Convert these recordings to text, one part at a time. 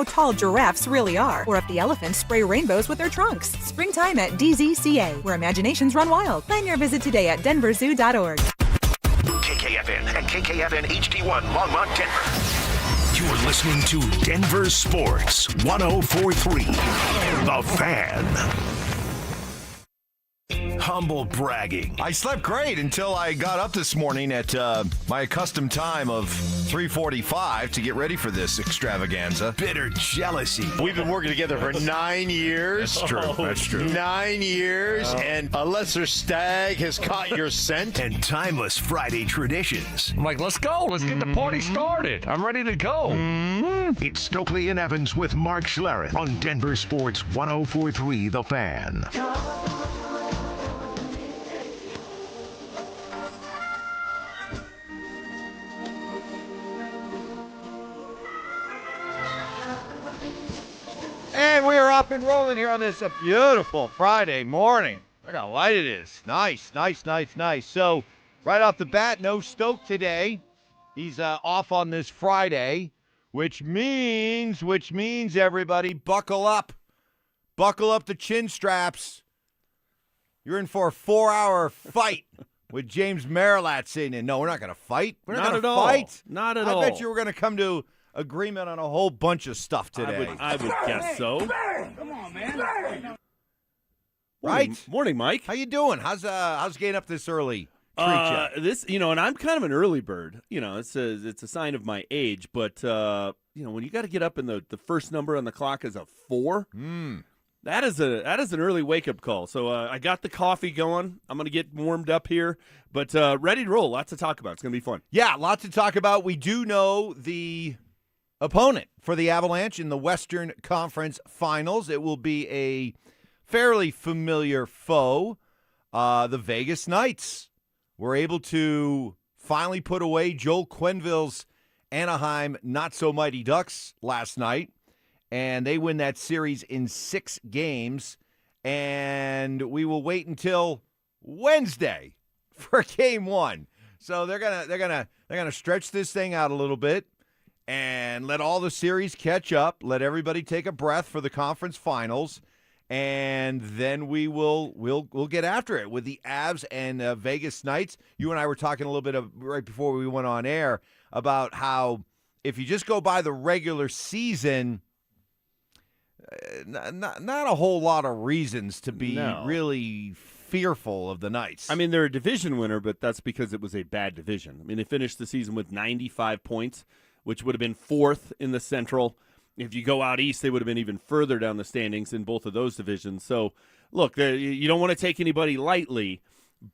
how tall giraffes really are, or if the elephants spray rainbows with their trunks. Springtime at DZCA, where imaginations run wild. Plan your visit today at denverzoo.org. KKFN and KKFN HD1 Longmont, Denver. You're listening to Denver Sports 104.3 The Fan. Humble bragging. I slept great until I got up this morning at my accustomed time of 3:45 to get ready for this extravaganza. Bitter jealousy. We've been working together for 9 years. That's true. That's true. 9 years, and a lesser stag has caught your scent. And timeless Friday traditions. I'm like, let's go. Let's get the party started. I'm ready to go. It's Stokley and Evans with Mark Schlereth on Denver Sports 104.3 The Fan. And we are up and rolling here on this beautiful Friday morning. Look how light it is. Nice, nice, nice, nice. So, right off the bat, no Stoke today. He's off on this Friday, which means everybody, buckle up. Buckle up the chin straps. You're in for a 4-hour fight with James Marilat's in. And no, we're not going to fight. We're not going to fight. Not at all. I bet you we're going to come to agreement on a whole bunch of stuff today. I would guess so. Come on, man. Right? Morning, Mike. How you doing? How's getting up this early? This, and I'm kind of an early bird. It's a sign of my age. But when you got to get up and the first number on the clock is a 4, that is an early wake up call. So I got the coffee going. I'm gonna get warmed up here, but ready to roll. Lots to talk about. It's gonna be fun. Yeah, lots to talk about. We do know the opponent for the Avalanche in the Western Conference Finals. It will be a fairly familiar foe, the Vegas Knights. Were able to finally put away Joel Quenneville's Anaheim not-so-mighty Ducks last night, and they win that series in 6 games, and we will wait until Wednesday for Game 1. So they're gonna stretch this thing out a little bit and let all the series catch up, let everybody take a breath for the conference finals, and then we'll get after it with the Avs and Vegas Knights. You and I were talking a little bit right before we went on air about how if you just go by the regular season, not a whole lot of reasons to be really fearful of the Knights. I mean, they're a division winner, but that's because it was a bad division. I mean, they finished the season with 95 points, which would have been 4th in the Central. If you go out east, they would have been even further down the standings in both of those divisions. So, look, you don't want to take anybody lightly,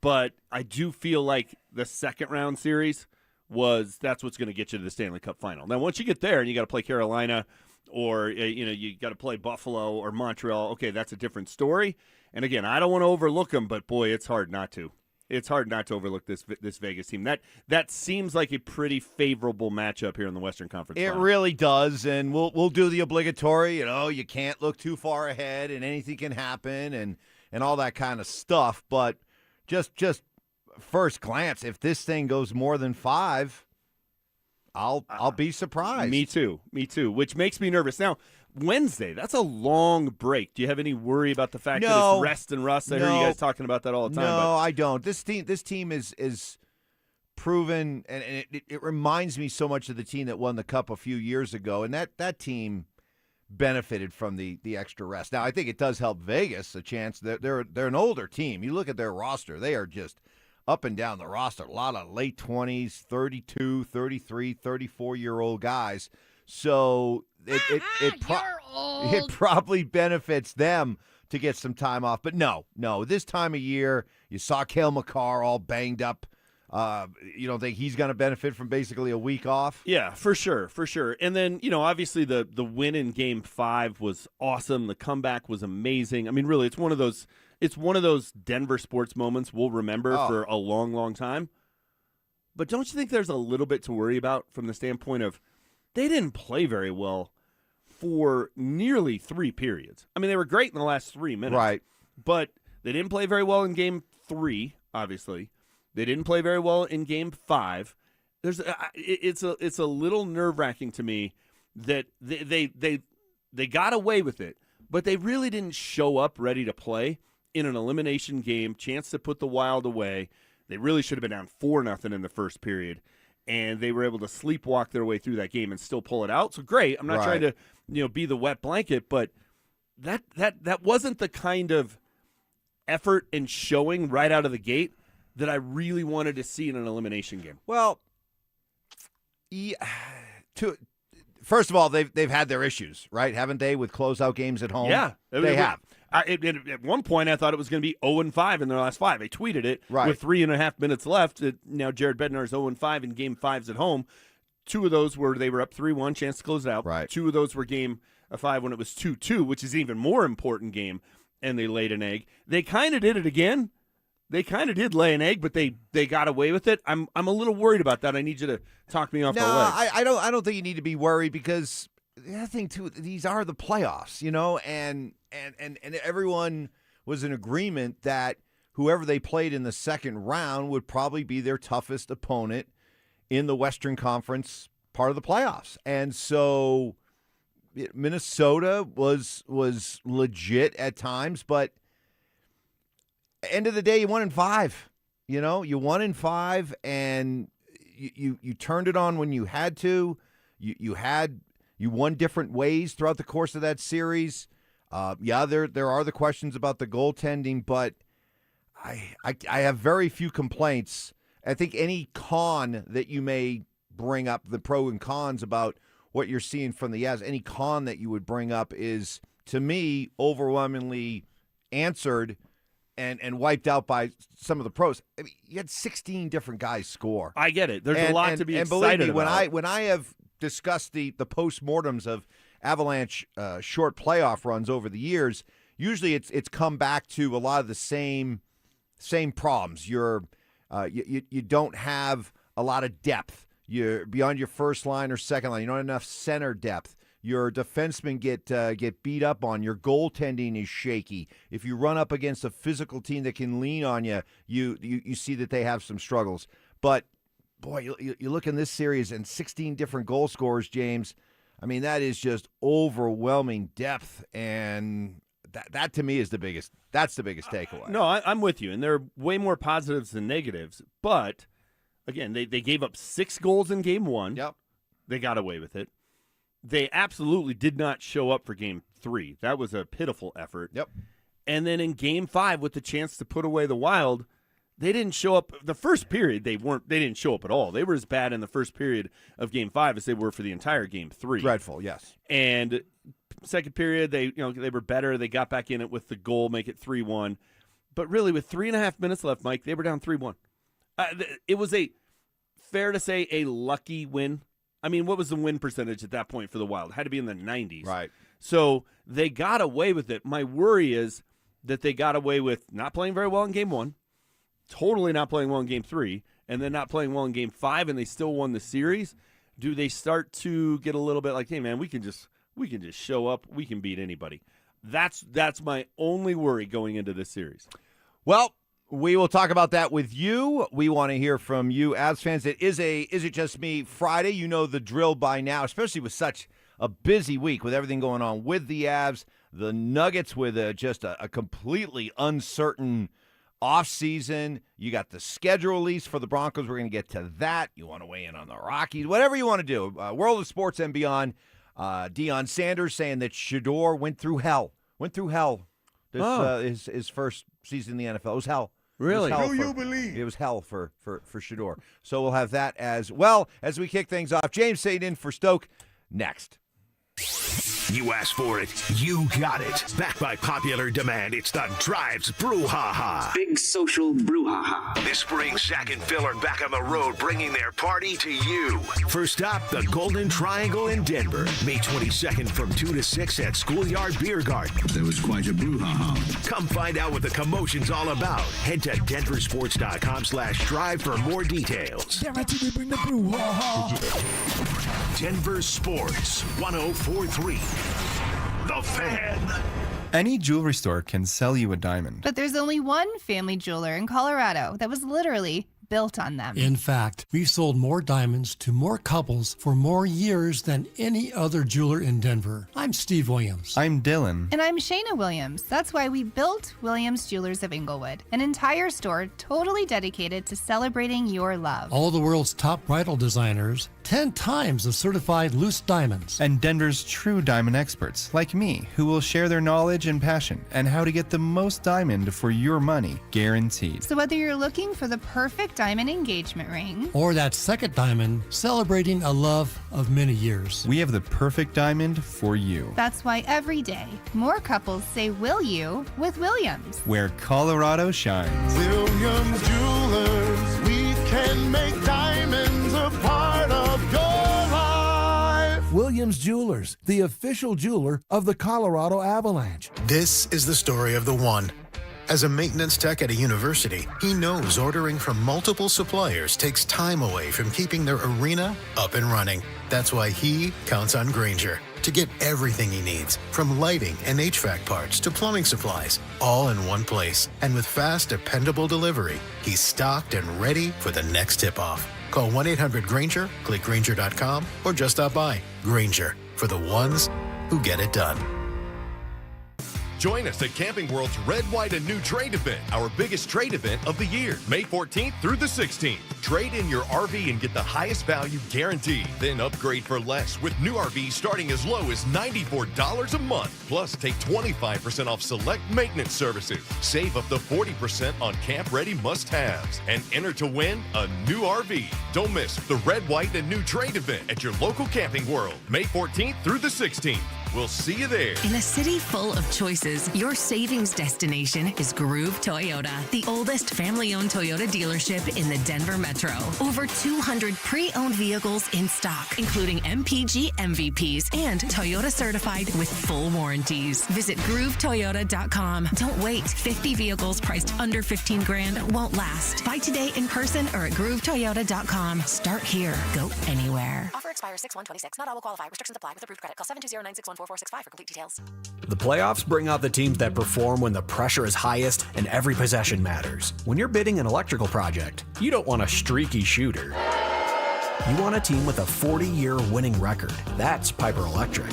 but I do feel like the second-round series that's what's going to get you to the Stanley Cup final. Now, once you get there and you got to play Carolina or you got to play Buffalo or Montreal, okay, that's a different story. And, again, I don't want to overlook them, but, boy, it's hard not to. It's hard not to overlook this Vegas team. That seems like a pretty favorable matchup here in the Western Conference. It really does, and we'll do the obligatory. You can't look too far ahead, and anything can happen, and all that kind of stuff. But just first glance, if this thing goes more than 5, I'll be surprised. Me too. Which makes me nervous. Now, Wednesday, that's a long break. Do you have any worry about the fact that it's rest and rust? I hear you guys talking about that all the time. No, I don't. This team is proven, and it reminds me so much of the team that won the Cup a few years ago, and that team benefited from the extra rest. Now, I think it does help Vegas a chance. They're an older team. You look at their roster, they are just up and down the roster. A lot of late 20s, 32, 33, 34-year-old guys. So it probably benefits them to get some time off. But no, this time of year, you saw Cale Makar all banged up. You don't think he's going to benefit from basically a week off? Yeah, for sure. And then, obviously the win in Game 5 was awesome. The comeback was amazing. I mean, really, it's one of those Denver sports moments we'll remember for a long, long time. But don't you think there's a little bit to worry about from the standpoint of they didn't play very well for nearly 3 periods? I mean, they were great in the last 3 minutes. Right. But they didn't play very well in Game 3, obviously. They didn't play very well in Game 5. It's a little nerve-wracking to me that they they got away with it, but they really didn't show up ready to play in an elimination game, chance to put the Wild away. They really should have been down 4-0 in the first period, and they were able to sleepwalk their way through that game and still pull it out. So great. I'm not trying to, be the wet blanket, but that wasn't the kind of effort and showing right out of the gate that I really wanted to see in an elimination game. Well, first of all, they've had their issues, right? Haven't they, with closeout games at home? Yeah, they have. At one point, I thought it was going to be 0-5 in their last 5. I tweeted it with 3.5 minutes left. Now Jared Bednar is 0-5 in Game 5s at home. 2 of those were they were up 3-1, chance to close it out. Right. 2 of those were Game 5 when it was 2-2, which is an even more important game, and they laid an egg. They kind of did it again. They kind of did lay an egg, but they got away with it. I'm a little worried about that. I need you to talk me off the ledge. I don't think you need to be worried, because the other thing too, these are the playoffs, and everyone was in agreement that whoever they played in the second round would probably be their toughest opponent in the Western Conference part of the playoffs. And so Minnesota was legit at times, but end of the day, you won in 5. You 1-5, and you turned it on when you had to. You won different ways throughout the course of that series. There are the questions about the goaltending, but I have very few complaints. I think any con that you may bring up, the pro and cons about what you're seeing from the Avs, any con that you would bring up is, to me, overwhelmingly answered and wiped out by some of the pros. I mean, you had 16 different guys score. I get it. There's a lot to be excited believe me, about. When I have discussed the postmortems of Avalanche short playoff runs over the years, usually it's come back to a lot of the same problems. You don't have a lot of depth. You're beyond your first line or second line. You don't have enough center depth. Your defensemen get beat up on. Your goaltending is shaky. If you run up against a physical team that can lean on you, you see that they have some struggles. But boy, you look in this series and 16 different goal scorers, James. I mean, that is just overwhelming depth, and that to me is the biggest. That's the biggest takeaway. No, I'm with you, and there are way more positives than negatives. But again, they gave up 6 goals in Game 1. Yep, they got away with it. They absolutely did not show up for Game 3. That was a pitiful effort. Yep. And then in Game 5, with the chance to put away the Wild, they didn't show up. The first period, they didn't show up at all. They were as bad in the first period of Game 5 as they were for the entire Game 3. Dreadful, yes. And second period, they were better. They got back in it with the goal, make it 3-1. But really, with 3.5 minutes left, Mike, they were down 3-1. It was fair to say a lucky win. I mean, what was the win percentage at that point for the Wild? It had to be in the 90s. Right. So they got away with it. My worry is that they got away with not playing very well in Game 1, totally not playing well in Game 3, and then not playing well in Game 5, and they still won the series. Do they start to get a little bit like, hey, man, we can just show up. We can beat anybody. That's my only worry going into this series. Well, we will talk about that with you. We want to hear from you, Avs fans. Is it just me Friday? You know the drill by now, especially with such a busy week with everything going on with the Avs, the Nuggets with just a completely uncertain offseason. You got the schedule release for the Broncos. We're going to get to that. You want to weigh in on the Rockies, whatever you want to do. World of Sports and beyond. Deion Sanders saying that Shador went through hell. His first season in the NFL. It was hell. Really? Do you believe? It was hell for Shador. So we'll have that as well as we kick things off. James Satan in for Stoke next. You asked for it, you got it. Backed by popular demand, it's the Drives Brouhaha. Big social brouhaha. This spring, Zach and Phil are back on the road, bringing their party to you. First stop, the Golden Triangle in Denver. May 22nd from 2 to 6 at Schoolyard Beer Garden. There was quite a brouhaha. Come find out what the commotion's all about. Head to DenverSports.com/drive for more details. Guaranteed to bring the brouhaha. Denver Sports 104.3. The Fan. Any jewelry store can sell you a diamond. But there's only one family jeweler in Colorado that was literally built on them. In fact, we've sold more diamonds to more couples for more years than any other jeweler in Denver. I'm Steve Williams. I'm Dylan. And I'm Shayna Williams. That's why we built Williams Jewelers of Inglewood, an entire store totally dedicated to celebrating your love. All the world's top bridal designers, 10 times of certified loose diamonds. And Denver's true diamond experts, like me, who will share their knowledge and passion and how to get the most diamond for your money, guaranteed. So whether you're looking for the perfect diamond engagement ring, or that second diamond celebrating a love of many years, we have the perfect diamond for you. That's why every day, more couples say will you with Williams. Where Colorado shines. Williams Jewelers, we can make diamonds a part of your life. Williams Jewelers, the official jeweler of the Colorado Avalanche. This is the story of the one. As a maintenance tech at a university, he knows ordering from multiple suppliers takes time away from keeping their arena up and running. That's why he counts on Grainger to get everything he needs, from lighting and HVAC parts to plumbing supplies, all in one place. And with fast, dependable delivery, he's stocked and ready for the next tip-off. Call 1-800-GRAINGER, click Grainger.com, or just stop by. Grainger, for the ones who get it done. Join us at Camping World's Red, White, and New Trade event, our biggest trade event of the year, May 14th through the 16th. Trade in your RV and get the highest value guaranteed. Then upgrade for less with new RVs starting as low as $94 a month. Plus, take 25% off select maintenance services. Save up to 40% on camp-ready must-haves. And enter to win a new RV. Don't miss the Red, White, and New Trade event at your local Camping World, May 14th through the 16th. We'll see you there. In a city full of choices, your savings destination is Groove Toyota, the oldest family-owned Toyota dealership in the Denver Metro. Over 200 pre-owned vehicles in stock, including MPG MVPs and Toyota certified with full warranties. Visit GrooveToyota.com. Don't wait. 50 vehicles priced under $15,000 won't last. Buy today in person or at GrooveToyota.com. Start here. Go anywhere. Offer expires 6/1/26. Not all will qualify. Restrictions apply with approved credit. Call 720-961-4465 for complete details. The playoffs bring out the teams that perform when the pressure is highest and every possession matters. When you're bidding an electrical project, you don't want a streaky shooter. You want a team with a 40-year winning record. That's Piper Electric.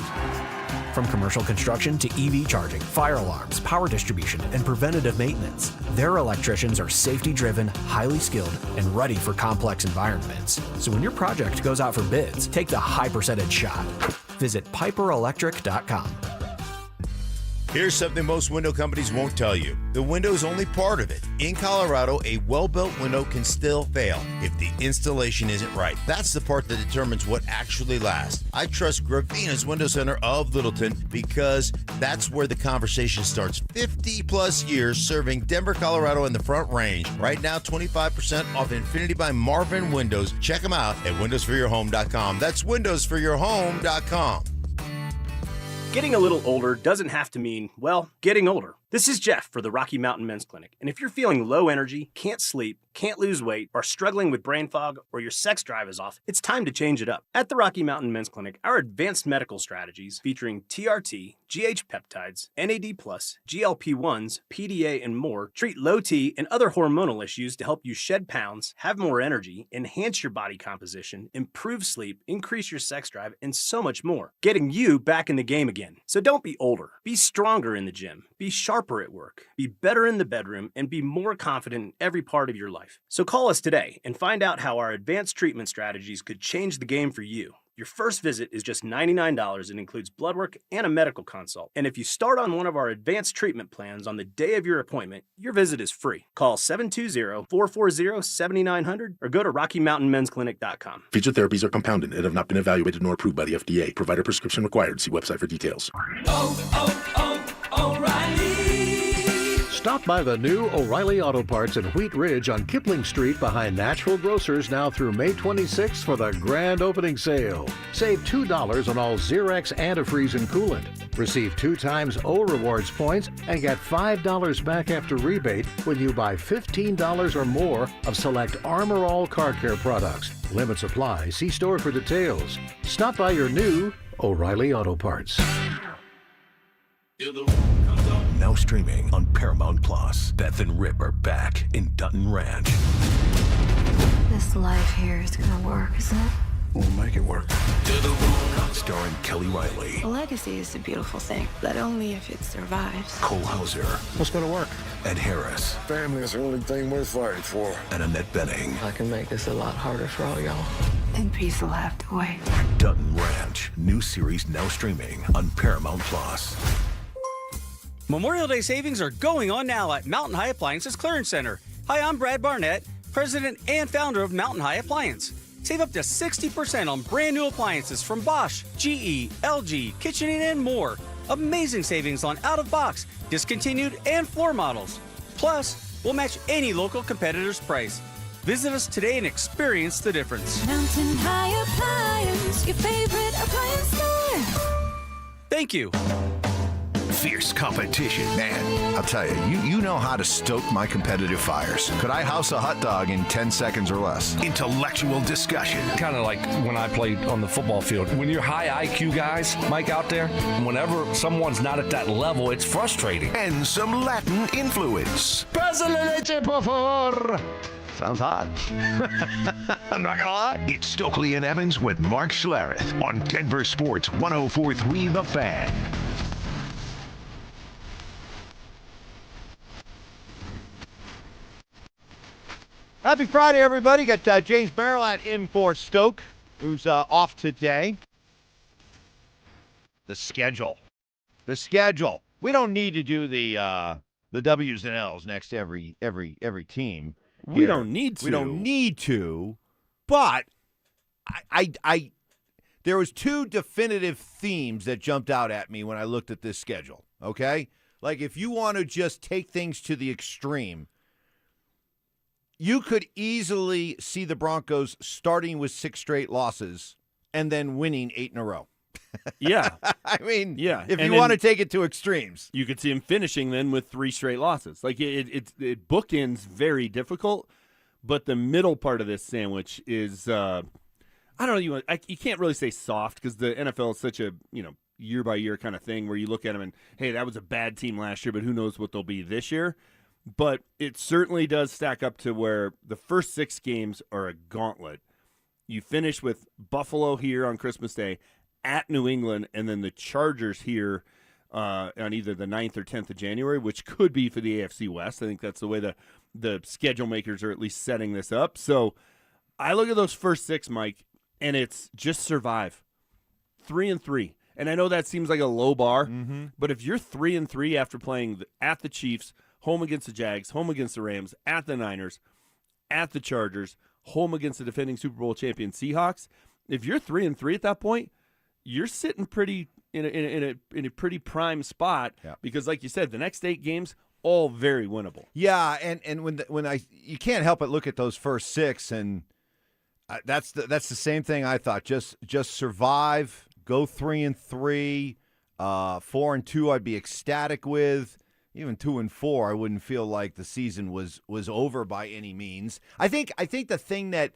From commercial construction to EV charging, fire alarms, power distribution, and preventative maintenance, their electricians are safety-driven, highly skilled, and ready for complex environments. So when your project goes out for bids, take the high percentage shot. Visit piperelectric.com. Here's something most window companies won't tell you. The window is only part of it. In Colorado, a well-built window can still fail if the installation isn't right. That's the part that determines what actually lasts. I trust Gravina's Window Center of Littleton because that's where the conversation starts. 50-plus years serving Denver, Colorado, and the Front Range. Right now, 25% off Infinity by Marvin Windows. Check them out at windowsforyourhome.com. That's windowsforyourhome.com. Getting a little older doesn't have to mean, well, getting older. This is Jeff for the Rocky Mountain Men's Clinic, and if you're feeling low energy, can't sleep, can't lose weight, are struggling with brain fog, or your sex drive is off, it's time to change it up. At the Rocky Mountain Men's Clinic, our advanced medical strategies featuring TRT, GH peptides, NAD+, GLP-1s, PDA, and more treat low T and other hormonal issues to help you shed pounds, have more energy, enhance your body composition, improve sleep, increase your sex drive, and so much more, getting you back in the game again. So don't be older. Be stronger in the gym. Be sharper at work. Be better in the bedroom, and be more confident in every part of your life. So call us today and find out how our advanced treatment strategies could change the game for you. Your first visit is just $99 and includes blood work and a medical consult. And if you start on one of our advanced treatment plans on the day of your appointment, your visit is free. Call 720-440-7900 or go to RockyMountainMen'sClinic.com. Feature therapies are compounded and have not been evaluated nor approved by the FDA. Provider prescription required. See website for details. O'Reilly. Stop by the new O'Reilly Auto Parts in Wheat Ridge on Kipling Street behind Natural Grocers now through May 26th for the grand opening sale. Save $2 on all Xerox antifreeze and coolant. Receive 2 times O Rewards points and get $5 back after rebate when you buy $15 or more of select Armor All car care products. Limits apply. See store for details. Stop by your new O'Reilly Auto Parts. Now streaming on Paramount Plus. Beth and Rip are back in Dutton Ranch. This life here is gonna work, isn't it? We'll make it work. Starring Kelly Riley, A legacy is a beautiful thing, but only if it survives. Cole Hauser, What's going to work? Ed Harris, Family is the only thing worth fighting for. and Annette Bening. I can make this a lot harder for all y'all. And peace will have to wait. Dutton Ranch, new series now streaming on Paramount Plus. Memorial Day savings are going on now at Mountain High Appliances Clearance Center. Hi, I'm Brad Barnett, president and founder of Mountain High Appliance. Save up to 60% on brand new appliances from Bosch, GE, LG, KitchenAid, and more. Amazing savings on out-of-box, discontinued, and floor models. Plus, we'll match any local competitor's price. Visit us today and experience the difference. Mountain High Appliance, your favorite appliance store. Thank you. Fierce competition. Man, I'll tell you, you know how to stoke my competitive fires. Could I house a hot dog in 10 seconds or less? Intellectual discussion. Kind of like when I played on the football field. When you're high IQ guys, Mike, out there, whenever someone's not at that level, it's frustrating. And some Latin influence. Pasa la leche, por favor. Sounds hot. I'm not gonna lie. It's Stokley and Evans with Mark Schlereth on Denver Sports 104.3 The Fan. Happy Friday, everybody. Got James Merrillat in for Stoke, who's off today. The schedule. We don't need to do the W's and L's next to every team. We don't need to. We don't need to. But I there was two definitive themes that jumped out at me when I looked at this schedule. Okay, like if you want to just take things to the extreme, you could easily see the Broncos starting with 6 straight losses and then winning 8 in a row. Yeah. I mean, yeah. If you want to take it to extremes. You could see him finishing then with 3 straight losses. Like it bookends very difficult, but the middle part of this sandwich is, I don't know, you can't really say soft because the NFL is such a, year-by-year kind of thing where you look at them and, hey, that was a bad team last year, but who knows what they'll be this year. But it certainly does stack up to where the first 6 games are a gauntlet. You finish with Buffalo here on Christmas Day, at New England, and then the Chargers here on either the 9th or 10th of January, which could be for the AFC West. I think that's the way the schedule makers are at least setting this up. So I look at those first 6, Mike, and it's just survive. 3-3. And I know that seems like a low bar, but if you're 3-3 after playing at the Chiefs, home against the Jags, home against the Rams, at the Niners, at the Chargers, home against the defending Super Bowl champion Seahawks. If you're 3-3 at that point, you're sitting pretty in a pretty prime spot because, like you said, the next 8 games all very winnable. Yeah, and when you can't help but look at those first 6, and that's the same thing I thought. Just survive, go 3-3, 4-2. I'd be ecstatic with. Even 2-4, I wouldn't feel like the season was over by any means. I think the thing that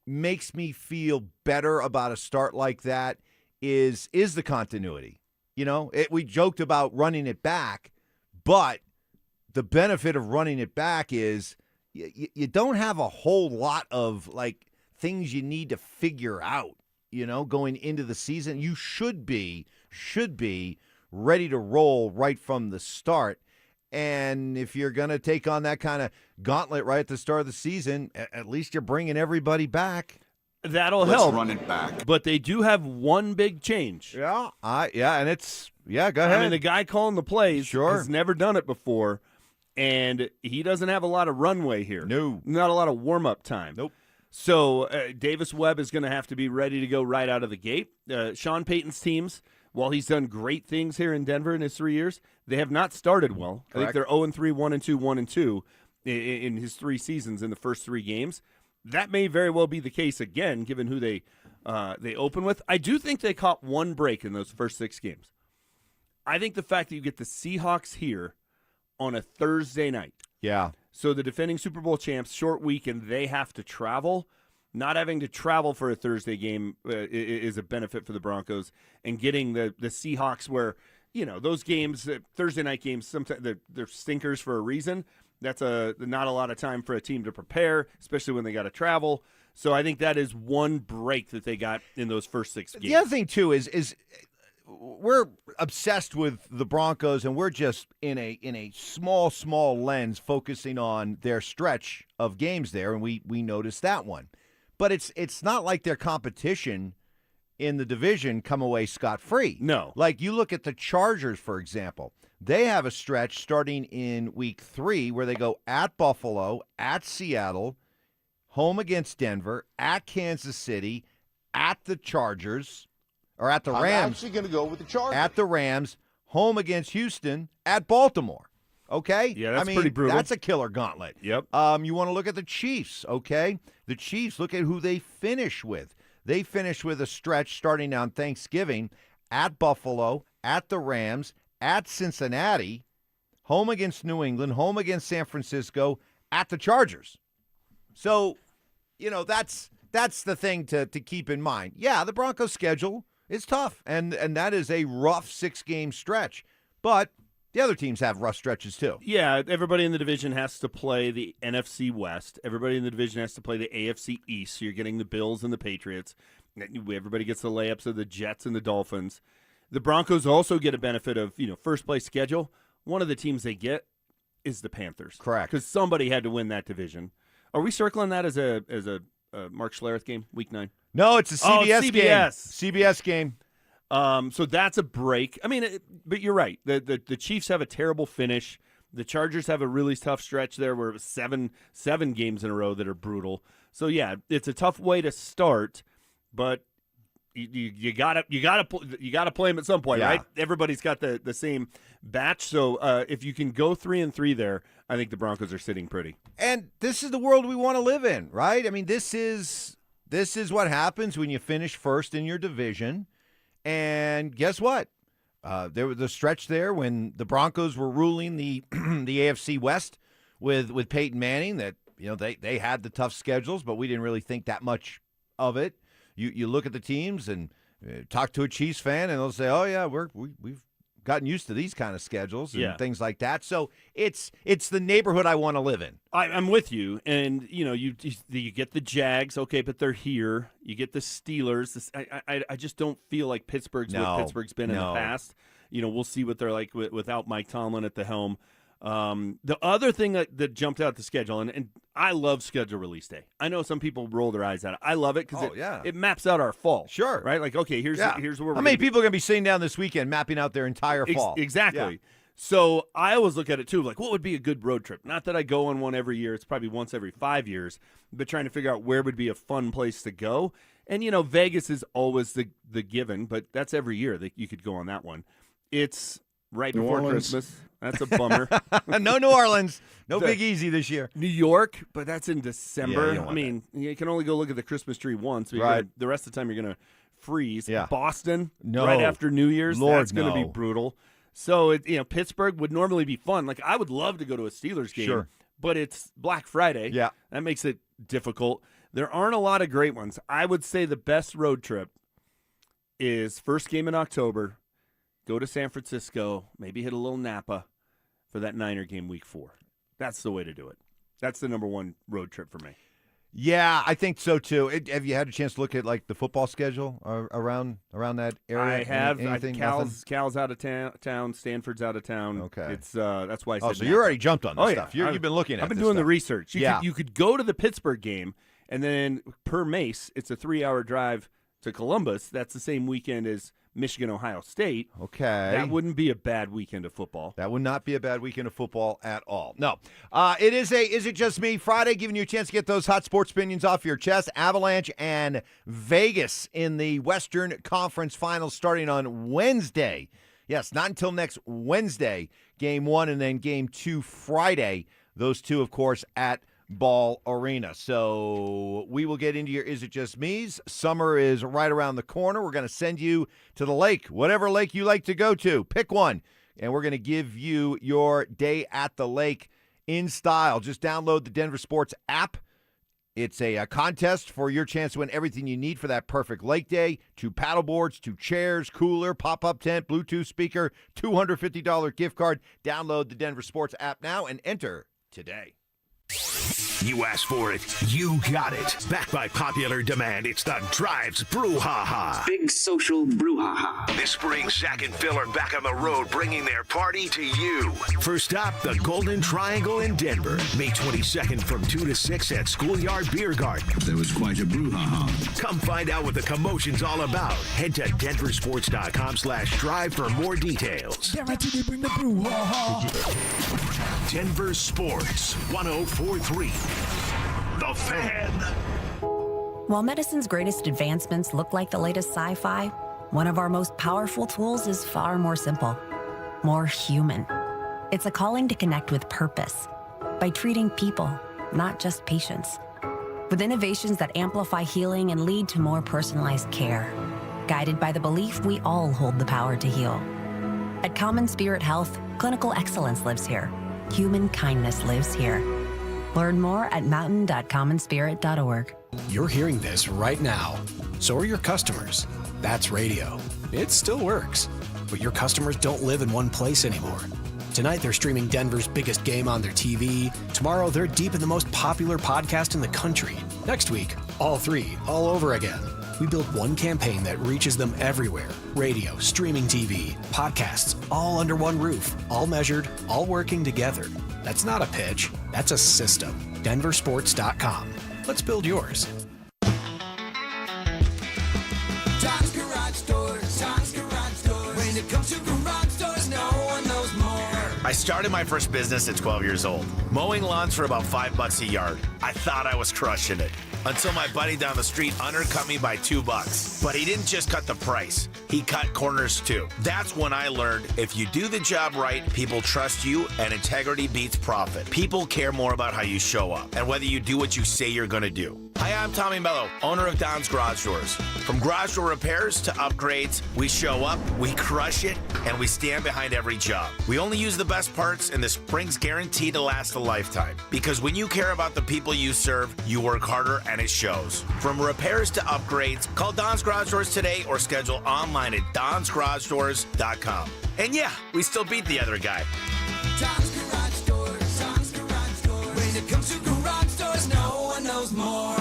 makes me feel better about a start like that is the continuity. We joked about running it back, but the benefit of running it back is you don't have a whole lot of like things you need to figure out. Going into the season, you should be ready to roll right from the start. And if you're going to take on that kind of gauntlet right at the start of the season, at least you're bringing everybody back. That'll help. Run it back. But they do have one big change. Yeah. And it's, go ahead. I mean, the guy calling the plays has never done it before, and he doesn't have a lot of runway here. No. Not a lot of warm-up time. Nope. So Davis Webb is going to have to be ready to go right out of the gate. Sean Payton's teams, while he's done great things here in Denver in his 3 years, they have not started well. Correct. I think they're 0-3, 1-2, 1-2 in his 3 seasons in the first 3 games. That may very well be the case again, given who they open with. I do think they caught one break in those first 6 games. I think the fact that you get the Seahawks here on a Thursday night. Yeah. So the defending Super Bowl champs, short week, and they have to travel. Not having to travel for a Thursday game is a benefit for the Broncos, and getting the Seahawks where, those games, Thursday night games, sometimes they're stinkers for a reason. That's not a lot of time for a team to prepare, especially when they got to travel. So I think that is one break that they got in those first 6 games. The other thing, too, is we're obsessed with the Broncos, and we're just in a small lens focusing on their stretch of games there, and we noticed that one. But it's not like their competition in the division come away scot-free. No. Like, you look at the Chargers, for example. They have a stretch starting in week 3 where they go at Buffalo, at Seattle, home against Denver, at Kansas City, at the Chargers, or at the Rams. I'm actually going to go with the Chargers. At the Rams, home against Houston, at Baltimore. Okay? Yeah, that's pretty brutal. That's a killer gauntlet. Yep. You want to look at the Chiefs, okay? The Chiefs, look at who they finish with. They finish with a stretch starting on Thanksgiving at Buffalo, at the Rams, at Cincinnati, home against New England, home against San Francisco, at the Chargers. So, that's the thing to keep in mind. Yeah, the Broncos' schedule is tough, and that is a rough 6-game stretch. But the other teams have rough stretches too. Yeah, everybody in the division has to play the NFC West. Everybody in the division has to play the AFC East. So you're getting the Bills and the Patriots. Everybody gets the layups of the Jets and the Dolphins. The Broncos also get a benefit of, first place schedule. One of the teams they get is the Panthers. Correct. Because somebody had to win that division. Are we circling that as a Mark Schlereth game, Week 9? No, it's a CBS CBS. game. CBS game. So that's a break. I mean, but you're right. The Chiefs have a terrible finish. The Chargers have a really tough stretch there where it was seven games in a row that are brutal. So yeah, it's a tough way to start, but you gotta play them at some point, right? Everybody's got the same batch. So if you can go 3-3 there, I think the Broncos are sitting pretty. And this is the world we want to live in, right? I mean, this is what happens when you finish first in your division. And guess what? There was a stretch there when the Broncos were ruling the the AFC West with Peyton Manning that they had the tough schedules, but we didn't really think that much of it. You look at the teams and talk to a Chiefs fan, and they'll say, "Oh yeah, we've gotten used to these kind of schedules and things like that." So it's the neighborhood I want to live in. I'm with you, and you get the Jags, okay, but they're here. You get the Steelers. I just don't feel like Pittsburgh's what Pittsburgh's been in the past. We'll see what they're like without Mike Tomlin at the helm. The other thing that jumped out the schedule, and I love schedule release day. I know some people roll their eyes at it. I love it because it maps out our fall. Sure. Right? Like, okay, here's where we're How many people are going to be sitting down this weekend mapping out their entire fall? Exactly. Yeah. So I always look at it, too, like what would be a good road trip? Not that I go on one every year. It's probably once every 5 years, but trying to figure out where would be a fun place to go. And, Vegas is always the given, but that's every year that you could go on that one. It's right before Christmas. That's a bummer. No New Orleans. No Big Easy this year. New York, but that's in December. Yeah, you can only go look at the Christmas tree once. But right. The rest of the time you're going to freeze. Yeah. Boston, no. right after New Year's, Lord, that's going to be brutal. So, Pittsburgh would normally be fun. Like, I would love to go to a Steelers game. Sure. But it's Black Friday. Yeah. That makes it difficult. There aren't a lot of great ones. I would say the best road trip is first game in October. Go to San Francisco, maybe hit a little Napa for that Niner game week 4. That's the way to do it. That's the number one road trip for me. Yeah, I think so too. Have you had a chance to look at like the football schedule around that area? I have. Anything? Cal's out of town. Stanford's out of town. Okay. It's that's why I said so you already jumped on this stuff. Yeah. You've been looking at I've been this doing stuff. the research. You could go to the Pittsburgh game, and then per Mace, it's a 3-hour drive to Columbus. That's the same weekend as Michigan, Ohio State. Okay. That wouldn't be a bad weekend of football. That would not be a bad weekend of football at all. No. It is Is It Just Me Friday, giving you a chance to get those hot sports opinions off your chest. Avalanche and Vegas in the Western Conference Finals starting on Wednesday. Yes, not until next Wednesday, Game 1 and then Game 2 Friday. Those two, of course, at Ball Arena. So we will get into your Is It Just Me's. Summer is right around the corner. We're going to send you to the lake, whatever lake you like to go to. Pick one, and we're going to give you your day at the lake in style. Just download the DenverSports app. It's a contest for your chance to win everything you need for that perfect lake day. 2 paddle boards, 2 chairs, cooler, pop-up tent, Bluetooth speaker, $250 gift card. Download the DenverSports app now and enter today. You asked for it, you got it. Backed by popular demand, it's the Drives Brouhaha. Big social brouhaha. This spring, Zach and Phil are back on the road, bringing their party to you. First stop, the Golden Triangle in Denver. May 22nd from 2 to 6 at Schoolyard Beer Garden. There was quite a brouhaha. Come find out what the commotion's all about. Head to DenverSports.com/drive for more details. Guaranteed to bring the brouhaha. Denver Sports 104.3. The Fan. While medicine's greatest advancements look like the latest sci-fi, one of our most powerful tools is far more simple, more human. It's a calling to connect with purpose by treating people, not just patients. With innovations that amplify healing and lead to more personalized care, guided by the belief we all hold the power to heal. At Common Spirit Health, clinical excellence lives here. Human kindness lives here. Learn more at mountain.commonspirit.org. You're hearing this right now. So are your customers. That's radio. It still works. But your customers don't live in one place anymore. Tonight, they're streaming Denver's biggest game on their TV. Tomorrow, they're deep in the most popular podcast in the country. Next week, all three, all over again. We build one campaign that reaches them everywhere. Radio, streaming TV, podcasts, all under one roof, all measured, all working together. That's not a pitch, that's a system. DenverSports.com. Let's build yours. Tom's Garage Door, Tom's Garage Door. When it comes to garage doors, no one knows more. I started my first business at 12 years old, mowing lawns for about $5 a yard. I thought I was crushing it until my buddy down the street undercut me by $2. But he didn't just cut the price, he cut corners too. That's when I learned if you do the job right, people trust you, and integrity beats profit. People care more about how you show up and whether you do what you say you're gonna do. Hi, I'm Tommy Mello, owner of Don's Garage Doors. From garage door repairs to upgrades, we show up, we crush it, and we stand behind every job. We only use the best parts, and the spring's guaranteed to last a lifetime. Because when you care about the people you serve, you work harder, and it shows. From repairs to upgrades, call Don's Garage Doors today or schedule online at donsgaragedoors.com. And yeah, we still beat the other guy. Tom's Garage Doors, Tom's Garage Doors. When it comes to garage doors, no one knows more.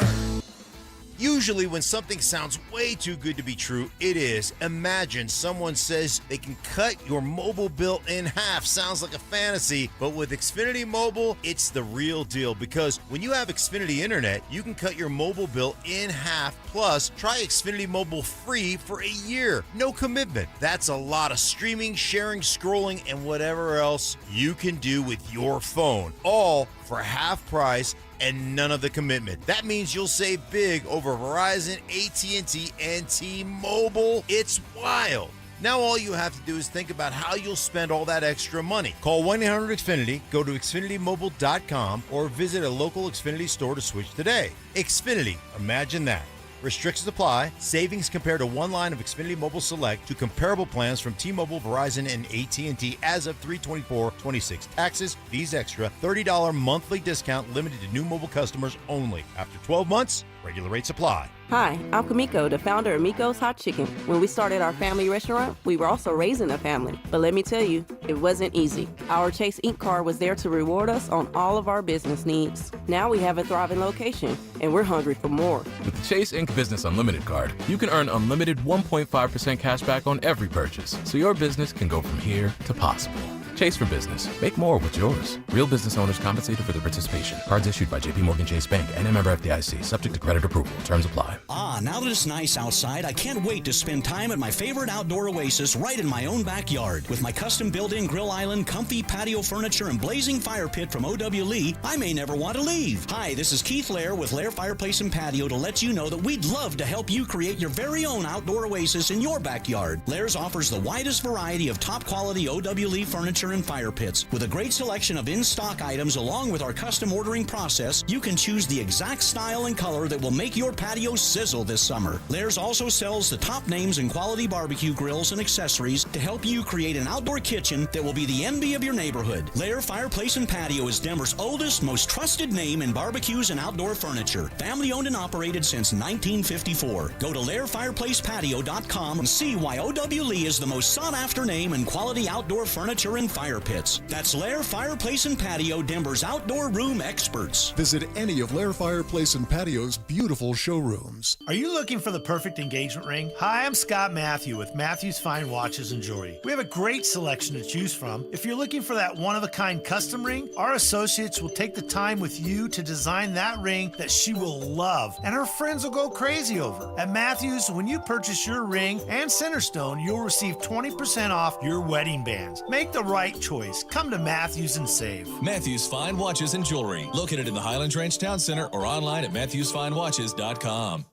Usually when something sounds way too good to be true, it is. Imagine someone says they can cut your mobile bill in half. Sounds like a fantasy, but with Xfinity Mobile, it's the real deal, because when you have Xfinity Internet, you can cut your mobile bill in half. Plus, try Xfinity Mobile free for a year. No commitment. That's a lot of streaming, sharing, scrolling, and whatever else you can do with your phone. All for half price and none of the commitment. That means you'll save big over Verizon, AT&T, and T-Mobile. It's wild. Now all you have to do is think about how you'll spend all that extra money. Call 1-800-XFINITY, go to XfinityMobile.com, or visit a local Xfinity store to switch today. Xfinity, imagine that. Restrictions apply. Savings compared to one line of Xfinity Mobile Select to comparable plans from T-Mobile, Verizon, and AT&T as of 3/24/26. Taxes, fees extra, $30 monthly discount limited to new mobile customers only. After 12 months, regular rates apply. Hi, I'm Kamiko, the founder of Miko's Hot Chicken. When we started our family restaurant, we were also raising a family. But let me tell you, it wasn't easy. Our Chase Ink card was there to reward us on all of our business needs. Now we have a thriving location, and we're hungry for more. With the Chase Ink Business Unlimited card, you can earn unlimited 1.5% cash back on every purchase, so your business can go from here to possible. Chase for Business. Make more with yours. Real business owners compensated for their participation. Cards issued by JPMorgan Chase Bank and a member FDIC. Subject to credit approval. Terms apply. Now that it's nice outside, I can't wait to spend time at my favorite outdoor oasis right in my own backyard. With my custom built-in grill island, comfy patio furniture, and blazing fire pit from O.W. Lee, I may never want to leave. Hi, this is Keith Lair with Lair Fireplace and Patio to let you know that we'd love to help you create your very own outdoor oasis in your backyard. Lair's offers the widest variety of top-quality O.W. Lee furniture and fire pits. With a great selection of in-stock items along with our custom ordering process, you can choose the exact style and color that will make your patio sizzle this summer. Lair's also sells the top names in quality barbecue grills and accessories to help you create an outdoor kitchen that will be the envy of your neighborhood. Lair Fireplace and Patio is Denver's oldest, most trusted name in barbecues and outdoor furniture. Family owned and operated since 1954. Go to LairFireplacePatio.com and see why O.W. Lee is the most sought after name in quality outdoor furniture and fire pits. That's Lair Fireplace and Patio, Denver's outdoor room experts. Visit any of Lair Fireplace and Patio's beautiful showrooms. Are you looking for the perfect engagement ring? Hi, I'm Scott Matthew with Matthew's Fine Watches and Jewelry. We have a great selection to choose from. If you're looking for that one-of-a-kind custom ring, our associates will take the time with you to design that ring that she will love and her friends will go crazy over. At Matthews, when you purchase your ring and Centerstone, you'll receive 20% off your wedding bands. Make the right choice. Come to Matthews and save. Matthews Fine Watches and Jewelry, located in the Highlands Ranch Town Center or online at MatthewsFineWatches.com.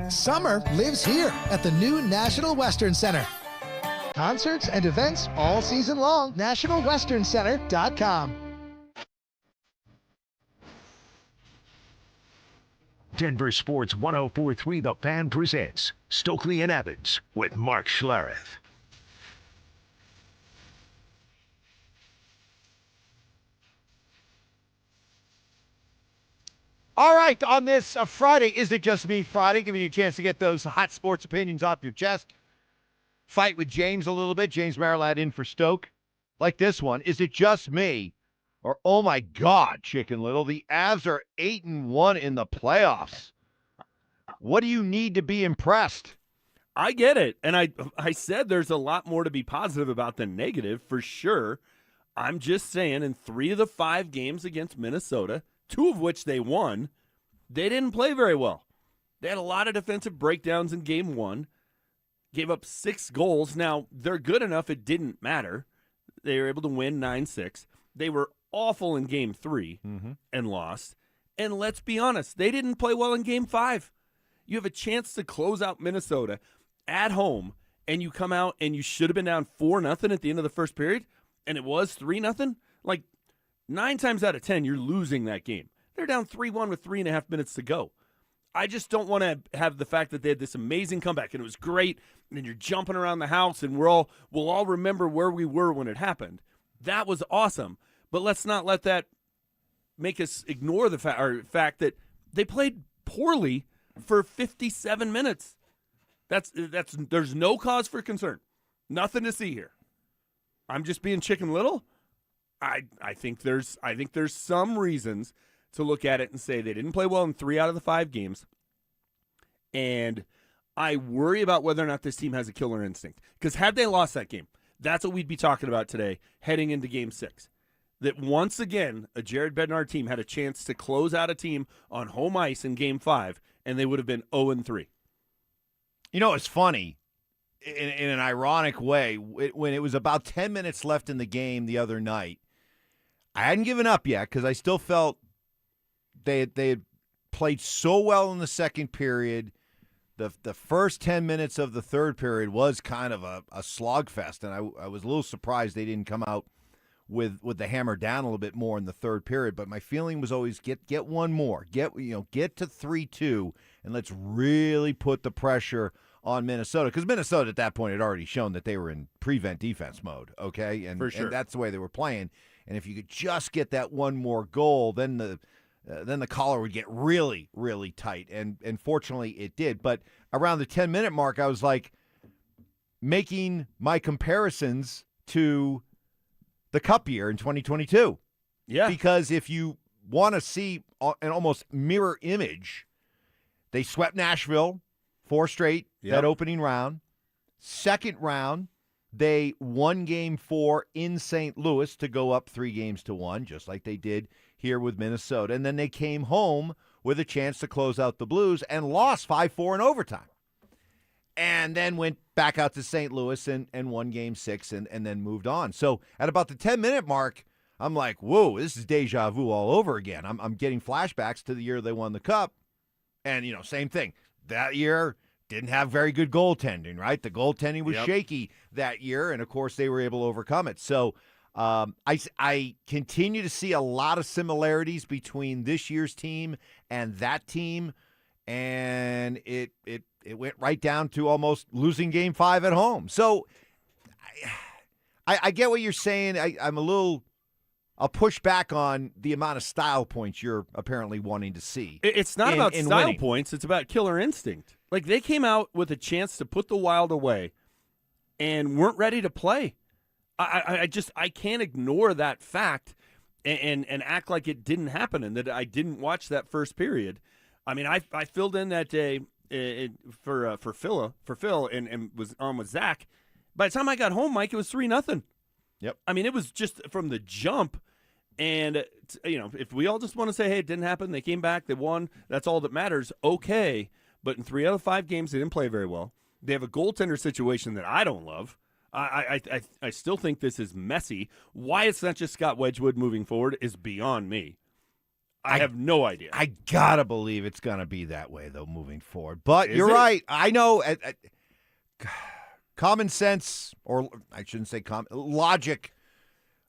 Summer lives here at the new National Western Center. Concerts and events all season long. NationalWesternCenter.com. Denver Sports 104.3 The Fan presents Stokley and Evans with Mark Schlereth. All right, on this Friday, Is It Just Me Friday, giving you a chance to get those hot sports opinions off your chest. Fight with James a little bit. James Marilat in for Stoke. Like this one, is it just me? Or, oh my God, Chicken Little, the Avs are 8-1 in the playoffs. What do you need to be impressed? I get it. And I said there's a lot more to be positive about than negative, for sure. I'm just saying, in 3 of the 5 games against Minnesota, 2 of which they won, they didn't play very well. They had a lot of defensive breakdowns in game 1, gave up 6 goals. Now, they're good enough it didn't matter. They were able to win 9-6. They were awful in game 3 and lost. And let's be honest, they didn't play well in game 5. You have a chance to close out Minnesota at home, and you come out and you should have been down 4-0 at the end of the first period, and it was 3-0. Like, 9 times out of 10, you're losing that game. They're down 3-1 with 3.5 minutes to go. I just don't want to have the fact that they had this amazing comeback, and it was great, and then you're jumping around the house, and we'll all remember where we were when it happened. That was awesome. But let's not let that make us ignore the fact that they played poorly for 57 minutes. There's no cause for concern. Nothing to see here. I'm just being Chicken Little. I think there's some reasons to look at it and say they didn't play well in 3 out of the 5 games. And I worry about whether or not this team has a killer instinct. Because had they lost that game, that's what we'd be talking about today heading into Game 6. That once again, a Jared Bednar team had a chance to close out a team on home ice in Game 5, and they would have been 0-3. You know, it's funny, in an ironic way, when it was about 10 minutes left in the game the other night, I hadn't given up yet because I still felt they had played so well in the second period. The first 10 minutes of the third period was kind of a slogfest, and I was a little surprised they didn't come out with the hammer down a little bit more in the third period. But my feeling was always get one more, get to 3-2, and let's really put the pressure on Minnesota, because Minnesota at that point had already shown that they were in prevent defense mode. Okay, and, for sure. And that's the way they were playing. And if you could just get that one more goal, then the collar would get really, really tight. And fortunately, it did. But around the 10-minute mark, I was like making my comparisons to the Cup year in 2022. Yeah. Because if you want to see an almost mirror image, they swept Nashville 4 straight, that opening round. Second round, they won Game 4 in St. Louis to go up 3-1, just like they did here with Minnesota. And then they came home with a chance to close out the Blues and lost 5-4 in overtime. And then went back out to St. Louis and won Game 6 and then moved on. So at about the 10-minute mark, I'm like, whoa, this is deja vu all over again. I'm getting flashbacks to the year they won the Cup. And, same thing. That year didn't have very good goaltending, right? The goaltending was shaky that year, and, of course, they were able to overcome it. So I continue to see a lot of similarities between this year's team and that team, and it went right down to almost losing Game 5 at home. So I get what you're saying. I'll push back on the amount of style points you're apparently wanting to see. It's not about style winning. points. It's about killer instinct. Like, they came out with a chance to put the Wild away and weren't ready to play. I can't ignore that fact and act like it didn't happen and that I didn't watch that first period. I mean, I filled in that day for Phil and was on with Zach. By the time I got home, Mike, it was 3-0. Yep. I mean, it was just from the jump. And, if we all just want to say, hey, it didn't happen, they came back, they won, that's all that matters, okay. But in 3 out of 5 games, they didn't play very well. They have a goaltender situation that I don't love. I still think this is messy. Why it's not just Scott Wedgwood moving forward is beyond me. I have no idea. I got to believe it's going to be that way, though, moving forward. But you're right. I know common sense, or I shouldn't say logic,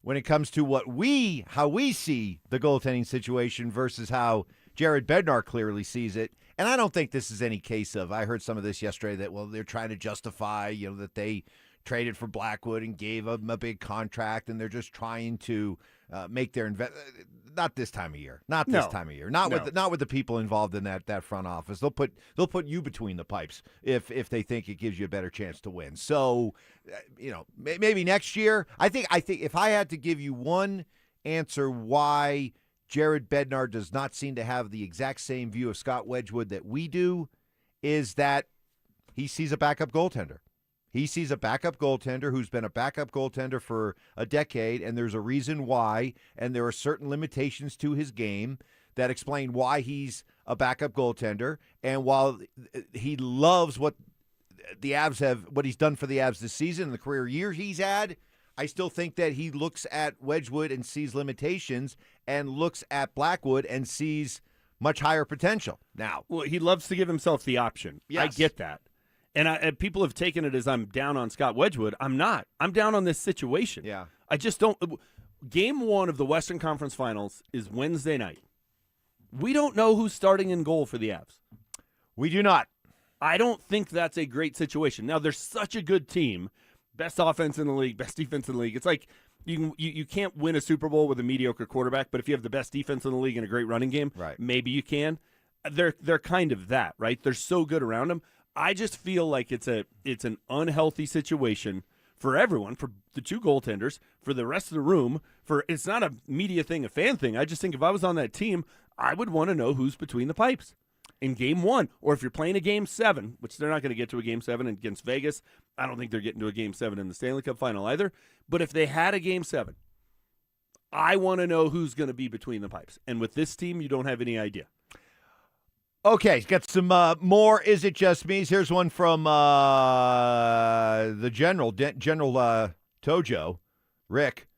when it comes to how we see the goaltending situation versus how Jared Bednar clearly sees it. And I don't think this is any case of, I heard some of this yesterday that, well, they're trying to justify, that they traded for Blackwood and gave him a big contract, and they're just trying to make their not this time of year. Not this time of year. Not with the people involved in that front office. They'll put you between the pipes if they think it gives you a better chance to win. So, maybe next year. I think if I had to give you one answer why Jared Bednar does not seem to have the exact same view of Scott Wedgwood that we do, is that he sees a backup goaltender. He sees a backup goaltender who's been a backup goaltender for a decade, and there's a reason why, and there are certain limitations to his game that explain why he's a backup goaltender. And while he loves what he's done for the Avs this season and the career year he's had, I still think that he looks at Wedgwood and sees limitations, and looks at Blackwood and sees much higher potential. Now, well, he loves to give himself the option. Yes. I get that. And people have taken it as I'm down on Scott Wedgwood. I'm not. I'm down on this situation. Yeah. I just don't. Game 1 of the Western Conference Finals is Wednesday night. We don't know who's starting in goal for the Avs. We do not. I don't think that's a great situation. Now, they're such a good team. Best offense in the league, best defense in the league. It's like you can't win a Super Bowl with a mediocre quarterback, but if you have the best defense in the league and a great running game, right, maybe you can. They're kind of that, right? They're so good around them. I just feel like it's an unhealthy situation for everyone, for the two goaltenders, for the rest of the room. It's not a media thing, a fan thing. I just think if I was on that team, I would want to know who's between the pipes in Game 1. Or if you're playing a Game 7, which they're not going to get to a Game 7 against Vegas. I don't think they're getting to a Game 7 in the Stanley Cup Final either. But if they had a Game 7, I want to know who's going to be between the pipes. And with this team, you don't have any idea. Okay, got some more Is It Just Me's. Here's one from the General Tojo, Rick.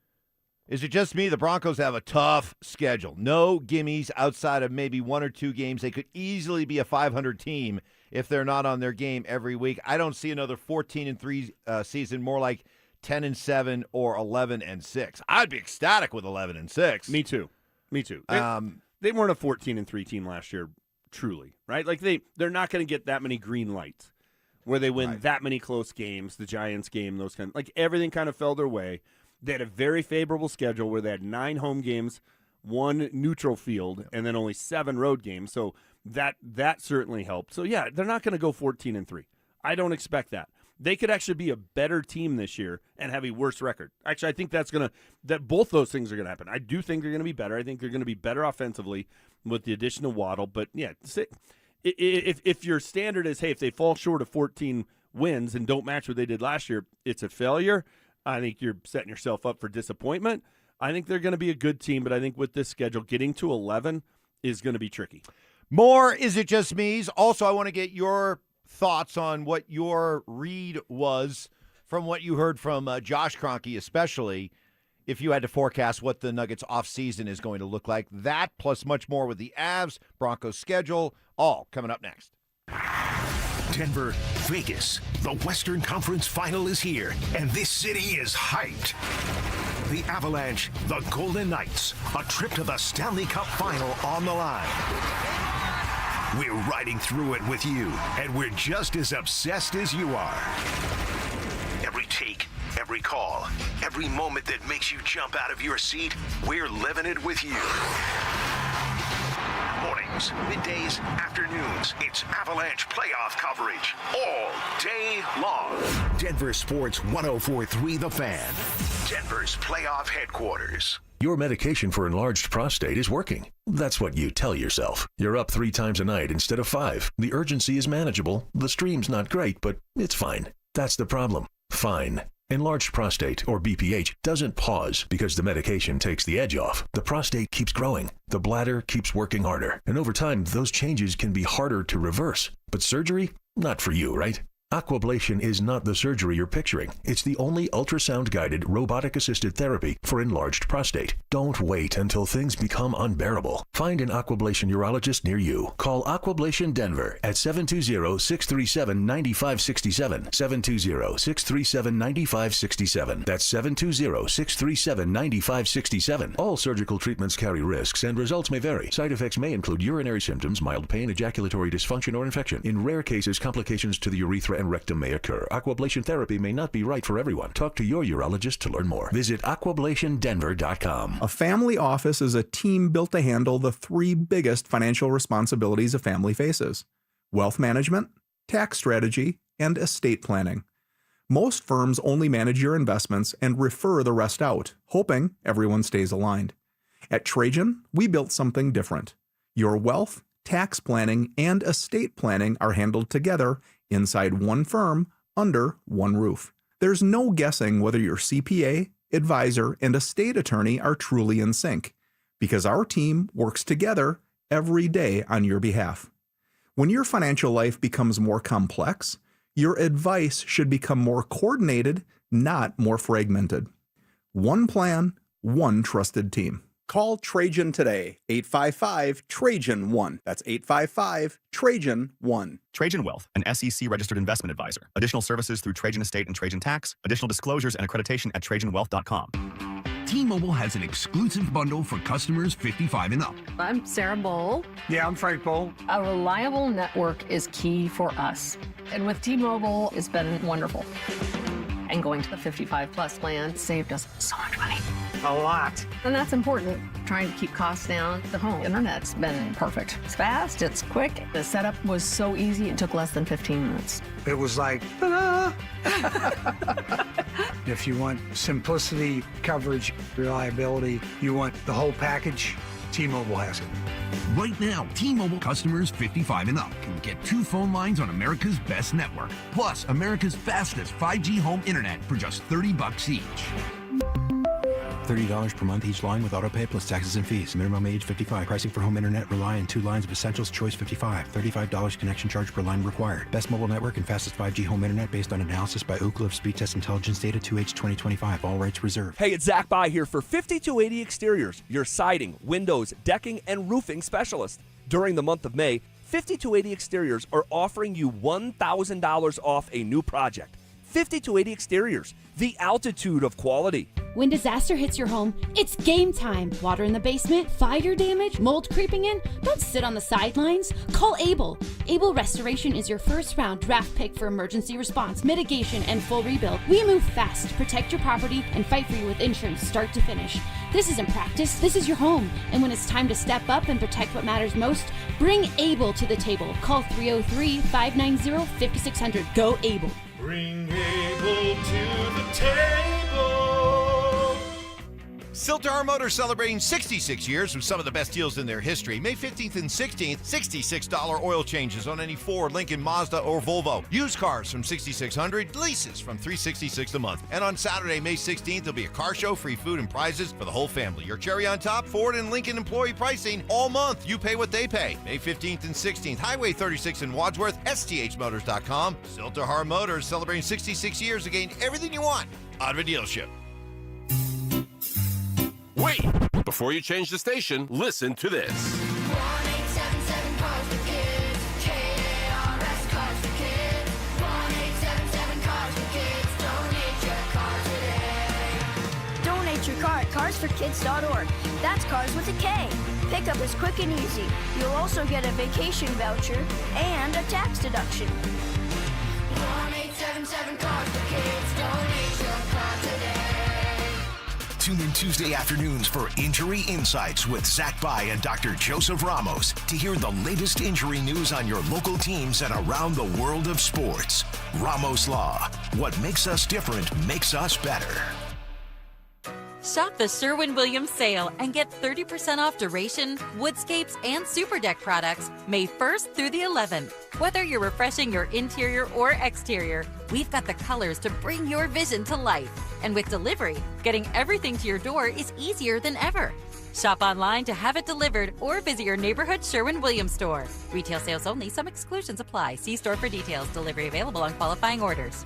Is it just me? The Broncos have a tough schedule. No gimmies outside of maybe 1 or 2 games. They could easily be a 500 team if they're not on their game every week. I don't see another 14-3 season, more like 10-7 or 11-6. I'd be ecstatic with 11-6. Me too. They weren't a 14-3 team last year. Truly, right? Like they're not going to get that many green lights where they win that many close games, the Giants game, those kind of, like everything kind of fell their way. They had a very favorable schedule where they had 9 home games, 1 neutral field, and then only 7 road games. So that certainly helped. So yeah, they're not going to go 14-3. I don't expect that. They could actually be a better team this year and have a worse record. Actually, I think that both those things are going to happen. I do think they're going to be better. I think they're going to be better offensively with the addition of Waddle. But yeah, if your standard is, hey, if they fall short of 14 wins and don't match what they did last year, it's a failure. I think you're setting yourself up for disappointment. I think they're going to be a good team, but I think with this schedule, getting to 11 is going to be tricky. More Is It Just Me's. Also, I want to get your thoughts on what your read was from what you heard from Josh Kroenke, especially if you had to forecast what the Nuggets offseason is going to look like. That plus much more with the Avs, Broncos schedule, all coming up next. Denver, Vegas, the Western Conference Final is here, and this city is hyped. The Avalanche, the Golden Knights, a trip to the Stanley Cup Final on the line. We're riding through it with you, and we're just as obsessed as you are. Every take, every call, every moment that makes you jump out of your seat, we're living it with you. Mornings, middays, afternoons. It's Avalanche playoff coverage all day long. Denver Sports 104.3 The Fan. Denver's playoff headquarters. Your medication for enlarged prostate is working. That's what you tell yourself. You're up 3 times a night instead of 5. The urgency is manageable. The stream's not great, but it's fine. That's the problem. Fine. Enlarged prostate, or BPH, doesn't pause because the medication takes the edge off. The prostate keeps growing. The bladder keeps working harder. And over time, those changes can be harder to reverse. But surgery? Not for you, right? Aquablation is not the surgery you're picturing. It's the only ultrasound-guided, robotic-assisted therapy for enlarged prostate. Don't wait until things become unbearable. Find an Aquablation urologist near you. Call Aquablation Denver at 720-637-9567. 720-637-9567. That's 720-637-9567. All surgical treatments carry risks, and results may vary. Side effects may include urinary symptoms, mild pain, ejaculatory dysfunction, or infection. In rare cases, complications to the urethra and rectum may occur. Aquablation therapy may not be right for everyone. Talk to your urologist to learn more. Visit aquablationdenver.com. A family office is a team built to handle the 3 biggest financial responsibilities a family faces: wealth management, tax strategy, and estate planning. Most firms only manage your investments and refer the rest out, hoping everyone stays aligned. At Trajan, we built something different. Your wealth, tax planning, and estate planning are handled together inside one firm, under one roof. There's no guessing whether your CPA, advisor, and estate attorney are truly in sync, because our team works together every day on your behalf. When your financial life becomes more complex, your advice should become more coordinated, not more fragmented. One plan, one trusted team. Call Trajan today, 855-TRAJAN-1. That's 855-TRAJAN-1. Trajan Wealth, an SEC-registered investment advisor. Additional services through Trajan Estate and Trajan Tax. Additional disclosures and accreditation at TrajanWealth.com. T-Mobile has an exclusive bundle for customers 55 and up. I'm Sarah Bowl. Yeah, I'm Frank Bowl. A reliable network is key for us. And with T-Mobile, it's been wonderful. And going to the 55-plus plan saved us so much money. A lot. And that's important. Trying to keep costs down. The home internet's been perfect. It's fast, it's quick. The setup was so easy, it took less than 15 minutes. It was like, ta-da! If you want simplicity, coverage, reliability, you want the whole package, T-Mobile has it. Right now, T-Mobile customers 55 and up can get 2 phone lines on America's best network, plus America's fastest 5G home internet for just $30 each. $30 per month each line with autopay plus taxes and fees. Minimum age 55. Pricing for home internet rely on 2 lines of Essentials Choice 55. $35 connection charge per line required. Best mobile network and fastest 5G home internet based on analysis by Ookla of Speed Test Intelligence data 2H 2025. All rights reserved. Hey, it's Zach By here for 5280 Exteriors, your siding, windows, decking, and roofing specialist. During the month of May, 5280 Exteriors are offering you $1,000 off a new project. 5280 Exteriors, the altitude of quality. When disaster hits your home, it's game time. Water in the basement, fire damage, mold creeping in? Don't sit on the sidelines. Call Able. Able Restoration is your first-round draft pick for emergency response, mitigation, and full rebuild. We move fast to protect your property and fight for you with insurance start to finish. This isn't practice, this is your home. And when it's time to step up and protect what matters most, bring Able to the table. Call 303-590-5600. Go Able. Bring Able to the table. Siltar Motors celebrating 66 years with some of the best deals in their history. May 15th and 16th, $66 oil changes on any Ford, Lincoln, Mazda, or Volvo. Used cars from $6,600, leases from $366 a month. And on Saturday, May 16th, there'll be a car show, free food and prizes for the whole family. Your cherry on top, Ford and Lincoln employee pricing all month. You pay what they pay. May 15th and 16th, Highway 36 in Wadsworth, sthmotors.com. Siltar Motors celebrating 66 years to gain everything you want out of a dealership. Wait! Before you change the station, listen to this. 1-877 Cars for Kids. KARS Cars for Kids. 1-877 Cars for Kids. Donate your car today. Donate your car at carsforkids.org. That's cars with a K. Pickup is quick and easy. You'll also get a vacation voucher and a tax deduction. 1-877 Cars for Kids. Donate your car today. Tune in Tuesday afternoons for Injury Insights with Zach Bai and Dr. Joseph Ramos to hear the latest injury news on your local teams and around the world of sports. Ramos Law. What makes us different makes us better. Shop the Sherwin-Williams sale and get 30% off duration, woodscapes, and super deck products May 1st through the 11th. Whether you're refreshing your interior or exterior, we've got the colors to bring your vision to life. And with delivery, getting everything to your door is easier than ever. Shop online to have it delivered or visit your neighborhood Sherwin-Williams store. Retail sales only. Some exclusions apply. See store for details. Delivery available on qualifying orders.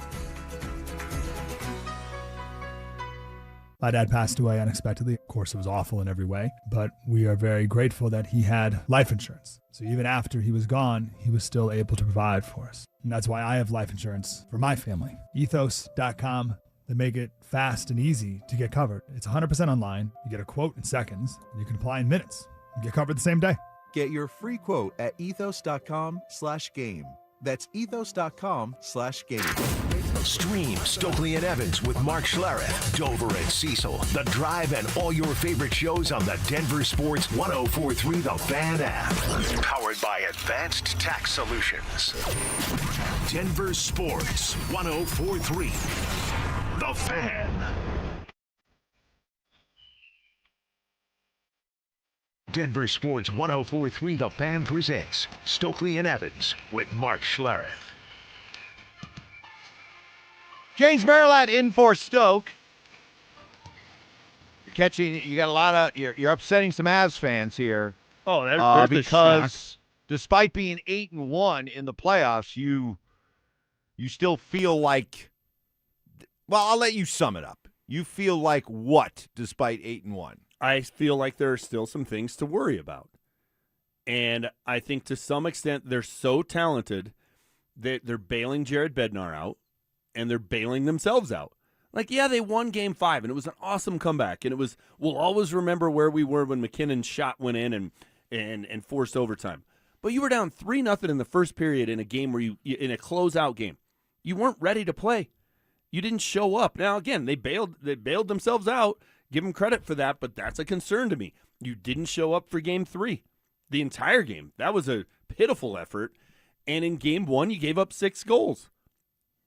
My dad passed away unexpectedly. Of course, it was awful in every way, but we are very grateful that he had life insurance. So even after he was gone, he was still able to provide for us. And that's why I have life insurance for my family. Ethos.com. They make it fast and easy to get covered. It's 100% online. You get a quote in seconds, and you can apply in minutes and get covered the same day. Get your free quote at ethos.com/game. That's ethos.com/game. Stream Stokley and Evans with Mark Schlereth, Dover and Cecil, The Drive, and all your favorite shows on the Denver Sports 104.3 The Fan app. Powered by Advanced Tax Solutions. Denver Sports 104.3 The Fan. Denver Sports 104.3 The Fan presents Stokley and Evans with Mark Schlereth. James Merilatt in for Stoke. You got a lot of, you're upsetting some Avs fans here. Oh, there's because despite being 8-1 in the playoffs, you still feel like, well, I'll let you sum it up. You feel like what despite 8-1? I feel like there are still some things to worry about. And I think to some extent they're so talented that they're bailing Jared Bednar out. And they're bailing themselves out. Like, yeah, they won Game 5, and it was an awesome comeback. And we'll always remember where we were when McKinnon's shot went in and forced overtime. But you were down 3-0 in the first period in a game where in a closeout game. You weren't ready to play. You didn't show up. Now, again, they bailed themselves out. Give them credit for that, but that's a concern to me. You didn't show up for Game 3, the entire game. That was a pitiful effort. And in Game 1, you gave up 6 goals.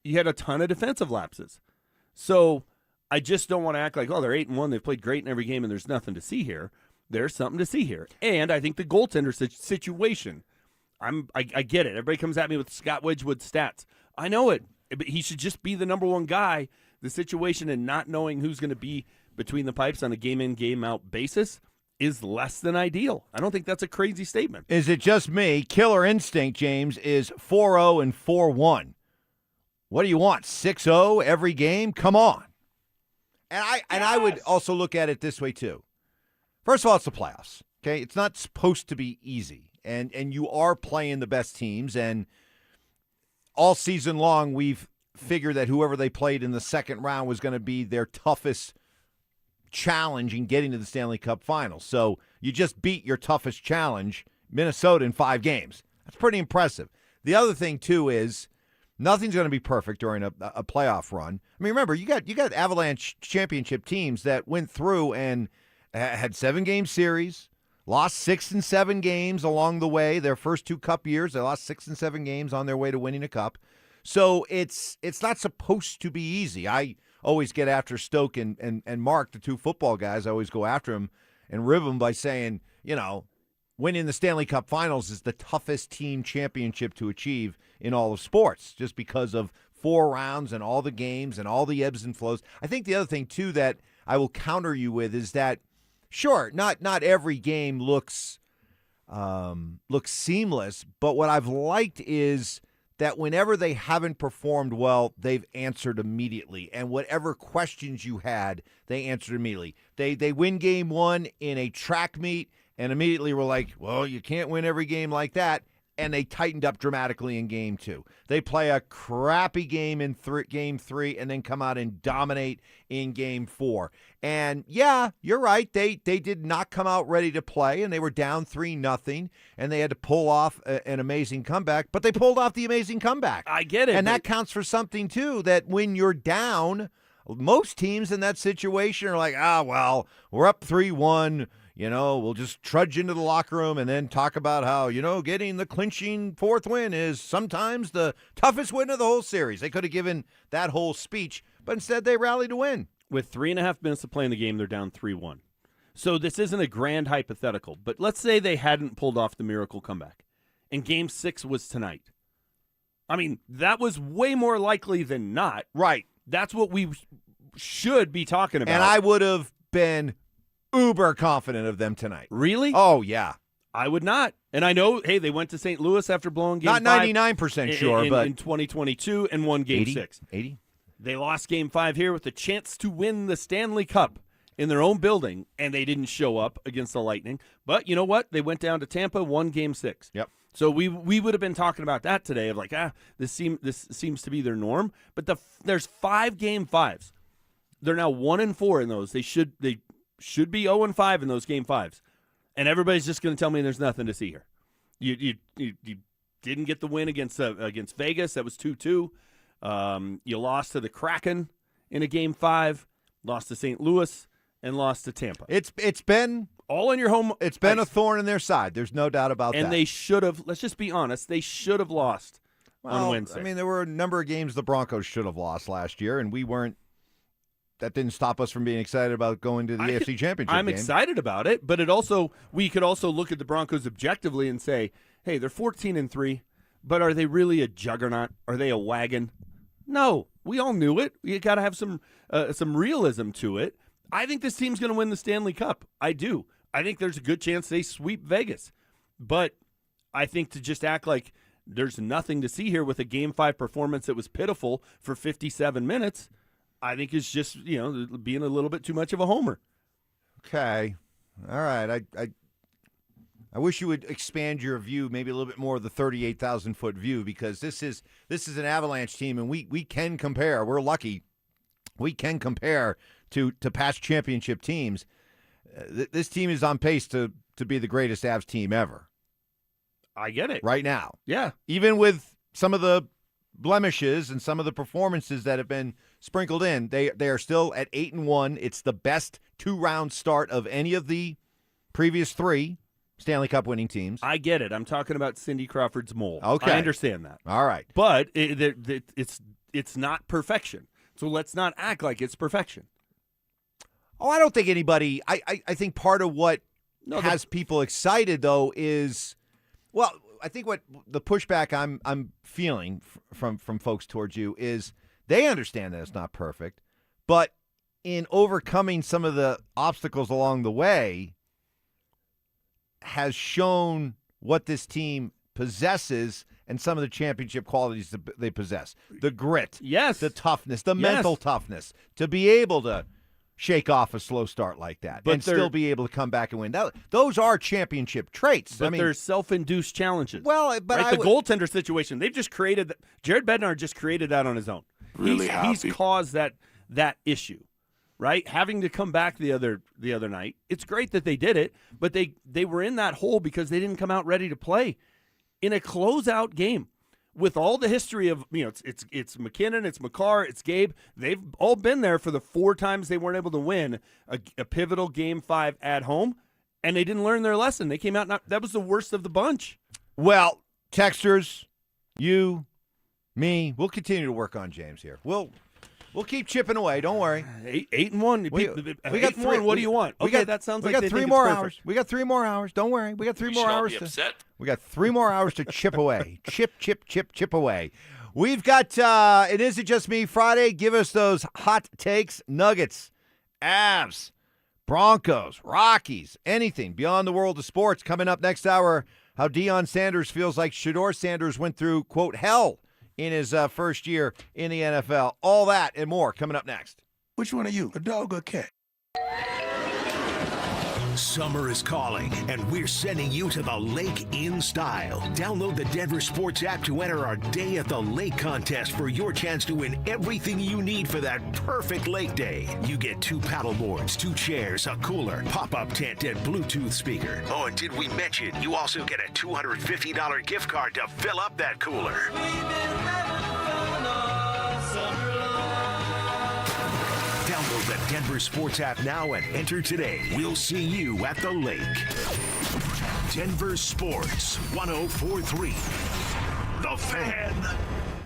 You had a ton of defensive lapses. So I just don't want to act like, oh, they're 8-1. They've played great in every game, and there's nothing to see here. There's something to see here. And I think the goaltender situation, I get it. Everybody comes at me with Scott Wedgwood stats. I know it. But he should just be the number one guy. The situation and not knowing who's going to be between the pipes on a game-in, game-out basis is less than ideal. I don't think that's a crazy statement. Is it just me? Killer Instinct, James, is 4-0 and 4-1. What do you want, 6-0 every game? Come on. And I would also look at it this way, too. First of all, it's the playoffs, okay? It's not supposed to be easy. And you are playing the best teams. And all season long, we've figured that whoever they played in the second round was going to be their toughest challenge in getting to the Stanley Cup Finals. So you just beat your toughest challenge, Minnesota, in 5 games. That's pretty impressive. The other thing, too, is nothing's going to be perfect during a playoff run. I mean, remember, you got Avalanche championship teams that went through and had 7-game series, lost 6 and 7 games along the way. Their first 2 cup years, they lost 6 and 7 games on their way to winning a cup. So it's not supposed to be easy. I always get after Stoke and Mark, the 2 football guys. I always go after them and rib them by saying, winning the Stanley Cup Finals is the toughest team championship to achieve in all of sports, just because of 4 rounds and all the games and all the ebbs and flows. I think the other thing, too, that I will counter you with is that, sure, not every game looks seamless, but what I've liked is that whenever they haven't performed well, they've answered immediately. And whatever questions you had, they answered immediately. They win Game 1 in a track meet, and immediately were like, well, you can't win every game like that. And they tightened up dramatically in Game 2. They play a crappy game in Game 3 and then come out and dominate in Game 4. And, yeah, you're right. They did not come out ready to play, and they were down 3-0, and they had to pull off an amazing comeback. But they pulled off the amazing comeback. I get it. And that counts for something, too, that when you're down Most teams in that situation are like, well, we're up 3-1. We'll just trudge into the locker room and then talk about how, getting the clinching fourth win is sometimes the toughest win of the whole series. They could have given that whole speech, but instead they rallied to win. With 3.5 minutes to play in the game, they're down 3-1. So this isn't a grand hypothetical, but let's say they hadn't pulled off the miracle comeback, and Game 6 was tonight. I mean, that was way more likely than not. Right. That's what we should be talking about. And I would have been uber confident of them tonight. Really? Oh, yeah. I would not. And I know, hey, they went to St. Louis after blowing Game 5. Not 99% sure, but in 2022 and won Game 6. 80? They lost Game 5 here with a chance to win the Stanley Cup in their own building, and they didn't show up against the Lightning. But you know what? They went down to Tampa, won Game 6. Yep. So we would have been talking about that today of like, this seems to be their norm. But there's 5 Game 5s. They're now 1-4 in those. They should be 0-5 in those Game 5s. And everybody's just going to tell me there's nothing to see here. You didn't get the win against Vegas. That was 2-2. You lost to the Kraken in a Game 5, lost to St. Louis, and lost to Tampa. It's been all in your home. It's been a thorn in their side. There's no doubt about that. And they should have. Let's just be honest. They should have lost on Wednesday. I mean, there were a number of games the Broncos should have lost last year, and we weren't. That didn't stop us from being excited about going to the AFC Championship I'm game. excited about it, but we could also look at the Broncos objectively and say, hey, they're 14-3, but are they really a juggernaut? Are they a wagon? No, we all knew it. You got to have some realism to it. I think this team's going to win the Stanley Cup. I do. I think there's a good chance they sweep Vegas, but I think to just act like there's nothing to see here with a Game 5 performance that was pitiful for 57 minutes. I think it's just, being a little bit too much of a homer. Okay. All right. I wish you would expand your view, maybe a little bit more of the 38,000-foot view, because this is an Avalanche team, and we can compare. We're lucky. We can compare to past championship teams. This team is on pace to be the greatest Avs team ever. I get it. Right now. Yeah. Even with some of the blemishes and some of the performances that have been sprinkled in, they are still at 8-1. It's the best 2-round start of any of the previous 3 Stanley Cup winning teams. I get it. I'm talking about Cindy Crawford's mold. Okay. I understand that. All right. But it's not perfection. So let's not act like it's perfection. Oh, I don't think anybody – I think part of what has people excited, though, is – well, I think what the pushback I'm feeling from folks towards you is they understand that it's not perfect, but in overcoming some of the obstacles along the way has shown what this team possesses and some of the championship qualities that they possess. The grit, yes, the toughness, the mental toughness, to be able to shake off a slow start like that and still be able to come back and win. Those are championship traits. But they're self-induced challenges. Well, but the goaltender situation, they've just created that. Jared Bednar just created that on his own. He's caused that issue, right? Having to come back the other night. It's great that they did it, but they were in that hole because they didn't come out ready to play in a closeout game. With all the history of, it's McKinnon, it's McCarr, it's Gabe. They've all been there for the 4 times they weren't able to win a pivotal Game 5 at home, and they didn't learn their lesson. They came out, that was the worst of the bunch. Well, texters, you, me, we'll continue to work on James here. We'll keep chipping away. Don't worry. 8-1. We got 3. What do you want? That sounds like we got 3 more hours. We got 3 more hours. Don't worry. We got 3 more hours. We got 3 more hours to chip away. Chip away. We've got It Isn't Just Me Friday. Give us those hot takes, Nuggets, Avs, Broncos, Rockies, anything beyond the world of sports. Coming up next hour, how Deion Sanders feels like Shador Sanders went through, quote, hell in his first year in the NFL. All that and more coming up next. Which one are you, a dog or a cat? Summer is calling, and we're sending you to the lake in style. Download the Denver Sports app to enter our Day at the Lake contest for your chance to win everything you need for that perfect lake day. You get 2 paddle boards, 2 chairs, a cooler, pop-up tent, and Bluetooth speaker. Oh, and did we mention you also get a $250 gift card to fill up that cooler? Denver Sports app now and enter today. We'll see you at the lake. Denver Sports 104.3. The Fan.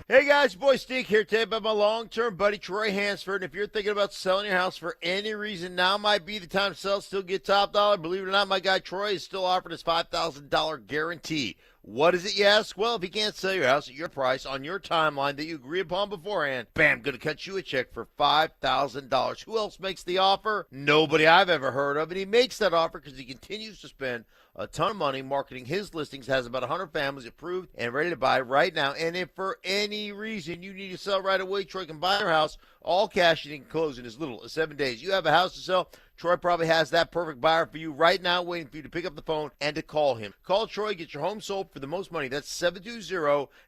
Hey guys, boy Steve here today about my long-term buddy Troy Hansford. And if you're thinking about selling your house for any reason, now might be the time to sell, still get top dollar. Believe it or not, my guy Troy is still offering his $5,000 guarantee. What is it, you ask? Well, if you can't sell your house at your price on your timeline that you agree upon beforehand, bam, going to cut you a check for $5,000. Who else makes the offer? Nobody I've ever heard of. And he makes that offer because he continues to spend a ton of money marketing his listings, has about 100 families approved and ready to buy right now. And if for any reason you need to sell right away, Troy can buy your house, all cash, and he can close in as little as 7 days. You have a house to sell, Troy probably has that perfect buyer for you right now, waiting for you to pick up the phone and to call him. Call Troy, get your home sold for the most money. That's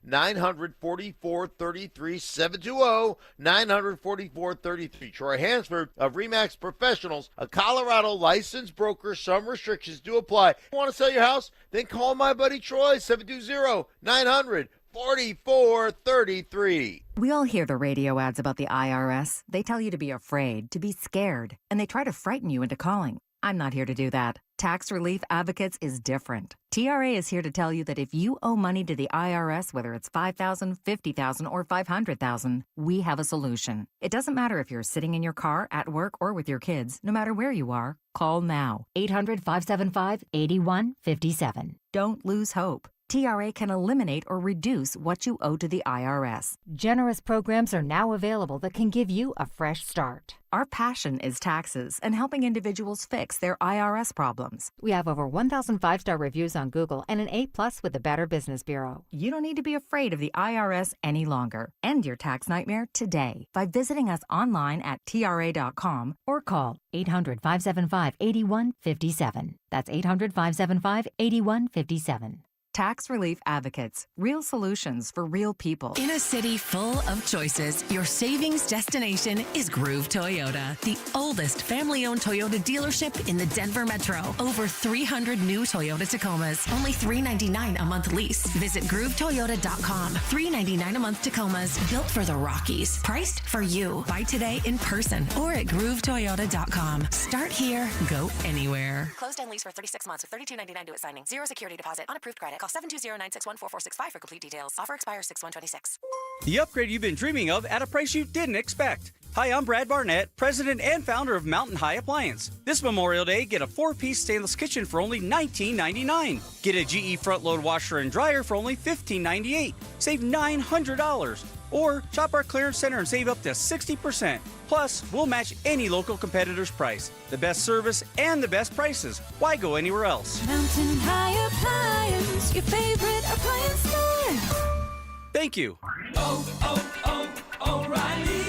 720-900-4433, 720-900-4433. Troy Hansford of RE/MAX Professionals, a Colorado licensed broker. Some restrictions do apply. Want to sell your house? Then call my buddy Troy, 720-900-4433. We all hear the radio ads about the IRS. They tell you to be afraid, to be scared, and they try to frighten you into calling. I'm not here to do that. Tax Relief Advocates is different. TRA is here to tell you that if you owe money to the IRS, whether it's $5,000, $50,000, or $500,000, we have a solution. It doesn't matter if you're sitting in your car, at work, or with your kids. No matter where you are, call now. 800-575-8157. Don't lose hope. TRA can eliminate or reduce what you owe to the IRS. Generous programs are now available that can give you a fresh start. Our passion is taxes and helping individuals fix their IRS problems. We have over 1,000 5-star reviews on Google and an A+ with the Better Business Bureau. You don't need to be afraid of the IRS any longer. End your tax nightmare today by visiting us online at TRA.com or call 800-575-8157. That's 800-575-8157. Tax Relief Advocates. Real solutions for real people. In a city full of choices, your savings destination is Groove Toyota, the oldest family-owned Toyota dealership in the Denver Metro. Over 300 new Toyota Tacomas, only $399 a month lease. Visit GrooveToyota.com. $399 a month Tacomas, built for the Rockies. Priced for you. Buy today in person or at GrooveToyota.com. Start here, go anywhere. Closed and lease for 36 months with $32.99 due at signing. Zero security deposit. Unapproved credit. Call 720-961-4465 for complete details. Offer expires 6/126. The upgrade you've been dreaming of at a price you didn't expect. Hi, I'm Brad Barnett, president and founder of Mountain High Appliance. This Memorial Day, get a 4-piece stainless kitchen for only $19.99. Get a GE front-load washer and dryer for only $15.98. Save $900. Or shop our clearance center and save up to 60%. Plus, we'll match any local competitor's price. The best service and the best prices. Why go anywhere else? Mountain High Appliance, your favorite appliance store. Thank you. O'Reilly.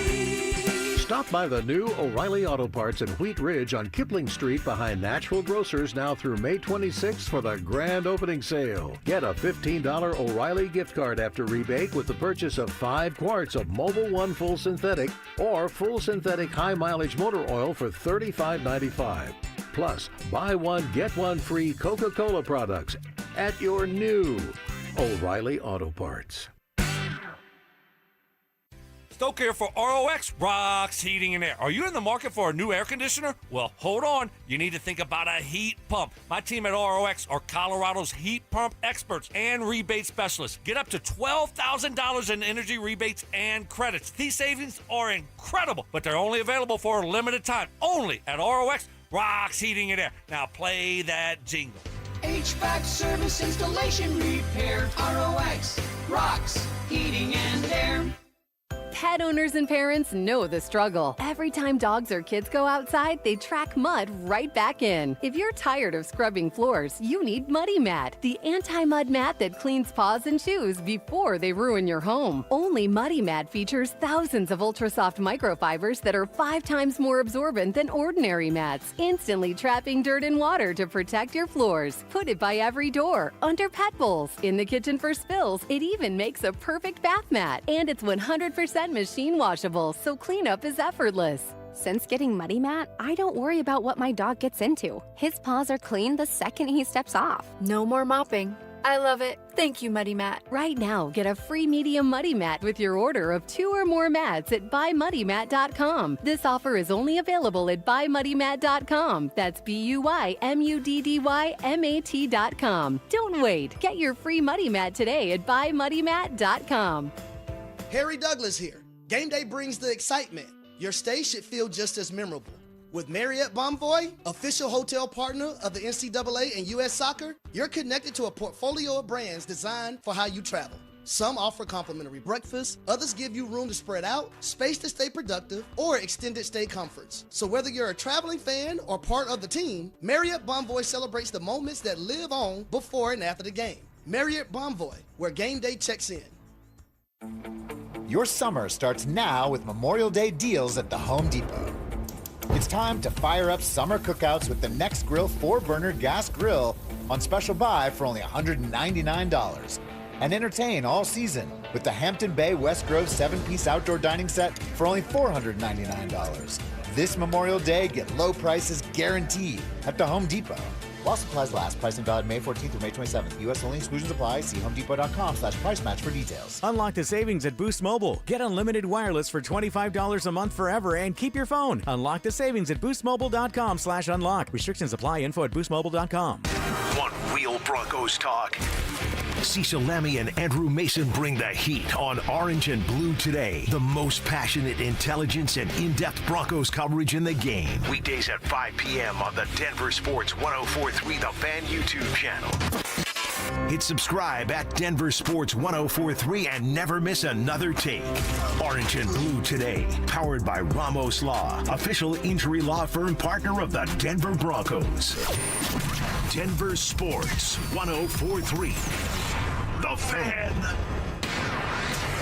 Stop by the new O'Reilly Auto Parts in Wheat Ridge on Kipling Street behind Natural Grocers now through May 26th for the grand opening sale. Get a $15 O'Reilly gift card after rebate with the purchase of 5 quarts of Mobil 1 Full Synthetic or Full Synthetic High Mileage Motor Oil for $35.95. Plus, buy one, get one free Coca-Cola products at your new O'Reilly Auto Parts. Stoke here for ROX, Rocks Heating and Air. Are you in the market for a new air conditioner? Well, hold on. You need to think about a heat pump. My team at ROX are Colorado's heat pump experts and rebate specialists. Get up to $12,000 in energy rebates and credits. These savings are incredible, but they're only available for a limited time. Only at ROX, Rocks Heating and Air. Now play that jingle. HVAC service, installation, repair. ROX, Rocks Heating and Air. Pet owners and parents know the struggle. Every time dogs or kids go outside, they track mud right back in. If you're tired of scrubbing floors, you need Muddy Mat, the anti-mud mat that cleans paws and shoes before they ruin your home. Only Muddy Mat features thousands of ultra-soft microfibers that are 5 times more absorbent than ordinary mats, instantly trapping dirt and water to protect your floors. Put it by every door, under pet bowls, in the kitchen for spills. It even makes a perfect bath mat, and it's 100% machine washable, so cleanup is effortless. Since getting Muddy Mat, I don't worry about what my dog gets into. His paws are clean the second he steps off. No more mopping. I love it. Thank you, Muddy Mat. Right now, get a free medium Muddy Mat with your order of 2 or more mats at buymuddymat.com. This offer is only available at buymuddymat.com. That's BUYMUDDYMAT.com. Don't wait. Get your free Muddy Mat today at buymuddymat.com. Harry Douglas here. Game day brings the excitement. Your stay should feel just as memorable. With Marriott Bonvoy, official hotel partner of the NCAA and U.S. Soccer, you're connected to a portfolio of brands designed for how you travel. Some offer complimentary breakfast, others give you room to spread out, space to stay productive, or extended stay comforts. So whether you're a traveling fan or part of the team, Marriott Bonvoy celebrates the moments that live on before and after the game. Marriott Bonvoy, where game day checks in. Your summer starts now with Memorial Day deals at the Home Depot. It's time to fire up summer cookouts with the Next Grill 4-burner gas grill on special buy for only $199. And entertain all season with the Hampton Bay West Grove 7-piece outdoor dining set for only $499. This Memorial Day, get low prices guaranteed at the Home Depot. While supplies last, pricing valid May 14th through May 27th. U.S. only, exclusions apply. See homedepot.com/price match for details. Unlock the savings at Boost Mobile. Get unlimited wireless for $25 a month forever and keep your phone. Unlock the savings at boostmobile.com/unlock. Restrictions apply. Info at boostmobile.com. Want real Broncos talk? Cecil Lammy and Andrew Mason bring the heat on Orange and Blue Today. The most passionate intelligence and in-depth Broncos coverage in the game. Weekdays at 5 p.m. on the Denver Sports 104.3 The Fan YouTube channel. Hit subscribe at Denver Sports 104.3 and never miss another take. Orange and Blue Today, powered by Ramos Law, official injury law firm partner of the Denver Broncos. Denver Sports 104.3 The Fan.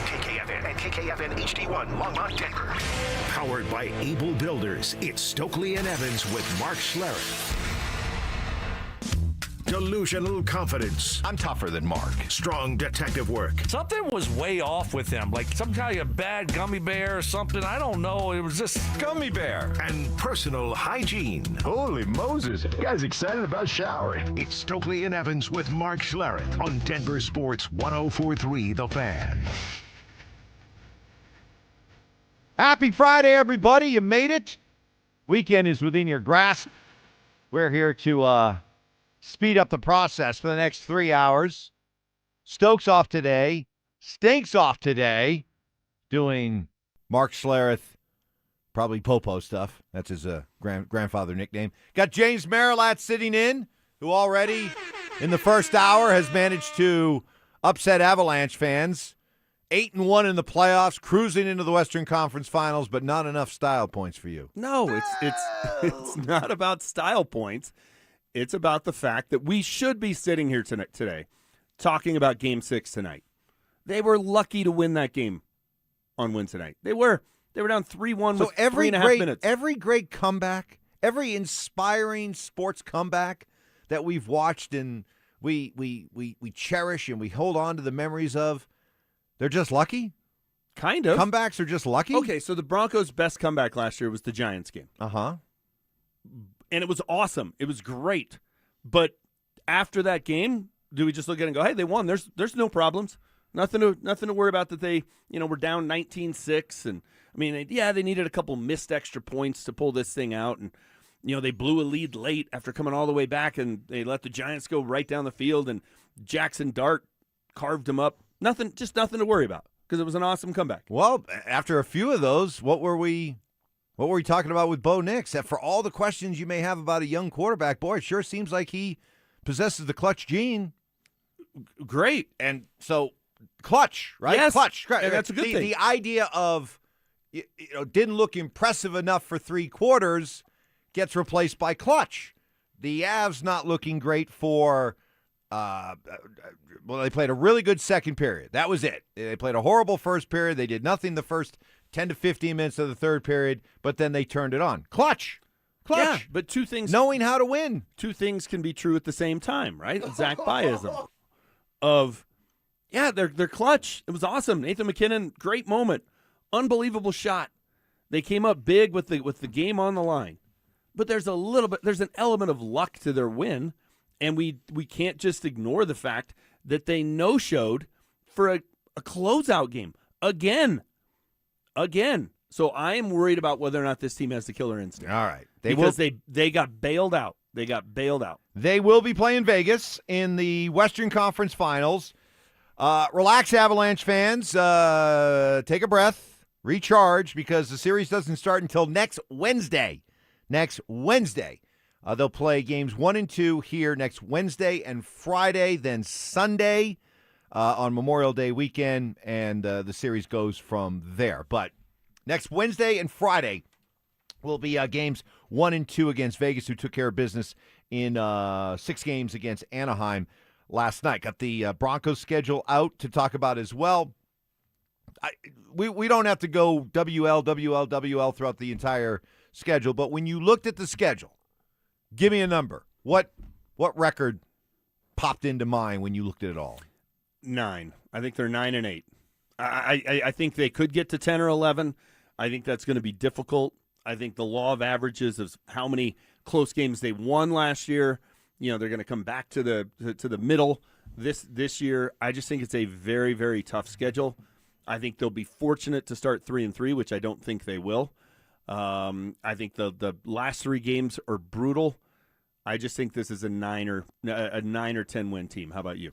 KKFN and KKFN HD1 Longmont, Denver. Powered by Able Builders, it's Stokley and Evans with Mark Schlereth. Delusional confidence. I'm tougher than Mark. Strong detective work. Something was way off with him, like some kind of bad gummy bear or something. I don't know. It was just gummy bear. And personal hygiene. Holy Moses. You guys excited about showering. It's Stokley and Evans with Mark Schlereth on Denver Sports 104.3 The Fan. Happy Friday, everybody. You made it. Weekend is within your grasp. We're here to speed up the process for the next 3 hours. Stokes off today. Stinks off today. Doing Mark Schlereth, probably Popo stuff. That's his grandfather nickname. Got James Marilat sitting in, who already in the first hour has managed to upset Avalanche fans. 8-1 in the playoffs, cruising into the Western Conference Finals, but not enough style points for you. No, it's not about style points. It's about the fact that we should be sitting here today talking about Game 6 tonight. They were lucky to win that game on Wednesday night. They were down 3-1 with 3.5 minutes. Every great comeback, every inspiring sports comeback that we've watched and we cherish and we hold on to the memories of, they're just lucky? Kind of. Comebacks are just lucky? Okay, so the Broncos' best comeback last year was the Giants game. Uh-huh. And it was awesome. It was great. But after that game, do we just look at it and go, hey, they won. There's no problems. Nothing to worry about that they, were down 19-6. And, I mean, they needed a couple missed extra points to pull this thing out. And, they blew a lead late after coming all the way back, and they let the Giants go right down the field, and Jackson Dart carved them up. Nothing to worry about because it was an awesome comeback. Well, after a few of those, what were we talking about with Bo Nix? That for all the questions you may have about a young quarterback, boy, it sure seems like he possesses the clutch gene. Great. And so clutch, right? Yes. Clutch. And that's a good thing. The idea of, didn't look impressive enough for 3 quarters gets replaced by clutch. The Avs not looking great for, they played a really good second period. That was it. They played a horrible first period. They did nothing the first 10 to 15 minutes of the third period, but then they turned it on. Clutch. Yeah, but two things. Knowing how to win. Two things can be true at the same time, right? Zach Baezism. They're clutch. It was awesome. Nathan McKinnon, great moment. Unbelievable shot. They came up big with the game on the line. But there's an element of luck to their win, and we can't just ignore the fact that they no-showed for a closeout game again. So I am worried about whether or not this team has the killer instinct. All right. They got bailed out. They will be playing Vegas in the Western Conference Finals. Relax, Avalanche fans. Take a breath. Recharge, because the series doesn't start until next Wednesday. They'll play games 1 and 2 here next Wednesday and Friday, then Sunday on Memorial Day weekend, and the series goes from there. But next Wednesday and Friday will be games 1 and 2 against Vegas, who took care of business in 6 games against Anaheim last night. Got the Broncos schedule out to talk about as well. We don't have to go WL throughout the entire schedule, but when you looked at the schedule, give me a number. What record popped into mind when you looked at it all? 9. I think they're 9 and 8. I think they could get to 10 or 11. I think that's going to be difficult. I think the law of averages of how many close games they won last year, they're going to come back to the middle this year. I just think it's a very, very tough schedule. I think they'll be fortunate to start 3-3, which I don't think they will. I think the last 3 games are brutal. I just think this is a 9 or 10 win team. How about you?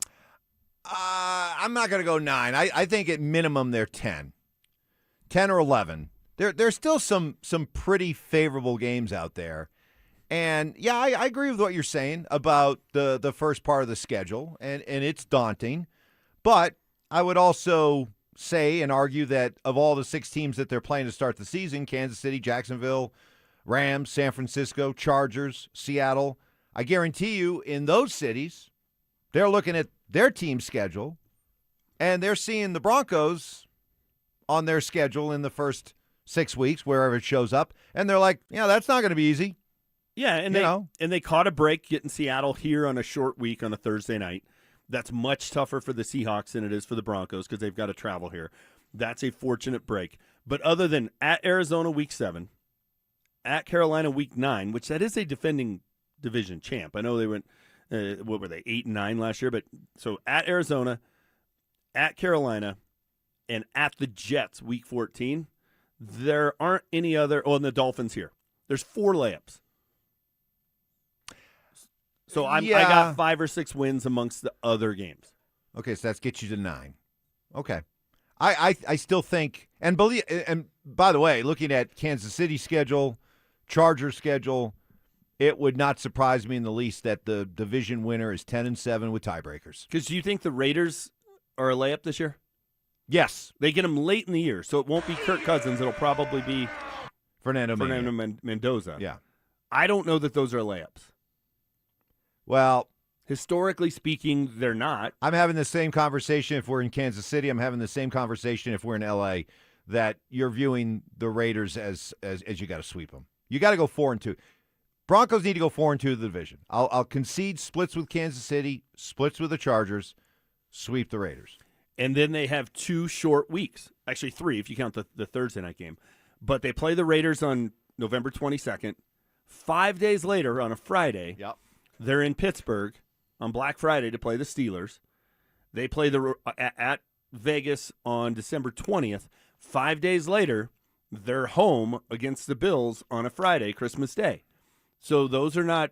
I'm not going to go 9. I think at minimum they're 10 or 11. There's still some pretty favorable games out there. And, yeah, I agree with what you're saying about the first part of the schedule, and it's daunting. But I would also say and argue that of all the 6 teams that they're playing to start the season, Kansas City, Jacksonville, Rams, San Francisco, Chargers, Seattle, I guarantee you in those cities, they're looking at their team schedule, and they're seeing the Broncos on their schedule in the first 6 weeks, wherever it shows up, and they're like, that's not going to be easy. Yeah, and they caught a break getting Seattle here on a short week on a Thursday night. That's much tougher for the Seahawks than it is for the Broncos because they've got to travel here. That's a fortunate break. But other than at Arizona week 7, at Carolina week 9, which that is a defending division champ. I know they went, 8-9 last year, but so at Arizona, at Carolina, and at the Jets week 14, there aren't any other, and the Dolphins here. There's 4 layups. So I got 5 or 6 wins amongst the other games. Okay, so that gets you to 9. Okay. I still think, and by the way, looking at Kansas City's schedule, Chargers schedule, it would not surprise me in the least that the division winner is 10-7 with tiebreakers. Because do you think the Raiders are a layup this year? Yes. They get them late in the year, so it won't be Kirk Cousins. It'll probably be Fernando Mendoza. Yeah. I don't know that those are layups. Well, historically speaking, they're not. I'm having the same conversation if we're in Kansas City. I'm having the same conversation if we're in L.A., that you're viewing the Raiders as you got to sweep them. You got to go 4-2. Broncos need to go 4-2 to the division. I'll concede splits with Kansas City, splits with the Chargers, sweep the Raiders. And then they have 2 short weeks. Actually, 3 if you count the Thursday night game. But they play the Raiders on November 22nd. 5 days later, on a Friday, they're in Pittsburgh on Black Friday to play the Steelers. They play at Vegas on December 20th. 5 days later, they're home against the Bills on a Friday, Christmas Day. So those are not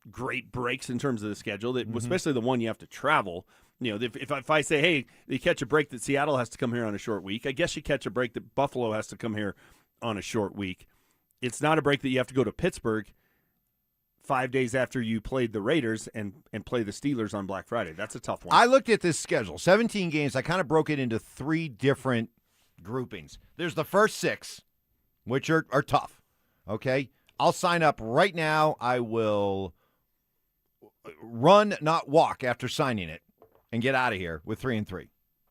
great breaks in terms of the schedule, especially the one you have to travel. If I say, hey, you catch a break that Seattle has to come here on a short week, I guess you catch a break that Buffalo has to come here on a short week. It's not a break that you have to go to Pittsburgh 5 days after you played the Raiders and play the Steelers on Black Friday. That's a tough one. I looked at this schedule, 17 games. I kind of broke it into 3 different groupings. There's the first 6, which are tough, okay? I'll sign up right now. I will run, not walk, after signing it and get out of here with 3-3.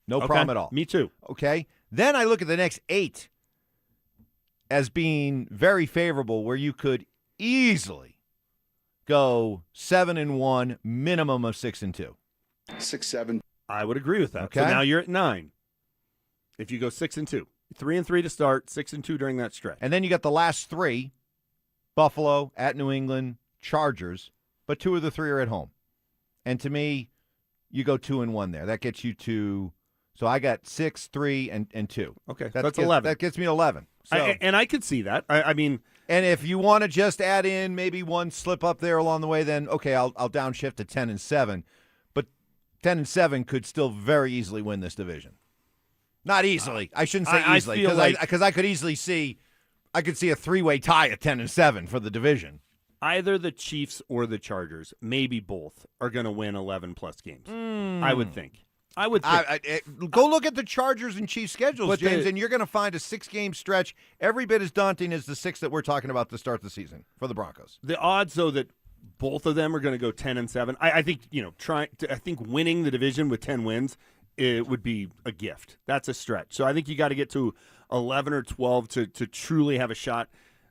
No problem at all. Me too. Okay? Then I look at the next 8 as being very favorable, where you could easily go 7-1, minimum of 6-2. 6-7. I would agree with that. Okay. So now you're at 9. If you go 6-2, 3-3 to start, 6-2 during that stretch. And then you got the last 3, Buffalo, at New England, Chargers, but 2 of the 3 are at home. And to me, you go 2-1 there. That gets you to. So I got 6, 3, and 2. Okay, that's 11. That gets me 11. So, and I could see that. I mean, and if you want to just add in maybe one slip up there along the way, then okay, I'll downshift to 10-7. But 10-7 could still very easily win this division. Not easily. I shouldn't say easily because I could easily see. I could see a 3-way tie at 10-7 for the division. Either the Chiefs or the Chargers, maybe both, are going to win 11-plus games. I would think. Go look at the Chargers and Chiefs schedules, James, and you're going to find a 6-game stretch every bit as daunting as the 6 that we're talking about to start the season for the Broncos. The odds, though, that both of them are going to go 10-7. I think I think winning the division with 10 wins, it would be a gift. That's a stretch. So I think you got to get to 11 or 12 to truly have a shot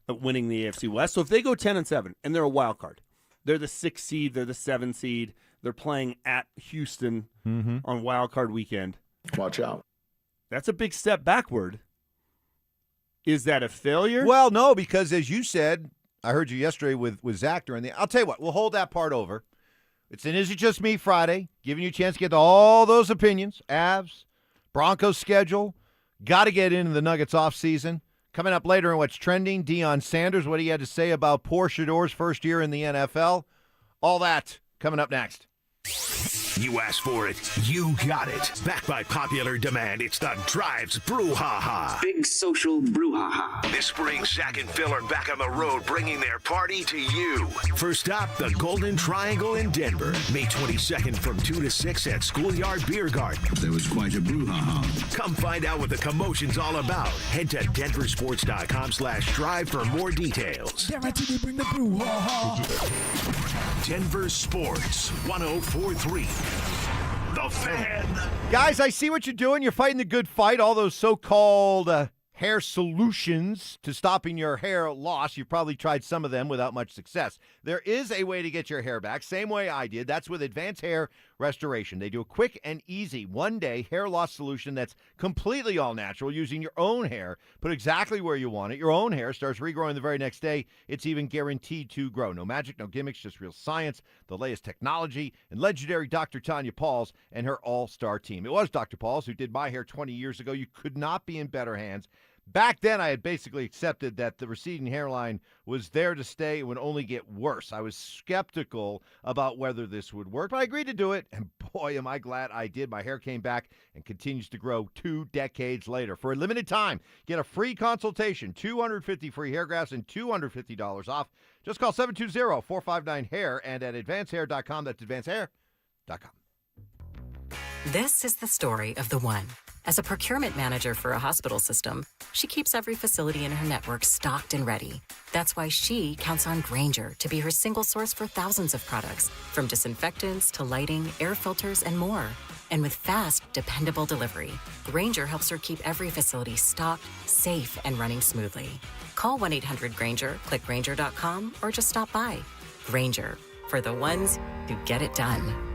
at winning the AFC West. So if they go 10-7 and they're a wild card, they're the 6th seed, they're the 7th seed. They're playing at Houston on Wild Card Weekend. Watch out. That's a big step backward. Is that a failure? Well, no, because as you said, I heard you yesterday with Zach during the – I'll tell you what, we'll hold that part over. It's an Is It Just Me Friday, giving you a chance to get all those opinions. Avs, Broncos schedule, got to get into the Nuggets offseason. Coming up later in what's trending, Deion Sanders, what he had to say about poor Shador's first year in the NFL. All that coming up next. You asked for it, you got it. Backed by popular demand, it's the Drives Brouhaha. Big social brouhaha. This spring, Zach and Phil are back on the road, bringing their party to you. First stop, the Golden Triangle in Denver. May 22nd from 2 to 6 at Schoolyard Beer Garden. There was quite a brouhaha. Come find out what the commotion's all about. Head to DenverSports.com/drive for more details. Guaranteed to bring the brouhaha. Denver Sports 104.3. The Fan. Guys, I see what you're doing. You're fighting the good fight. All those so-called hair solutions to stopping your hair loss. You've probably tried some of them without much success. There is a way to get your hair back, same way I did. That's with Advanced Hair Restoration. They do a quick and easy one-day hair loss solution that's completely all natural, using your own hair. Put exactly where you want it. Your own hair starts regrowing the very next day. It's even guaranteed to grow. No magic, no gimmicks, just real science, the latest technology, and legendary Dr. Tanya Pauls and her all-star team. It was Dr. Pauls who did my hair 20 years ago. You could not be in better hands. Back then, I had basically accepted that the receding hairline was there to stay. It would only get worse. I was skeptical about whether this would work, but I agreed to do it, and boy, am I glad I did. My hair came back and continues to grow 2 decades later. For a limited time, get a free consultation, 250 free hair grafts, and $250 off. Just call 720-459-HAIR and at advancehair.com. That's advancehair.com. This is the story of the one. As a procurement manager for a hospital system, she keeps every facility in her network stocked and ready. That's why she counts on Grainger to be her single source for thousands of products, from disinfectants to lighting, air filters, and more. And with fast, dependable delivery, Grainger helps her keep every facility stocked, safe, and running smoothly. Call 1-800-GRAINGER, click Grainger.com, or just stop by. Grainger, for the ones who get it done.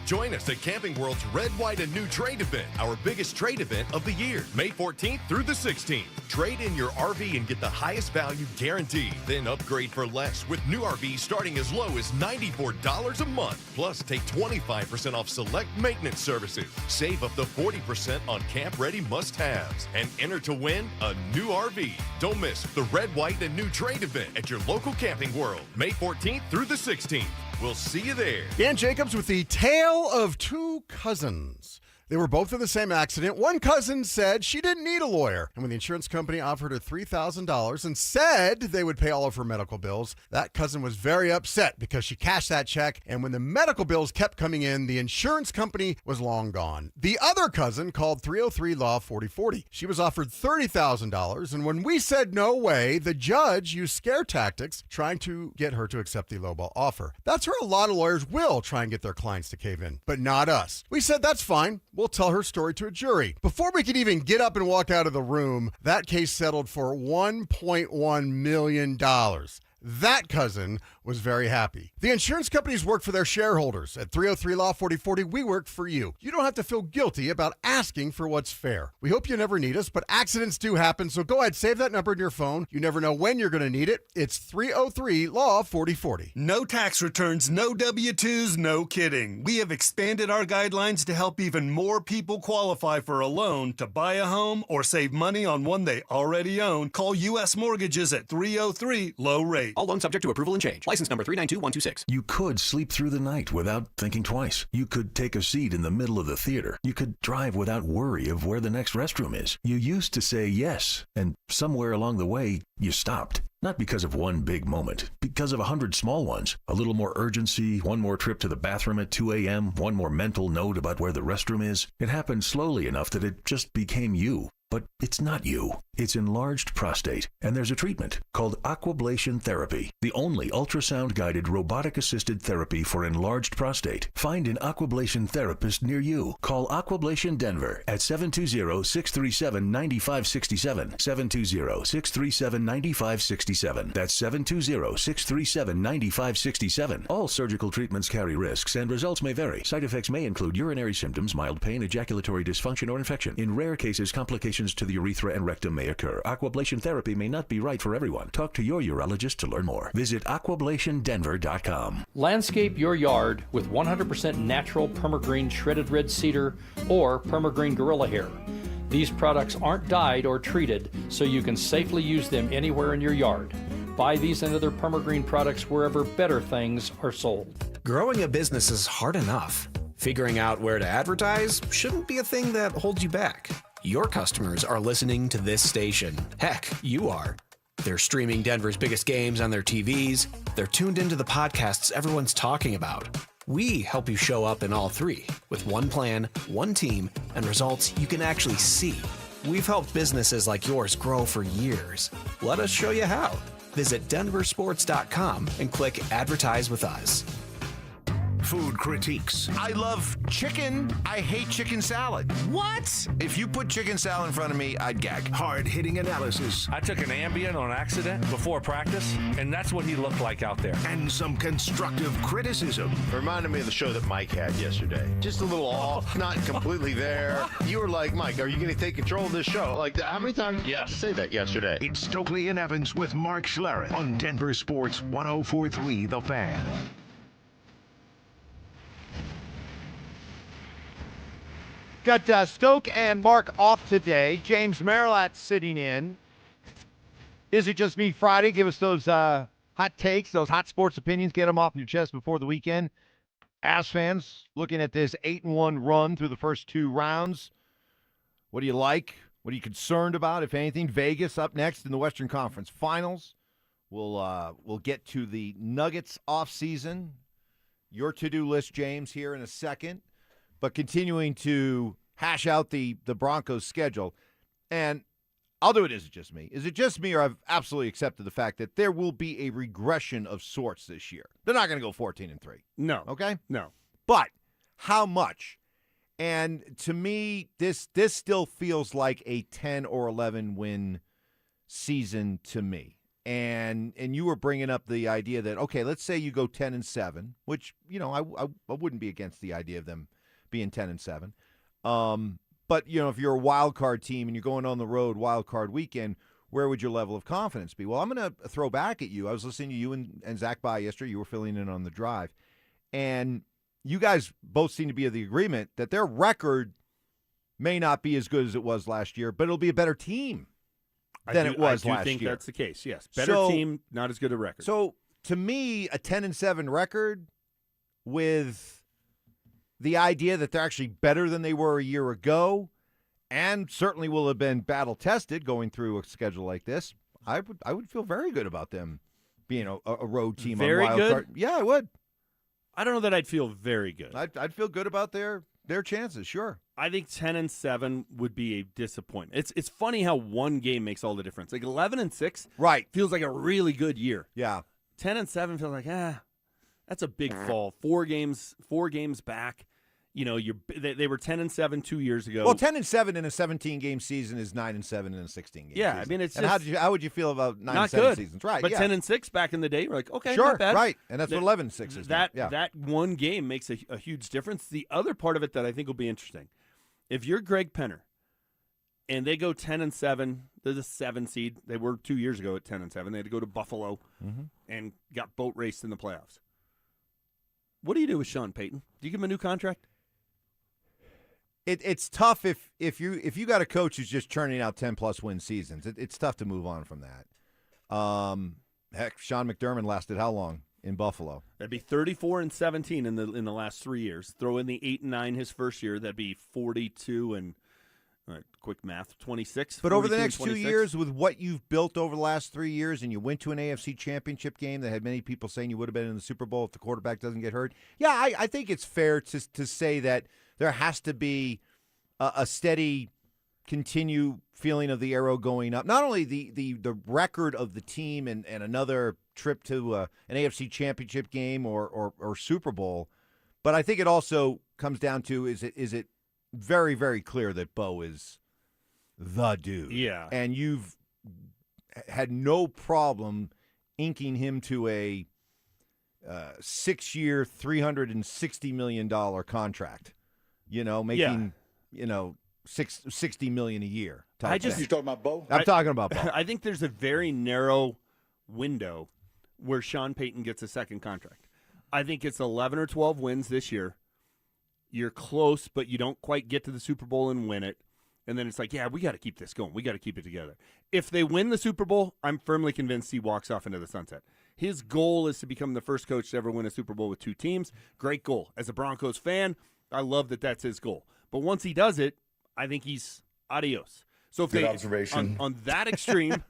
Join us at Camping World's Red, White, and New Trade event, our biggest trade event of the year, May 14th through the 16th. Trade in your RV and get the highest value guaranteed. Then upgrade for less with new RVs starting as low as $94 a month. Plus, take 25% off select maintenance services. Save up to 40% on camp-ready must-haves. And enter to win a new RV. Don't miss the Red, White, and New Trade event at your local Camping World, May 14th through the 16th. We'll see you there. Dan Jacobs with the tale of 2 cousins. They were both in the same accident. One cousin said she didn't need a lawyer. And when the insurance company offered her $3,000 and said they would pay all of her medical bills, that cousin was very upset because she cashed that check. And when the medical bills kept coming in, the insurance company was long gone. The other cousin called 303 Law 4040. She was offered $30,000. And when we said no way, the judge used scare tactics trying to get her to accept the lowball offer. That's where a lot of lawyers will try and get their clients to cave in, but not us. We said that's fine. We'll tell her story to a jury. Before we could even get up and walk out of the room, that case settled for $1.1 million. That cousin was very happy. The insurance companies work for their shareholders. At 303 Law 4040, we work for you. You don't have to feel guilty about asking for what's fair. We hope you never need us, but accidents do happen, so go ahead, save that number in your phone. You never know when you're going to need it. It's 303 Law 4040. No tax returns, no W-2s, no kidding. We have expanded our guidelines to help even more people qualify for a loan to buy a home or save money on one they already own. Call U.S. Mortgages at 303 Low Rate. All loans subject to approval and change. License number 392126. You could sleep through the night without thinking twice. You could take a seat in the middle of the theater. You could drive without worry of where the next restroom is. You used to say yes, and somewhere along the way, you stopped. Not because of one big moment, because of 100 small ones. A little more urgency, one more trip to the bathroom at 2 a.m., one more mental note about where the restroom is. It happened slowly enough that it just became you. But it's not you. It's enlarged prostate, and there's a treatment called aquablation therapy, the only ultrasound-guided robotic-assisted therapy for enlarged prostate. Find an aquablation therapist near you. Call Aquablation Denver at 720-637-9567, 720-637-9567. That's 720-637-9567. All surgical treatments carry risks, and results may vary. Side effects may include urinary symptoms, mild pain, ejaculatory dysfunction, or infection. In rare cases, complications to the urethra and rectum may occur. Aquablation therapy may not be right for everyone. Talk to your urologist to learn more. Visit aquablationdenver.com. Landscape your yard with 100% natural Permagreen shredded red cedar or Permagreen gorilla hair. These products aren't dyed or treated, so you can safely use them anywhere in your yard. Buy these and other Permagreen products wherever better things are sold. Growing a business is hard enough. Figuring out where to advertise shouldn't be a thing that holds you back. Your customers are listening to this station. Heck, you are. They're streaming Denver's biggest games on their TVs. They're tuned into the podcasts everyone's talking about. We help you show up in all three with one plan, one team, and results you can actually see. We've helped businesses like yours grow for years. Let us show you how. Visit DenverSports.com and click Advertise with Us. Food critiques. I love chicken. I hate chicken salad. What? If you put chicken salad in front of me, I'd gag. Hard-hitting analysis. I took an Ambien on accident before practice, and that's what he looked like out there. And some constructive criticism. It reminded me of the show that Mike had yesterday. Just a little off, not completely there. You were like, Mike, are you going to take control of this show? Like, how many times did you say that yesterday? It's Stokley and Evans with Mark Schlereth on Denver Sports 104.3 The Fan. Got Stoke and Mark off today. James Marilat sitting in. Is it just me Friday? Give us those hot takes, those hot sports opinions. Get them off your chest before the weekend. As fans, looking at this 8-1 run through the first two rounds, what do you like? What are you concerned about, if anything? Vegas up next in the Western Conference Finals. We'll get to the Nuggets offseason. Your to-do list, James, here in a second. But continuing to hash out the Broncos schedule. And I'll do it. Is it just me? Is it just me, or I've absolutely accepted the fact that there will be a regression of sorts this year? They're not going to go 14-3. No. Okay? No. But how much? And to me, this still feels like a 10 or 11 win season to me. And you were bringing up the idea that, okay, let's say you go 10-7, which, you know, I wouldn't be against the idea of them being 10-7. But, you know, if you're a wild card team and you're going on the road wild card weekend, where would your level of confidence be? Well, I'm going to throw back at you. I was listening to you and Zach By yesterday. You were filling in on the drive. And you guys both seem to be of the agreement that their record may not be as good as it was last year, but it'll be a better team than it was last year. I do think that's the case, yes. Better team, not as good a record. So, to me, a 10-7 record with the idea that they're actually better than they were a year ago and certainly will have been battle-tested going through a schedule like this, I would feel very good about them being a road team on wild card. Yeah, I would. I don't know that I'd feel very good. I'd feel good about their chances, sure. I think 10-7 would be a disappointment. It's funny how one game makes all the difference. Like 11-6, right, feels like a really good year. Yeah. 10-7 feels like that's a big fall. 4 games back. they were 10-7 2 years ago. Well, 10-7 in a 17-game season is 9-7 in a 16-game Yeah, season. I mean, it's and just how would you feel about 9-7 good seasons? Right, but yeah. 10-6 back in the day, we're like, okay, sure, not bad. right, and that's what 11-6 is. That one game makes a huge difference. The other part of it that I think will be interesting, if you're Greg Penner, and they go 10-7, they're the 7 seed. They were 2 years ago at 10-7. They had to go to Buffalo and got boat raced in the playoffs. What do you do with Sean Payton? Do you give him a new contract? It's tough if you got a coach who's just churning out 10+ win seasons. It's tough to move on from that. Heck, Sean McDermott lasted how long in Buffalo? That'd be 34-17 in the last 3 years. Throw in the 8-9 his first year. That'd be 42 and. All right, quick math, 26. But over the next 2 years, with what you've built over the last 3 years, and you went to an AFC championship game that had many people saying you would have been in the Super Bowl if the quarterback doesn't get hurt, yeah, I think it's fair to say that there has to be a steady, continue feeling of the arrow going up. Not only the record of the team and another trip to an AFC championship game or Super Bowl, but I think it also comes down to is it very, very clear that Bo is the dude. Yeah. And you've had no problem inking him to a 6-year, $360 million contract, making, $60 million a year. You're talking about Bo? I'm talking about Bo. I think there's a very narrow window where Sean Payton gets a second contract. I think it's 11 or 12 wins this year. You're close, but you don't quite get to the Super Bowl and win it. And then it's like, yeah, we got to keep this going. We got to keep it together. If they win the Super Bowl, I'm firmly convinced he walks off into the sunset. His goal is to become the first coach to ever win a Super Bowl with 2 teams. Great goal. As a Broncos fan, I love that that's his goal. But once he does it, I think he's adios. So if Good observation. On that extreme,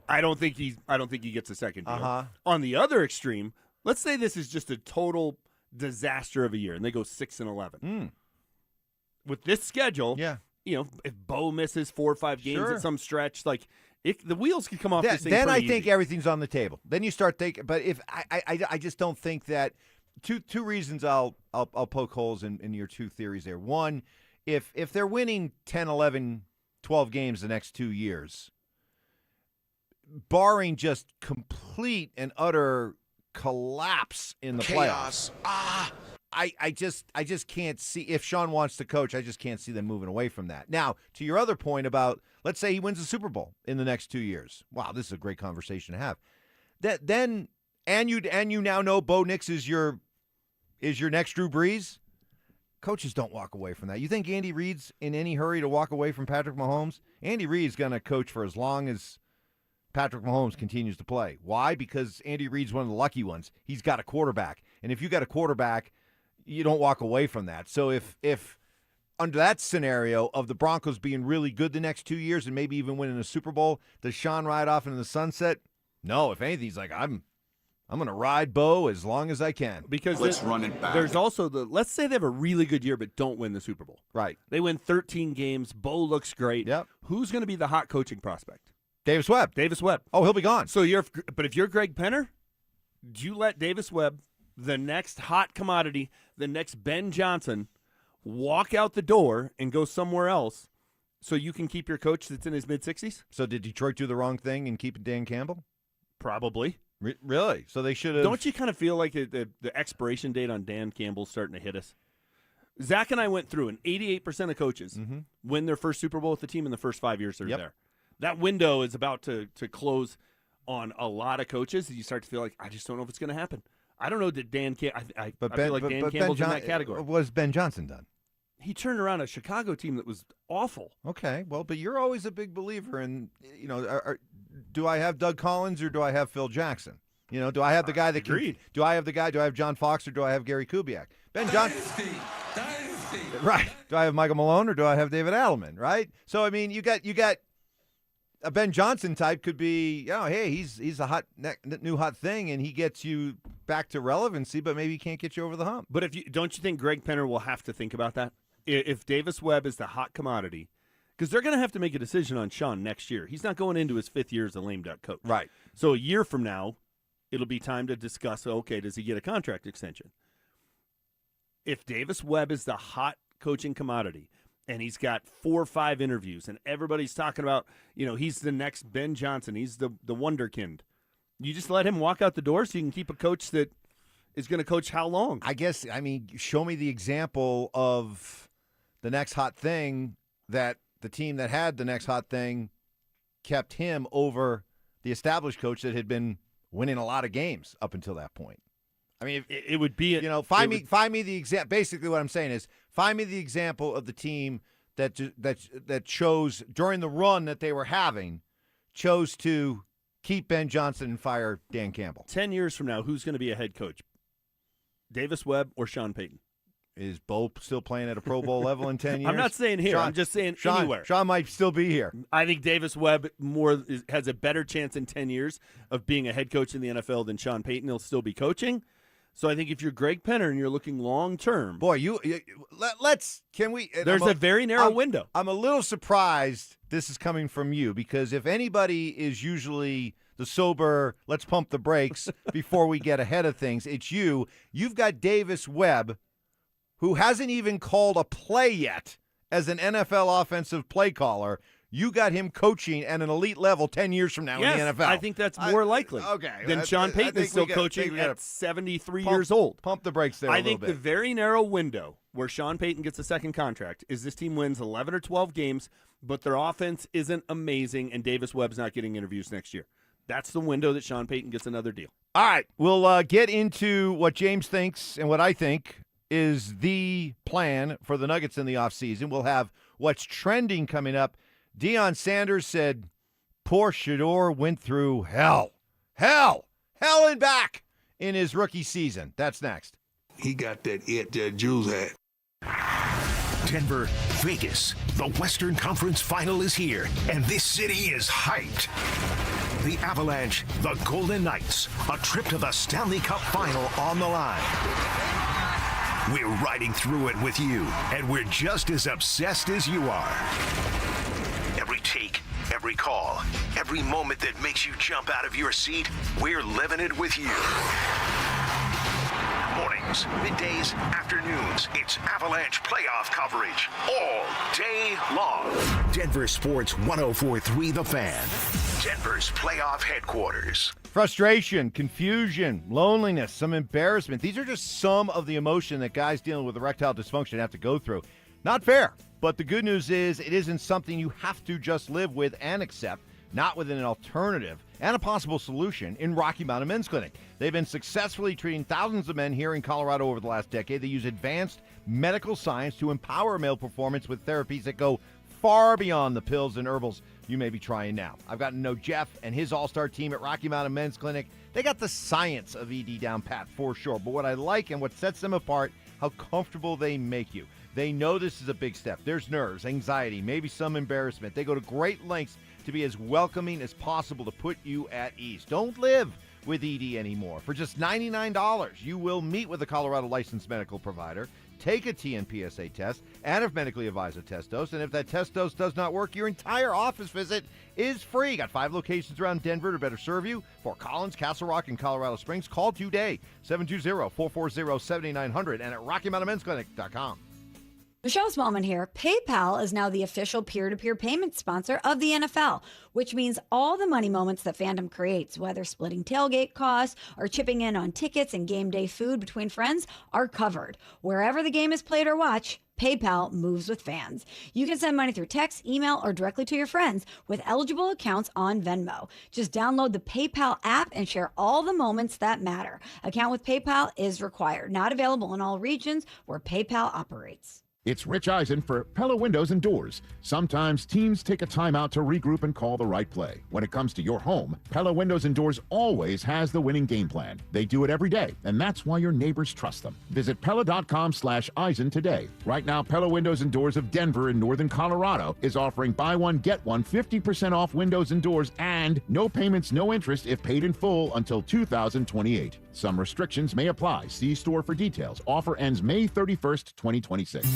I don't think he gets a second deal. On the other extreme, let's say this is just a total disaster of a year, and they go 6-11. With this schedule, if Bo misses 4 or 5 games at some stretch, the wheels could come off this thing then I pretty think easy. everything's on the table. Then you start thinking. But if I just don't think that. Two reasons I'll poke holes in your 2 theories there. One, if they're winning 10, 11, 12 games the next 2 years, barring just complete and utter collapse in the playoffs. I just can't see, if Sean wants to coach, I just can't see them moving away from that. Now, to your other point about, let's say he wins the Super Bowl in the next 2 years. Wow, this is a great conversation to have. And you now know Bo Nix is your next Drew Brees. Coaches don't walk away from that. You think Andy Reid's in any hurry to walk away from Patrick Mahomes? Andy Reid's going to coach for as long as Patrick Mahomes continues to play. Why? Because Andy Reid's one of the lucky ones. He's got a quarterback. And if you got a quarterback, you don't walk away from that. So if under that scenario of the Broncos being really good the next 2 years and maybe even winning a Super Bowl, does Sean ride off into the sunset? No, if anything, he's like, I'm going to ride Bo as long as I can. Because let's run it back. There's also let's say they have a really good year but don't win the Super Bowl. Right. They win 13 games. Bo looks great. Yep. Who's going to be the hot coaching prospect? Davis Webb. Oh, he'll be gone. So if you're Greg Penner, do you let Davis Webb, the next hot commodity, the next Ben Johnson, walk out the door and go somewhere else so you can keep your coach that's in his mid-60s? So did Detroit do the wrong thing in keeping Dan Campbell? Probably. Really? So they should have. Don't you kind of feel like the expiration date on Dan Campbell's starting to hit us? Zach and I went through, and 88% of coaches win their first Super Bowl with the team in the first 5 years they're there. That window is about to close on a lot of coaches. You start to feel like, I just don't know if it's going to happen. I don't know that Dan Campbell. I feel like Dan Campbell's in that category. What has Ben Johnson done? He turned around a Chicago team that was awful. Okay, well, but you're always a big believer in, do I have Doug Collins or do I have Phil Jackson? Do I have the guy that Agreed. Do I have John Fox or do I have Gary Kubiak? Ben Johnson. Right. Do I have Michael Malone or do I have David Adelman? Right. So I mean, you got a Ben Johnson type could be, hey, he's a new hot thing, and he gets you back to relevancy, but maybe he can't get you over the hump. But don't you think Greg Penner will have to think about that? If Davis Webb is the hot commodity, because they're going to have to make a decision on Sean next year. He's not going into his 5th year as a lame duck coach. Right. So a year from now, it'll be time to discuss, okay, does he get a contract extension? if Davis Webb is the hot coaching commodity and he's got 4 or 5 interviews and everybody's talking about, he's the next Ben Johnson, he's the wonderkind, you just let him walk out the door so you can keep a coach that is going to coach how long? Show me the example of the next hot thing that the team that had the next hot thing kept him over the established coach that had been winning a lot of games up until that point. I mean, it would be find me the example. Basically, what I'm saying is find me the example of the team that chose during the run that they were having chose to keep Ben Johnson and fire Dan Campbell. 10 years from now, who's going to be a head coach? Davis Webb or Sean Payton? Is Bo still playing at a Pro Bowl level in 10 years? I'm not saying here. I'm just saying anywhere. Sean might still be here. I think Davis Webb has a better chance in 10 years of being a head coach in the NFL than Sean Payton. He'll still be coaching. So I think if you're Greg Penner and you're looking long term, boy, can we? There's a very narrow window. I'm a little surprised this is coming from you because if anybody is usually the sober, let's pump the brakes before we get ahead of things, it's you. You've got Davis Webb, who hasn't even called a play yet as an NFL offensive play caller. You got him coaching at an elite level 10 years from now in the NFL. I think that's more likely than Sean Payton is still coaching at 73 years old. Pump the brakes there a little bit. I think the very narrow window where Sean Payton gets a second contract is this team wins 11 or 12 games, but their offense isn't amazing, and Davis Webb's not getting interviews next year. That's the window that Sean Payton gets another deal. All right, we'll get into what James thinks and what I think is the plan for the Nuggets in the offseason. We'll have what's trending coming up. Deion Sanders said, poor Shador went through hell and back in his rookie season. That's next. He got that it that Jules had. Denver, Vegas. The Western Conference Final is here, and this city is hyped. The Avalanche, the Golden Knights, a trip to the Stanley Cup Final on the line. We're riding through it with you, and we're just as obsessed as you are. Every take, every call, every moment that makes you jump out of your seat, we're living it with you. Mornings, middays, afternoons, it's Avalanche playoff coverage all day long. Denver Sports 104.3 The Fan, Denver's playoff headquarters. Frustration, confusion, loneliness, some embarrassment. These are just some of the emotion that guys dealing with erectile dysfunction have to go through. Not fair, but the good news is it isn't something you have to just live with and accept, not with an alternative and a possible solution in Rocky Mountain Men's Clinic. They've been successfully treating thousands of men here in Colorado over the last decade. They use advanced medical science to empower male performance with therapies that go far beyond the pills and herbals you may be trying now. I've gotten to know Jeff and his all-star team at Rocky Mountain Men's Clinic. They got the science of ED down pat for sure, but what I like and what sets them apart, how comfortable they make you. They know this is a big step. There's nerves, anxiety, maybe some embarrassment. They go to great lengths to be as welcoming as possible to put you at ease. Don't live with ED anymore. For just $99, you will meet with a Colorado licensed medical provider, take a TNPSA test, and if medically advised, a test dose. And if that test dose does not work, your entire office visit is free. Got 5 locations around Denver to better serve you. Fort Collins, Castle Rock, and Colorado Springs. Call today, 720-440-7900, and at RockyMountainMen'sClinic.com. Michelle Smallman here. PayPal is now the official peer-to-peer payment sponsor of the NFL, which means all the money moments that fandom creates, whether splitting tailgate costs or chipping in on tickets and game day food between friends, are covered. Wherever the game is played or watched, PayPal moves with fans. You can send money through text, email, or directly to your friends with eligible accounts on Venmo. Just download the PayPal app and share all the moments that matter. Account with PayPal is required. Not available in all regions where PayPal operates. It's Rich Eisen for Pella Windows and Doors. Sometimes teams take a timeout to regroup and call the right play. When it comes to your home, Pella Windows and Doors always has the winning game plan. They do it every day, and that's why your neighbors trust them. Visit Pella.com/Eisen today. Right now, Pella Windows and Doors of Denver in northern Colorado is offering buy one, get one 50% off windows and doors and no payments, no interest if paid in full until 2028. Some restrictions may apply. See store for details. Offer ends May 31st, 2026.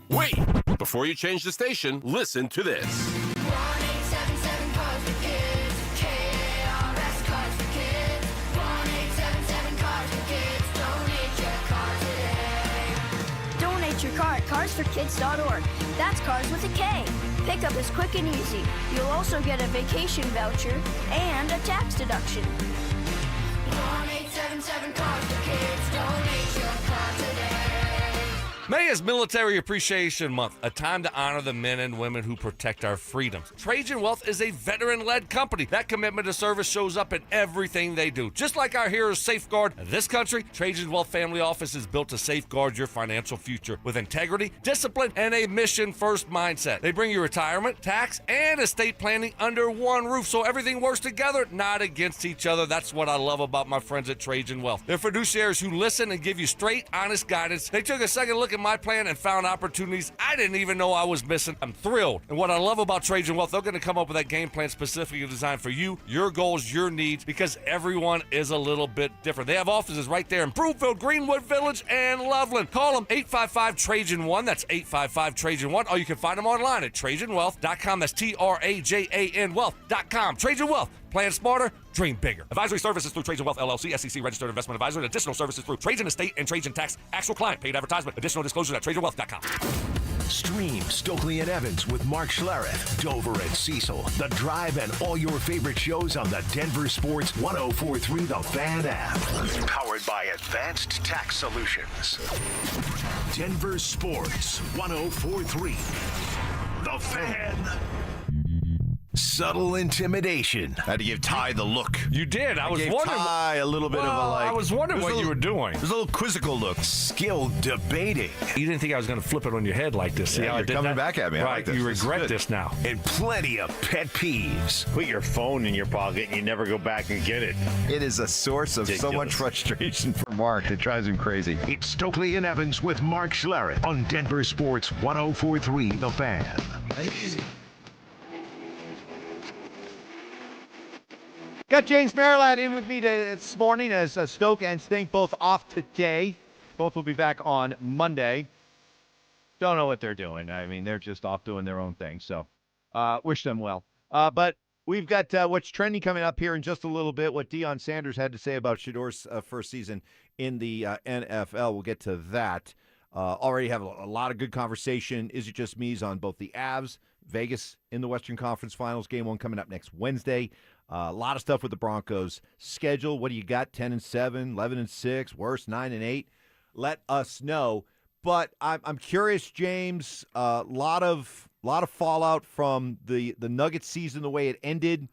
Wait! Before you change the station, listen to this. 1877 Cars for Kids. KRS Cars for Kids. 1877 Cars for Kids. Donate your car today. carsforkids.org. That's cars with a K. Pickup is quick and easy. You'll also get a vacation voucher and a tax deduction. 1-877 Cars for Kids. Donate your car today. May is Military Appreciation Month, a time to honor the men and women who protect our freedoms. Trajan Wealth is a veteran-led company. That commitment to service shows up in everything they do. Just like our heroes safeguard this country, Trajan Wealth Family Office is built to safeguard your financial future with integrity, discipline, and a mission-first mindset. They bring you retirement, tax, and estate planning under one roof so everything works together, not against each other. That's what I love about my friends at Trajan Wealth. They're fiduciaries who listen and give you straight, honest guidance. They took a second look at my plan and found opportunities I didn't even know I was missing. I'm thrilled. And what I love about Trajan Wealth, they're going to come up with that game plan specifically designed for you, your goals, your needs, because everyone is a little bit different. They have offices right there in Broomfield, Greenwood Village, and Loveland. Call them 855-TRAJAN1. That's 855-TRAJAN1. Or you can find them online at TrajanWealth.com. That's TRAJAN Wealth.com. Trajan Wealth. Plan smarter, dream bigger. Advisory services through Trajan Wealth LLC, SEC registered investment advisor, and additional services through Trajan Estate and Trajan Tax. Actual client paid advertisement. Additional disclosures at TrajanWealth.com. Stream Stokley and Evans with Mark Schlereth, Dover and Cecil, The Drive, and all your favorite shows on the Denver Sports 104.3 The Fan app. Powered by Advanced Tax Solutions. Denver Sports 104.3 The Fan. Subtle intimidation. Had to give Ty the look. You did. I was gave wondering. Ty a little bit of a like. I was wondering what you were doing. There's a little quizzical look. Skill debating. You didn't think I was going to flip it on your head like this. See Yeah, how I you're did coming that? back at me. I Right. like this. You This is regret good. this now. And plenty of pet peeves. Put your phone in your pocket and you never go back and get it. It is a source of so much frustration for Mark. It drives him crazy. It's Stokley and Evans with Mark Schlereth on Denver Sports 104.3 The Fan. Got James Marilat in with me this morning as Stoke and Stink both off today. Both will be back on Monday. Don't know what they're doing. I mean, they're just off doing their own thing. So wish them well. But we've got what's trending coming up here in just a little bit, what Deion Sanders had to say about Shador's first season in the NFL. We'll get to that. Already have a lot of good conversation. Is it just me's on both the Avs, Vegas in the Western Conference Finals, game one coming up next Wednesday. A lot of stuff with the Broncos schedule. What do you got? 10-7, 11-6, worse 9-8. Let us know. But I'm curious, James. A lot of fallout from the Nuggets season, the way it ended.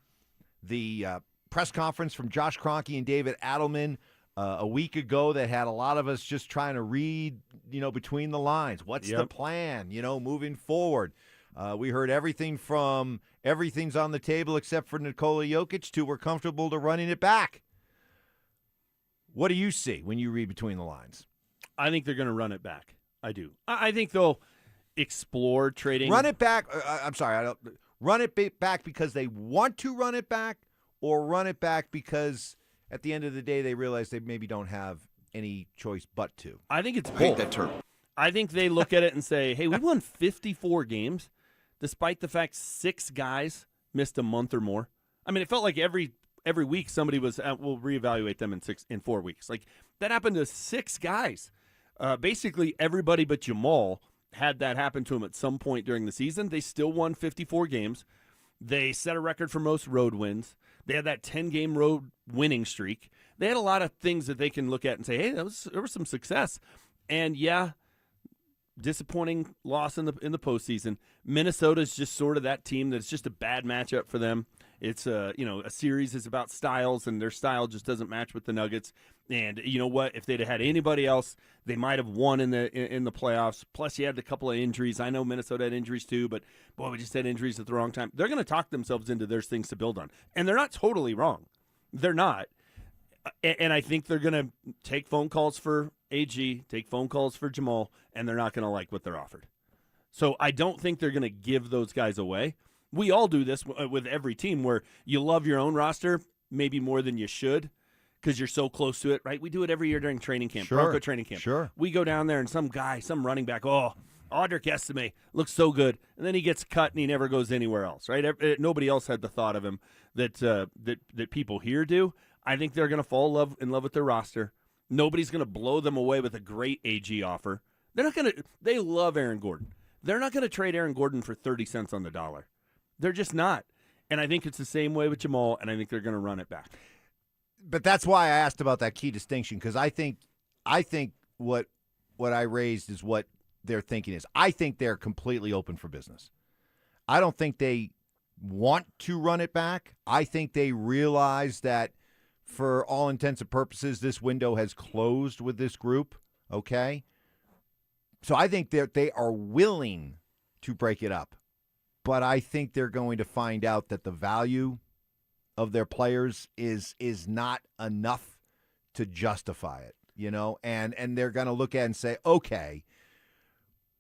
The press conference from Josh Kroenke and David Adelman a week ago that had a lot of us just trying to read, between the lines. What's the plan, moving forward? We heard everything from everything's on the table except for Nikola Jokic to we're comfortable to running it back. What do you see when you read between the lines? I think they're going to run it back. I do. I think they'll explore trading. Run it back. Run it back because they want to run it back, or run it back because at the end of the day they realize they maybe don't have any choice but to. I think it's both. I hate that term. I think they look at it and say, hey, we won 54 games, despite the fact 6 guys missed a month or more. I mean, it felt like every week somebody was, we'll reevaluate them in 4 weeks. Like, that happened to 6 guys. Basically, everybody but Jamal had that happen to him at some point during the season. They still won 54 games. They set a record for most road wins. They had that 10-game road winning streak. They had a lot of things that they can look at and say, hey, there was some success. And, yeah, disappointing loss in the postseason. Minnesota's just sort of that team that's just a bad matchup for them. It's a series is about styles, and their style just doesn't match with the Nuggets. And you know what? If they'd have had anybody else, they might have won in the playoffs. Plus, you had a couple of injuries. I know Minnesota had injuries too, but boy, we just had injuries at the wrong time. They're going to talk themselves into there's things to build on, and they're not totally wrong. They're not. And I think they're going to take phone calls for AG, take phone calls for Jamal, and they're not going to like what they're offered. So I don't think they're going to give those guys away. We all do this with every team where you love your own roster maybe more than you should because you're so close to it, right? We do it every year during training camp, Bronco training camp. Sure. We go down there and some running back, Audric Estime looks so good, and then he gets cut and he never goes anywhere else, right? Nobody else had the thought of him that people here do. I think they're going to fall in love with their roster. Nobody's going to blow them away with a great AG offer. They're not going to – they love Aaron Gordon. They're not going to trade Aaron Gordon for 30 cents on the dollar. They're just not. And I think it's the same way with Jamal, and I think they're going to run it back. But that's why I asked about that key distinction, because I think what I raised is what their thinking is. I think they're completely open for business. I don't think they want to run it back. I think they realize that for all intents and purposes, this window has closed with this group, okay? So I think that they are willing to break it up. But I think they're going to find out that the value of their players is not enough to justify it, and they're going to look at it and say, okay,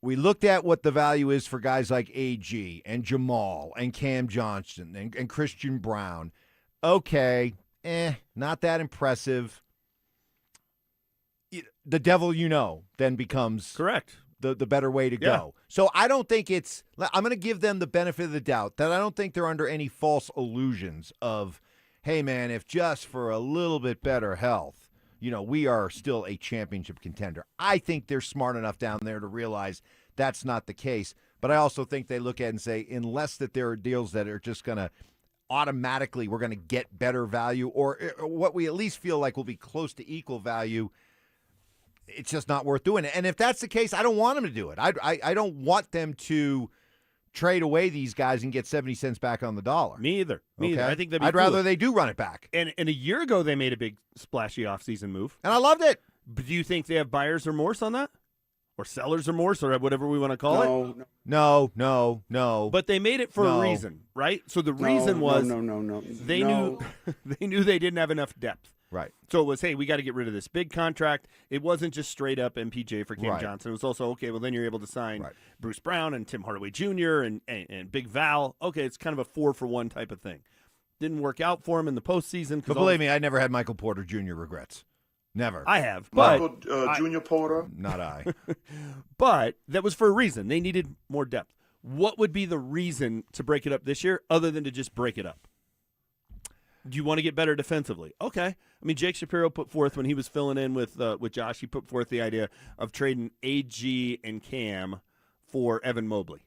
we looked at what the value is for guys like AG and Jamal and Cam Johnson and Christian Brown. Okay, not that impressive. The devil then becomes correct. The better way to go. So I don't think I'm going to give them the benefit of the doubt that I don't think they're under any false illusions of, hey, man, if just for a little bit better health, we are still a championship contender. I think they're smart enough down there to realize that's not the case. But I also think they look at it and say, unless that there are deals that are just going to automatically, we're going to get better value, or what we at least feel like will be close to equal value, it's just not worth doing it. And if that's the case, I don't want them to do it. I don't want them to trade away these guys and get 70 cents back on the dollar. Me either. Okay? I think I'd rather they do run it back. And a year ago, they made a big splashy offseason move. And I loved it. But do you think they have buyer's remorse on that? Or seller's remorse, or whatever we want to call it? No. But they made it for a reason, right? So the reason was they knew they didn't have enough depth. Right. So it was, hey, we got to get rid of this big contract. It wasn't just straight up MPJ for Cam Johnson. It was also, okay, well, then you're able to sign Bruce Brown and Tim Hardaway Jr. and Big Val. Okay, it's kind of a 4-for-1 type of thing. Didn't work out for him in the postseason. But believe me, I never had Michael Porter Jr. regrets. Never. I have. But Junior Porter? Not I. But that was for a reason. They needed more depth. What would be the reason to break it up this year other than to just break it up? Do you want to get better defensively? Okay. I mean, Jake Shapiro put forth when he was filling in with Josh, he put forth the idea of trading AG and Cam for Evan Mobley,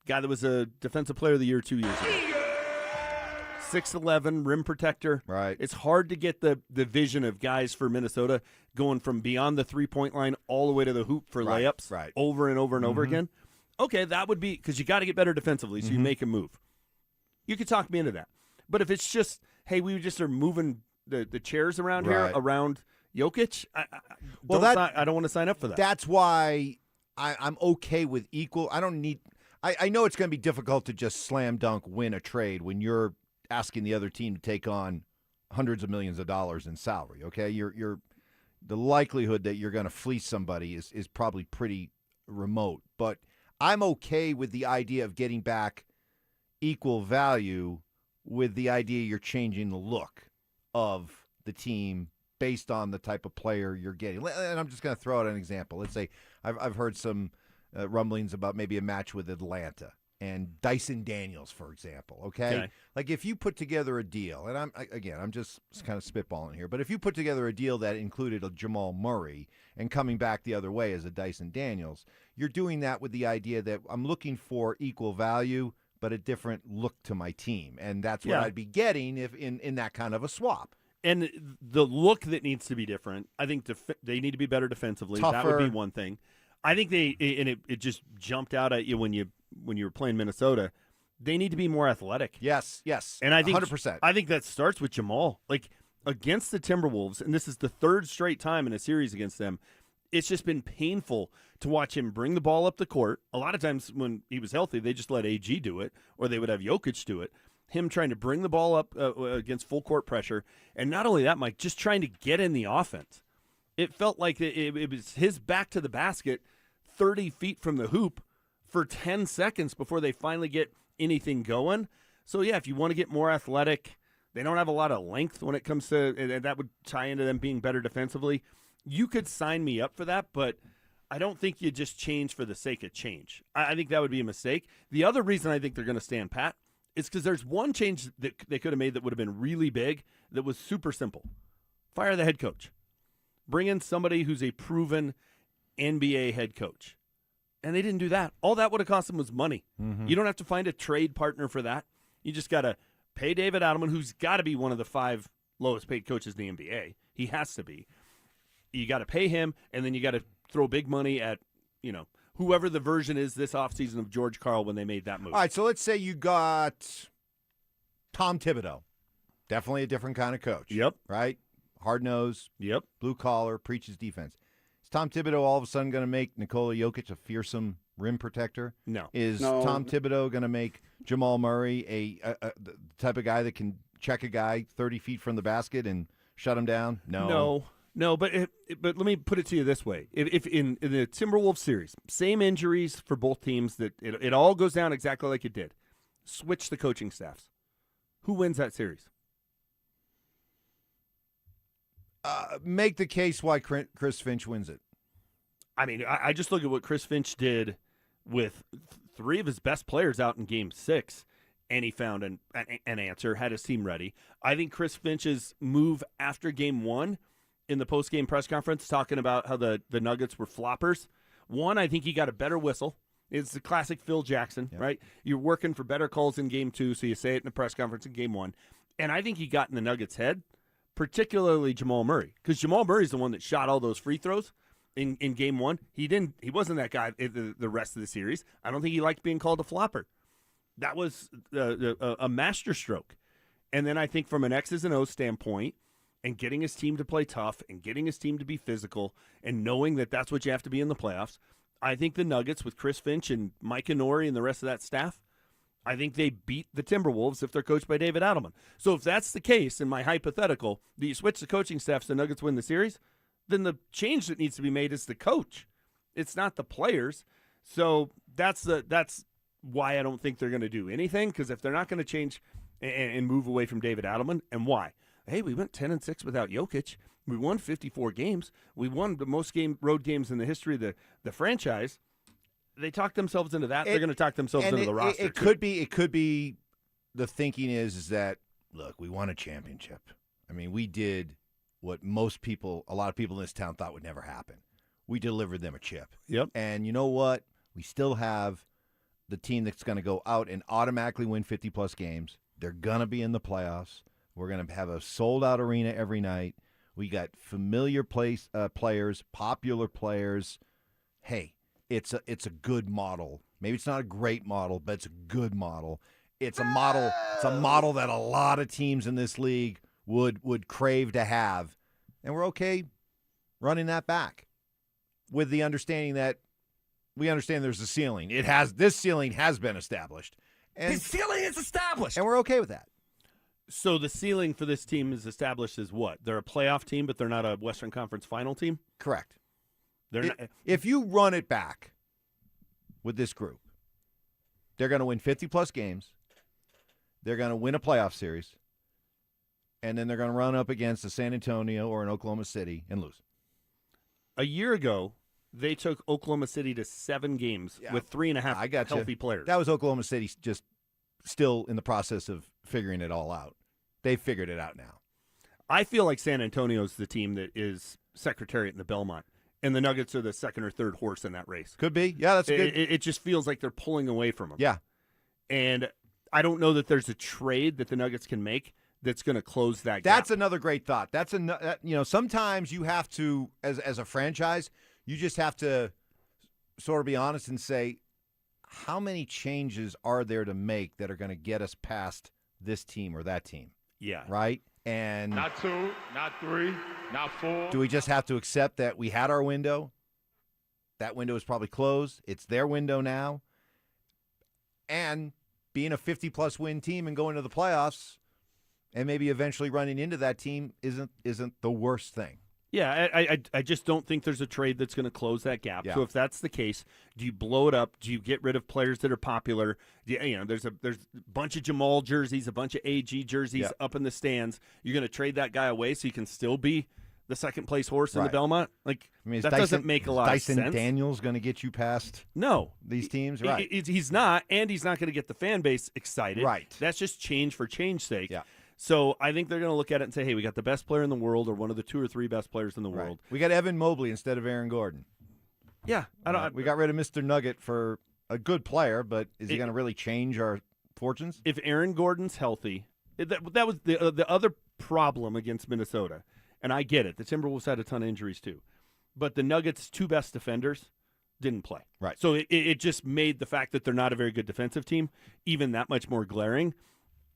guy that was a Defensive Player of the Year 2 years ago. 6'11", rim protector. Right. It's hard to get the vision of guys for Minnesota going from beyond the three-point line all the way to the hoop for layups over and over and over again. Okay, that would be – because you got to get better defensively, so you make a move. You could talk me into that. But if it's just, hey, we just are moving the chairs around here around Jokic, I don't want to sign up for that. That's why I'm okay with equal. I don't need – I know it's going to be difficult to just slam dunk win a trade when you're asking the other team to take on hundreds of millions of dollars in salary, okay? You're the likelihood that you're going to fleece somebody is probably pretty remote. But I'm okay with the idea of getting back equal value with the idea you're changing the look of the team based on the type of player you're getting. And I'm just going to throw out an example. Let's say I've heard some rumblings about maybe a match with Atlanta and Dyson Daniels, for example, okay? Like if you put together a deal, and I'm just kind of spitballing here, but if you put together a deal that included a Jamal Murray and coming back the other way as a Dyson Daniels, you're doing that with the idea that I'm looking for equal value but a different look to my team. And that's what I'd be getting if in that kind of a swap. And the look that needs to be different, I think they need to be better defensively. Tougher. That would be one thing. I think it just jumped out at you when you were playing Minnesota. They need to be more athletic. Yes. And I think 100%. I think that starts with Jamal. Like against the Timberwolves, and this is the third straight time in a series against them, it's just been painful to watch him bring the ball up the court. A lot of times when he was healthy, they just let AG do it, or they would have Jokic do it. Him trying to bring the ball up against full court pressure. And not only that, Mike, just trying to get in the offense. It felt like it was his back to the basket 30 feet from the hoop for 10 seconds before they finally get anything going. So, yeah, if you want to get more athletic, they don't have a lot of length when it comes to – and that would tie into them being better defensively. You could sign me up for that, but I don't think you just change for the sake of change. I think that would be a mistake. The other reason I think they're going to stand pat is because there's one change that they could have made that would have been really big that was super simple. Fire the head coach. Bring in somebody who's a proven NBA head coach. And they didn't do that. All that would have cost them was money. Mm-hmm. You don't have to find a trade partner for that. You just got to pay David Adelman, who's got to be one of the 5 lowest paid coaches in the NBA. He has to be. You got to pay him, and then you got to throw big money at, whoever the version is this offseason of George Karl when they made that move. All right, so let's say you got Tom Thibodeau. Definitely a different kind of coach. Yep. Right? Hard nose. Yep. Blue collar, preaches defense. Is Tom Thibodeau all of a sudden going to make Nikola Jokic a fearsome rim protector? No. Is No. Tom Thibodeau going to make Jamal Murray the type of guy that can check a guy 30 feet from the basket and shut him down? No. No, but let me put it to you this way. If in the Timberwolves series, same injuries for both teams, that it all goes down exactly like it did. Switch the coaching staffs. Who wins that series? Make the case why Chris Finch wins it. I mean, I just look at what Chris Finch did with 3 of his best players out in Game 6, and he found an answer, had his team ready. I think Chris Finch's move after Game 1 in the post-game press conference, talking about how the Nuggets were floppers. One, I think he got a better whistle. It's the classic Phil Jackson, right? You're working for better calls in Game 2, so you say it in the press conference in Game 1. And I think he got in the Nuggets' head, particularly Jamal Murray, because Jamal Murray's the one that shot all those free throws in Game 1. He wasn't that guy the rest of the series. I don't think he liked being called a flopper. That was a masterstroke. And then I think from an X's and O's standpoint, and getting his team to play tough and getting his team to be physical and knowing that that's what you have to be in the playoffs, I think the Nuggets with Chris Finch and Mike Inori and the rest of that staff, I think they beat the Timberwolves if they're coached by David Adelman. So if that's the case, in my hypothetical, that you switch the coaching staffs, the Nuggets win the series, then the change that needs to be made is the coach. It's not the players. So that's why I don't think they're going to do anything, because if they're not going to change and move away from David Adelman, and why? Hey, we went 10-6 without Jokic. We won 54 games. We won the most road games in the history of the franchise. They talked themselves into that. They're going to talk themselves into the roster. It could be the thinking is that, look, we won a championship. I mean, we did what a lot of people in this town thought would never happen. We delivered them a chip. Yep. And you know what? We still have the team that's going to go out and automatically win 50-plus games. They're going to be in the playoffs. We're going to have a sold-out arena every night. We got familiar players, popular players. Hey, it's a good model. Maybe it's not a great model, but it's a good model. It's a model. It's a model that a lot of teams in this league would crave to have, and we're okay running that back with the understanding that we understand there's a ceiling. This ceiling has been established, and The ceiling is established, and we're okay with that. So the ceiling for this team is established as what? They're a playoff team, but they're not a Western Conference final team? Correct. They're If you run it back with this group, they're going to win 50-plus games. They're going to win a playoff series. And then they're going to run up against a San Antonio or an Oklahoma City and lose. A year ago, they took Oklahoma City to 7 games with 3.5 healthy players. That was Oklahoma City just still in the process of figuring it all out. They've figured it out now. I feel like San Antonio's the team that is Secretariat in the Belmont, and the Nuggets are the second or third horse in that race. Could be. Yeah, that's good. It just feels like they're pulling away from them. Yeah. And I don't know that there's a trade that the Nuggets can make that's going to close that gap. That's another great thought. Sometimes you have to, as a franchise, you just have to sort of be honest and say, how many changes are there to make that are going to get us past this team or that team? Yeah. Right? And not 2, not 3, not 4. Do we just have to accept that we had our window? That window is probably closed. It's their window now. And being a 50-plus win team and going to the playoffs and maybe eventually running into that team isn't the worst thing. Yeah, I just don't think there's a trade that's going to close that gap. Yeah. So if that's the case, do you blow it up? Do you get rid of players that are popular? There's a bunch of Jamal jerseys, a bunch of AG jerseys up in the stands. You're going to trade that guy away so you can still be the second place horse in the Belmont? Like, that doesn't make a lot of sense. Dyson Daniels going to get you past these teams? Right. He's not, and he's not going to get the fan base excited. Right. That's just change for change's sake. Yeah. So I think they're going to look at it and say, hey, we got the best player in the world or one of the 2 or 3 best players in the world. We got Evan Mobley instead of Aaron Gordon. Yeah, we got rid of Mr. Nugget for a good player, but is he going to really change our fortunes? If Aaron Gordon's healthy, that was the other problem against Minnesota, and I get it. The Timberwolves had a ton of injuries too, but the Nuggets' two best defenders didn't play. Right. So it just made the fact that they're not a very good defensive team even that much more glaring.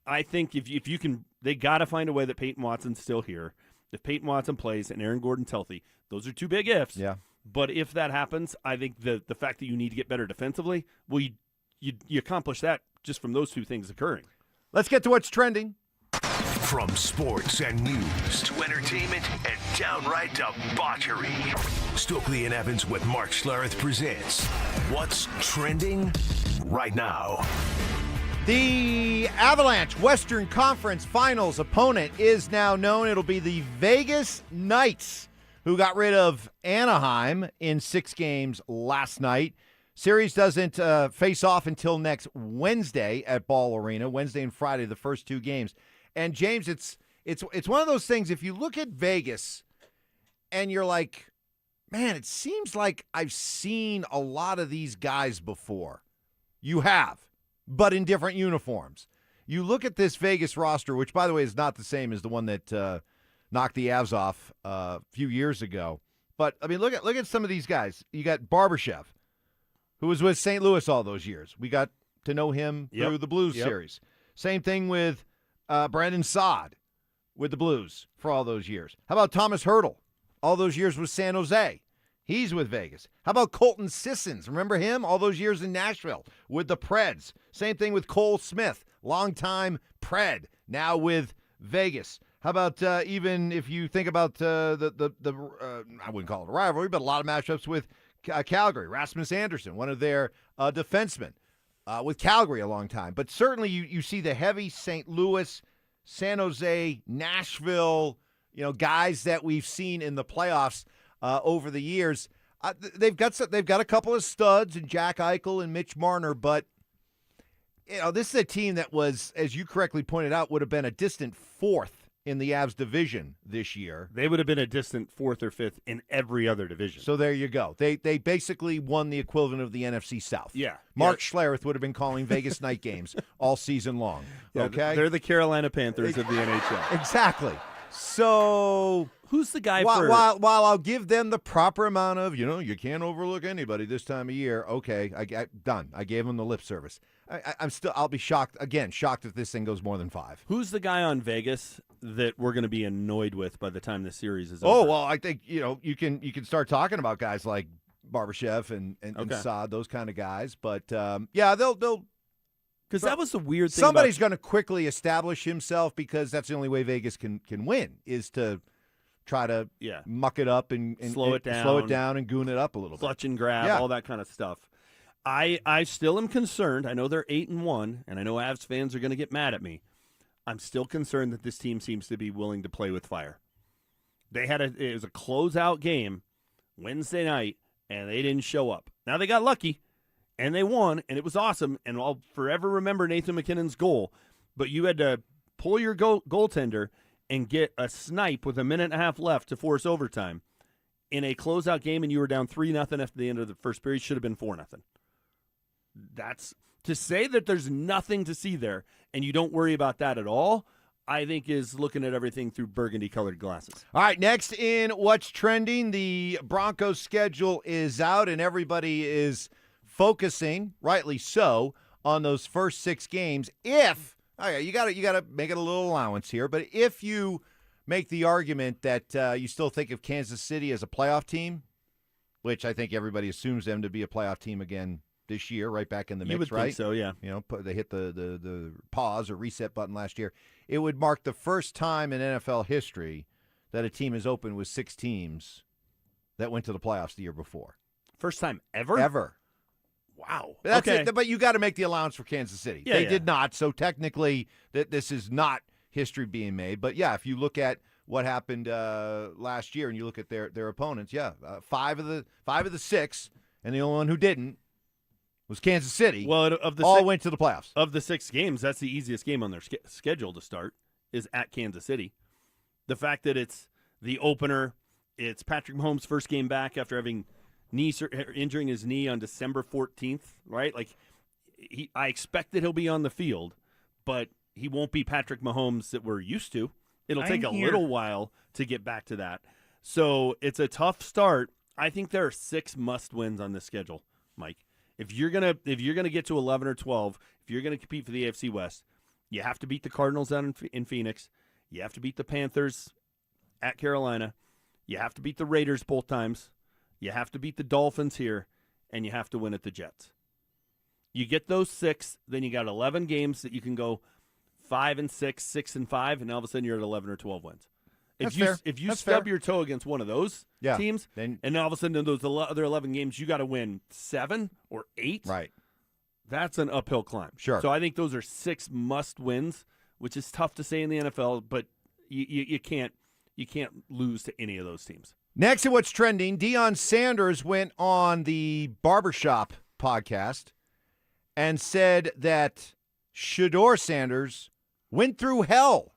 I think if you can, they got to find a way that Peyton Watson's still here. If Peyton Watson plays and Aaron Gordon's healthy, those are two big ifs. Yeah. But if that happens, I think the fact that you need to get better defensively, well, you accomplish that just from those two things occurring. Let's get to what's trending. From sports and news to entertainment and downright debauchery, Stokley and Evans with Mark Schlereth presents What's Trending Right Now. The Avalanche Western Conference Finals opponent is now known. It'll be the Vegas Knights, who got rid of Anaheim in 6 games last night. Series doesn't face off until next Wednesday at Ball Arena, Wednesday and Friday, the first 2 games. And, James, it's one of those things, if you look at Vegas and you're like, man, it seems like I've seen a lot of these guys before. You have, but in different uniforms. You look at this Vegas roster, which, by the way, is not the same as the one that knocked the Avs off a few years ago. But, I mean, look at some of these guys. You got Barbashev, who was with St. Louis all those years. We got to know him through the Blues series. Same thing with Brandon Saad with the Blues for all those years. How about Thomas Hertl? All those years with San Jose. He's with Vegas. How about Colton Sissons? Remember him? All those years in Nashville with the Preds. Same thing with Cole Smith, longtime Pred, now with Vegas. How about even if you think about the I wouldn't call it a rivalry, but a lot of matchups with Calgary. Rasmus Andersson, one of their defensemen with Calgary a long time. But certainly you see the heavy St. Louis, San Jose, Nashville, guys that we've seen in the playoffs over the years. They've got a couple of studs in Jack Eichel and Mitch Marner, but this is a team that was, as you correctly pointed out, would have been a distant 4th in the Avs division this year. They would have been a distant 4th or 5th in every other division. So there you go. They basically won the equivalent of the NFC South. Yeah. Mark Schlereth would have been calling Vegas night games all season long. Yeah, okay? They're the Carolina Panthers of the NHL. Exactly. So who's the guy while I'll give them the proper amount of, you can't overlook anybody this time of year. Okay, done. I gave them the lip service. I'll be shocked if this thing goes more than 5. Who's the guy on Vegas that we're going to be annoyed with by the time the series is over? Oh, well, I think, you can start talking about guys like Barbashev and Saad, those kind of guys. But, they'll because that was the weird thing. Somebody's going to quickly establish himself because that's the only way Vegas can win is to try to muck it up and slow it down and goon it up a little bit. Clutch and grab, all that kind of stuff. I still am concerned. I know they're 8-1, and I know Avs fans are going to get mad at me. I'm still concerned that this team seems to be willing to play with fire. It was a closeout game Wednesday night, and they didn't show up. Now they got lucky. And they won, and it was awesome, and I'll forever remember Nathan McKinnon's goal. But you had to pull your goaltender and get a snipe with a minute and a half left to force overtime in a closeout game, and you were down 3-0 after the end of the first period. Should have been 4-0. That's to say that there's nothing to see there, and you don't worry about that at all, I think is looking at everything through burgundy-colored glasses. All right, next in What's Trending, the Broncos schedule is out, and everybody is focusing, rightly so, on those first 6 games. If you got to make it a little allowance here, but if you make the argument that you still think of Kansas City as a playoff team, which I think everybody assumes them to be a playoff team again this year, right back in the mix, you would right? Think so, yeah. They hit the pause or reset button last year. It would mark the first time in NFL history that a team is open with 6 teams that went to the playoffs the year before. First time ever? Ever. Wow. That's okay. it, but you got to make the allowance for Kansas City. Yeah, they did not, so technically this is not history being made. But, yeah, if you look at what happened last year and you look at their opponents, 5 of the 6, and the only one who didn't was Kansas City. Well, went to the playoffs. Of the 6 games, that's the easiest game on their schedule to start is at Kansas City. The fact that it's the opener, it's Patrick Mahomes' first game back after having injuring his knee on December 14th, right? Like, I expect that he'll be on the field, but he won't be Patrick Mahomes that we're used to. It'll take a little while to get back to that. So it's a tough start. I think there are 6 must-wins on this schedule, Mike. If you're gonna get to 11 or 12, if you're gonna compete for the AFC West, you have to beat the Cardinals down in Phoenix. You have to beat the Panthers at Carolina. You have to beat the Raiders both times. You have to beat the Dolphins here, and you have to win at the Jets. You get those 6, then you got 11 games that you can go 5-6, 6-5, and all of a sudden you're at 11 or 12 wins. If you stub your toe against one of those teams, and all of a sudden in those other 11 games you got to win 7 or 8, right? That's an uphill climb. Sure. So I think those are 6 must-wins, which is tough to say in the NFL, but you can't lose to any of those teams. Next to what's trending, Deion Sanders went on the Barbershop podcast and said that Shador Sanders went through hell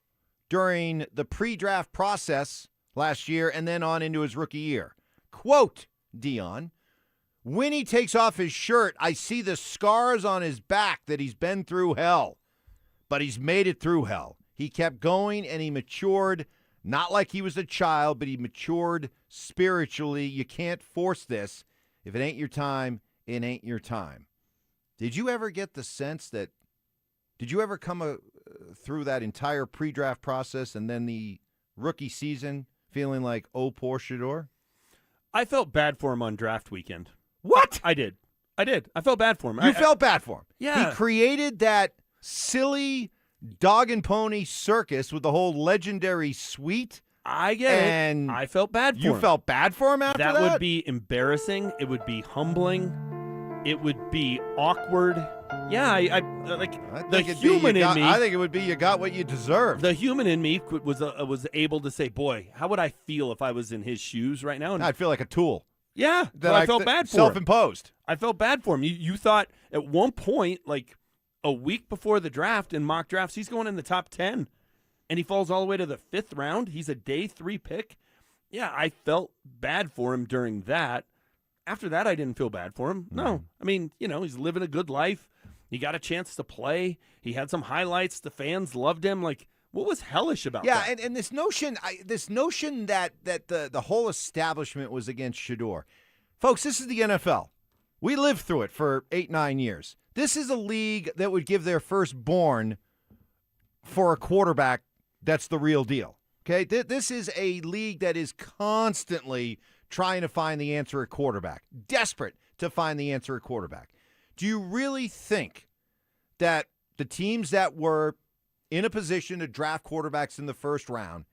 during the pre-draft process last year and then on into his rookie year. Quote, Deion, when he takes off his shirt, I see the scars on his back that he's been through hell. But he's made it through hell. He kept going and he matured, not like he was a child, but he matured spiritually. You can't force this. If it ain't your time, it ain't your time. Did you ever get the sense that, did you ever come through that entire pre-draft process and then the rookie season feeling like, oh, poor Shador? I felt bad for him on draft weekend. What? I did. I felt bad for him. You felt bad for him? Yeah. He created that silly dog and pony circus with the whole legendary suite. I get and it. I felt bad for him. You felt bad for him after that? That would be embarrassing. It would be humbling. It would be awkward. Yeah, I the human in me. I think it would be you got what you deserved. The human in me was able to say, boy, how would I feel if I was in his shoes right now? And I'd feel like a tool. Yeah, that I felt bad for him. Self-imposed. I felt bad for him. You thought at one point, like a week before the draft in mock drafts, he's going in the top 10, and he falls all the way to the 5th round. He's a day 3 pick. Yeah, I felt bad for him during that. After that, I didn't feel bad for him. No. I mean, he's living a good life. He got a chance to play. He had some highlights. The fans loved him. Like, what was hellish about that? Yeah, and this notion that the whole establishment was against Shador. Folks, this is the NFL. We lived through it for 8-9 years. This is a league that would give their firstborn for a quarterback that's the real deal. Okay? This is a league that is constantly trying to find the answer at quarterback, desperate to find the answer at quarterback. Do you really think that the teams that were in a position to draft quarterbacks in the first round,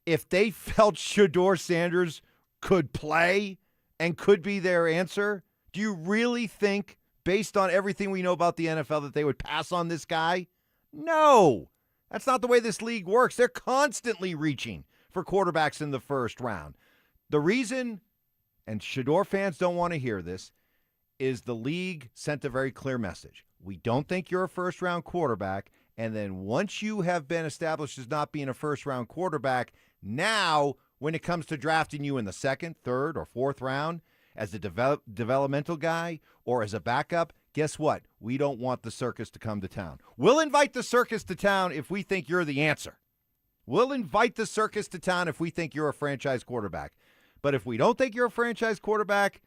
if they felt Shador Sanders could play and could be their answer, do you really think, based on everything we know about the NFL, that they would pass on this guy? No. That's not the way this league works. They're constantly reaching for quarterbacks in the first round. The reason, and Shador fans don't want to hear this, is the league sent a very clear message. We don't think you're a first-round quarterback, and then once you have been established as not being a first-round quarterback, now when it comes to drafting you in the 2nd, 3rd, or 4th round as a developmental guy or as a backup, guess what? We don't want the circus to come to town. We'll invite the circus to town if we think you're the answer. We'll invite the circus to town if we think you're a franchise quarterback. But if we don't think you're a franchise quarterback,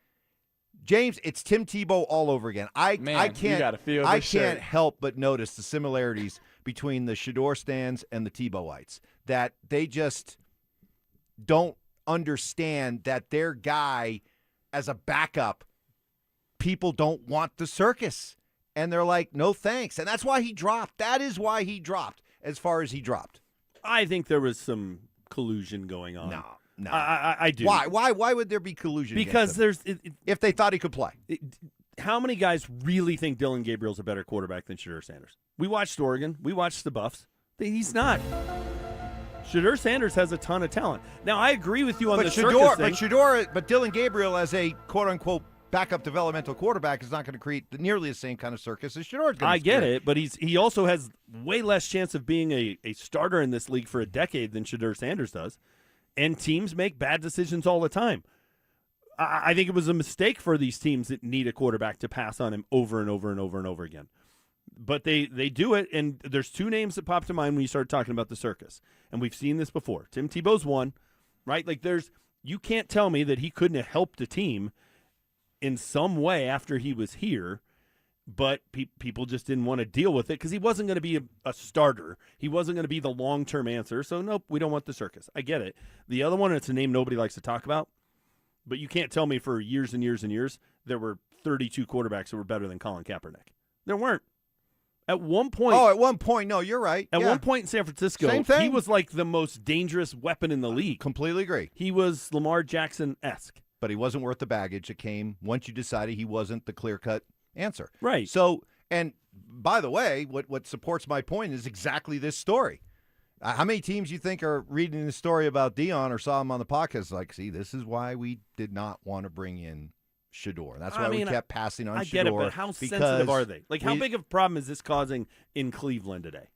James, it's Tim Tebow all over again. I can't help but notice the similarities between the Shador stands and the Tebowites, that they just don't understand that their guy as a backup, people don't want the circus. And they're like, no thanks. And that's why he dropped. That is why he dropped as far as he dropped. I think there was some collusion going on. No, I do. Why would there be collusion? Because if they thought he could play. How many guys really think Dylan Gabriel's a better quarterback than Shador Sanders? We watched Oregon. We watched the Buffs. He's not. Shador Sanders has a ton of talent. Now, I agree with you on the circus thing. But Dylan Gabriel as a quote-unquote backup developmental quarterback is not going to create nearly the same kind of circus as Shador's going to. I get it, but he also has way less chance of being a starter in this league for a decade than Shador Sanders does. And teams make bad decisions all the time. I think it was a mistake for these teams that need a quarterback to pass on him over and over and over and over again. But they do it, and there's two names that pop to mind when you start talking about the circus. And we've seen this before. Tim Tebow's one, right? Like you can't tell me that he couldn't have helped a team in some way after he was here, but people just didn't want to deal with it because he wasn't going to be a starter. He wasn't going to be the long-term answer. So, nope, we don't want the circus. I get it. The other one, it's a name nobody likes to talk about, but you can't tell me for years and years and years there were 32 quarterbacks that were better than Colin Kaepernick. There weren't. At one point, no, you're right. At one point in San Francisco, Same thing. he was like the most dangerous weapon in the league. Completely agree. He was Lamar Jackson-esque. But he wasn't worth the baggage that came once you decided he wasn't the clear-cut answer. Right. So, and by the way, what supports my point is exactly this story. How many teams you think are reading the story about Deion or saw him on the podcast like, see, this is why we did not want to bring in Shador. That's why we kept passing on Shador. I get it, but how sensitive are they? Like, how big of a problem is this causing in Cleveland today?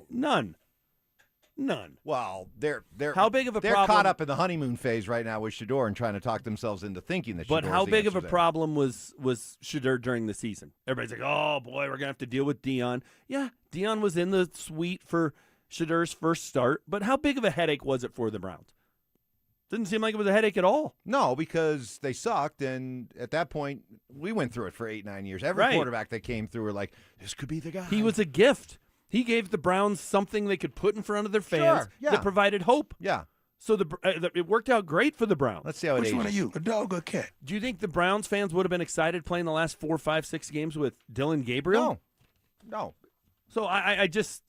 None. Well, they're how big of a they're problem? caught up in the honeymoon phase right now with Shador and trying to talk themselves into thinking that. But Shador's how the big of a answer there. problem was Shador during the season? Everybody's like, "Oh boy, we're gonna have to deal with Deion." Yeah, Deion was in the suite for Shador's first start, but how big of a headache was it for the Browns? Didn't seem like it was a headache at all. No, because they sucked, and at that point, we went through it for 8-9 years. Every Right. quarterback that came through were like, "This could be the guy." He was a gift. He gave the Browns something they could put in front of their fans Sure, yeah. that provided hope. Yeah. So it worked out great for the Browns. Let's see how it Which ages. one are you, a dog or a cat? Do you think the Browns fans would have been excited playing the last 4, 5, 6 games with Dylan Gabriel? No. So I just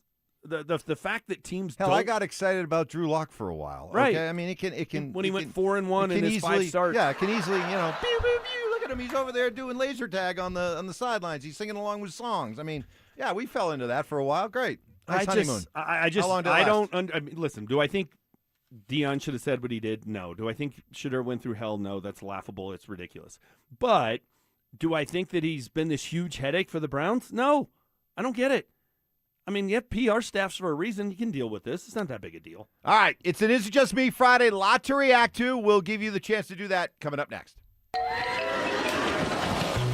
the fact that teams Hell, don't. I got excited about Drew Lock for a while. Right. Okay? I mean, it can when he went 4-1 in his 5 starts. Yeah, it can easily, pew, pew, pew, look at him. He's over there doing laser tag on the sidelines. He's singing along with songs. I mean, yeah, we fell into that for a while. Great. Nice honeymoon. How long did it last? Listen, do I think Deion should have said what he did? No. Do I think Shador went through hell? No. That's laughable. It's ridiculous. But do I think that he's been this huge headache for the Browns? No. I don't get it. I mean, you have PR staffs for a reason. You can deal with this. It's not that big a deal. All right. It's an Is It Just Me Friday. Lot to react to. We'll give you the chance to do that coming up next.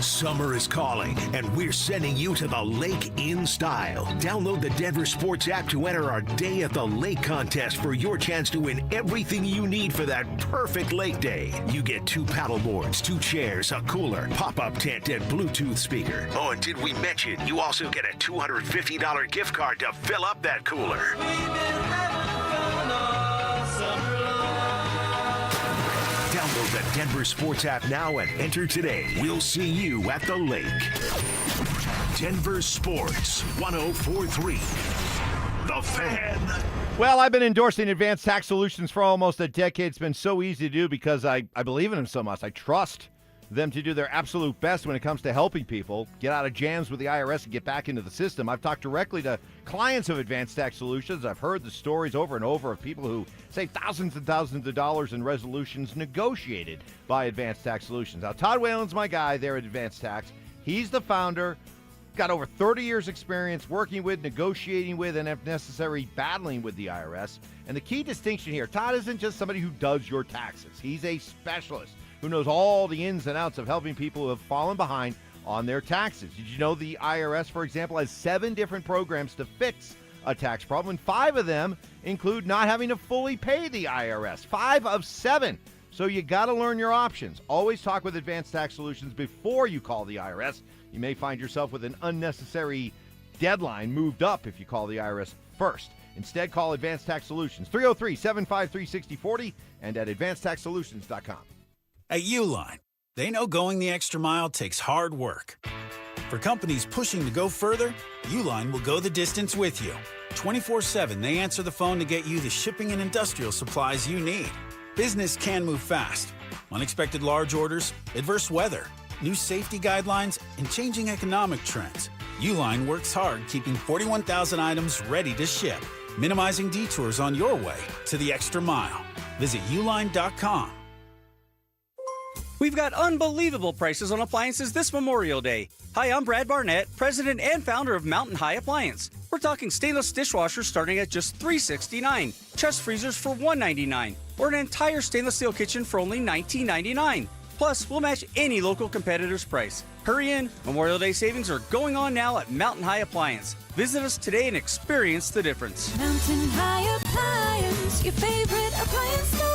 Summer is calling, and we're sending you to the lake in style. Download the Denver Sports app to enter our Day at the Lake contest for your chance to win everything you need for that perfect lake day. You get 2 paddle boards, 2 chairs, a cooler, pop-up tent, and Bluetooth speaker. Oh, and did we mention you also get a $250 gift card to fill up that cooler? Download the Denver Sports app now and enter today. We'll see you at the lake. Denver Sports 104.3. The Fan. Well, I've been endorsing Advanced Tax Solutions for almost a decade. It's been so easy to do because I believe in them so much. I trust them to do their absolute best when it comes to helping people get out of jams with the IRS and get back into the system. I've talked directly to clients of Advanced Tax Solutions. I've heard the stories over and over of people who save thousands and thousands of dollars in resolutions negotiated by Advanced Tax Solutions. Now, Todd Whalen's my guy there at Advanced Tax. He's the founder, got over 30 years experience working with, negotiating with, and if necessary, battling with the IRS. And the key distinction here, Todd isn't just somebody who does your taxes. He's a specialist who knows all the ins and outs of helping people who have fallen behind on their taxes. Did you know the IRS, for example, has 7 different programs to fix a tax problem, and 5 of them include not having to fully pay the IRS. 5 of 7. So you got to learn your options. Always talk with Advanced Tax Solutions before you call the IRS. You may find yourself with an unnecessary deadline moved up if you call the IRS first. Instead, call Advanced Tax Solutions, 303-753-6040, and at advancedtaxsolutions.com. At Uline, they know going the extra mile takes hard work. For companies pushing to go further, Uline will go the distance with you. 24/7, they answer the phone to get you the shipping and industrial supplies you need. Business can move fast. Unexpected large orders, adverse weather, new safety guidelines, and changing economic trends. Uline works hard keeping 41,000 items ready to ship, minimizing detours on your way to the extra mile. Visit uline.com. We've got unbelievable prices on appliances this Memorial Day. Hi, I'm Brad Barnett, president and founder of Mountain High Appliance. We're talking stainless dishwashers starting at just $369, chest freezers for $199, or an entire stainless steel kitchen for only $19.99. Plus, we'll match any local competitor's price. Hurry in. Memorial Day savings are going on now at Mountain High Appliance. Visit us today and experience the difference. Mountain High Appliance, your favorite appliance store.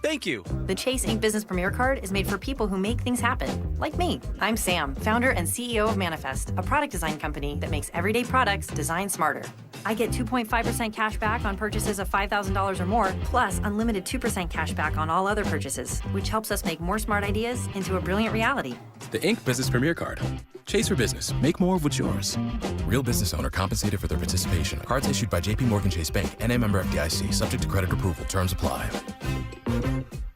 Thank you. The Chase Ink Business Premier Card is made for people who make things happen, like me. I'm Sam, founder and CEO of Manifest, a product design company that makes everyday products designed smarter. I get 2.5% cash back on purchases of $5,000 or more, plus unlimited 2% cash back on all other purchases, which helps us make more smart ideas into a brilliant reality. The Ink Business Premier Card. Chase for business. Make more of what's yours. Real business owner compensated for their participation. Cards issued by J.P. Morgan Chase Bank. N.A. member FDIC. Subject to credit approval. Terms apply.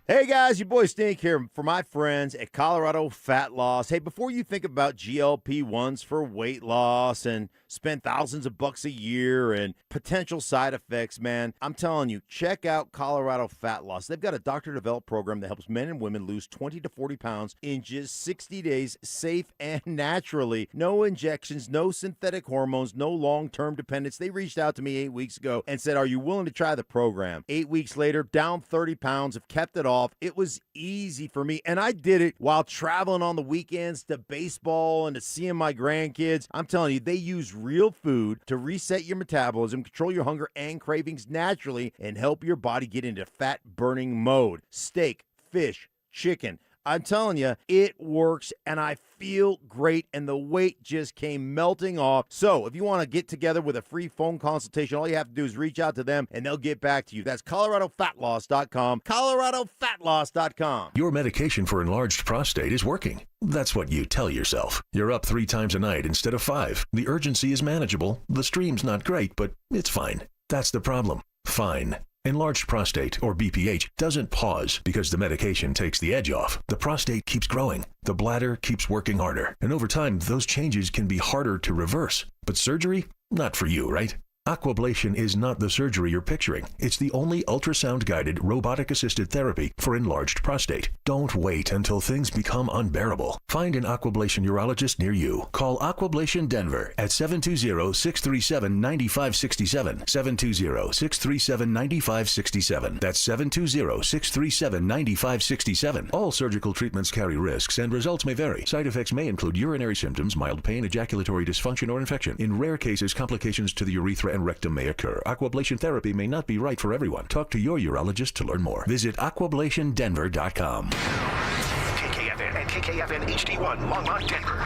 Hey guys, your boy Stink here for my friends at Colorado Fat Loss. Hey, before you think about GLP-1s for weight loss and spend thousands of bucks a year and potential side effects, man, I'm telling you, check out Colorado Fat Loss. They've got a doctor-developed program that helps men and women lose 20 to 40 pounds in just 60 days, safe and naturally. No injections, no synthetic hormones, no long-term dependence. They reached out to me 8 weeks ago and said, are you willing to try the program? 8 weeks later, down 30 pounds, have kept it off. It was easy for me, and I did it while traveling on the weekends to baseball and to seeing my grandkids. I'm telling you, they use real food to reset your metabolism, control your hunger and cravings naturally, and help your body get into fat-burning mode. Steak, fish, chicken. I'm telling you, it works, and I feel great, and the weight just came melting off. So if you want to get together with a free phone consultation, all you have to do is reach out to them, and they'll get back to you. That's ColoradoFatLoss.com, ColoradoFatLoss.com. Your medication for enlarged prostate is working. That's what you tell yourself. You're up 3 times a night instead of 5. The urgency is manageable. The stream's not great, but it's fine. That's the problem. Fine. Enlarged prostate, or BPH, doesn't pause because the medication takes the edge off. The prostate keeps growing. The bladder keeps working harder. And over time, those changes can be harder to reverse. But surgery? Not for you, right? Aquablation is not the surgery you're picturing. It's the only ultrasound-guided, robotic-assisted therapy for enlarged prostate. Don't wait until things become unbearable. Find an Aquablation urologist near you. Call Aquablation Denver at 720-637-9567. 720-637-9567. That's 720-637-9567. All surgical treatments carry risks, and results may vary. Side effects may include urinary symptoms, mild pain, ejaculatory dysfunction, or infection. In rare cases, complications to the urethra and rectum may occur. Aquablation therapy may not be right for everyone. Talk to your urologist to learn more. Visit aquablationdenver.com. KKFN and KKFN HD1 Longmont, Denver.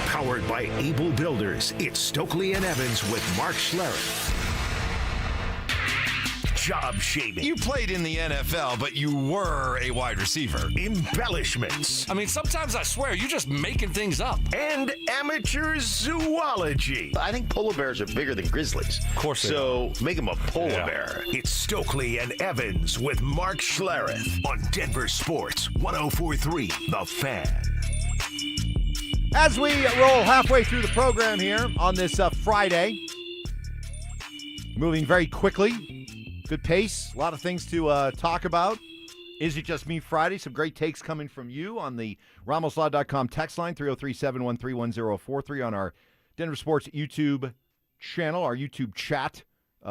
Powered by Able Builders, it's Stokley and Evans with Mark Schlereth. Job shaming. You played in the NFL, but you were a wide receiver. Embellishments. I mean, sometimes I swear you're just making things up. And amateur zoology. I think polar bears are bigger than grizzlies. Of course So make them a polar bear. It's Stokley and Evans with Mark Schlereth on Denver Sports 104.3 The Fan. As we roll halfway through the program here on this Friday, moving very quickly. Good pace. A lot of things to talk about. Is it just me Friday? Some great takes coming from you on the RamosLaw.com text line, 303-713-1043 on our Denver Sports YouTube channel, our YouTube chat,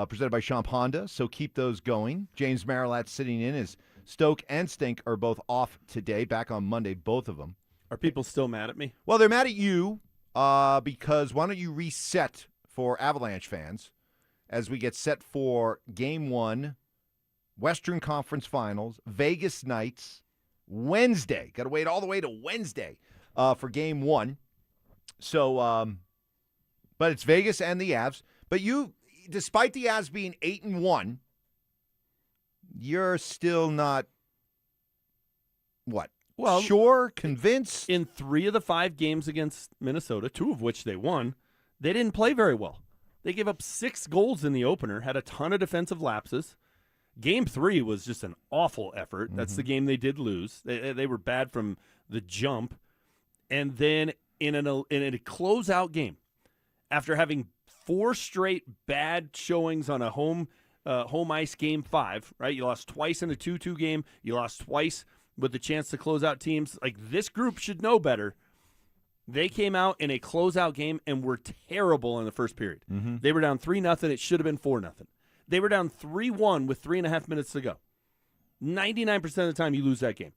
presented by Champ Honda. So keep those going. James Marilat sitting in as Stoke and Stink are both off today. Back on Monday, both of them. Are people still mad at me? Well, they're mad at you because why don't you reset for Avalanche fans as we get set for Game 1, Western Conference Finals, Vegas Knights, Wednesday. Got to wait all the way to Wednesday for Game 1. So, but it's Vegas and the Avs. But you, despite the Avs being 8-1, you're still not, what? Well, sure, convinced? In 3 of the 5 games against Minnesota, 2 of which they won, they didn't play very well. They gave up 6 goals in the opener, had a ton of defensive lapses. Game 3 was just an awful effort. That's the game they did lose. They were bad from the jump. And then in a closeout game, after having 4 straight bad showings on a home ice Game 5, right? You lost twice in a 2-2 game. You lost twice with the chance to close out teams. Like, this group should know better. They came out in a closeout game and were terrible in the first period. They were down 3-0. It should have been 4-0. They were down 3-1 with 3.5 minutes to go. 99% of the time you lose that game.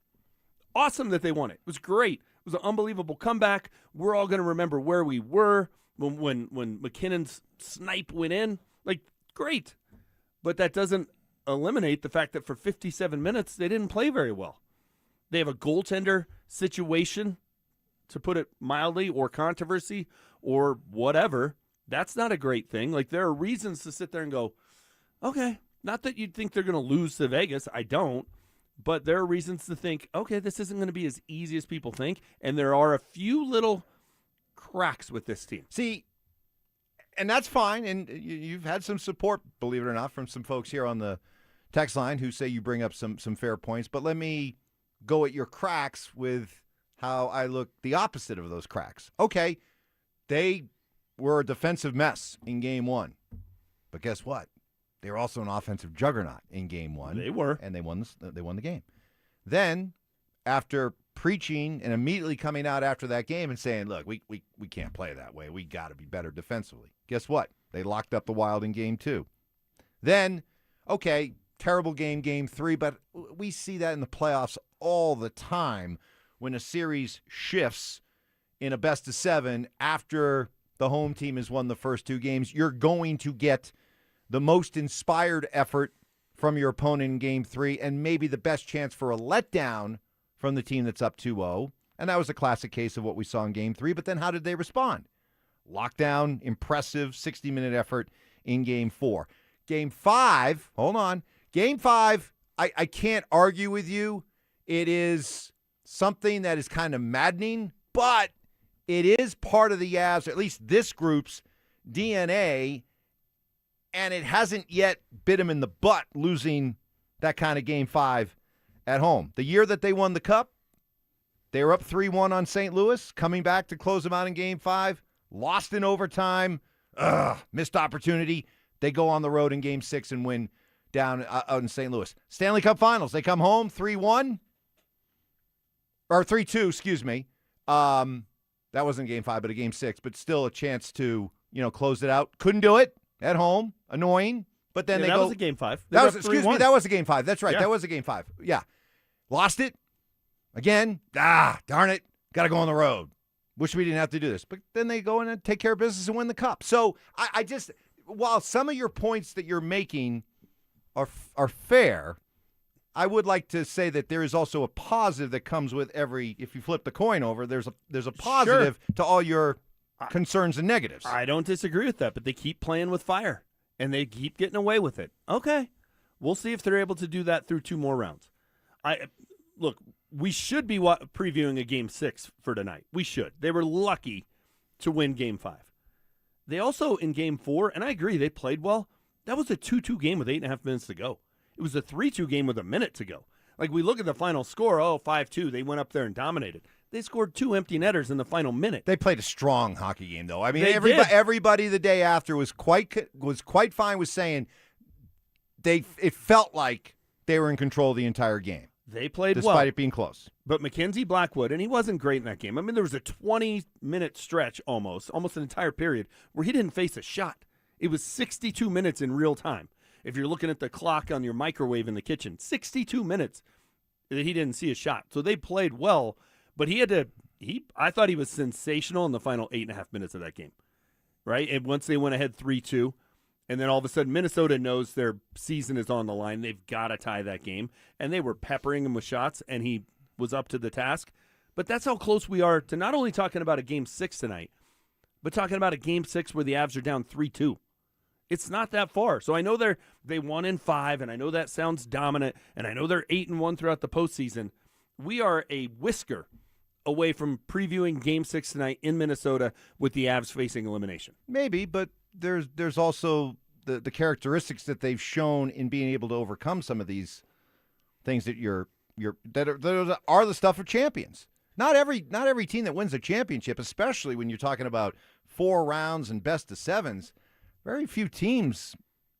Awesome that they won it. It was great. It was an unbelievable comeback. We're all going to remember where we were when McKinnon's snipe went in. Like, great. But that doesn't eliminate the fact that for 57 minutes, they didn't play very well. They have a goaltender situation, to put it mildly, or controversy, or whatever. That's not a great thing. Like, there are reasons to sit there and go, okay, not that you'd think they're going to lose to Vegas. I don't. But there are reasons to think, okay, this isn't going to be as easy as people think. And there are a few little cracks with this team. See, and that's fine. And you've had some support, believe it or not, from some folks here on the text line who say you bring up some fair points. But let me go at your cracks with how I look the opposite of those cracks. Okay, they were a defensive mess in game one. But guess what? They were also an offensive juggernaut in game one. They were. And they won the game. Then, after preaching and immediately coming out after that game and saying, look, we can't play that way. We got to be better defensively. Guess what? They locked up the Wild in game two. Then, okay, terrible game three, but we see that in the playoffs all the time when a series shifts in a best of seven after the home team has won the first two games. You're going to get the most inspired effort from your opponent in game three and maybe the best chance for a letdown from the team that's up 2-0. And that was a classic case of what we saw in game three. But then how did they respond? Lockdown, impressive 60-minute effort in game four. Game five, hold on. Game five, I can't argue with you. It is something that is kind of maddening, but it is part of the Avs, at least this group's DNA, and it hasn't yet bit him in the butt losing that kind of game five at home. The year that they won the Cup, they were up 3-1 on St. Louis, coming back to close them out in game five, lost in overtime, missed opportunity. They go on the road in game six and win down out in St. Louis. Stanley Cup Finals, they come home 3-1, or 3-2, excuse me. That wasn't game five, but a game six, but still a chance to, close it out. Couldn't do it at home. Annoying. But then that was a game five. That was a game five. That's right. Yeah. That was a game five. Yeah. Lost it. Again. Darn it. Got to go on the road. Wish we didn't have to do this. But then they go in and take care of business and win the Cup. So I just, while some of your points that you're making are fair, I would like to say that there is also a positive that comes with if you flip the coin over, there's a positive to all your concerns and negatives. I don't disagree with that, but they keep playing with fire, and they keep getting away with it. Okay, we'll see if they're able to do that through two more rounds. Look, we should be previewing a game six for tonight. We should. They were lucky to win game five. They also, in game four, and I agree, they played well. That was a 2-2 game with 8.5 minutes to go. It was a 3-2 game with a minute to go. Like, we look at the final score, 5-2, they went up there and dominated. They scored 2 empty netters in the final minute. They played a strong hockey game, though. I mean, everybody the day after was quite fine with saying it felt like they were in control the entire game. They played well. Despite it being close. But Mackenzie Blackwood, and he wasn't great in that game. I mean, there was a 20-minute stretch almost an entire period, where he didn't face a shot. It was 62 minutes in real time. If you're looking at the clock on your microwave in the kitchen, 62 minutes that he didn't see a shot. So they played well, but I thought he was sensational in the final 8.5 minutes of that game, right? And once they went ahead 3-2, and then all of a sudden Minnesota knows their season is on the line. They've got to tie that game, and they were peppering him with shots, and he was up to the task. But that's how close we are to not only talking about a game six tonight, but talking about a game six where the Avs are down 3-2. It's not that far. So I know they won in 5, and I know that sounds dominant, and I know they're 8-1 throughout the postseason. We are a whisker away from previewing Game 6 tonight in Minnesota with the Avs facing elimination. Maybe, but there's also the characteristics that they've shown in being able to overcome some of these things that that are the stuff of champions. Not every team that wins a championship, especially when you're talking about 4 rounds and best of sevens. Very few teams,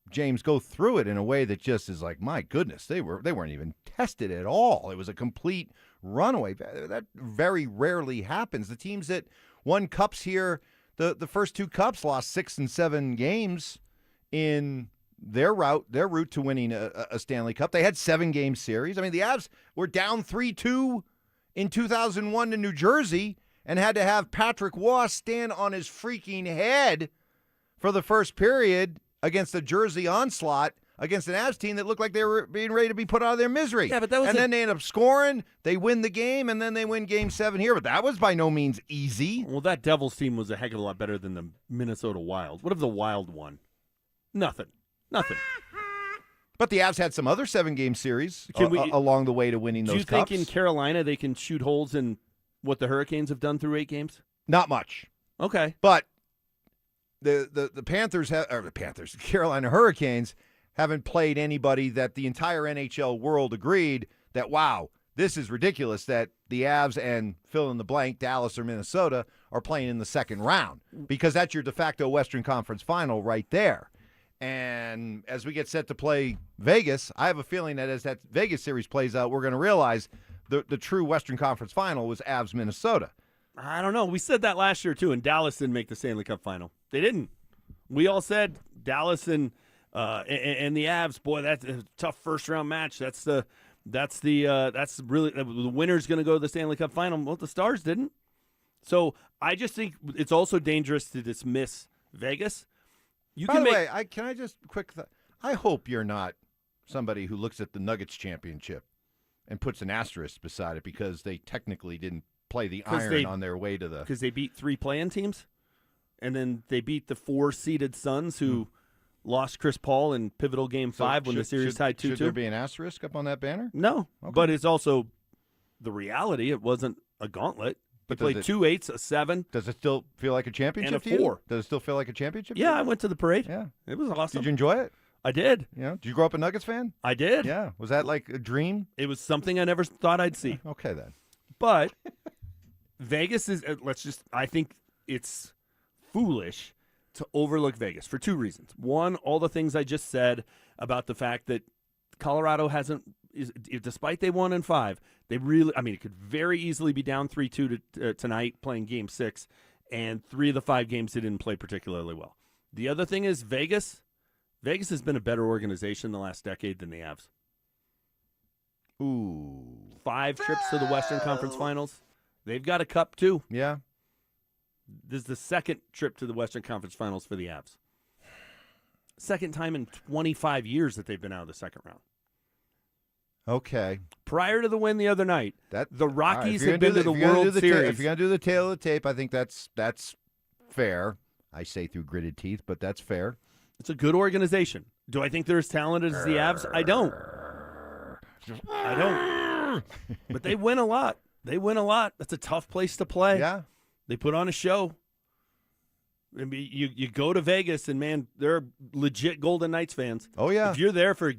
James, go through it in a way that just is like, my goodness, they weren't even tested at all. It was a complete runaway. That very rarely happens. The teams that won cups here, the first 2 cups, lost 6 and 7 games in their route to winning a Stanley Cup. They had 7-game series. I mean, the Avs were down 3-2 in 2001 to New Jersey and had to have Patrick Waugh stand on his freaking head for the first period against the Jersey onslaught against an Avs team that looked like they were being ready to be put out of their misery. Yeah, but that was then they end up scoring, they win the game, and then they win Game 7 here. But that was by no means easy. Well, that Devils team was a heck of a lot better than the Minnesota Wild. What if the Wild won? Nothing. But the Avs had some other 7-game series along the way to winning those cups. Do you think in Carolina they can shoot holes in what the Hurricanes have done through 8 games? Not much. Okay. But the Carolina Hurricanes haven't played anybody that the entire NHL world agreed that, wow, this is ridiculous that the Avs and fill in the blank, Dallas or Minnesota, are playing in the second round, because that's your de facto Western Conference final right there. And as we get set to play Vegas, I have a feeling that as that Vegas series plays out, we're going to realize the true Western Conference final was Avs-Minnesota. I don't know. We said that last year, too, and Dallas didn't make the Stanley Cup final. They didn't. We all said Dallas and the Avs, boy, that's a tough first-round match. That's really the winner's going to go to the Stanley Cup final. Well, the Stars didn't. So I just think it's also dangerous to dismiss Vegas. By the way, can I just I hope you're not somebody who looks at the Nuggets championship and puts an asterisk beside it because they technically didn't play the iron on their way to the... Because they beat 3 play-in teams, and then they beat the 4-seeded Suns who lost Chris Paul in pivotal Game 5 when the series tied 2-2. Should there be an asterisk up on that banner? No, okay. But it's also the reality. It wasn't a gauntlet. But they played 2 8s, a 7. Does it still feel like a championship and a 4. Does it still feel like a championship? Yeah, I went to the parade. Yeah. It was awesome. Did you enjoy it? I did. Yeah. Did you grow up a Nuggets fan? I did. Yeah. Was that like a dream? It was something I never thought I'd see. Okay, then. But Vegas is, I think it's foolish to overlook Vegas for 2 reasons. One, all the things I just said about the fact that Colorado despite they won in 5, they really, it could very easily be down 3-2 tonight playing Game 6, and 3 of the 5 games they didn't play particularly well. The other thing is Vegas has been a better organization the last decade than the Avs. Ooh. 5 trips to the Western Conference Finals. They've got a cup, too. Yeah. This is the 2nd trip to the Western Conference Finals for the Avs. 2nd time in 25 years that they've been out of the second round. Okay. Prior to the win the other night, the Rockies have been to the World Series. If you're going to do the tail of the tape, I think that's fair. I say through gritted teeth, but that's fair. It's a good organization. Do I think they're as talented as the Avs? I don't. But they win a lot. That's a tough place to play. Yeah. They put on a show. You go to Vegas, and, man, they're legit Golden Knights fans. Oh, yeah. If you're there for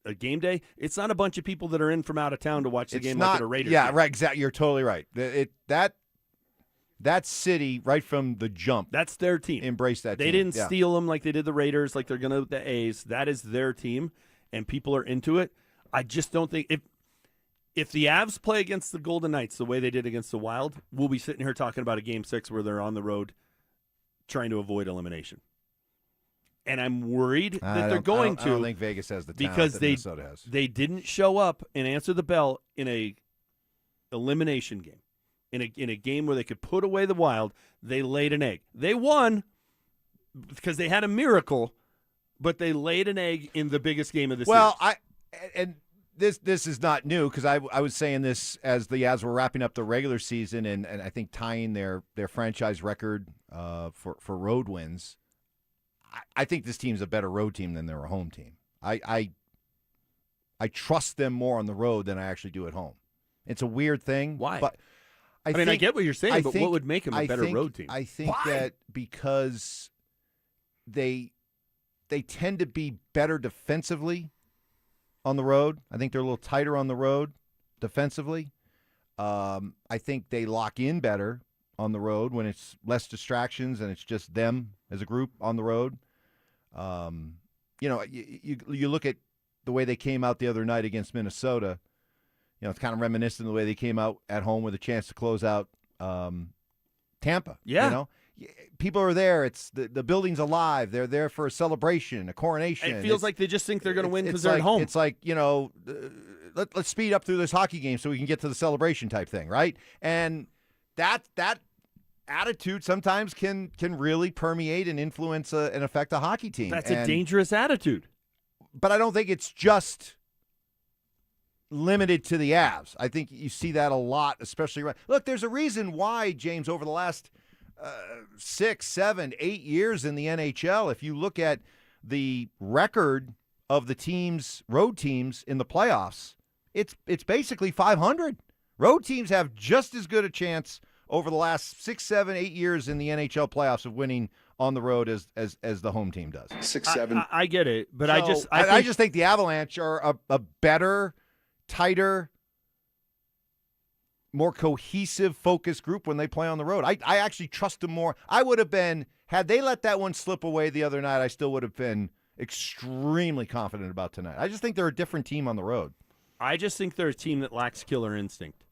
a game day, it's not a bunch of people that are in from out of town to watch the game like at a Raiders game. Right, exactly. You're totally right. That city, right from the jump. That's their team. Embrace that team. They didn't steal them like they did the Raiders, like they're going to the A's. That is their team, and people are into it. I just don't think if the Avs play against the Golden Knights the way they did against the Wild, we'll be sitting here talking about a Game 6 where they're on the road trying to avoid elimination. And I'm worried that they're going to. I don't think Vegas has the talent because that Minnesota has. They didn't show up and answer the bell in a elimination game. In a game where they could put away the Wild, they laid an egg. They won because they had a miracle, but they laid an egg in the biggest game of the series. This is not new because I was saying this as the Avs were wrapping up the regular season and I think tying their franchise record for road wins. I think this team's a better road team than they're a home team. I trust them more on the road than I actually do at home. It's a weird thing. Why? But I get what you're saying, but what would make them a better road team? I think that because they tend to be better defensively on the road. I think they're a little tighter on the road defensively. I think they lock in better on the road when it's less distractions and it's just them as a group on the road. You look at the way they came out the other night against Minnesota. It's kind of reminiscent of the way they came out at home with a chance to close out Tampa. Yeah. People are there. It's the building's alive. They're there for a celebration, a coronation. It feels like they just think they're going to win because they're at home. It's like, let's speed up through this hockey game so we can get to the celebration type thing, right? And that attitude sometimes can really permeate and influence and affect a hockey team. That's a dangerous attitude. But I don't think it's just limited to the Avs. I think you see that a lot, especially right. Look, there's a reason why, James, over the last 6, 7, 8 years in the NHL, if you look at the record of the road teams in the playoffs, it's basically 500. Road teams have just as good a chance over the last 6, 7, 8 years in the NHL playoffs of winning on the road as the home team does. 6, 7. I get it, but So, I just think the Avalanche are a better, tighter, more cohesive, focused group when they play on the road. I actually trust them more. I would have been, had they let that one slip away the other night, I still would have been extremely confident about tonight. I just think they're a different team on the road. I just think they're a team that lacks killer instinct.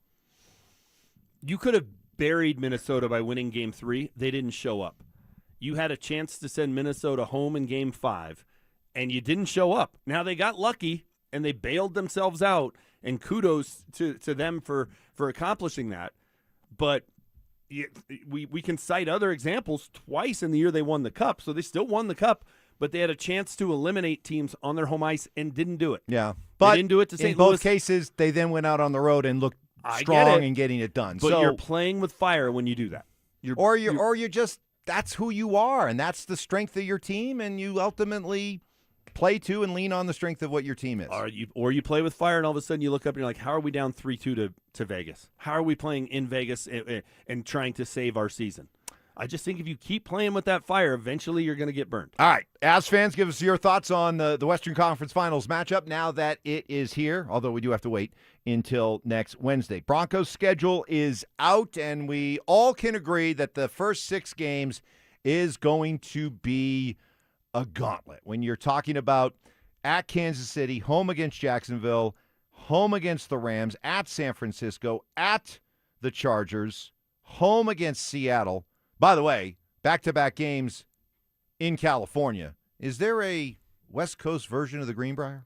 You could have buried Minnesota by winning Game 3. They didn't show up. You had a chance to send Minnesota home in Game 5, and you didn't show up. Now they got lucky, and they bailed themselves out, and kudos to them for accomplishing that. But we can cite other examples. Twice in the year they won the Cup, so they still won the Cup, but they had a chance to eliminate teams on their home ice and didn't do it. Yeah. But they didn't do it to St. in both Louis. cases, they then went out on the road and looked strong in getting it done. But so, you're playing with fire when you do that. You're just, that's who you are, and that's the strength of your team, and you ultimately play to and lean on the strength of what your team is. Or you play with fire, and all of a sudden you look up and you're like, how are we down 3-2 to Vegas? How are we playing in Vegas and trying to save our season? I just think if you keep playing with that fire, eventually you're going to get burned. All right. Avs fans, give us your thoughts on the Western Conference Finals matchup now that it is here, although we do have to wait until next Wednesday. Broncos' schedule is out, and we all can agree that the first 6 games is going to be a gauntlet. When you're talking about at Kansas City, home against Jacksonville, home against the Rams, at San Francisco, at the Chargers, home against Seattle. By the way, back-to-back games in California. Is there a West Coast version of the Greenbrier?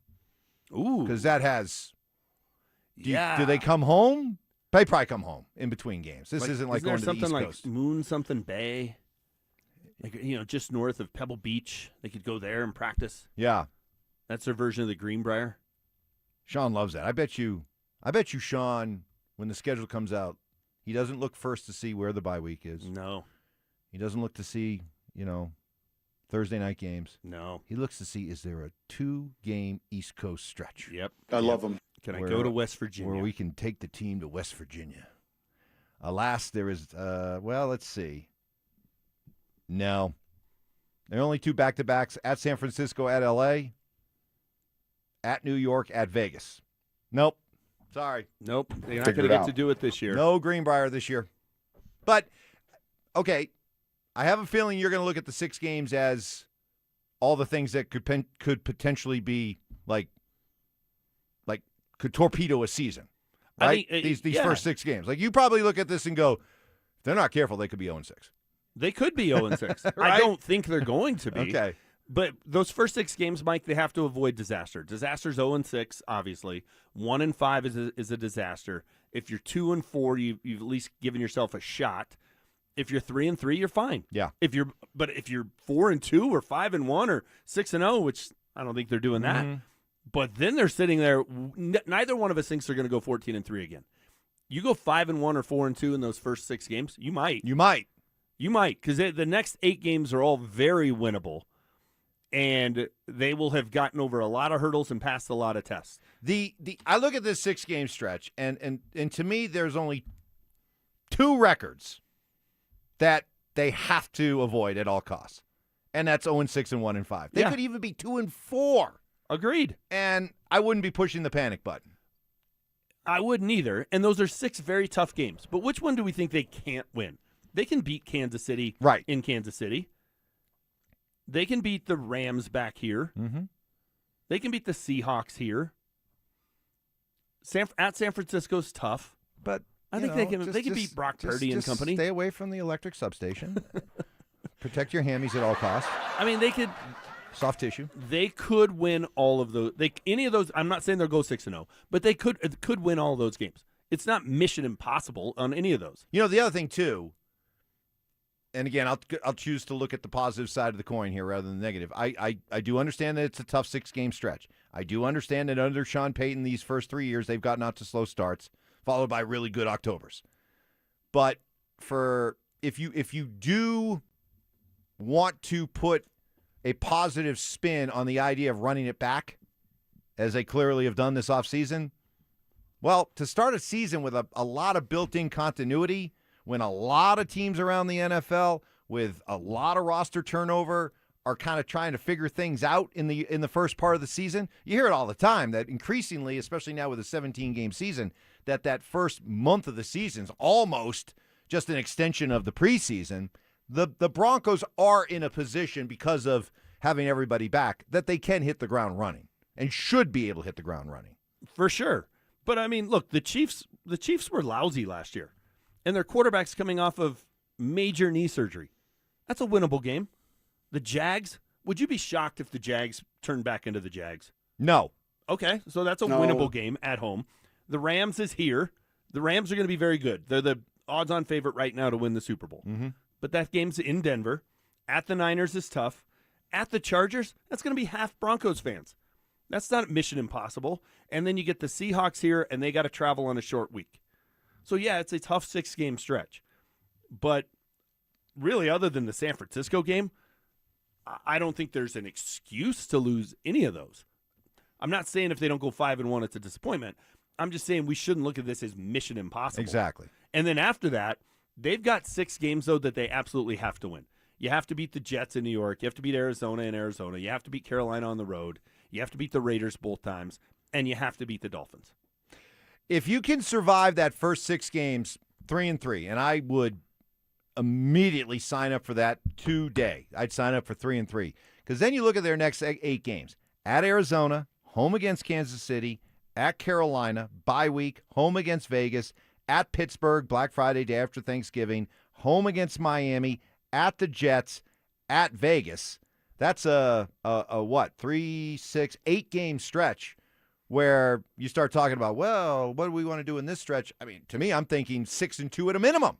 Ooh. Because that has Yeah. Do they come home? They probably come home in between games. This isn't like going to the East something Coast. like Moon something Bay, like just north of Pebble Beach. They could go there and practice. Yeah, that's their version of the Greenbrier. Sean loves that. I bet you, Sean, when the schedule comes out, he doesn't look first to see where the bye week is. No, he doesn't look to see Thursday night games. No, he looks to see, is there a 2-game East Coast stretch? Yep, I love them. Can I go to West Virginia? Where we can take the team to West Virginia. Alas, there is, let's see. No. There are only 2 back-to-backs, at San Francisco, at L.A., at New York, at Vegas. Nope. Sorry. Nope. You're not going to get to do it this year. No Greenbrier this year. But, okay, I have a feeling you're going to look at the 6 games as all the things that could potentially be could torpedo a season, right? I mean, these first 6 games. Like, you probably look at this and go, if they're not careful, they could be 0-6. They could be 0-6. Right? I don't think they're going to be. Okay. But those first 6 games, Mike, they have to avoid disaster. Disaster's 0-6, obviously. 1-5 is a disaster. If you're 2-4, you've at least given yourself a shot. If you're 3-3, you're fine. Yeah. If you're 4-2 or 5-1 or 6-0, which I don't think they're doing that. Mm-hmm. But then they're sitting there. Neither one of us thinks they're going to go 14-3 again. You go 5-1 or 4-2 in those first 6 games, you might. You might, because the next 8 games are all very winnable, and they will have gotten over a lot of hurdles and passed a lot of tests. I look at this 6-game stretch, and to me, there's only 2 records that they have to avoid at all costs, and that's 0-6 and 1-5. They could even be 2-4. Agreed. And I wouldn't be pushing the panic button. I wouldn't either. And those are 6 very tough games. But which one do we think they can't win? They can beat Kansas City in Kansas City. They can beat the Rams back here. Mm-hmm. They can beat the Seahawks here. At San Francisco's tough. But I think they can beat Brock Purdy and company. Stay away from the electric substation. Protect your hammies at all costs. I mean, they could. Soft tissue. They could win all of those. Any of those. I'm not saying they'll go 6-0, but they could win all of those games. It's not mission impossible on any of those. You know, the other thing too, and again, I'll choose to look at the positive side of the coin here rather than the negative. I do understand that it's a tough 6-game stretch. I do understand that under Sean Payton, these first 3 years, they've gotten out to slow starts, followed by really good Octobers. But if you do want to put a positive spin on the idea of running it back, as they clearly have done this offseason, well, to start a season with a lot of built-in continuity, when a lot of teams around the NFL with a lot of roster turnover are kind of trying to figure things out in the first part of the season, you hear it all the time that increasingly, especially now with a 17-game season, that first month of the season is almost just an extension of the preseason. The Broncos are in a position, because of having everybody back, that they can hit the ground running and should be able to hit the ground running. For sure. But, I mean, look, the Chiefs were lousy last year, and their quarterback's coming off of major knee surgery. That's a winnable game. The Jags, would you be shocked if the Jags turned back into the Jags? No. Okay, so that's a winnable game at home. The Rams is here. The Rams are going to be very good. They're the odds-on favorite right now to win the Super Bowl. Mm-hmm. But that game's in Denver. At the Niners is tough. At the Chargers, that's going to be half Broncos fans. That's not mission impossible. And then you get the Seahawks here, and they got to travel on a short week. So, yeah, it's a tough 6-game stretch. But really, other than the San Francisco game, I don't think there's an excuse to lose any of those. I'm not saying if they don't go 5-1, it's a disappointment. I'm just saying we shouldn't look at this as mission impossible. Exactly. And then after that, they've got 6 games, though, that they absolutely have to win. You have to beat the Jets in New York. You have to beat Arizona in Arizona. You have to beat Carolina on the road. You have to beat the Raiders both times. And you have to beat the Dolphins. If you can survive that first 6 games 3-3, and I would immediately sign up for that today. I'd sign up for 3-3. Because then you look at their next 8 games. At Arizona, home against Kansas City, at Carolina, bye week, home against Vegas, at Pittsburgh, Black Friday, day after Thanksgiving, home against Miami, at the Jets, at Vegas. That's a 3, 6, 8-game stretch where you start talking about, well, what do we want to do in this stretch? I mean, to me, I'm thinking 6-2 at a minimum.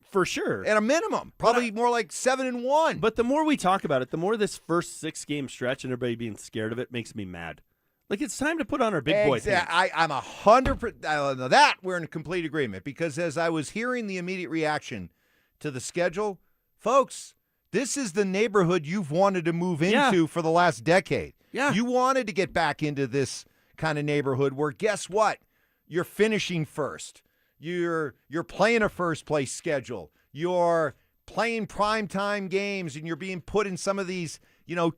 For sure. At a minimum. Probably more like 7-1. But the more we talk about it, the more this first 6-game stretch and everybody being scared of it makes me mad. Like, it's time to put on our big boy pants. I'm 100%. That we're in complete agreement, because as I was hearing the immediate reaction to the schedule, folks, this is the neighborhood you've wanted to move into for the last decade. Yeah. You wanted to get back into this kind of neighborhood where, guess what? You're finishing first. You're playing a first-place schedule. You're playing primetime games, and you're being put in some of these,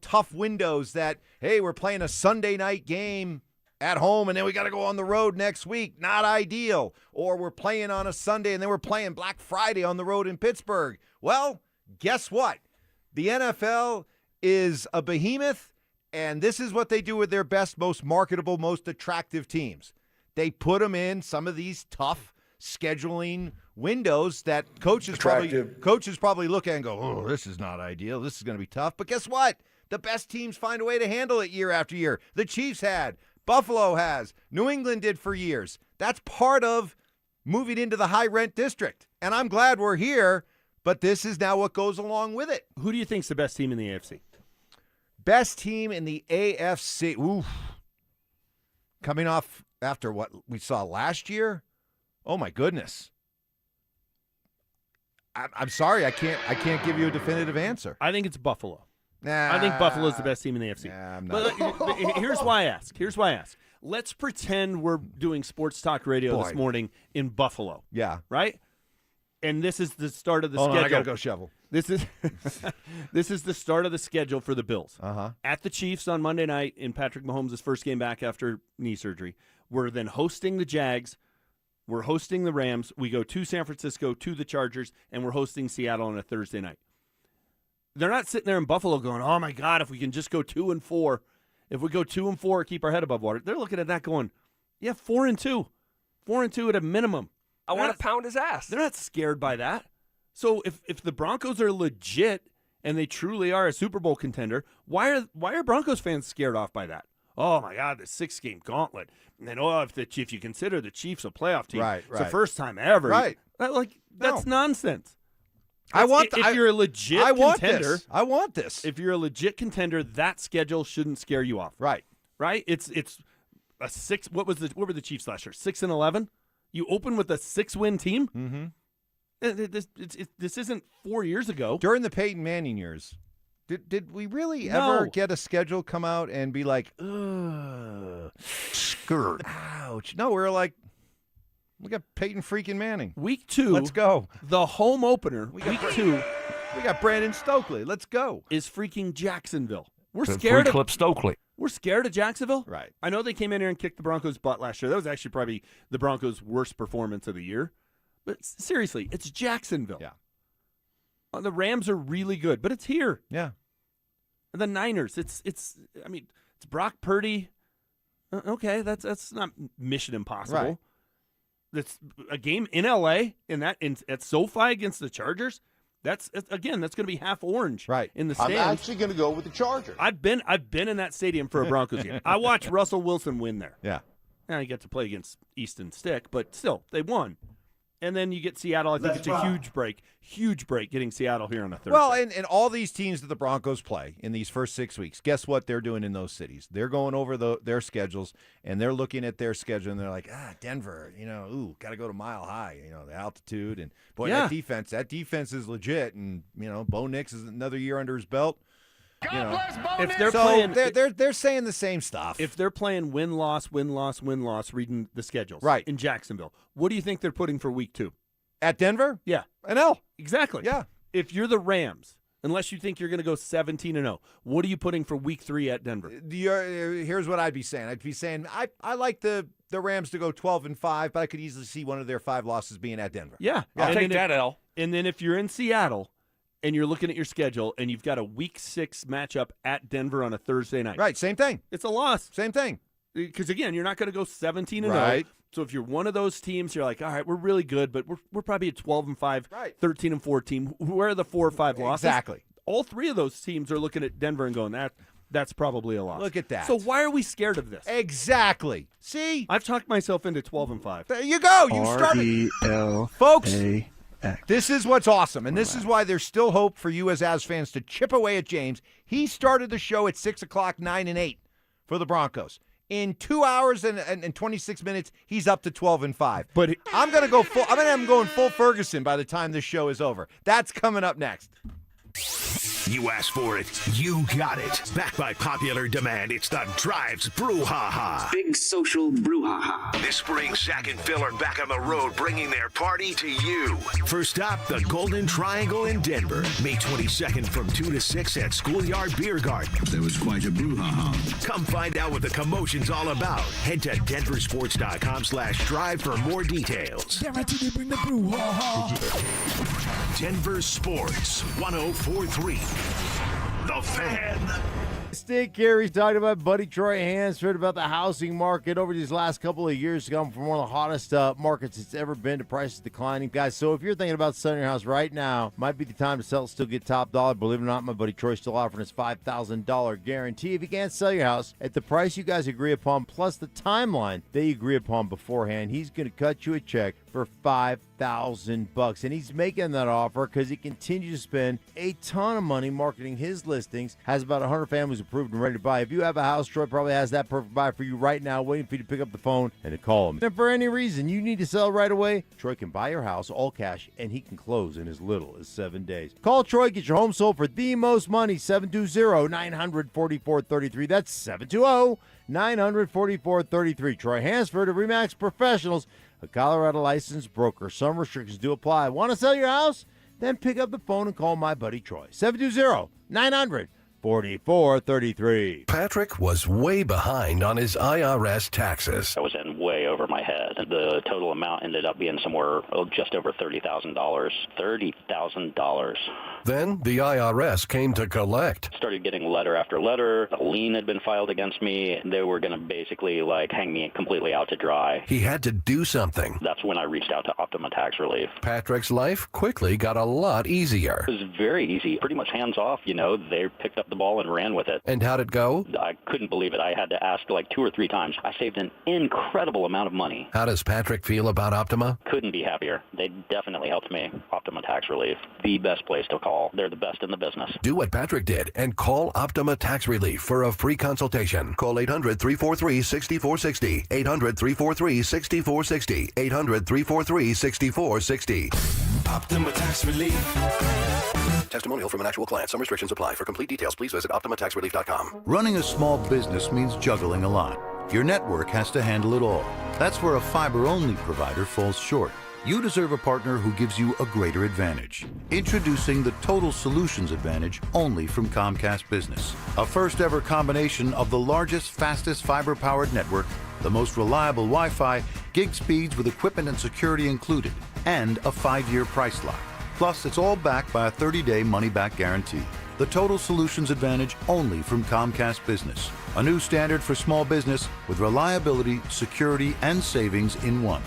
tough windows that, hey, we're playing a Sunday night game at home, and then we got to go on the road next week. Not ideal. Or we're playing on a Sunday, and then we're playing Black Friday on the road in Pittsburgh. Well, guess what? The NFL is a behemoth, and this is what they do with their best, most marketable, most attractive teams. They put them in some of these tough scheduling windows that coaches probably look at and go, oh, this is not ideal. This is going to be tough. But guess what? The best teams find a way to handle it year after year. The Chiefs had. Buffalo has. New England did for years. That's part of moving into the high-rent district. And I'm glad we're here, but this is now what goes along with it. Who do you think's the best team in the AFC? Best team in the AFC. Oof. Coming off after what we saw last year? Oh, my goodness. I'm sorry, I can't give you a definitive answer. I think it's Buffalo. Nah, I think Buffalo's the best team in the AFC. Nah, I'm not. But here's why I ask. Let's pretend we're doing sports talk radio this morning in Buffalo. Yeah. Right? And this is the start of the schedule. I got to go shovel. This is the start of the schedule for the Bills. Uh-huh. At the Chiefs on Monday night in Patrick Mahomes' first game back after knee surgery. We're then hosting the Jags. We're hosting the Rams. We go to San Francisco, to the Chargers, and we're hosting Seattle on a Thursday night. They're not sitting there in Buffalo going, oh, my God, if we can just go 2-4. If we go 2-4, keep our head above water. They're looking at that going, yeah, 4-2. 4-2 at a minimum. I want to pound his ass. They're not scared by that. So if the Broncos are legit and they truly are a Super Bowl contender, why are Broncos fans scared off by that? Oh, my God, the 6-game gauntlet. And then, if you consider the Chiefs a playoff team, it's the first time ever. Right. That's nonsense. If you're a legit contender. I want this. If you're a legit contender, that schedule shouldn't scare you off. Right. Right? It's a 6. What were the Chiefs last year? 6-11? You open with a 6-win team? Mm-hmm. This isn't 4 years ago. During the Peyton Manning years, did we really ever get a schedule come out and be like, ugh, skirt, ouch? No, we were like, we got Peyton freaking Manning. Week 2. Let's go. The home opener, week 2. We got Brandon Stokley. Let's go. Is freaking Jacksonville. We're scared of Stokely. We're scared of Jacksonville? Right. I know they came in here and kicked the Broncos' butt last year. That was actually probably the Broncos' worst performance of the year. But seriously, it's Jacksonville. Yeah. The Rams are really good, but it's here. Yeah. And the Niners, it's Brock Purdy. Okay, that's not mission impossible. Right. That's a game in LA at SoFi against the Chargers. That's going to be half orange in the stands. I'm actually going to go with the Chargers. I've been in that stadium for a Broncos game. I watched Russell Wilson win there. Yeah. Now you get to play against Easton Stick, but still, they won. And then you get Seattle. I think it's a huge break getting Seattle here on a Thursday. Well, and all these teams that the Broncos play in these first 6 weeks, guess what they're doing in those cities? They're going over their schedules, and they're looking at their schedule, and they're like, Denver, got to go to Mile High, the altitude. And, boy, that defense is legit. And, Bo Nix is another year under his belt. God bless Bo Nix. They're saying the same stuff. If they're playing win-loss, reading the schedules in Jacksonville, what do you think they're putting for week 2? At Denver? Yeah. An L. Exactly. Yeah. If you're the Rams, unless you think you're going to go 17-0, what are you putting for week 3 at Denver? Here's what I'd be saying. I'd be saying I like the Rams to go 12-5, but I could easily see one of their 5 losses being at Denver. Yeah. I'll take that L. And then if you're in Seattle and you're looking at your schedule and you've got a week 6 matchup at Denver on a Thursday night. Right, same thing. It's a loss. Same thing. Because, again, you're not going to go 17-0. Right. So if you're one of those teams, you're like, all right, we're really good, but we're probably a 12-5, 13-4 team. Where are the 4 or 5 losses? Exactly. All 3 of those teams are looking at Denver and going, that's probably a loss. Look at that. So why are we scared of this? Exactly. See? I've talked myself into 12-5. There you go. You started. Folks, this is what's awesome, and this is why there's still hope for you as Avs fans to chip away at James. He started the show at 6 o'clock, 9-8 for the Broncos. In 2 hours and 26 minutes, he's up to 12-5. But I'm gonna go full. I'm gonna have him going full Ferguson by the time this show is over. That's coming up next. You asked for it, you got it. Backed by popular demand, it's the Drives Brouhaha. Big social brouhaha. This spring, Zach and Phil are back on the road, bringing their party to you. First stop, the Golden Triangle in Denver. May 22nd from 2 to 6 at Schoolyard Beer Garden. There was quite a brouhaha. Come find out what the commotion's all about. Head to DenverSports.com/drive for more details. Guaranteed to bring the brouhaha. Denver Sports 104.3. The Fan. Stick here. He's talking about Buddy Troy Hansford about the housing market over these last couple of years. Come from one of the hottest markets it's ever been to prices declining. Guys, so if you're thinking about selling your house right now, might be the time to sell it, still get top dollar. Believe it or not, my buddy Troy's still offering his $5,000 guarantee. If you can't sell your house at the price you guys agree upon, plus the timeline they agree upon beforehand, he's going to cut you a check for $5,000, and he's making that offer because he continues to spend a ton of money marketing his listings. Has about 100 families approved and ready to buy. If you have a house, Troy probably has that perfect buy for you right now, waiting for you to pick up the phone and to call him. And if for any reason you need to sell right away, Troy can buy your house all cash, and he can close in as little as 7 days. Call Troy, get your home sold for the most money. 720-944-33. That's 720-944-33. Troy Hansford of RE/MAX Professionals, a Colorado licensed broker. Some restrictions do apply. Want to sell your house? Then pick up the phone and call my buddy Troy. 720-944-33. 44-33. Patrick was way behind on his IRS taxes. I was in way over my head. The total amount ended up being somewhere just over $30,000. $30,000. Then the IRS came to collect. Started getting letter after letter. A lien had been filed against me. They were going to basically hang me completely out to dry. He had to do something. That's when I reached out to Optima Tax Relief. Patrick's life quickly got a lot easier. It was very easy, pretty much hands off. They picked up the ball and ran with it. And how'd it go? I couldn't believe it. I had to ask 2 or 3 times. I saved an incredible amount of money. How does Patrick feel about Optima? Couldn't be happier. They definitely helped me. Optima Tax Relief, the best place to call. They're the best in the business. Do what Patrick did and call Optima Tax Relief for a free consultation. Call 800-343-6460. 800-343-6460. 800-343-6460. Optima Tax Relief. Testimonial from an actual client. Some restrictions apply. For complete details, please visit OptimaTaxRelief.com. Running a small business means juggling a lot. Your network has to handle it all. That's where a fiber-only provider falls short. You deserve a partner who gives you a greater advantage. Introducing the Total Solutions Advantage only from Comcast Business. A first-ever combination of the largest, fastest fiber-powered network, the most reliable Wi-Fi, gig speeds with equipment and security included, and a 5-year price lock. Plus, it's all backed by a 30-day money-back guarantee. The Total Solutions Advantage only from Comcast Business. A new standard for small business with reliability, security, and savings in one.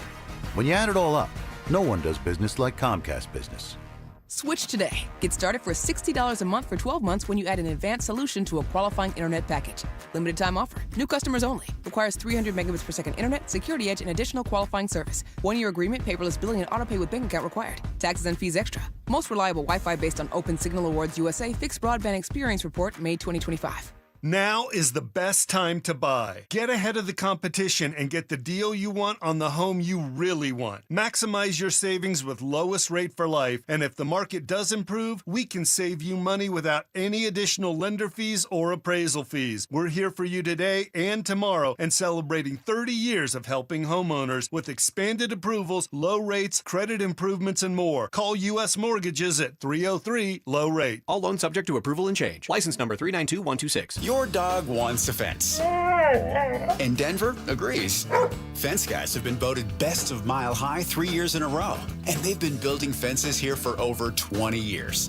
When you add it all up, no one does business like Comcast Business. Switch today. Get started for $60 a month for 12 months when you add an advanced solution to a qualifying internet package. Limited time offer. New customers only. Requires 300 megabits per second internet, security edge, and additional qualifying service. 1-year agreement, paperless billing, and autopay with bank account required. Taxes and fees extra. Most reliable Wi-Fi based on Open Signal Awards USA Fixed Broadband Experience Report, May 2025. Now is the best time to buy. Get ahead of the competition and get the deal you want on the home you really want. Maximize your savings with lowest rate for life, and if the market does improve, we can save you money without any additional lender fees or appraisal fees. We're here for you today and tomorrow and celebrating 30 years of helping homeowners with expanded approvals, low rates, credit improvements, and more. Call U.S. Mortgages at 303-LOW-RATE. All loans subject to approval and change. License number 392126. Your dog wants a fence. And Denver agrees. Fence Guys have been voted best of Mile High 3 years in a row. And they've been building fences here for over 20 years.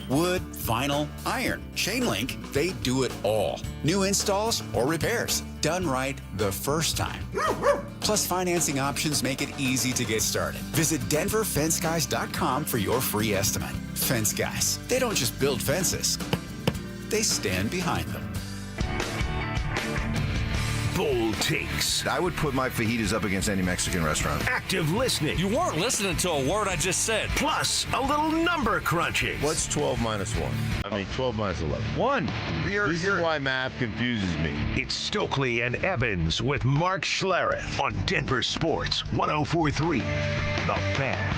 Wood, vinyl, iron, chain link, they do it all. New installs or repairs, done right the first time. Plus, financing options make it easy to get started. Visit DenverFenceGuys.com for your free estimate. Fence Guys, they don't just build fences, they stand behind them. Bold takes. I would put my fajitas up against any Mexican restaurant. Active listening. You weren't listening to a word I just said. Plus, a little number crunching. What's 12 minus 1? 12 minus 11. 1. This is why math confuses me. It's Stokley and Evans with Mark Schlereth on Denver Sports 104.3. The Fan.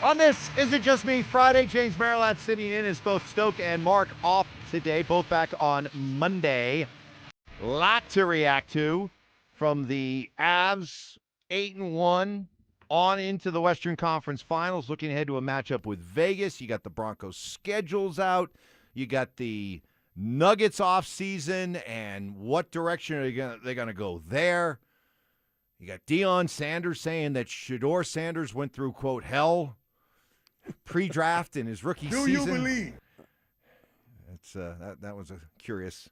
On this Is It Just Me Friday, James Marilat sitting in as both Stoke and Mark off today, both back on Monday. Lot to react to from the Avs 8-1 on into the Western Conference Finals, looking ahead to a matchup with Vegas. You got the Broncos schedules out. You got the Nuggets off season, and what direction are they going to go there? You got Deion Sanders saying that Shador Sanders went through, quote, hell pre-draft in his rookie season. Do you believe? It's that was a curious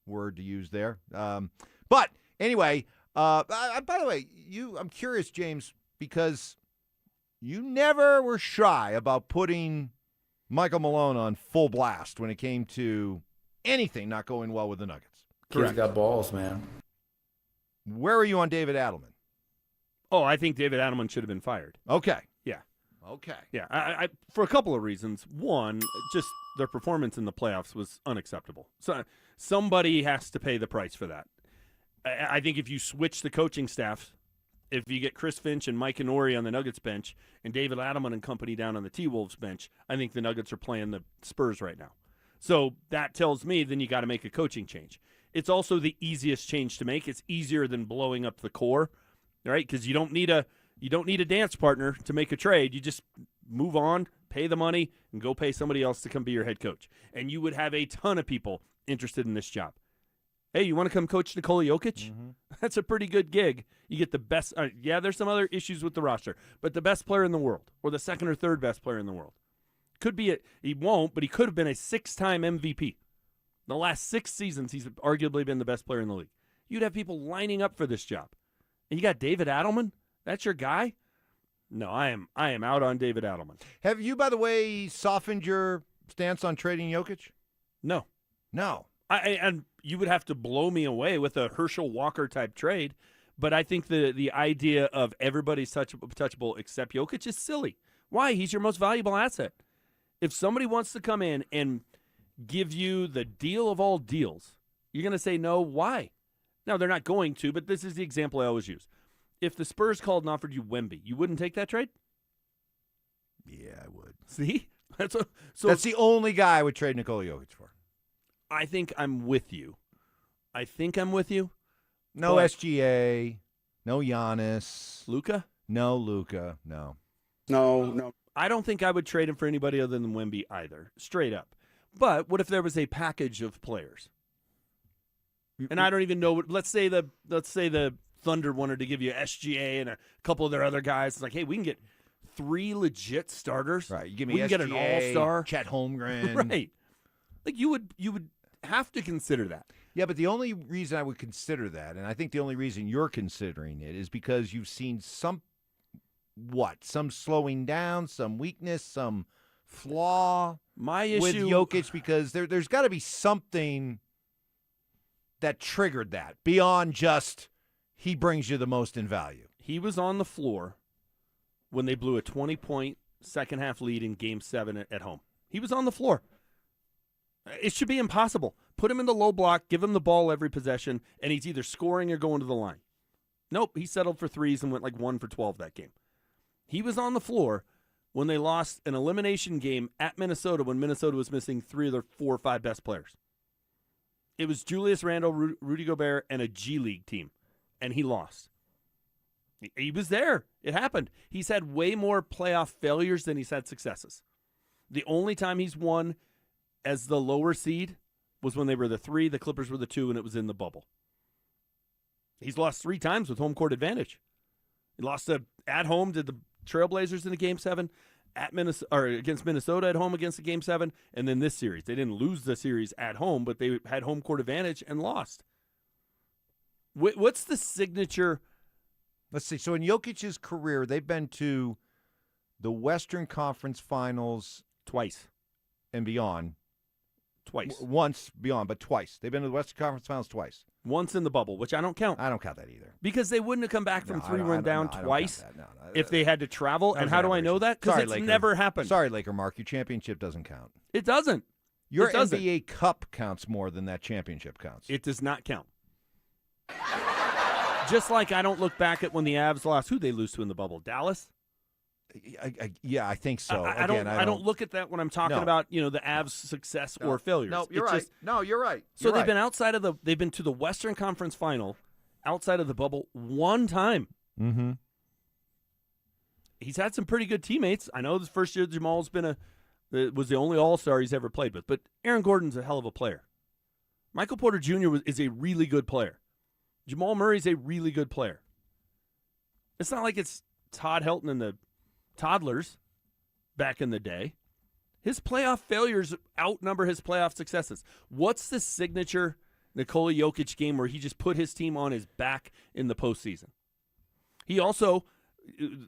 word to use there. But anyway, by the way, I'm curious, James, because you never were shy about putting Michael Malone on full blast when it came to anything not going well with the Nuggets. Kid's got balls, man. Where are you on David Adelman? Oh, I think David Adelman should have been fired. Okay. Yeah. Okay. Yeah, I for a couple of reasons. One, just their performance in the playoffs was unacceptable. So somebody has to pay the price for that. I think if you switch the coaching staff, if you get Chris Finch and Mike Inori on the Nuggets bench and David Adelman and company down on the T-Wolves bench, I think the Nuggets are playing the Spurs right now. So that tells me then you got to make a coaching change. It's also the easiest change to make. It's easier than blowing up the core, right? Because you don't need a dance partner to make a trade. You just move on, pay the money, and go pay somebody else to come be your head coach. And you would have a ton of people interested in this job. Hey, you want to come coach Nikola Jokic? Mm-hmm. That's a pretty good gig. You get the best. There's some other issues with the roster, but the best player in the world, or the second or third best player in the world. Could be he won't, but he could have been a 6-time MVP. The last 6 seasons, he's arguably been the best player in the league. You'd have people lining up for this job. And you got David Adelman? That's your guy? No, I am out on David Adelman. Have you, by the way, softened your stance on trading Jokic? No. And you would have to blow me away with a Herschel Walker type trade, but I think the idea of everybody's touchable except Jokic is silly. Why? He's your most valuable asset. If somebody wants to come in and give you the deal of all deals, you're going to say no. Why? Now, they're not going to, but this is the example I always use. If the Spurs called and offered you Wemby, you wouldn't take that trade? Yeah, I would. See? That's the only guy I would trade Nikola Jokic for. I think I'm with you. No SGA. No Giannis. Luka? No Luka. No. No. I don't think I would trade him for anybody other than Wemby either, straight up. But what if there was a package of players? And I don't even know. Let's say the Thunder wanted to give you SGA and a couple of their other guys. It's like, hey, we can get 3 legit starters. Right. You give me we SGA, can get an all-star. Chet Holmgren. Right. Like you would have to consider that. Yeah, but the only reason I would consider that, and I think the only reason you're considering it, is because you've seen some slowing down, some weakness, some flaw with Jokic, because there's got to be something that triggered that beyond just he brings you the most in value. He was on the floor when they blew a 20-point second-half lead in Game 7 at home. He was on the floor. It should be impossible. Put him in the low block, give him the ball every possession, and he's either scoring or going to the line. Nope, he settled for threes and went like 1 for 12 that game. He was on the floor when they lost an elimination game at Minnesota when Minnesota was missing 3 of their 4 or 5 best players. It was Julius Randle, Rudy Gobert, and a G League team, and he lost. He was there. It happened. He's had way more playoff failures than he's had successes. The only time he's won as the lower seed was when they were the 3, the Clippers were the 2, and it was in the bubble. He's lost 3 times with home court advantage. He lost at home to the Trailblazers in a Game 7, against Minnesota at home against a Game 7, and then this series. They didn't lose the series at home, but they had home court advantage and lost. What's the signature? Let's see. So in Jokic's career, they've been to the Western Conference Finals twice and beyond. Twice. Once beyond, but twice. They've been to the Western Conference Finals twice. Once in the bubble, which I don't count. I don't count that either. Because they wouldn't have come back from 3-1 down twice no, if they had to travel. And how do I know that? Because it's never happened. Sorry, Laker Mark. Your championship doesn't count. It doesn't. Your NBA Cup counts more than that championship counts. It does not count. Just like I don't look back at when the Avs lost. Who'd they lose to in the bubble? Dallas? Yeah, I think so. I don't look at that when I'm talking about the Avs' success or failures. No, you're right. You're right. So they've been they've been to the Western Conference Final outside of the bubble 1 time. Mm-hmm. He's had some pretty good teammates. I know this first year Jamal's was the only All-Star he's ever played with, but Aaron Gordon's a hell of a player. Michael Porter Jr. is a really good player. Jamal Murray's a really good player. It's not like it's Todd Helton and the Toddlers back in the day. His playoff failures outnumber his playoff successes. What's the signature Nikola Jokic game where he just put his team on his back in the postseason? He also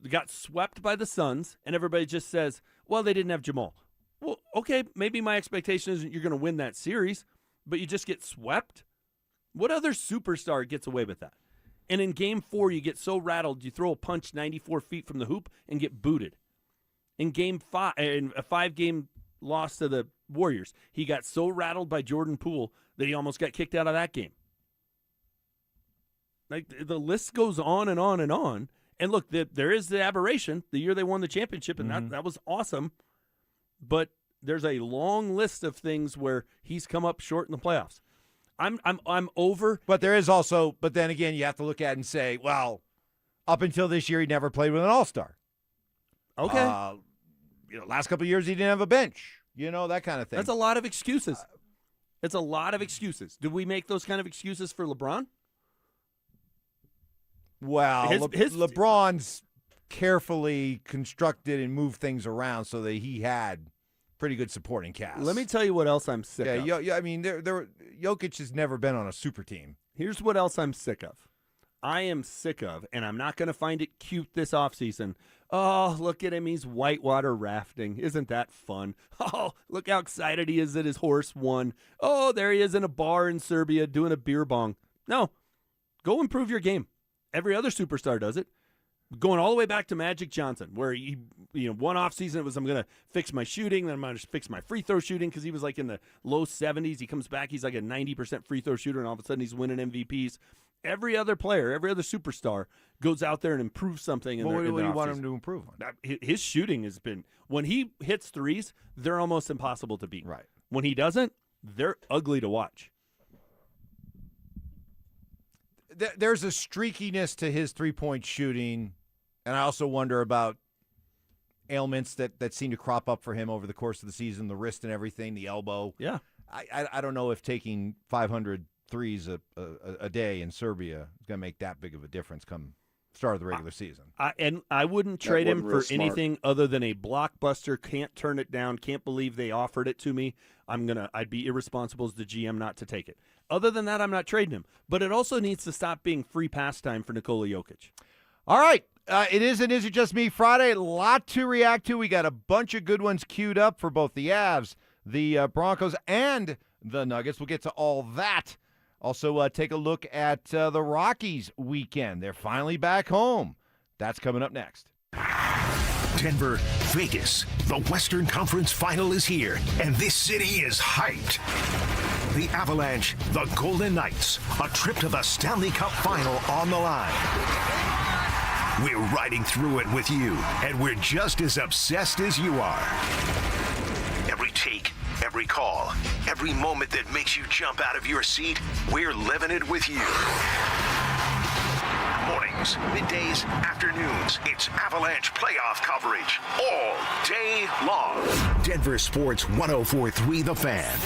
got swept by the Suns, and everybody just says, well, they didn't have Jamal. Well, okay, maybe my expectation is you're going to win that series, but you just get swept? What other superstar gets away with that? And in Game 4, you get so rattled, you throw a punch 94 feet from the hoop and get booted. In Game 5, in a 5-game loss to the Warriors, he got so rattled by Jordan Poole that he almost got kicked out of that game. Like the list goes on and on and on. And look, there is the aberration, the year they won the championship, and that was awesome. But there's a long list of things where he's come up short in the playoffs. I'm over. But there is also, but then again, you have to look at it and say, well, up until this year, he never played with an all-star. Okay. Last couple of years, he didn't have a bench. That kind of thing. That's a lot of excuses. It's a lot of excuses. Did we make those kind of excuses for LeBron? Well, LeBron's carefully constructed and moved things around so that he had pretty good supporting cast. Let me tell you what else I'm sick of. Yeah. I mean, Jokic has never been on a super team. Here's what else I'm sick of. I am sick of, and I'm not going to find it cute this offseason. Oh, look at him. He's whitewater rafting. Isn't that fun? Oh, look how excited he is that his horse won. Oh, there he is in a bar in Serbia doing a beer bong. No, go improve your game. Every other superstar does it. Going all the way back to Magic Johnson, where he, one offseason it was I'm going to fix my shooting, then I'm going to fix my free throw shooting because he was like in the low 70s. He comes back, he's like a 90% free throw shooter, and all of a sudden he's winning MVPs. Every other player, every other superstar goes out there and improves something. What do you want him to improve on? His shooting has been, when he hits threes, they're almost impossible to beat. Right. When he doesn't, they're ugly to watch. There's a streakiness to his three-point shooting, and I also wonder about ailments that seem to crop up for him over the course of the season, the wrist and everything, the elbow. Yeah. I don't know if taking 500 threes a day in Serbia is going to make that big of a difference come start of the regular season. I wouldn't trade him for anything other than a blockbuster. Can't turn it down. Can't believe they offered it to me. I'd be irresponsible as the GM not to take it. Other than that, I'm not trading him. But it also needs to stop being free pastime for Nikola Jokic. All right. It is and Is It Just Me Friday. A lot to react to. We got a bunch of good ones queued up for both the Avs, the Broncos, and the Nuggets. We'll get to all that. Also, take a look at the Rockies weekend. They're finally back home. That's coming up next. Denver, Vegas. The Western Conference Final is here, and this city is hyped. The Avalanche, the Golden Knights, a trip to the Stanley Cup Final on the line. We're riding through it with you, and we're just as obsessed as you are. Every take, every call, every moment that makes you jump out of your seat, we're living it with you. Mornings, middays, afternoons, it's Avalanche playoff coverage all day long. Denver Sports 104.3 The Fan,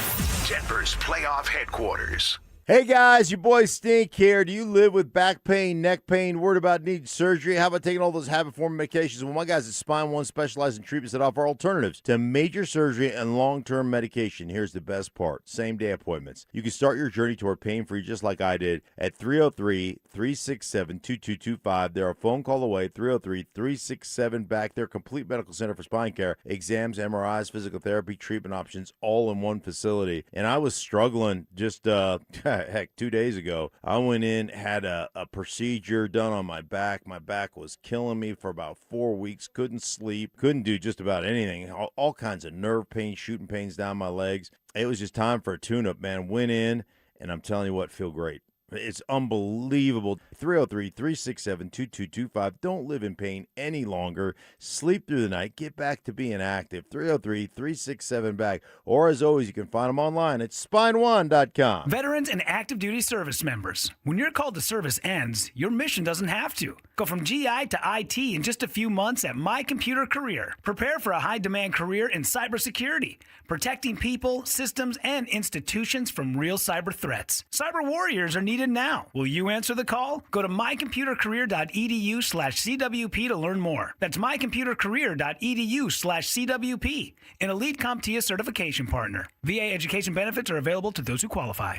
Denver's playoff headquarters. Hey guys, your boy Stink here. Do you live with back pain, neck pain, worried about needing surgery? How about taking all those habit-forming medications? Well, my guys at Spine One specialize in treatments that offer alternatives to major surgery and long-term medication. Here's the best part. Same-day appointments. You can start your journey toward pain-free just like I did at 303-367-2225. They're a phone call away, 303-367-BACK. They're a complete medical center for spine care, exams, MRIs, physical therapy, treatment options, all in one facility. And I was struggling just, heck, 2 days ago, I went in, had a procedure done on my back. My back was killing me for about 4 weeks. Couldn't sleep. Couldn't do just about anything. All kinds of nerve pain, shooting pains down my legs. It was just time for a tune-up, man. Went in, and I'm telling you what, feel great. It's unbelievable. 303-367-2225. Don't live in pain any longer. Sleep through the night. Get back to being active. 303-367-BACK. Or, as always, you can find them online at spineone.com. Veterans and active duty service members. When your call to service ends, your mission doesn't have to. Go from GI to IT in just a few months at My Computer Career. Prepare for a high-demand career in cybersecurity, protecting people, systems, and institutions from real cyber threats. Cyber warriors are needed now. Will you answer the call? Go to mycomputercareer.edu/CWP to learn more. That's mycomputercareer.edu/CWP, an Elite CompTIA certification partner. VA education benefits are available to those who qualify.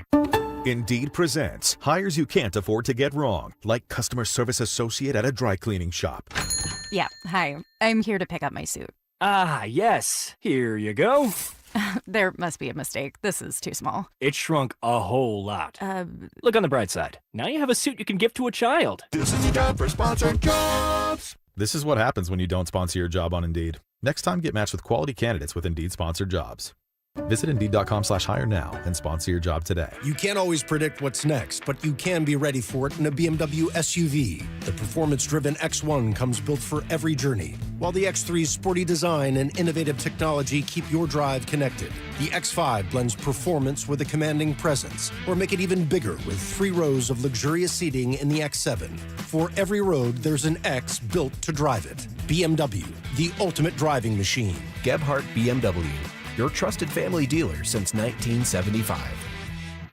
Indeed presents hires you can't afford to get wrong, like customer service associate at a dry cleaning shop. Yeah, hi. I'm here to pick up my suit. Ah, yes. Here you go. There must be a mistake. This is too small. It shrunk a whole lot. Look on the bright side. Now you have a suit you can give to a child. This is the job for sponsored jobs. This is what happens when you don't sponsor your job on Indeed. Next time, get matched with quality candidates with Indeed sponsored jobs. Visit Indeed.com/hire now and sponsor your job today. You can't always predict what's next, but you can be ready for it in a BMW SUV. The performance-driven X1 comes built for every journey, while the X3's sporty design and innovative technology keep your drive connected. The X5 blends performance with a commanding presence, or make it even bigger with 3 rows of luxurious seating in the X7. For every road, there's an X built to drive it. BMW, the ultimate driving machine. Gebhardt BMW, your trusted family dealer since 1975.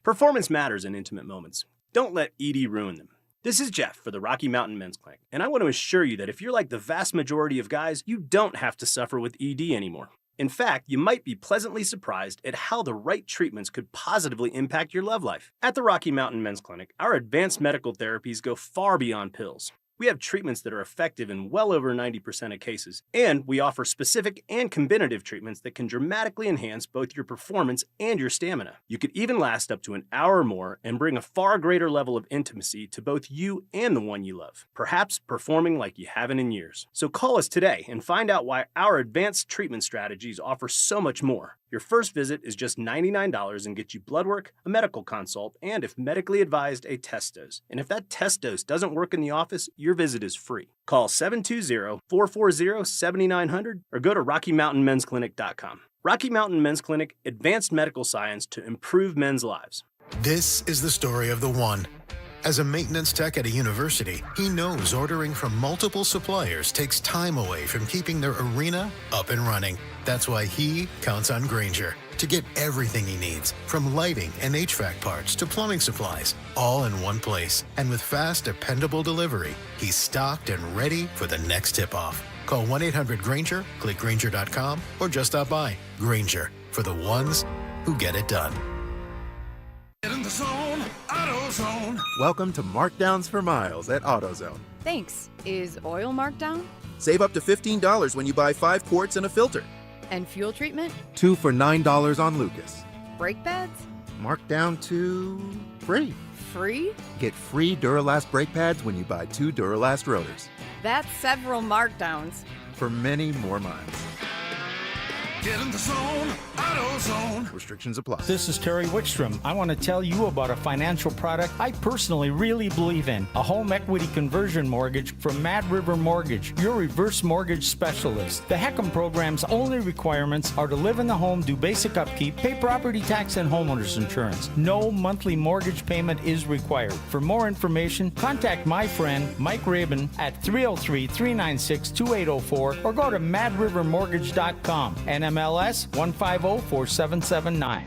Performance matters in intimate moments. Don't let ED ruin them. This is Jeff for the Rocky Mountain Men's Clinic, and I want to assure you that if you're like the vast majority of guys, you don't have to suffer with ED anymore. In fact, you might be pleasantly surprised at how the right treatments could positively impact your love life. At the Rocky Mountain Men's Clinic, our advanced medical therapies go far beyond pills. We have treatments that are effective in well over 90% of cases, and we offer specific and combinative treatments that can dramatically enhance both your performance and your stamina. You could even last up to an hour or more and bring a far greater level of intimacy to both you and the one you love, perhaps performing like you haven't in years. So call us today and find out why our advanced treatment strategies offer so much more. Your first visit is just $99 and gets you blood work, a medical consult, and if medically advised, a test dose. And if that test dose doesn't work in the office, your visit is free. Call 720-440-7900 or go to RockyMountainMen'sClinic.com. Rocky Mountain Men's Clinic, advanced medical science to improve men's lives. This is the story of the one. As a maintenance tech at a university, he knows ordering from multiple suppliers takes time away from keeping their arena up and running. That's why he counts on Grainger to get everything he needs, from lighting and HVAC parts to plumbing supplies, all in one place. And with fast, dependable delivery, he's stocked and ready for the next tip-off. Call 1-800-GRAINGER, click Grainger.com, or just stop by. Grainger, for the ones who get it done. Get in the zone, AutoZone. Welcome to Markdowns for Miles at AutoZone. Thanks. Is oil marked down? Save up to $15 when you buy 5 quarts and a filter. And fuel treatment? 2 for $9 on Lucas. Brake pads? Marked down to free. Free? Get free Duralast brake pads when you buy 2 Duralast rotors. That's several markdowns. For many more miles. Get in the zone, AutoZone. Restrictions apply. This is Terry Wickstrom. I want to tell you about a financial product I personally really believe in. A home equity conversion mortgage from Mad River Mortgage, your reverse mortgage specialist. The HECM program's only requirements are to live in the home, do basic upkeep, pay property tax and homeowner's insurance. No monthly mortgage payment is required. For more information, contact my friend Mike Rabin at 303-396-2804 or go to madrivermortgage.com. NMLS 1504779.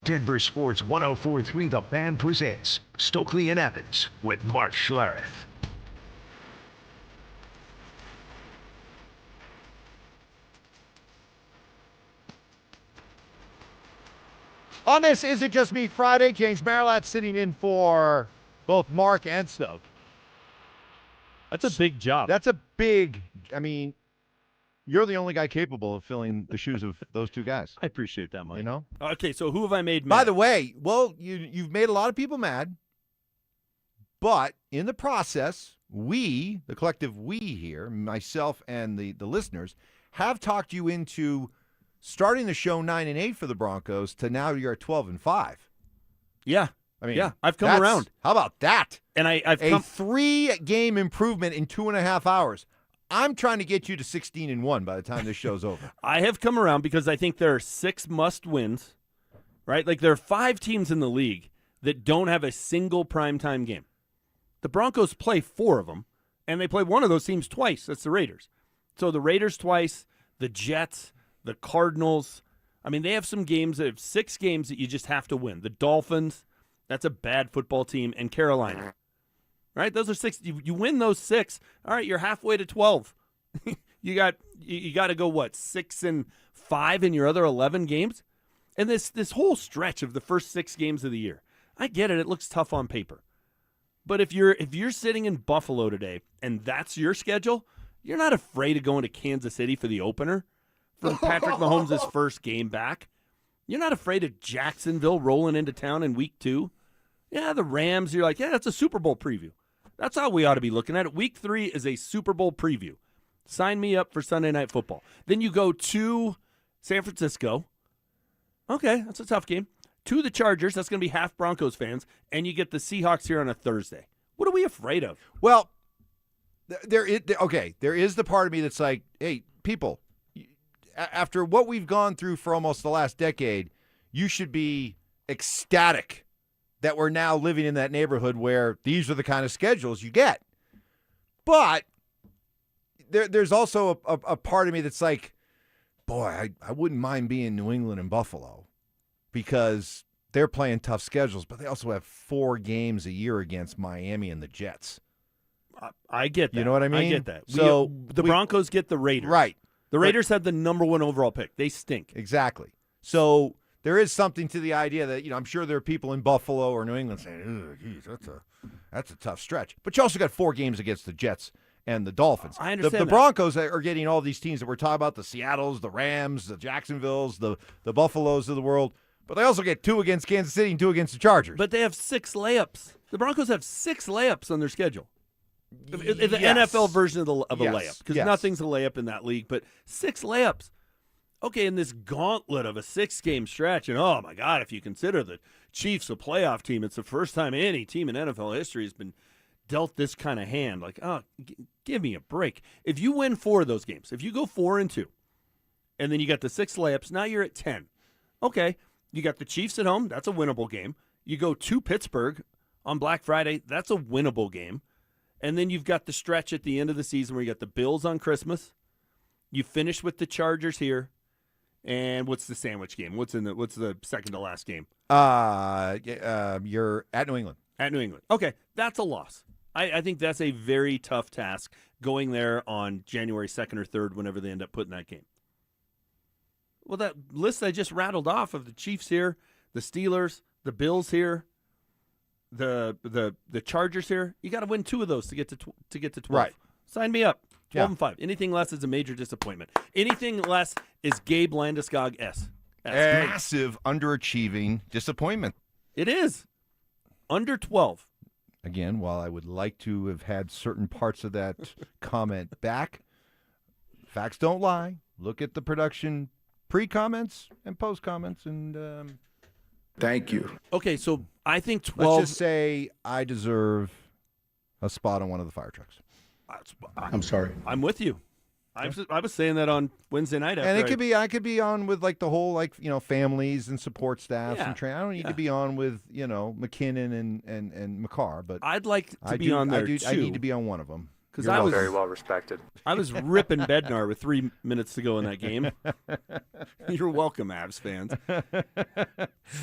Denver Sports 104.3 The Fan presents Stokley and Evans with Mark Schlereth. On this Is It Just Me Friday, James Marilat sitting in for both Mark and Stoke. That's a big job. That's a big, I mean, you're the only guy capable of filling the shoes of those two guys. I appreciate that, Mike. You know? Okay, so who have I made mad? By the way, well, you've made a lot of people mad, but in the process, we, the collective we here, myself and the listeners, have talked you into starting the show 9-8 for the Broncos to now you're at 12-5. Yeah. I mean, yeah, I've come around. How about that? And I've a come 3-game improvement in 2.5 hours. I'm trying to get you to 16-1 by the time this show's over. I have come around because I think there are 6 must-wins, right? Like there are 5 teams in the league that don't have a single primetime game. The Broncos play 4 of them, and they play one of those teams twice. That's the Raiders. So the Raiders twice, the Jets, the Cardinals. I mean, they have some games that have 6 games that you just have to win. The Dolphins. That's a bad football team. And Carolina. Right? Those are 6. You win those 6. All right, you're halfway to 12. you got to go, what, 6-5 in your other 11 games? And this whole stretch of the first 6 games of the year. I get it. It looks tough on paper. But if you're sitting in Buffalo today and that's your schedule, you're not afraid of going to Kansas City for the opener from Patrick Mahomes' first game back. You're not afraid of Jacksonville rolling into town in week 2. Yeah, the Rams, you're like, yeah, that's a Super Bowl preview. That's how we ought to be looking at it. Week 3 is a Super Bowl preview. Sign me up for Sunday Night Football. Then you go to San Francisco. Okay, that's a tough game. To the Chargers. That's going to be half Broncos fans. And you get the Seahawks here on a Thursday. What are we afraid of? Well, there is the part of me that's like, hey, people, after what we've gone through for almost the last decade, you should be ecstatic that we're now living in that neighborhood where these are the kind of schedules you get. But there's also a part of me that's like, boy, I wouldn't mind being New England and Buffalo because they're playing tough schedules, but they also have 4 games a year against Miami and the Jets. I get that. You know what I mean? I get that. So the Broncos get the Raiders. Right. The Raiders have the number 1 overall pick. They stink. Exactly. So there is something to the idea that, I'm sure there are people in Buffalo or New England saying, "Oh, geez, that's a tough stretch." But you also got 4 games against the Jets and the Dolphins. I understand The that. Broncos are getting all these teams that we're talking about, the Seattles, the Rams, the Jacksonvilles, the Buffaloes of the world. But they also get 2 against Kansas City and 2 against the Chargers. But they have 6 layups. The Broncos have 6 layups on their schedule. The Yes. NFL version of a Yes. layup, because Yes. nothing's a layup in that league, but 6 layups. Okay, in this gauntlet of a 6-game stretch, and oh my God, if you consider the Chiefs a playoff team, it's the first time any team in NFL history has been dealt this kind of hand. Like, give me a break. If you win 4 of those games, if you go 4-2, and then you got the 6 layups, now you're at 10. Okay, you got the Chiefs at home, that's a winnable game. You go to Pittsburgh on Black Friday, that's a winnable game. And then you've got the stretch at the end of the season where you got the Bills on Christmas. You finish with the Chargers here. And what's the sandwich game? What's the second to last game? You're at New England. At New England. Okay, that's a loss. I think that's a very tough task going there on January 2nd or 3rd, whenever they end up putting that game. Well, that list I just rattled off of the Chiefs here, the Steelers, the Bills here, the Chargers here, you got to win 2 of those to get to 12. Right. Sign me up. 12-5. Anything less is a major disappointment. Anything less is Gabe Landeskog-esque. Massive underachieving disappointment. It is. Under 12. Again, while I would like to have had certain parts of that comment back, facts don't lie. Look at the production pre-comments and post-comments, and Thank you. Okay, so I think 12. Let's just say I deserve a spot on one of the fire trucks. I'm sorry. I'm with you. I was saying that on Wednesday night. And I could be on with like the whole families and support staffs and train. I don't need to be on with McKinnon and McCarr, but I'd like to be on there too. I need to be on one of them because I was very well respected. I was ripping Bednar with 3 minutes to go in that game. You're welcome, Avs fans.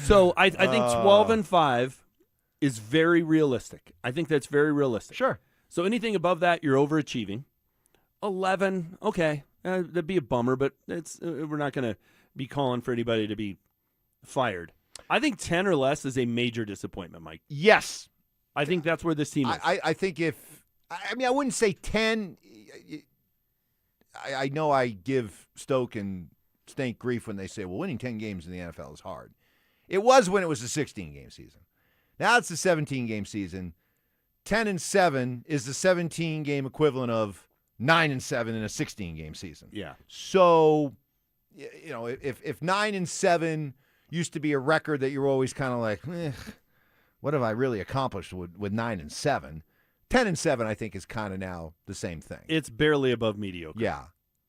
So I think 12-5 is very realistic. I think that's very realistic. Sure. So anything above that, you're overachieving. 11, okay, that'd be a bummer, but we're not going to be calling for anybody to be fired. I think 10 or less is a major disappointment, Mike. Yes. I think that's where this team is. I think I wouldn't say 10. I know I give Stoke and Stank grief when they say, well, winning 10 games in the NFL is hard. It was when it was a 16-game season. Now it's a 17-game season. 10-7 is the 17-game equivalent of 9-7 in a 16-game season. Yeah. So, if 9-7 used to be a record that you're always kind of like, what have I really accomplished with 9-7? 10-7, I think, is kind of now the same thing. It's barely above mediocre. Yeah.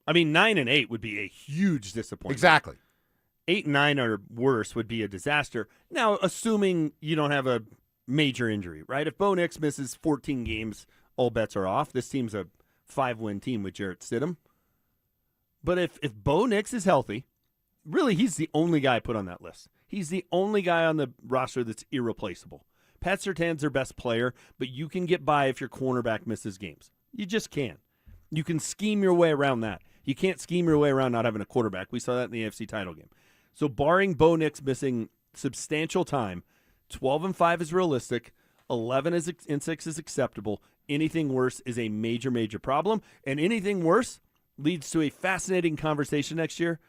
I mean, 9-8 would be a huge disappointment. Exactly. 8-9 or worse would be a disaster. Now, assuming you don't have a major injury, right? If Bo Nix misses 14 games, all bets are off. This team's a 5-win team with Jarrett Stidham. But if Bo Nix is healthy, really he's the only guy put on that list. He's the only guy on the roster that's irreplaceable. Pat Surtain's their best player, but you can get by if your cornerback misses games. You just can. You can scheme your way around that. You can't scheme your way around not having a quarterback. We saw that in the AFC title game. So barring Bo Nix missing substantial time, 12-5 is realistic. 11-6 is acceptable. Anything worse is a major, major problem. And anything worse leads to a fascinating conversation next year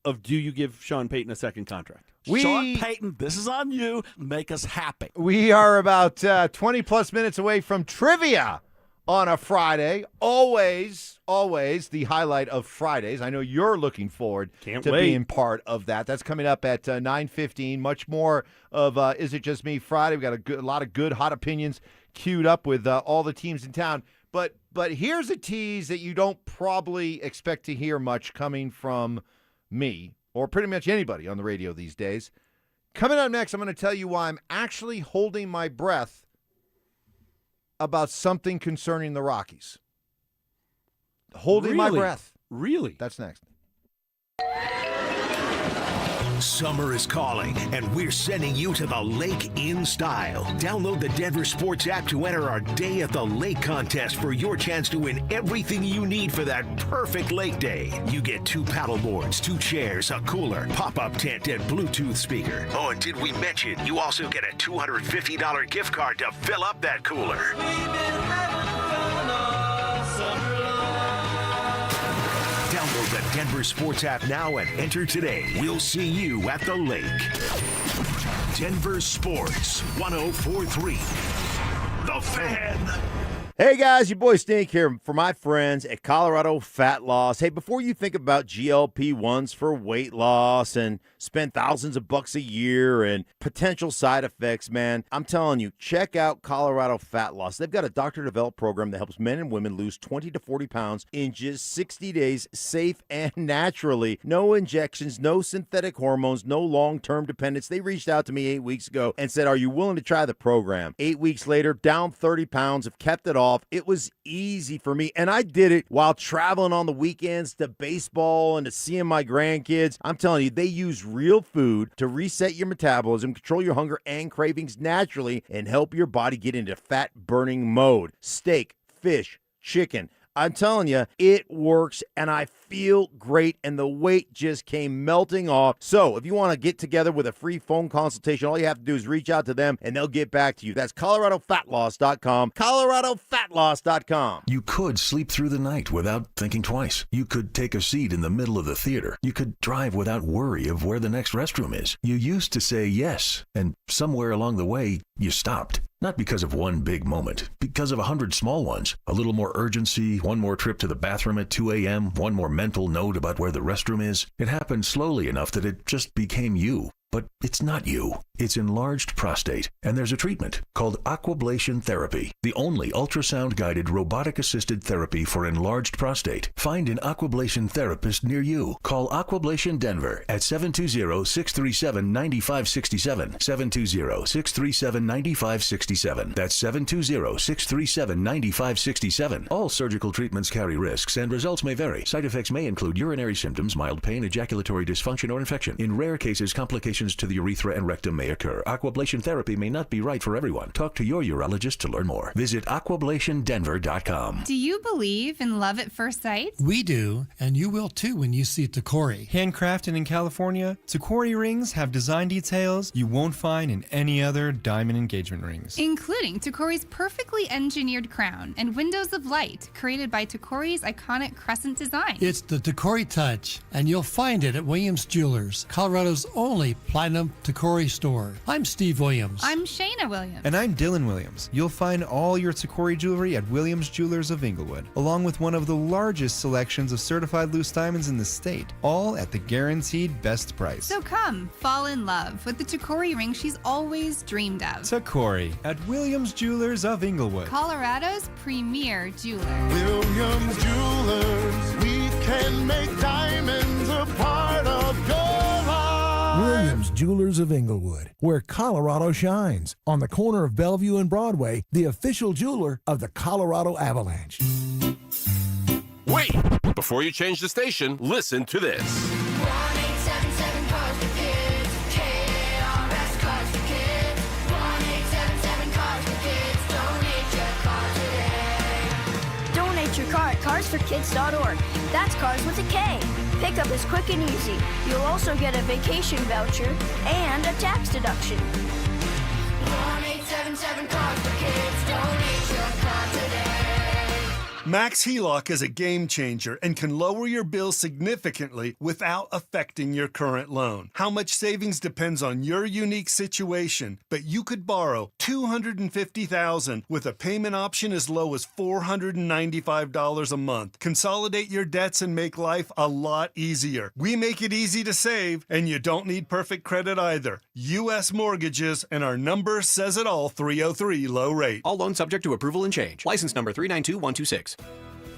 of do you give Sean Payton a second contract? Sean Payton, this is on you. Make us happy. We are about 20-plus minutes away from trivia on a Friday. Always the highlight of Fridays. I know you're looking forward to being part of that. That's coming up at 9:15. Much more of Is It Just Me Friday. We've got a lot of good, hot opinions queued up with all the teams in town. But here's a tease that you don't probably expect to hear much coming from me or pretty much anybody on the radio these days. Coming up next, I'm going to tell you why I'm actually holding my breath about something concerning the Rockies. Holding my breath. Really? That's next. Summer is calling, and we're sending you to the lake in style. Download the Denver Sports app to enter our Day at the Lake contest for your chance to win everything you need for that perfect lake day. You get 2 paddle boards, 2 chairs, a cooler, pop-up tent, and Bluetooth speaker. Oh, and did we mention you also get a $250 gift card to fill up that cooler? Download the Denver Sports app now and enter today. We'll see you at the lake. Denver Sports 104.3. The Fan. Hey guys, your boy Stink here for my friends at Colorado Fat Loss. Hey, before you think about GLP-1s for weight loss and spend thousands of bucks a year and potential side effects, man, I'm telling you, check out Colorado Fat Loss. They've got a doctor-developed program that helps men and women lose 20 to 40 pounds in just 60 days, safe and naturally. No injections, no synthetic hormones, no long-term dependence. They reached out to me 8 weeks ago and said, are you willing to try the program? 8 weeks later, down 30 pounds, have kept it off. It was easy for me, and I did it while traveling on the weekends to baseball and to seeing my grandkids. I'm telling you, they use real food to reset your metabolism, control your hunger and cravings naturally, and help your body get into fat-burning mode. Steak, fish, chicken. I'm telling you, it works, and I feel great, and the weight just came melting off. So if you want to get together with a free phone consultation, all you have to do is reach out to them, and they'll get back to you. That's ColoradoFatLoss.com, ColoradoFatLoss.com. You could sleep through the night without thinking twice. You could take a seat in the middle of the theater. You could drive without worry of where the next restroom is. You used to say yes, and somewhere along the way, you stopped. Not because of one big moment, because of 100 small ones. A little more urgency, one more trip to the bathroom at 2 a.m., one more mental note about where the restroom is. It happened slowly enough that it just became you. But it's not you. It's enlarged prostate, and there's a treatment called aquablation therapy, the only ultrasound-guided robotic-assisted therapy for enlarged prostate. Find an aquablation therapist near you. Call Aquablation Denver at 720-637-9567, 720-637-9567. That's 720-637-9567. All surgical treatments carry risks, and results may vary. Side effects may include urinary symptoms, mild pain, ejaculatory dysfunction, or infection. In rare cases, complications to the urethra and rectum may occur. Aquablation therapy may not be right for everyone. Talk to your urologist to learn more. Visit aquablationdenver.com. Do you believe in love at first sight? We do, and you will too when you see Tacori. Handcrafted in California, Tacori rings have design details you won't find in any other diamond engagement rings. Including Tacori's perfectly engineered crown and windows of light created by Tacori's iconic crescent design. It's the Tacori touch, and you'll find it at Williams Jewelers, Colorado's only Platinum Tacori store. I'm Steve Williams. I'm Shayna Williams. And I'm Dylan Williams. You'll find all your Tacori jewelry at Williams Jewelers of Inglewood, along with one of the largest selections of certified loose diamonds in the state, all at the guaranteed best price. So come, fall in love with the Tacori ring she's always dreamed of. Tacori at Williams Jewelers of Inglewood, Colorado's premier jeweler. Williams Jewelers, we can make diamonds a part of your life. Williams Jewelers of Inglewood, where Colorado shines. On the corner of Bellevue and Broadway, the official jeweler of the Colorado Avalanche. Wait! Before you change the station, listen to this. 1-877 Cars for Kids. KRS Cars for Kids. 1-877 Cars for Kids. Donate your car today. Donate your car at carsforkids.org. That's cars with a K. Pickup is quick and easy. You'll also get a vacation voucher and a tax deduction. 1-877 Cars for Kids. Donate your car today. Max HELOC is a game changer and can lower your bill significantly without affecting your current loan. How much savings depends on your unique situation, but you could borrow $250,000 with a payment option as low as $495 a month. Consolidate your debts and make life a lot easier. We make it easy to save, and you don't need perfect credit either. U.S. Mortgages, and our number says it all, 303 low rate. All loans subject to approval and change. License number 392126.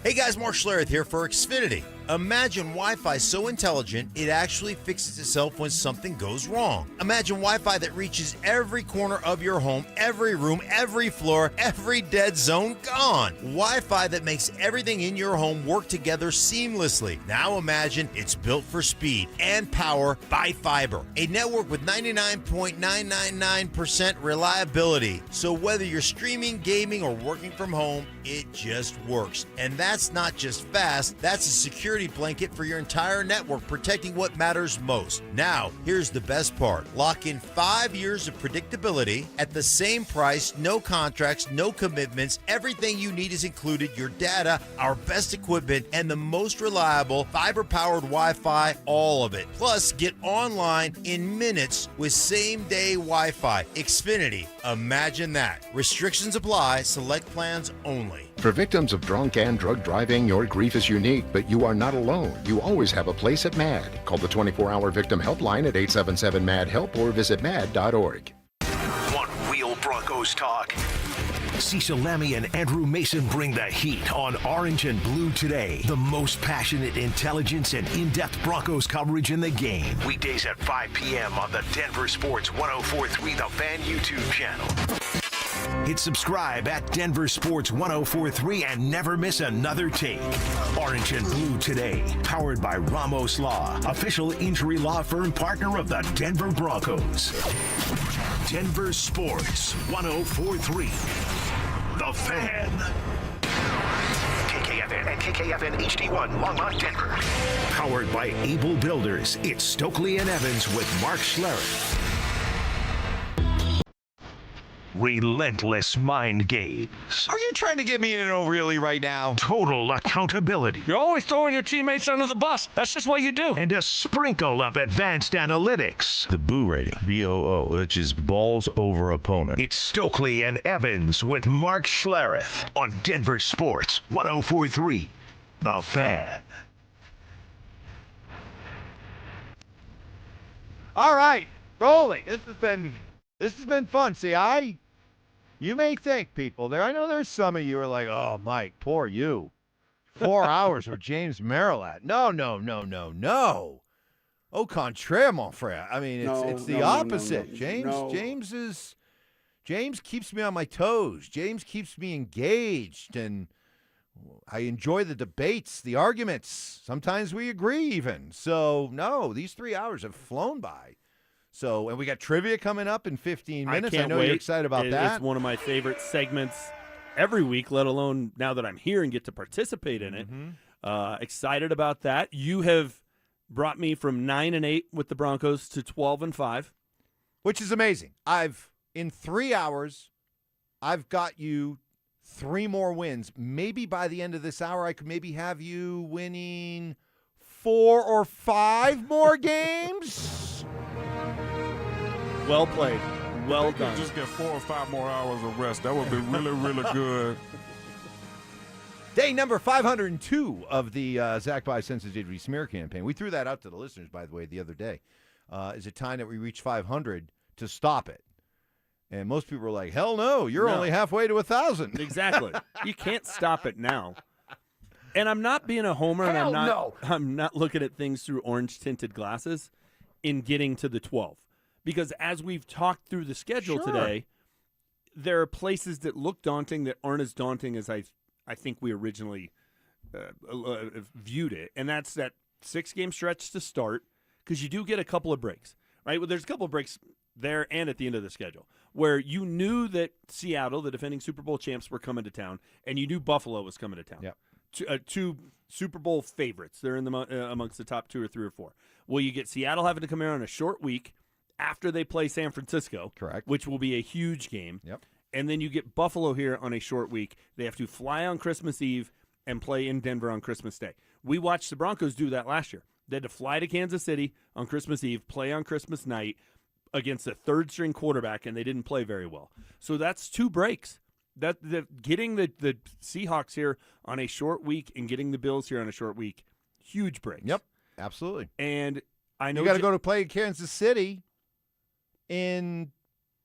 Hey guys, Mark Schlereth here for Xfinity. Imagine Wi-Fi so intelligent, it actually fixes itself when something goes wrong. Imagine Wi-Fi that reaches every corner of your home, every room, every floor, every dead zone gone. Wi-Fi that makes everything in your home work together seamlessly. Now imagine it's built for speed and power by fiber. A network with 99.999% reliability. So whether you're streaming, gaming, or working from home, it just works. And that's not just fast, that's a security blanket for your entire network, protecting what matters most. Now, here's the best part. Lock in 5 years of predictability at the same price, no contracts, no commitments. Everything you need is included, your data, our best equipment, and the most reliable fiber-powered Wi-Fi, all of it. Plus, get online in minutes with same-day Wi-Fi. Xfinity, imagine that. Restrictions apply, select plans only. For victims of drunk and drug driving, your grief is unique, but you are not alone. You always have a place at MAD. Call the 24-hour victim helpline at 877-MAD-HELP or visit mad.org. Want real Broncos talk? Cecil Lammy and Andrew Mason bring the heat on Orange and Blue Today. The most passionate intelligence and in-depth Broncos coverage in the game. Weekdays at 5 p.m. on the Denver Sports 104.3 The Fan YouTube channel. Hit subscribe at Denver Sports 104.3 and never miss another take. Orange and Blue Today, powered by Ramos Law, official injury law firm partner of the Denver Broncos. Denver Sports 104.3 The Fan. KKFN and KKFN HD1 Longmont, Denver. Powered by Able Builders, it's Stokley and Evans with Mark Schlereth. Relentless mind games. Are you trying to get me in an really right now? Total accountability. You're always throwing your teammates under the bus. That's just what you do. And a sprinkle of advanced analytics. The Boo rating, BOO, which is balls over opponent. It's Stokley and Evans with Mark Schlereth on Denver Sports 104.3 The Fan. All right, rolling. This has been fun. See, you may think, people, I know there's some of you are like, oh, Mike, poor you. 4 hours with James Marilat. No. Au contraire, mon frère. I mean, it's the opposite. James keeps me on my toes. James keeps me engaged, and I enjoy the debates, the arguments. Sometimes we agree even. So, no, these 3 hours have flown by. So, and we got trivia coming up in 15 minutes. I know you're excited about that. It's one of my favorite segments every week, let alone now that I'm here and get to participate in it. Excited about that. You have brought me from 9-8 with the Broncos to 12-5. Which is amazing. In 3 hours, I've got you 3 more wins. Maybe by the end of this hour, I could maybe have you winning 4 or 5 more games. Well played. Well done. Just get 4 or 5 more hours of rest. That would be really, really good. Day number 502 of the Zach By Sensitivity Smear campaign. We threw that out to the listeners, by the way, the other day. Is it time that we reach 500 to stop it? And most people were like, hell no, you're only halfway to 1,000. Exactly. You can't stop it now. And I'm not being a homer, and I'm not looking at things through orange-tinted glasses in getting to the 12. Because as we've talked through the schedule today, there are places that look daunting that aren't as daunting as I think we originally viewed it. And that's that 6-game stretch to start, because you do get a couple of breaks, right? Well, there's a couple of breaks there and at the end of the schedule where you knew that Seattle, the defending Super Bowl champs, were coming to town, and you knew Buffalo was coming to town. Yep. Two Super Bowl favorites. They're in the amongst the top 2 or 3 or 4. Well, you get Seattle having to come here on a short week after they play San Francisco, correct, which will be a huge game. Yep. And then you get Buffalo here on a short week. They have to fly on Christmas Eve and play in Denver on Christmas Day. We watched the Broncos do that last year. They had to fly to Kansas City on Christmas Eve, play on Christmas night against a third-string quarterback, and they didn't play very well. So that's 2 breaks. Getting the Seahawks here on a short week and getting the Bills here on a short week, huge breaks. Yep, absolutely. And I know you got to go to play Kansas City in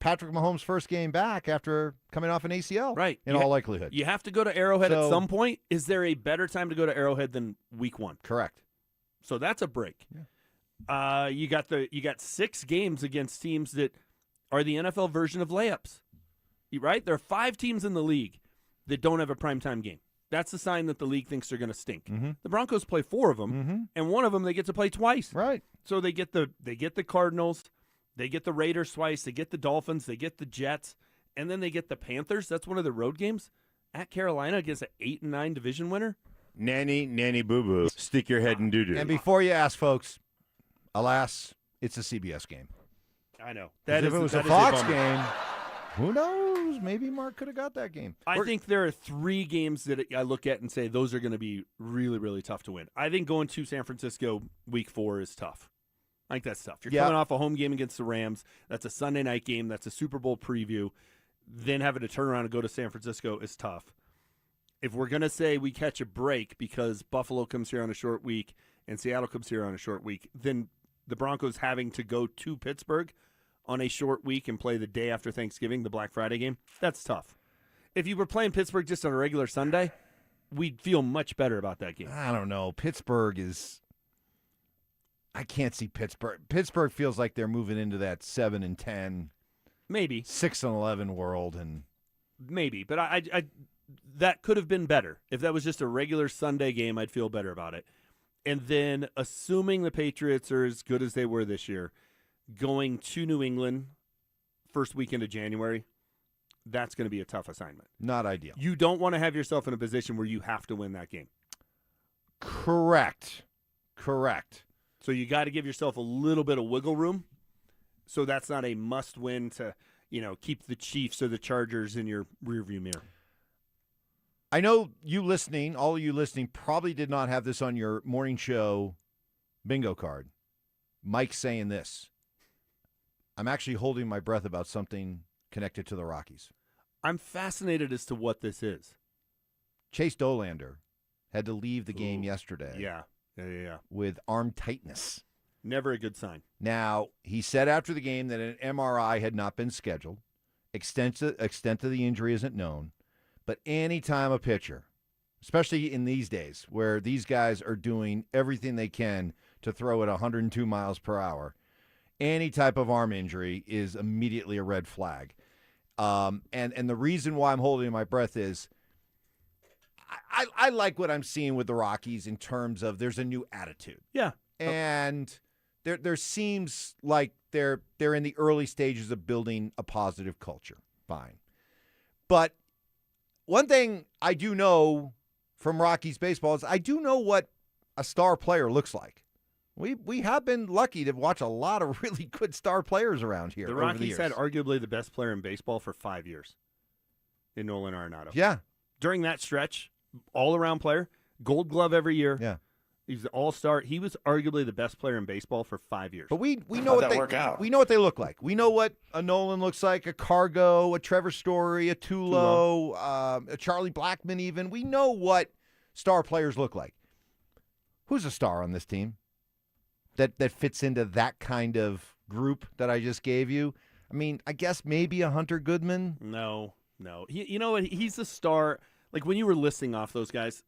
Patrick Mahomes' first game back after coming off an ACL. Right. In all likelihood. You have to go to Arrowhead at some point. Is there a better time to go to Arrowhead than week 1? Correct. So that's a break. Yeah. You got 6 games against teams that are the NFL version of layups. Right? There are 5 teams in the league that don't have a primetime game. That's a sign that the league thinks they're going to stink. Mm-hmm. The Broncos play 4 of them, and one of them they get to play twice. Right. So they get the Cardinals, they get the Raiders twice, they get the Dolphins, they get the Jets, and then they get the Panthers. That's one of the road games at Carolina against an 8-9 division winner. Nanny, boo-boo. Stick your head in doo-doo. And before you ask, folks, alas, it's a CBS game. I know. If it was a Fox game, who knows? Maybe Mark could have got that game. I think there are 3 games that I look at and say those are going to be really, really tough to win. I think going to San Francisco week 4 is tough. I think that's tough. You're coming off a home game against the Rams. That's a Sunday night game. That's a Super Bowl preview. Then having to turn around and go to San Francisco is tough. If we're going to say we catch a break because Buffalo comes here on a short week and Seattle comes here on a short week, then the Broncos having to go to Pittsburgh on a short week and play the day after Thanksgiving, the Black Friday game, that's tough. If you were playing Pittsburgh just on a regular Sunday, we'd feel much better about that game. I don't know. Pittsburgh is – I can't see Pittsburgh. Pittsburgh feels like they're moving into that 7-10, maybe 6-11 world, and maybe. But I that could have been better. If that was just a regular Sunday game, I'd feel better about it. And then assuming the Patriots are as good as they were this year, going to New England first weekend of January, that's going to be a tough assignment. Not ideal. You don't want to have yourself in a position where you have to win that game. Correct. So you got to give yourself a little bit of wiggle room. So that's not a must-win to, keep the Chiefs or the Chargers in your rearview mirror. I know you listening, all of you listening, probably did not have this on your morning show bingo card. Mike's saying this. I'm actually holding my breath about something connected to the Rockies. I'm fascinated as to what this is. Chase Dolander had to leave the game yesterday. Yeah. With arm tightness. Never a good sign. Now, he said after the game that an MRI had not been scheduled. Extent of the injury isn't known. But any time a pitcher, especially in these days where these guys are doing everything they can to throw at 102 miles per hour, any type of arm injury is immediately a red flag. And the reason why I'm holding my breath is I like what I'm seeing with the Rockies in terms of there's a new attitude. Yeah. And there seems like they're in the early stages of building a positive culture. Fine. But one thing I do know from Rockies baseball is I do know what a star player looks like. We have been lucky to watch a lot of really good star players around here. The over Rockies the years. had arguably the best player in baseball for 5 years in Nolan Arenado. Yeah. During that stretch, all-around player, Gold Glove every year. Yeah. He's an all-star. He was arguably the best player in baseball for 5 years. But we know we know what they look like. We know what a Nolan looks like, a Cargo, a Trevor Story, a Tulo, a Charlie Blackmon even. We know what star players look like. Who's a star on this team that fits into that kind of group that I just gave you? I mean, I guess maybe a Hunter Goodman. No. You know what? He's a star. Like when you were listing off those guys,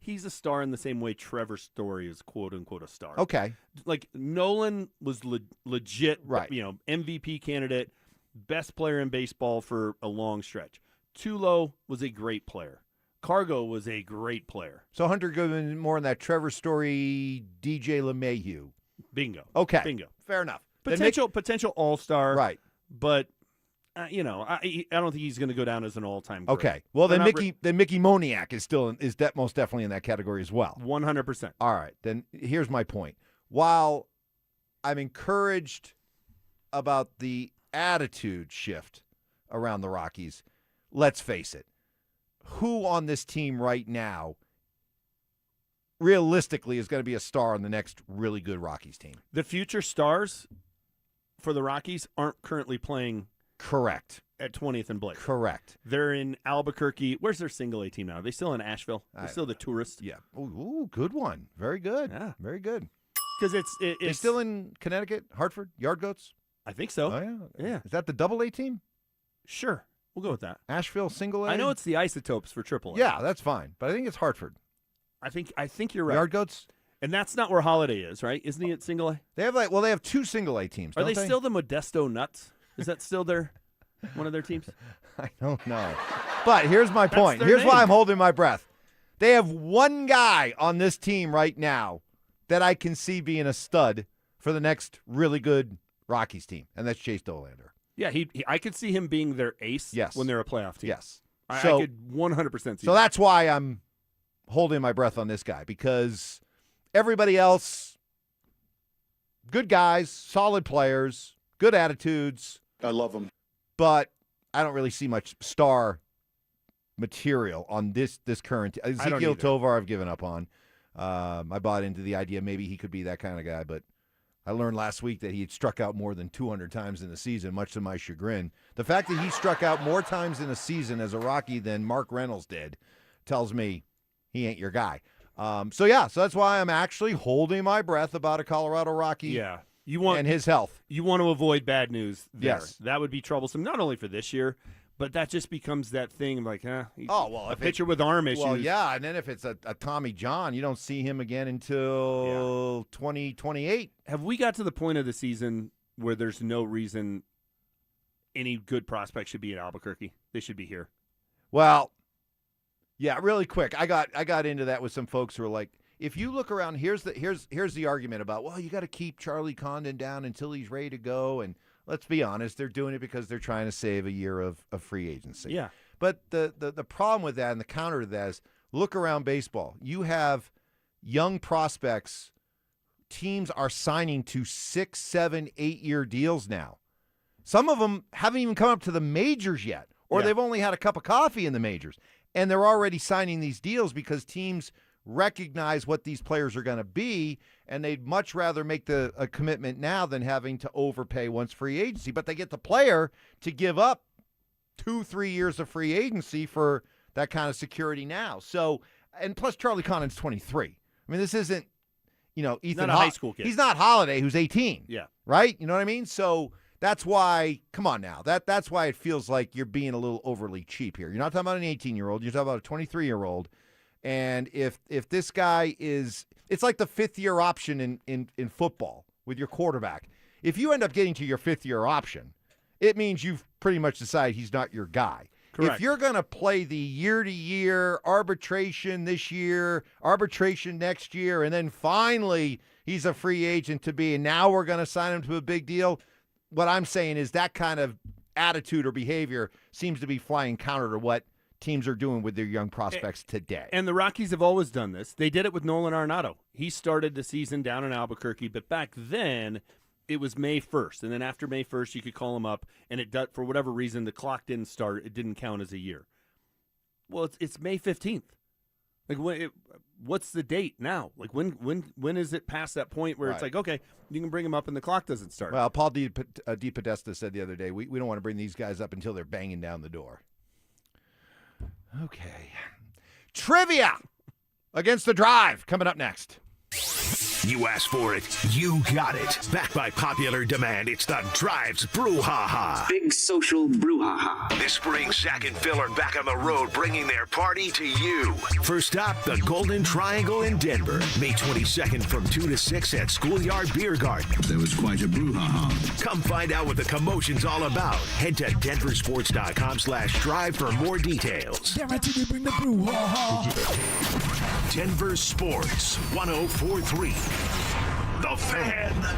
he's a star in the same way Trevor Story is quote unquote a star. Okay. Like Nolan was legit, right? MVP candidate, best player in baseball for a long stretch. Tulo was a great player. Cargo was a great player. So Hunter Goodman more in that Trevor Story, DJ LeMahieu. Bingo. Okay. Bingo. Fair enough. Potential all-star. Right. But I don't think he's going to go down as an all-time great. Okay. Well, then Mickey Moniak is most definitely in that category as well. 100%. All right. Then here's my point. While I'm encouraged about the attitude shift around the Rockies, let's face it. Who on this team right now realistically is going to be a star on the next really good Rockies team. The future stars for the Rockies aren't currently playing. Correct. At 20th and Blake. Correct. They're in Albuquerque. Where's their single A team now? Are they still in Asheville? They're still the tourists? Yeah. Ooh, good one. Very good. Yeah. Very good. Because They're still in Connecticut, Hartford, Yard Goats? I think so. Oh, yeah. Yeah. Is that the double A team? Sure. We'll go with that. Asheville single A? I know it's the Isotopes for triple A. Yeah, that's fine. But I think it's Hartford. I think you're right. Yard Goats? And that's not where Holiday is, right? Isn't he at single A? They have two single A teams, Are don't they still the Modesto Nuts? Is that still one of their teams? I don't know. But here's my point. their Here's why name. I'm holding my breath. They have one guy on this team right now that I can see being a stud for the next really good Rockies team, and that's Chase Dolander. Yeah, I could see him being their ace when they're a playoff team. Yes. I So- could 100% see So that. that's why I'm holding my breath on this guy, because everybody else, good guys, solid players, good attitudes. I love them. But I don't really see much star material on this current. don't Ezekiel either. Tovar I've given up on. I bought into the idea maybe he could be that kind of guy, but I learned last week that he had struck out more than 200 times in the season, much to my chagrin. The fact that he struck out more times in a season as a Rocky than Mark Reynolds did tells me he ain't your guy. So that's why I'm actually holding my breath about a Colorado Rocky. Yeah. And his health. You want to avoid bad news there. Yes. That would be troublesome, not only for this year, but that just becomes that thing like, a if pitcher with arm issues. Well, yeah, and then if it's a Tommy John, you don't see him again until 2028. Have we got to the point of the season where there's no reason any good prospect should be in Albuquerque? They should be here. Well, yeah, really quick. I got into that with some folks who are like, if you look around, here's the argument about, well, you got to keep Charlie Condon down until he's ready to go. And let's be honest, they're doing it because they're trying to save a year of free agency. Yeah. But the problem with that and the counter to that is look around baseball. You have young prospects. Teams are signing to 6, 7, 8-year deals now. Some of them haven't even come up to the majors yet, or they've only had a cup of coffee in the majors. And they're already signing these deals because teams recognize what these players are going to be, and they'd much rather make a commitment now than having to overpay once free agency. But they get the player to give up 2-3 years of free agency for that kind of security now. So, and plus Charlie Condon's 23. I mean, this isn't, Ethan Not a high school kid. He's not Holiday, who's 18. Yeah. Right? You know what I mean? So that's why, come on now, that's why it feels like you're being a little overly cheap here. You're not talking about an 18-year-old. You're talking about a 23-year-old. And if this guy is, it's like the fifth-year option in football with your quarterback. If you end up getting to your fifth-year option, it means you've pretty much decided he's not your guy. Correct. If you're going to play the year-to-year arbitration this year, arbitration next year, and then finally he's a free agent to be, and now we're going to sign him to a big deal, what I'm saying is that kind of attitude or behavior seems to be flying counter to what teams are doing with their young prospects today. And the Rockies have always done this. They did it with Nolan Arenado. He started the season down in Albuquerque, but back then it was May 1st. And then after May 1st, you could call him up, and for whatever reason, the clock didn't start. It didn't count as a year. Well, it's May 15th. Like, what's the date now? Like, when is it past that point where it's Right. like, okay, you can bring him up and the clock doesn't start? Well, Paul DePodesta said the other day, we don't want to bring these guys up until they're banging down the door. Okay. Trivia against the Drive coming up next. You asked for it, you got it. Backed by popular demand, it's the Drive's Brouhaha. Big social brouhaha. This spring, Zach and Phil are back on the road, bringing their party to you. First stop, the Golden Triangle in Denver. May 22nd from 2 to 6 at Schoolyard Beer Garden. There was quite a brouhaha. Come find out what the commotion's all about. Head to DenverSports.com/drive for more details. Guaranteed to bring the brouhaha. Denver Sports 104.3. The Fan.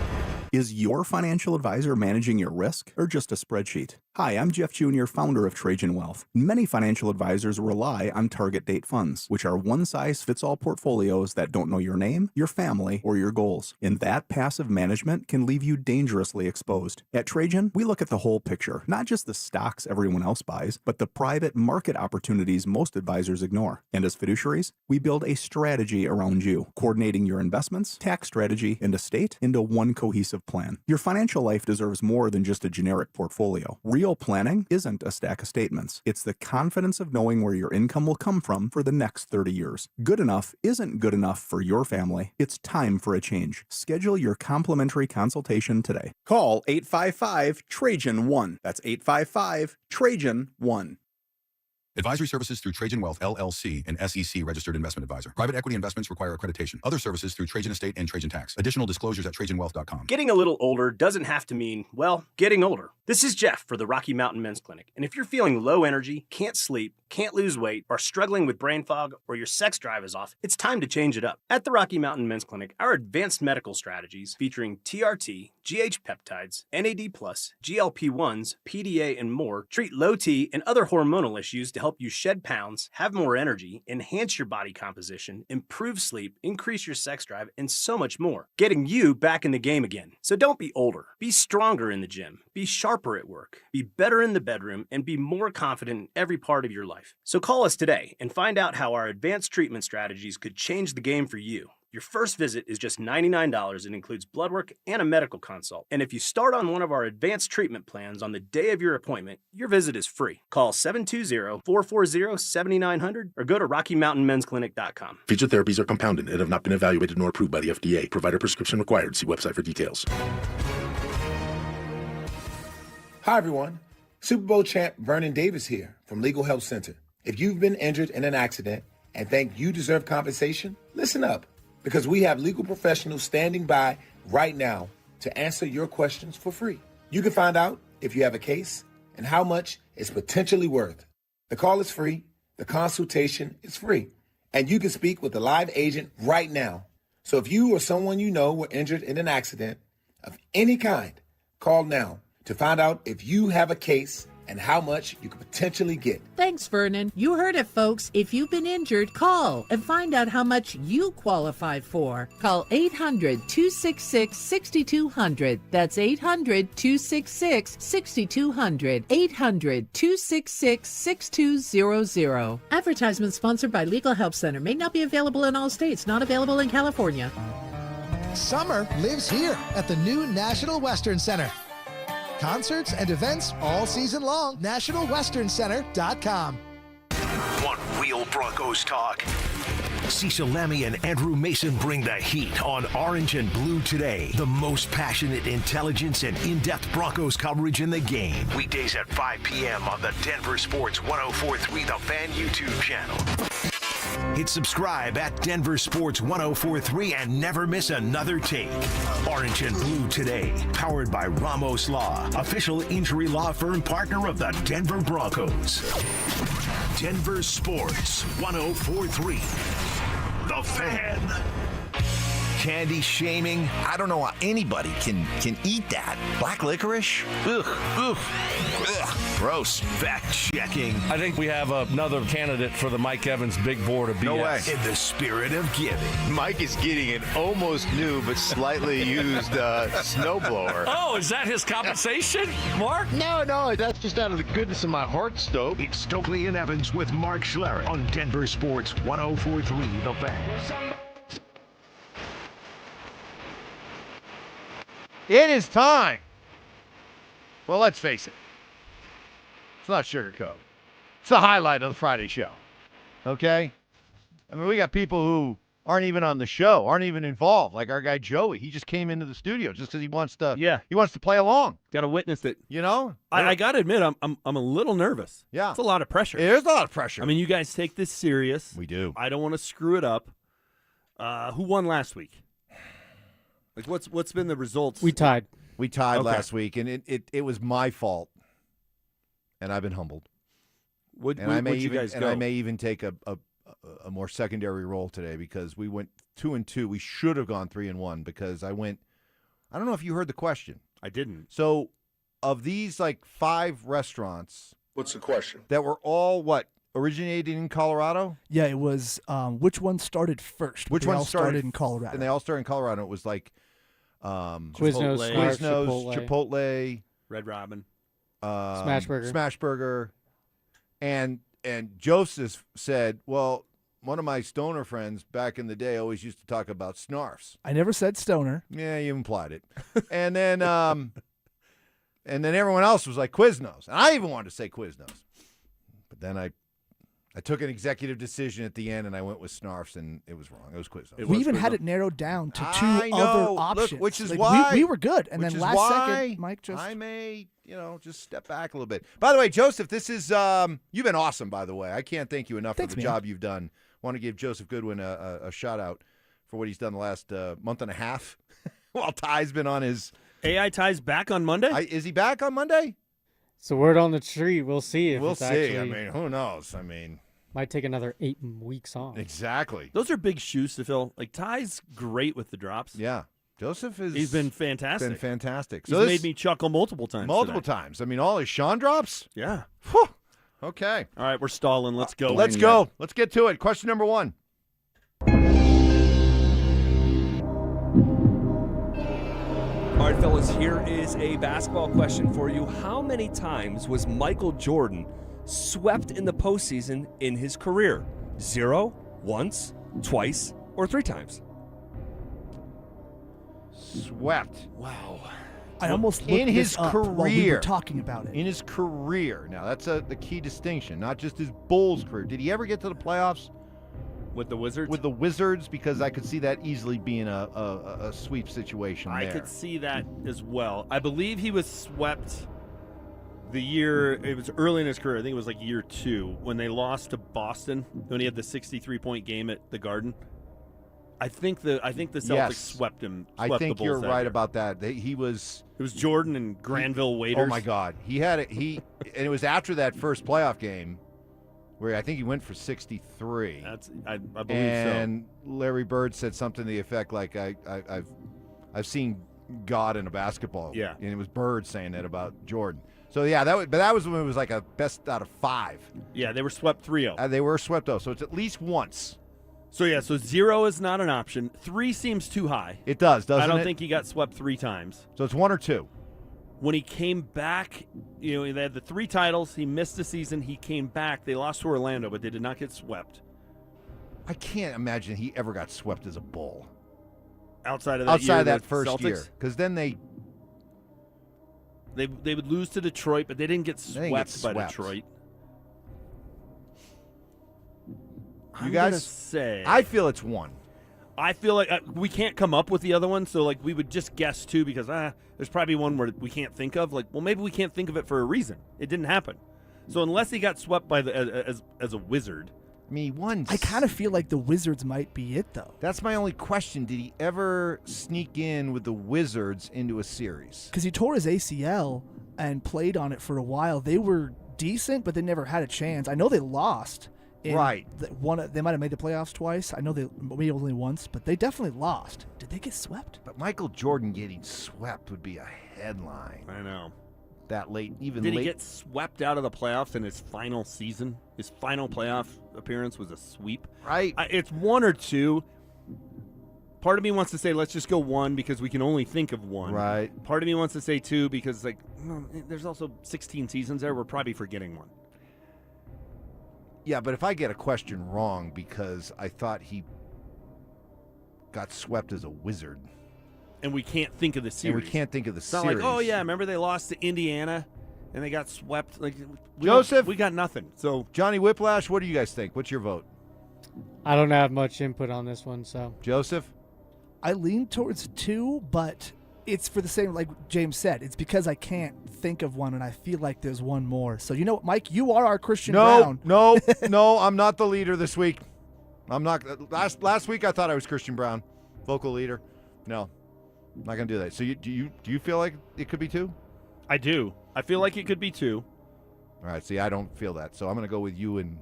Is your financial advisor managing your risk or just a spreadsheet? Hi, I'm Jeff Jr., founder of Trajan Wealth. Many financial advisors rely on target date funds, which are one-size-fits-all portfolios that don't know your name, your family, or your goals. And that passive management can leave you dangerously exposed. At Trajan, we look at the whole picture, not just the stocks everyone else buys, but the private market opportunities most advisors ignore. And as fiduciaries, we build a strategy around you, coordinating your investments, tax strategy, and estate into one cohesive plan. Your financial life deserves more than just a generic portfolio. Real planning isn't a stack of statements. It's the confidence of knowing where your income will come from for the next 30 years. Good enough isn't good enough for your family. It's time for a change. Schedule your complimentary consultation today. Call 855-TRAJAN-1. That's 855-TRAJAN-1. Advisory services through Trajan Wealth, LLC, an SEC registered investment advisor. Private equity investments require accreditation. Other services through Trajan Estate and Trajan Tax. Additional disclosures at TrajanWealth.com. Getting a little older doesn't have to mean, well, getting older. This is Jeff for the Rocky Mountain Men's Clinic. And if you're feeling low energy, can't sleep, can't lose weight, are struggling with brain fog, or your sex drive is off, it's time to change it up. At the Rocky Mountain Men's Clinic, our advanced medical strategies featuring TRT, GH peptides, NAD+, GLP-1s, PDA, and more treat low T and other hormonal issues to help you shed pounds, have more energy, enhance your body composition, improve sleep, increase your sex drive, and so much more. Getting you back in the game again. So don't be older. Be stronger in the gym. Be sharper at work. Be better in the bedroom, and be more confident in every part of your life. So call us today and find out how our advanced treatment strategies could change the game for you. Your first visit is just $99 and includes blood work and a medical consult. And if you start on one of our advanced treatment plans on the day of your appointment, your visit is free. Call 720-440-7900 or go to RockyMountainMen'sClinic.com. Featured therapies are compounded and have not been evaluated nor approved by the FDA. Provider prescription required. See website for details. Hi, everyone. Super Bowl champ Vernon Davis here from Legal Help Center. If you've been injured in an accident and think you deserve compensation, listen up, because we have legal professionals standing by right now to answer your questions for free. You can find out if you have a case and how much it's potentially worth. The call is free, the consultation is free, and you can speak with a live agent right now. So if you or someone you know were injured in an accident of any kind, call now to find out if you have a case and how much you could potentially get. Thanks, Vernon. You heard it, folks. If you've been injured, call and find out how much you qualify for. Call 800-266-6200. That's 800-266-6200. 800-266-6200. Advertisement sponsored by Legal Help Center. May not be available in all states. Not available in California. Summer lives here at the new National Western Center. Concerts and events all season long. NationalWesternCenter.com. Want real Broncos talk? Cecil Lammy and Andrew Mason bring the heat on Orange and Blue Today. The most passionate intelligence and in-depth Broncos coverage in the game. Weekdays at 5 p.m. on the Denver Sports 104.3 The Fan YouTube channel. Hit subscribe at Denver Sports 104.3 and never miss another take. Orange and Blue Today, powered by Ramos Law, official injury law firm partner of the Denver Broncos. Denver Sports 104.3 The Fan. Candy shaming. I don't know how anybody can eat that. Black licorice? Ugh. Ugh. Ugh. Gross. Fact checking. I think we have another candidate for the Mike Evans big board of BS. No way. In the spirit of giving. Mike is getting an almost new but slightly used snowblower. Oh, is that his compensation, Mark? No, that's just out of the goodness of my heart, Stoke. It's Stokley and Evans with Mark Schlereth on Denver Sports 104.3 The Fan. It is time. Well, let's face it. It's not sugarcoat. It's the highlight of the Friday show. Okay? I mean, we got people who aren't even on the show, aren't even involved, like our guy Joey. He just came into the studio just because he wants to. Yeah. He wants to play along. Got to witness it. You know? I got to admit, I'm a little nervous. Yeah. It's a lot of pressure. It is a lot of pressure. I mean, you guys take this serious. We do. I don't want to screw it up. Who won last week? Like, what's been the results? We tied. We tied last week, and it was my fault, and I've been humbled. I may even take a more secondary role today because we went 2-2. We should have gone 3-1 because I went. I don't know if you heard the question. I didn't. So of these like 5 restaurants. What's the question? That were all originated in Colorado? Yeah, it was. Which one started first? Which They one all started in Colorado? And they all started in Colorado. It was like Quiznos, Chipotle, Red Robin, Smashburger, and Joseph said, "Well, one of my stoner friends back in the day always used to talk about snarfs." I never said stoner. Yeah, you implied it. And then everyone else was like Quiznos, and I even wanted to say Quiznos, but then I took an executive decision at the end, and I went with snarfs, and it was wrong. It was Quiznos. We even had it narrowed down to 2 I know. other Look, options. which is Like, why we were good, and which then is last why second, Mike just. I may, just step back a little bit. By the way, Joseph, this is you've been awesome. By the way, I can't thank you enough Thanks, for the man. job you've done. Want to give Joseph Goodwin a shout out for what he's done the last month and a half while Ty's been on his. AI Ty's back on Monday. Is he back on Monday? So word on the street. We'll see. If We'll it's see. Actually, I mean, who knows? I mean, might take another 8 weeks off. Exactly. Those are big shoes to fill. Like Ty's great with the drops. Yeah. Joseph He's been fantastic. Been fantastic. He's made me chuckle multiple times. Multiple today. times. I mean, all his Sean drops? Yeah. Whew. Okay. All right, we're stalling. Let's go. Let's go. Let's get to it. Question number 1. All right, fellas, here is a basketball question for you. How many times was Michael Jordan swept in the postseason in his career? 0, once, twice, or 3 times? Swept. Wow. I almost looked in his this up career. while we were talking about it. In his career. Now, that's the key distinction, not just his Bulls career. Did he ever get to the playoffs? With the Wizards? With the Wizards, because I could see that easily being a sweep situation I there. could see that as well. I believe he was swept the year, it was early in his career. I think it was like year 2 when they lost to Boston when he had the 63-point game at the Garden. I think the Celtics swept him. I think you're right about that. He was. It was Jordan and Granville Waiters. Oh my God, he had it. And it was after that first playoff game where I think he went for 63. I believe so. And Larry Bird said something to the effect like, "I've seen God in a basketball." Yeah, and it was Bird saying that about Jordan. So yeah, that was when it was like a best out of 5. Yeah, they were swept 3-0. They were swept 0, so it's at least once. So yeah, so 0 is not an option. 3 seems too high. It does, doesn't it? I don't think he got swept 3 times. So it's 1 or 2. When he came back, they had the 3 titles. He missed the season. He came back. They lost to Orlando, but they did not get swept. I can't imagine he ever got swept as a Bull. Outside of that first Celtics? year, because then they would lose to Detroit, but they didn't get swept by Detroit. You I'm guys gonna say I feel it's 1. I feel like we can't come up with the other one, so like we would just guess 2 because there's probably one where we can't think of. Like, well, maybe we can't think of it for a reason. It didn't happen. So unless he got swept by as a Wizard, I mean, once. I kind of feel like the Wizards might be it, though. That's my only question. Did he ever sneak in with the Wizards into a series? Because he tore his ACL and played on it for a while. They were decent, but they never had a chance. I know they lost. Right. They might have made the playoffs twice. I know they maybe only once, but they definitely lost. Did they get swept? But Michael Jordan getting swept would be a headline. I know. That late, Did he get swept out of the playoffs in his final season? His final playoff appearance was a sweep. Right. It's 1 or 2. Part of me wants to say let's just go 1 because we can only think of 1. Right. Part of me wants to say 2 because there's also 16 seasons there. We're probably forgetting 1. Yeah, but if I get a question wrong because I thought he got swept as a Wizard. And we can't think of the series. And we can't think of the it's series. Not like, oh, yeah, remember they lost to Indiana and they got swept? Like Joseph? We got nothing. So Johnny Whiplash, what do you guys think? What's your vote? I don't have much input on this one, so. Joseph? I lean towards 2, but it's for the same, like James said. It's because I can't think of one, and I feel like there's one more. So, you know what, Mike? You are our Christian Brown. No, I'm not the leader this week. I'm not. Last week I thought I was Christian Brown, vocal leader. No, I'm not going to do that. So do you feel like it could be 2? I do. I feel like it could be 2. All right, see, I don't feel that. So I'm going to go with you and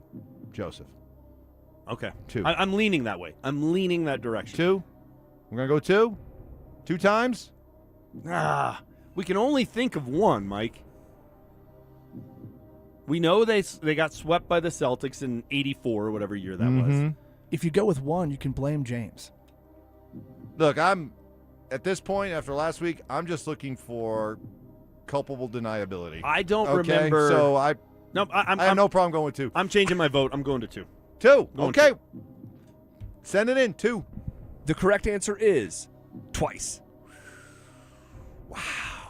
Joseph. Okay. 2. I'm leaning that way. I'm leaning that direction. 2? We're going to go 2? 2 times? We can only think of one, Mike. We know they got swept by the Celtics in '84 or whatever year that was. If you go with one, you can blame James. Look, I'm at this point after last week, I'm just looking for culpable deniability. I don't remember. So I have no problem going with 2. I'm changing my vote. I'm going to 2. 2. Going Okay. 2. Send it in. 2. The correct answer is twice. Wow.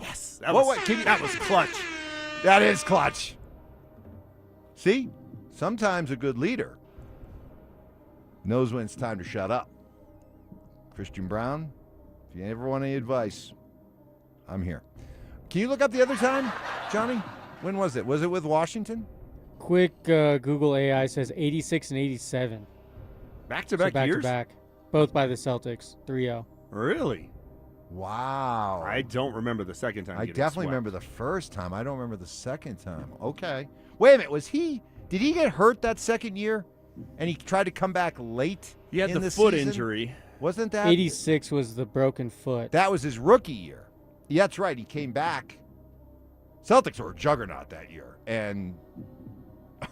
Yes. That was clutch. That is clutch. See? Sometimes a good leader knows when it's time to shut up. Christian Brown, if you ever want any advice, I'm here. Can you look up the other time, Johnny? When was it? Was it with Washington? Quick Google AI says 86 and 87. Back-to-back so years? Back-to-back. Both by the Celtics, 3-0. Really? Wow. I don't remember the second time. I getting definitely swept. remember the first time. I don't remember the second time. Okay. Wait a minute. Did he get hurt that second year? And he tried to come back late? He had in the foot season? injury. Wasn't that? 86 was the broken foot. That was his rookie year. Yeah, that's right. He came back. Celtics were a juggernaut that year. And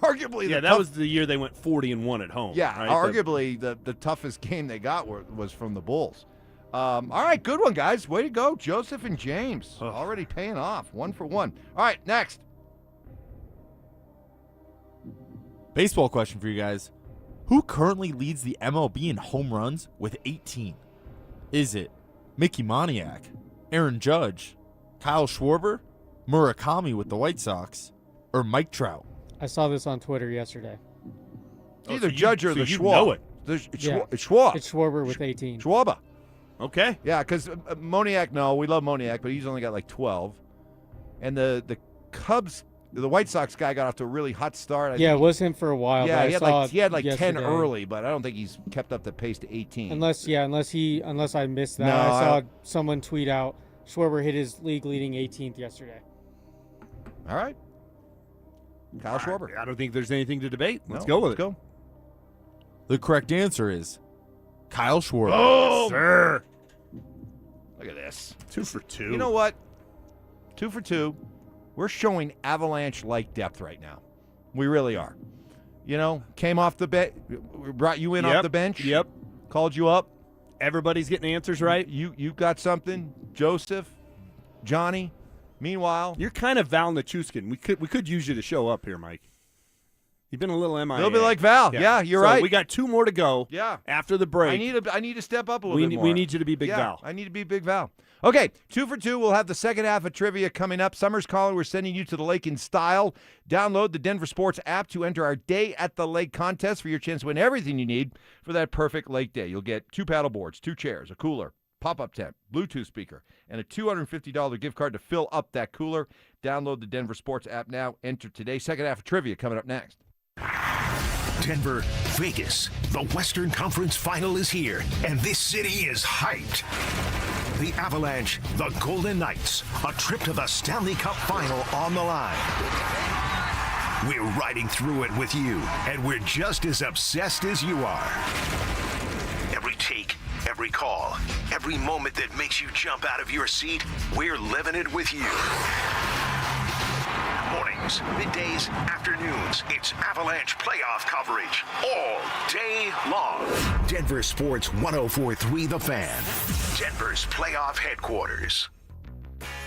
arguably that was the year they went 40-1 at home. Yeah, right? arguably the toughest game they got was from the Bulls. All right, good one, guys. Way to go, Joseph and James. Already paying off, 1 for 1. All right, next. Baseball question for you guys. Who currently leads the MLB in home runs with 18? Is it Mickey Moniak, Aaron Judge, Kyle Schwarber, Murakami with the White Sox, or Mike Trout? I saw this on Twitter yesterday. Either Judge or the Schwab. Know it. It's Schwab. It's Schwarber with 18. Schwaba. Okay. Yeah, because Moniak, no, we love Moniak, but he's only got like 12. And the Cubs, the White Sox guy got off to a really hot start. I think it was him for a while. Yeah, but he had like 10 yesterday. early, but I don't think he's kept up the pace to 18. Unless I missed that. No, I saw someone tweet out Schwarber hit his league-leading 18th yesterday. All right. Kyle Schwarber. I don't think there's anything to debate. Let's go with it. Go. The correct answer is Kyle Schwarber. Oh, sir. Look at this. 2 for 2. You know what? 2 for 2. We're showing Avalanche-like depth right now. We really are. You know, came off the bench, brought you in off the bench. Yep. Called you up. Everybody's getting answers right. You got something, Joseph, Johnny. Meanwhile, you're kind of Val Nichushkin. We could use you to show up here, Mike. You've been a little MIA. A little bit like Val. Yeah, you're right. We got 2 more to go. Yeah. After the break. I need to step up a little bit more. We need you to be Big Val. I need to be Big Val. Okay, 2 for 2. We'll have the second half of trivia coming up. Summer's calling. We're sending you to the lake in style. Download the Denver Sports app to enter our Day at the Lake contest for your chance to win everything you need for that perfect lake day. You'll get 2 paddle boards, 2 chairs, a cooler, pop-up tent, Bluetooth speaker, and a $250 gift card to fill up that cooler. Download the Denver Sports app now. Enter today. Second half of trivia coming up next. Denver, Vegas. The Western Conference Final is here, and this city is hyped. The Avalanche, the Golden Knights, a trip to the Stanley Cup Final on the line. We're riding through it with you, and we're just as obsessed as you are. Every take, every call, every moment that makes you jump out of your seat, we're living it with you. Mornings, middays, afternoons, it's Avalanche playoff coverage all day long. Denver Sports 104.3 The Fan, Denver's playoff headquarters.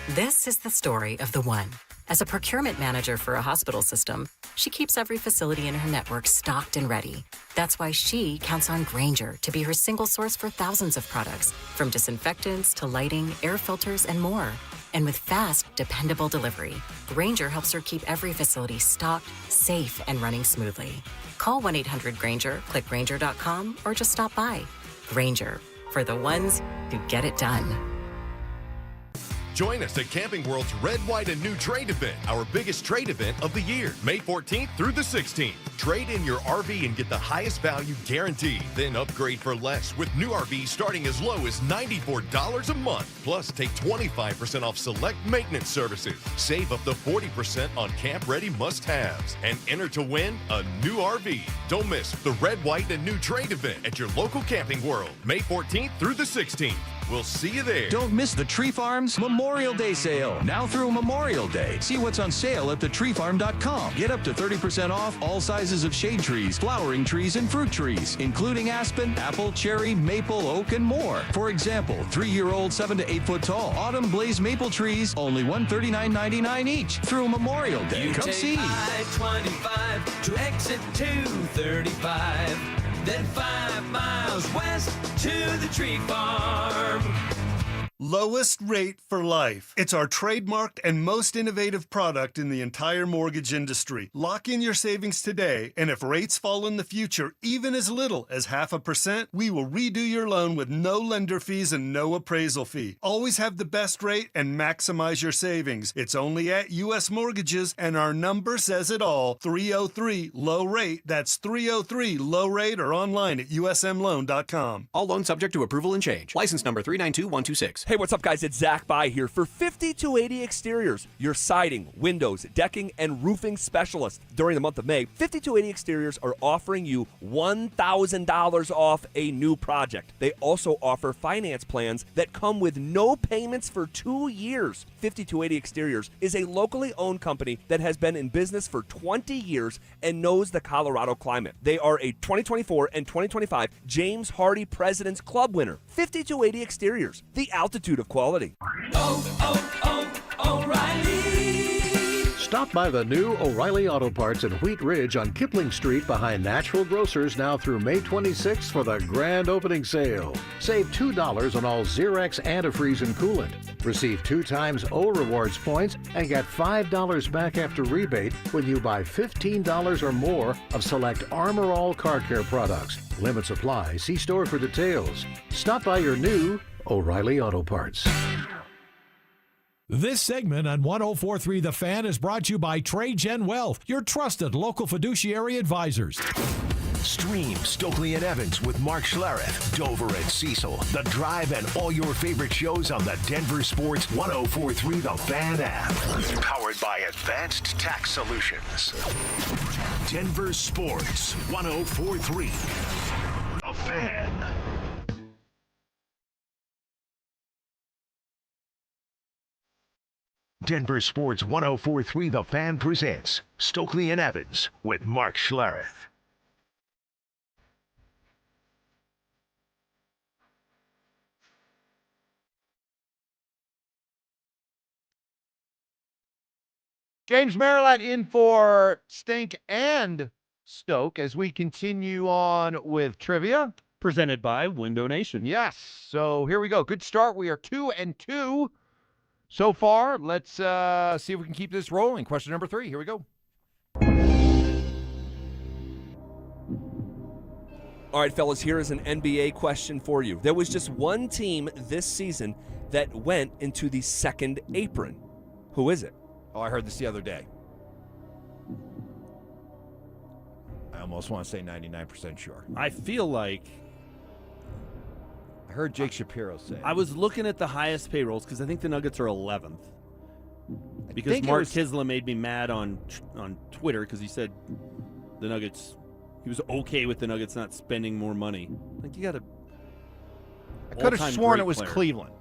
This is the story of the one. As a procurement manager for a hospital system, she keeps every facility in her network stocked and ready. That's why she counts on Grainger to be her single source for thousands of products, from disinfectants to lighting, air filters, and more. And with fast, dependable delivery, Grainger helps her keep every facility stocked, safe, and running smoothly. Call 1-800-GRAINGER, click Grainger.com, or just stop by. Grainger, for the ones who get it done. Join us at Camping World's Red, White, and New Trade event, our biggest trade event of the year, May 14th through the 16th. Trade in your RV and get the highest value guaranteed. Then upgrade for less with new RVs starting as low as $94 a month. Plus, take 25% off select maintenance services. Save up to 40% on camp-ready must-haves. And enter to win a new RV. Don't miss the Red, White, and New Trade event at your local Camping World, May 14th through the 16th. We'll see you there. Don't miss the Tree Farm's Memorial Day sale. Now through Memorial Day. See what's on sale at thetreefarm.com. Get up to 30% off all sizes of shade trees, flowering trees, and fruit trees, including aspen, apple, cherry, maple, oak, and more. For example, 3-year-old 7 to 8 foot tall autumn blaze maple trees, only $139.99 each through Memorial Day. You Come take see. I-25 to exit 235, then 5 miles west to the Tree Farm. Lowest rate for life. It's our trademarked and most innovative product in the entire mortgage industry. Lock in your savings today, and if rates fall in the future, even as little as 0.5%, we will redo your loan with no lender fees and no appraisal fee. Always have the best rate and maximize your savings. It's only at U.S. Mortgages, and our number says it all. 303 low rate. That's 303 low rate, or online at usmloan.com. All loans subject to approval and change. License number 392126. Hey, what's up, guys? It's Zach By here for 5280 Exteriors, your siding, windows, decking, and roofing specialist. During the month of May, 5280 Exteriors are offering you $1,000 off a new project. They also offer finance plans that come with no payments for 2 years. 5280 Exteriors is a locally owned company that has been in business for 20 years and knows the Colorado climate. They are a 2024 and 2025 James Hardy President's Club winner. 5280 Exteriors, the altitude of quality. O'Reilly. Stop by the new O'Reilly Auto Parts in Wheat Ridge on Kipling Street behind Natural Grocers now through May 26th for the grand opening sale. Save $2 on all Xerox antifreeze and coolant. Receive 2 times O Rewards points and get $5 back after rebate when you buy $15 or more of select Armor All car care products. Limits apply. See store for details. Stop by your new O'Reilly Auto Parts. This segment on 104.3 The Fan is brought to you by Trajan Wealth, your trusted local fiduciary advisors. Stream Stokley and Evans with Mark Schlereth, Dover and Cecil, The Drive, and all your favorite shows on the Denver Sports 104.3 The Fan app. Powered by Advanced Tax Solutions. Denver Sports 104.3 The Fan. Denver Sports 104.3 The Fan presents Stokley and Evans with Mark Schlereth. James Merrillat in for Stink and Stoke as we continue on with trivia. Presented by Window Nation. Yes. So here we go. Good start. We are 2-2 so far. Let's see if we can keep this rolling. Question number 3. Here we go. All right, fellas, here is an NBA question for you. There was just one team this season that went into the second apron. Who is it? Oh, I heard this the other day. I almost want to say 99% sure. I feel like I heard Jake Shapiro say it. I was looking at the highest payrolls because I think the Nuggets are 11th. Because Mark Kisla made me mad on Twitter because he said the Nuggets, he was okay with the Nuggets not spending more money. Like, you got to. I could have sworn it was Cleveland.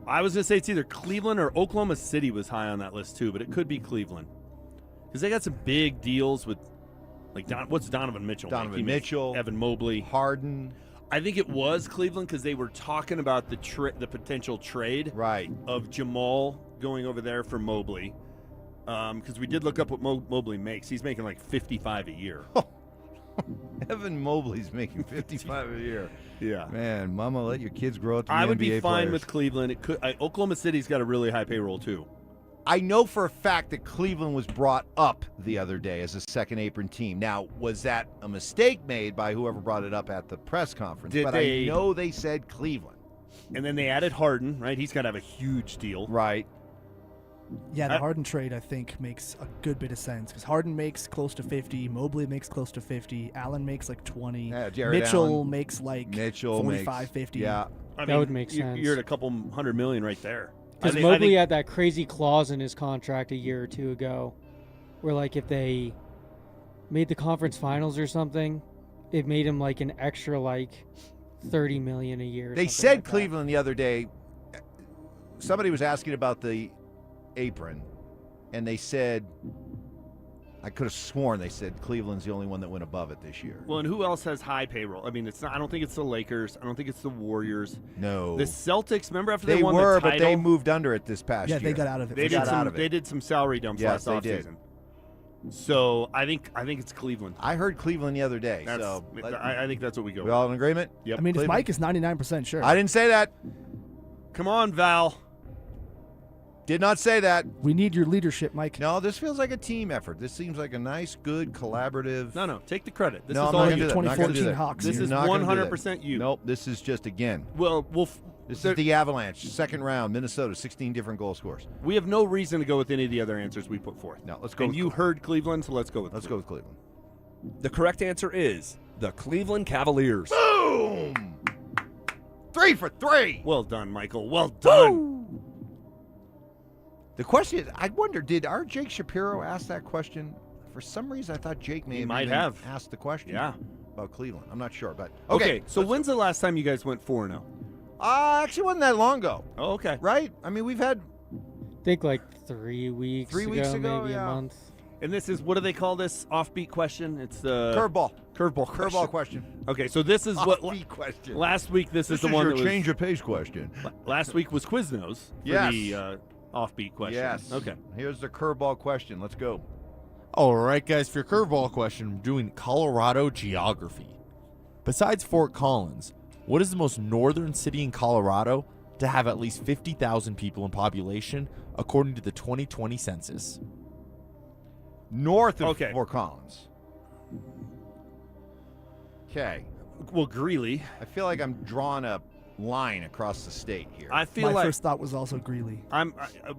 I was going to say it's either Cleveland or Oklahoma City was high on that list too, but it could be Cleveland. Because they got some big deals with, like, what's Donovan Mitchell? Donovan Mitchell, Evan Mobley, Harden. I think it was Cleveland because they were talking about the potential trade of Jamal going over there for Mobley. Because we did look up what Mobley makes. He's making like $55 a year. Evan Mobley's making $55 a year. Yeah, man, Mama, let your kids grow up to be I would NBA be fine players. with Cleveland. It could. Oklahoma City's got a really high payroll too. I know for a fact that Cleveland was brought up the other day as a second apron team. Now, was that a mistake made by whoever brought it up at the press conference? I know they said Cleveland. And then they added Harden, right? He's got to have a huge deal. Right. Yeah, the Harden trade, I think, makes a good bit of sense because Harden makes close to 50, Mobley makes close to 50, Allen makes like 20, Mitchell Allen makes like 45, makes, 50. Yeah. I mean, that would make sense. You're at a couple $100 million right there. Because Mobley had that crazy clause in his contract a year or two ago where, like, if they made the conference finals or something, it made him, like, an extra, like, $30 million a year. or They something said like that. Cleveland the other day. Somebody was asking about the apron, and they said, I could have sworn they said Cleveland's the only one that went above it this year. Well, and who else has high payroll? I mean, it's not. I don't think it's the Lakers. I don't think it's the Warriors. No. The Celtics. Remember after They they won were, the but title? they moved under it this past year. Yeah, they got out of it. They got did out some. of it. They did some salary dumps Yes, last they did. offseason. So I think it's Cleveland. I heard Cleveland the other day. That's, So I think that's what we go. we with. all in agreement? Yep. I mean, if Cleveland? Mike is 99% sure. I didn't say that. Come on, Val. Did not say that. We need your leadership, Mike. No, this feels like a team effort. This seems like a nice, good, collaborative. No, take the credit. This no, is I'm all not gonna you. do that. I'm not gonna do 2014 that. Hawks. This You're is not gonna do that. 100% you. Nope. This is just again. Well, This is the Avalanche, second round, Minnesota, 16 different goal scorers. we have no reason to go with any of the other answers we put forth. No, let's go. And with you heard Cleveland, so let's go with. Let's go with Cleveland. The correct answer is the Cleveland Cavaliers. Boom! 3 for 3. Well done, Michael. Well done. The question is, I wonder, did our Jake Shapiro ask that question? For some reason, I thought Jake He may might even have. asked the question. Yeah. About Cleveland. I'm not sure, but Okay, so when's the last time you guys went 4-0? Actually, wasn't that long ago, Oh, okay. right? I mean, we've had I think like 3 weeks 3 weeks ago, maybe yeah. a month. And this is, what do they call this offbeat question? It's the curveball. Curveball question. Okay, so this is what Offbeat question. last week. This is the is one your that was change of pace question. last week was Quiznos for Yes. the offbeat question. Yes. Okay. Here's the curveball question. Let's go. All right, guys, for your curveball question, I'm doing Colorado geography. Besides Fort Collins, what is the most northern city in Colorado to have at least 50,000 people in population, according to the 2020 census? North of Okay. Fort Collins. Okay. Well, Greeley. I feel like I'm drawing a line across the state here. I feel My like first thought was also Greeley.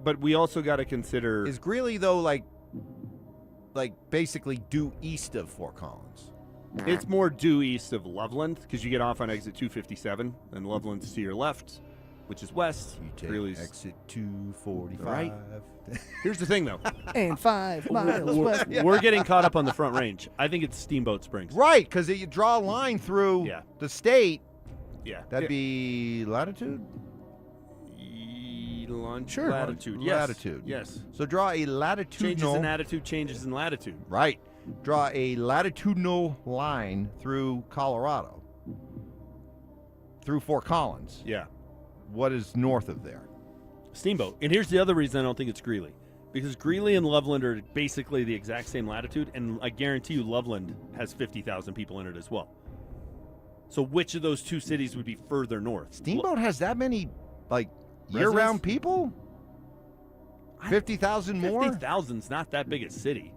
but we also got to consider. Is Greeley, though, like basically due east of Fort Collins? It's more due east of Loveland because you get off on exit 257, and Loveland's to your left, which is west. You take Greeley's exit 245. right. Here's the thing, though. And 5 miles west. We're getting caught up on the Front Range. I think it's Steamboat Springs. Right, because you draw a line through the state. Yeah. That'd be latitude? Sure. Latitude. Yes. Latitude. Yes. So draw a latitudinal. Changes in attitude, changes in latitude. Right. Draw a latitudinal line through Colorado. Through Fort Collins. Yeah. What is north of there? Steamboat. And here's the other reason I don't think it's Greeley. Because Greeley and Loveland are basically the exact same latitude, and I guarantee you Loveland has 50,000 people in it as well. So which of those two cities would be further north? Steamboat has that many, year-round people? 50,000 more? 50,000's not that big a city.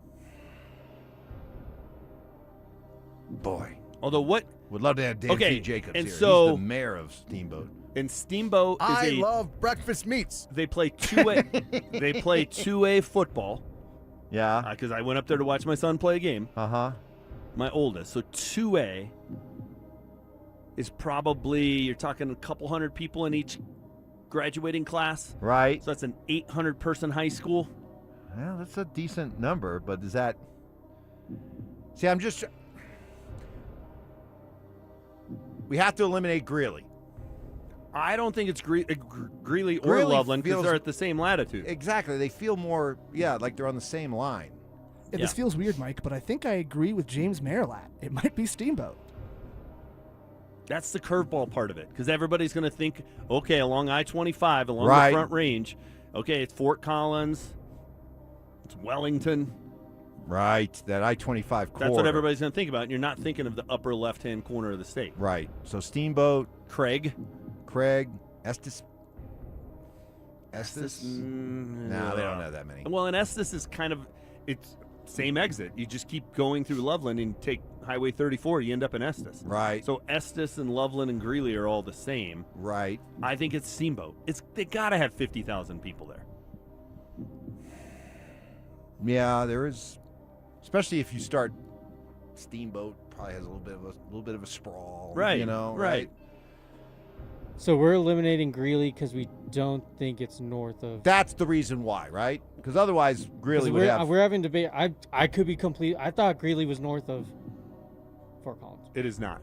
Boy. Although what? Would love to have Dan Okay, T. Jacobs and here. so- He's the mayor of Steamboat. And Steamboat is I love breakfast meats. They play 2A. They play 2A football. Yeah. Because I went up there to watch my son play a game. Uh-huh. My oldest. So 2A is probably, you're talking a couple hundred people in each graduating class. Right. So that's an 800-person high school. Well, that's a decent number, but is that... See, I'm just... We have to eliminate Greeley. I don't think it's Greeley or Greeley Loveland because feels- they're at the same latitude. Exactly. They feel more, like they're on the same line. Yeah, this feels weird, Mike, but I think I agree with James Marilat. It might be Steamboat. That's the curveball part of it because everybody's going to think, okay, along I-25, along Right. the Front Range, okay, it's Fort Collins, it's Wellington. Right. That I-25 corridor. That's what everybody's going to think about, and you're not thinking of the upper left-hand corner of the state. Right. So Steamboat, Craig, Estes. No, they don't have that many. Well, and Estes is kind of, it's same exit. You just keep going through Loveland and take Highway 34, you end up in Estes. Right. So Estes and Loveland and Greeley are all the same. Right. I think it's Steamboat. They got to have 50,000 people there. Yeah, there is, especially if you start Steamboat probably has a little bit of a sprawl, Right. You know, Right. So we're eliminating Greeley because we don't think it's north of. That's the reason why, right? Because otherwise, Greeley would we're, have. We're having debate. I could be complete. I thought Greeley was north of Fort Collins. It is not.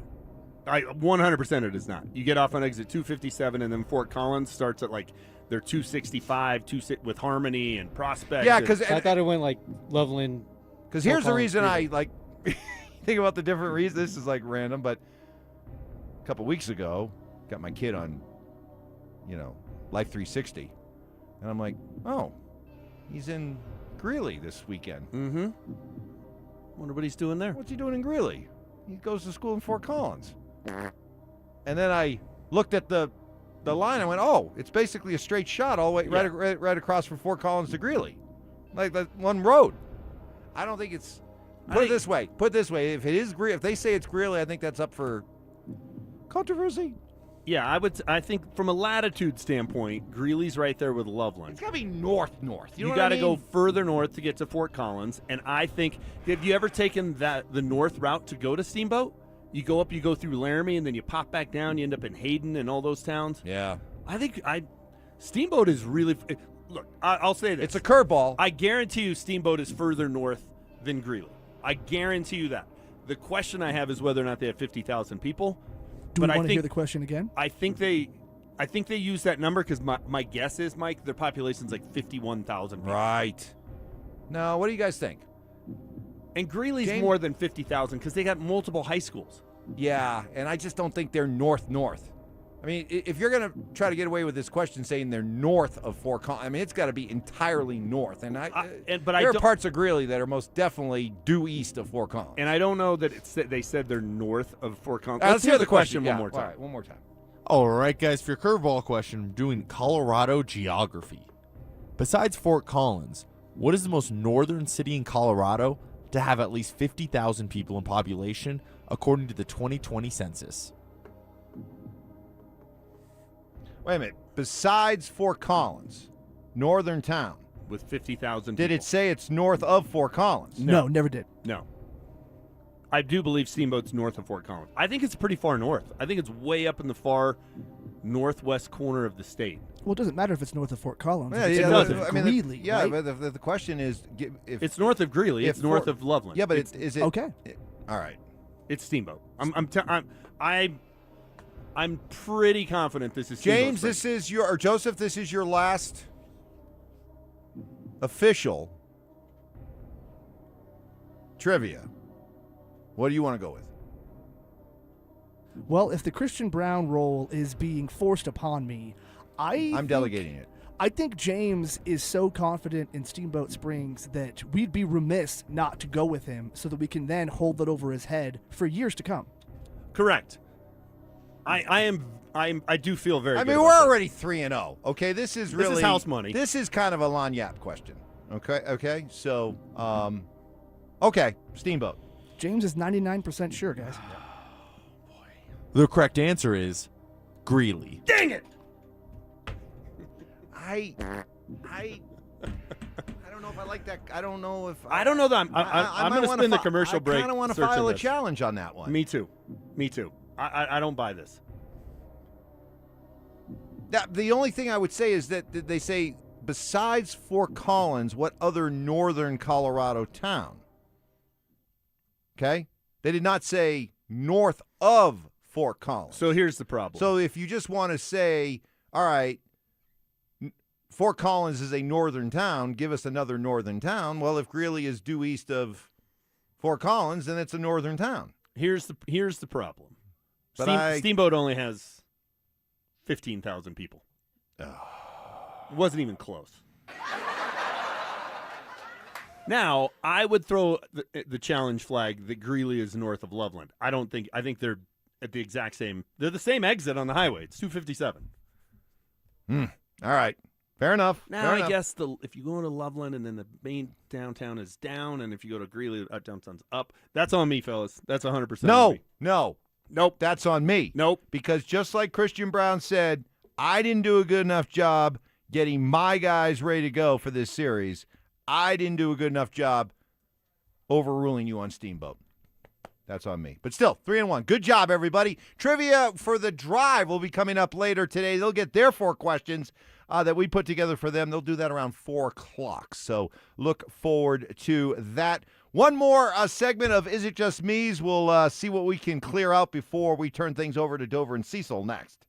100% it is not. You get off on exit 257, and then Fort Collins starts at their 265, with Harmony and Prospect. Yeah, because I thought it went like Loveland. Because here's the reason I think about the different reasons. This is random, but a couple weeks ago, got my kid on, Life 360, and I'm like, oh, he's in Greeley this weekend. Mm-hmm. Wonder what he's doing there. What's he doing in Greeley? He goes to school in Fort Collins. And then I looked at the line. I went, oh, it's basically a straight shot all the way right across from Fort Collins to Greeley, like that one road. I don't think it's. Put it this way. If it is if they say it's Greeley, I think that's up for controversy. Yeah, I think from a latitude standpoint, Greeley's right there with Loveland. It's got to be north. You got to go further north to get to Fort Collins. And I think, have you ever taken the north route to go to Steamboat? You go up, you go through Laramie, and then you pop back down. You end up in Hayden and all those towns. Yeah. I think Steamboat is really – look, I'll say this. It's a curveball. I guarantee you Steamboat is further north than Greeley. I guarantee you that. The question I have is whether or not they have 50,000 people. Do we want to hear the question again? I think they use that number because my guess is, Mike, their population's like 51,000 people. Right. No, what do you guys think? And Greeley's more than 50,000 because they got multiple high schools. Yeah, and I just don't think they're north. I mean, if you're going to try to get away with this question saying they're north of Fort Collins, I mean, it's got to be entirely north. And there are parts of Greeley that are most definitely due east of Fort Collins. And I don't know that they said they're north of Fort Collins. Let's hear the question one more time. All right, one more time. All right, guys, for your curveball question, I'm doing Colorado geography. Besides Fort Collins, what is the most northern city in Colorado to have at least 50,000 people in population, according to the 2020 census? Wait a minute. Besides Fort Collins, northern town. With 50,000 Did it say it's north of Fort Collins? No, never did. No. I do believe Steamboat's north of Fort Collins. I think it's pretty far north. I think it's way up in the far northwest corner of the state. Well, it doesn't matter if it's north of Fort Collins. Yeah, It's north of Greeley, right? but the question is, if it's north of Greeley, it's north of Loveland. Yeah, but is it okay? All right, it's Steamboat. I'm pretty confident this is James. Steamboat's This is your Joseph. This is your last official trivia. What do you want to go with? Well, if the Christian Brown role is being forced upon me, I'm delegating it. I think James is so confident in Steamboat Springs that we'd be remiss not to go with him so that we can then hold it over his head for years to come. Correct. I do feel very good. I mean, we're already 3-0. Okay, this is really house money. This is kind of a lagniappe question. Okay. So, okay, Steamboat. James is 99% sure, guys. The correct answer is Greeley. Dang it! I don't know if I like that. I don't know if I don't know that I'm going to spin the commercial break. I kind of want to file a challenge on that one. Me too. I don't buy this. The only thing I would say is that they say besides Fort Collins, what other northern Colorado town? Okay, they did not say north of Fort Collins. So here's the problem. So if you just want to say, all right, Fort Collins is a northern town, give us another northern town. Well, if Greeley is due east of Fort Collins, then it's a northern town. Here's the problem. But Steamboat only has 15,000 people. It wasn't even close. Now, I would throw the challenge flag that Greeley is north of Loveland. I think they're at the exact same. They're the same exit on the highway. It's 257. All right. Fair enough. Now, I guess if you go to Loveland and then the main downtown is down, and if you go to Greeley, downtown's up. That's on me, fellas. That's 100% on me. Nope. That's on me. Nope. Because just like Christian Brown said, I didn't do a good enough job getting my guys ready to go for this series. I didn't do a good enough job overruling you on Steamboat. That's on me. But still, 3-1. Good job, everybody. Trivia for the drive will be coming up later today. They'll get their 4 questions that we put together for them. They'll do that around 4 o'clock. So look forward to that. One more segment of Is It Just Me's. We'll see what we can clear out before we turn things over to Dover and Cecil next.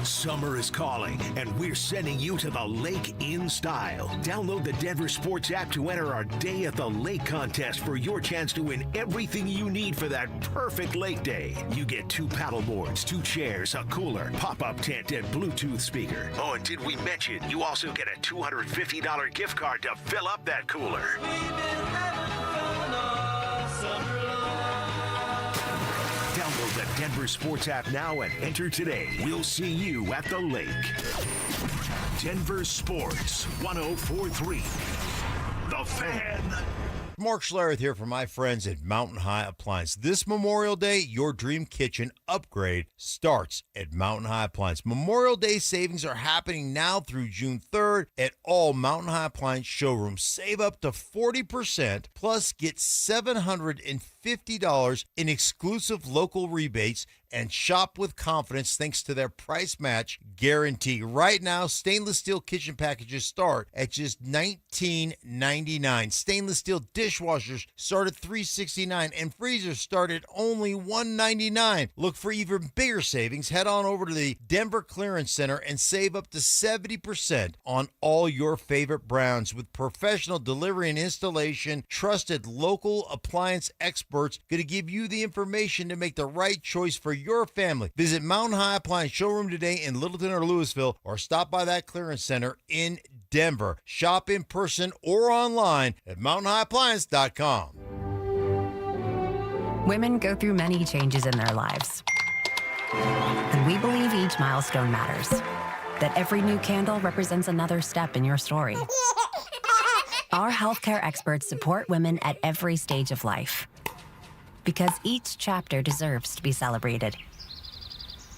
Summer is calling, and we're sending you to the lake in style. Download the Denver Sports app to enter our Day at the Lake contest for your chance to win everything you need for that perfect lake day. You get 2 paddle boards, 2 chairs, a cooler, pop-up tent, and Bluetooth speaker. Oh, and did we mention you also get a $250 gift card to fill up that cooler? Download the Denver Sports app now and enter today. We'll see you at the lake. Denver Sports 104.3. The Fan. Mark Schlereth here from my friends at Mountain High Appliance. This Memorial Day, your dream kitchen upgrade starts at Mountain High Appliance. Memorial Day savings are happening now through June 3rd at all Mountain High Appliance showrooms. Save up to 40%, plus get $750 in exclusive local rebates and shop with confidence thanks to their price match guarantee. Right now, stainless steel kitchen packages start at just $19.99. Stainless steel dishwashers start at $369 and freezers start at only $199. Look for even bigger savings. Head on over to the Denver Clearance Center and save up to 70% on all your favorite brands with professional delivery and installation. Trusted local appliance experts going to give you the information to make the right choice for your family. Visit Mountain High Appliance Showroom today in Littleton or Louisville, or stop by that clearance center in Denver. Shop in person or online at mountainhighappliance.com. Women go through many changes in their lives. And we believe each milestone matters. That every new candle represents another step in your story. Our healthcare experts support women at every stage of life. Because each chapter deserves to be celebrated.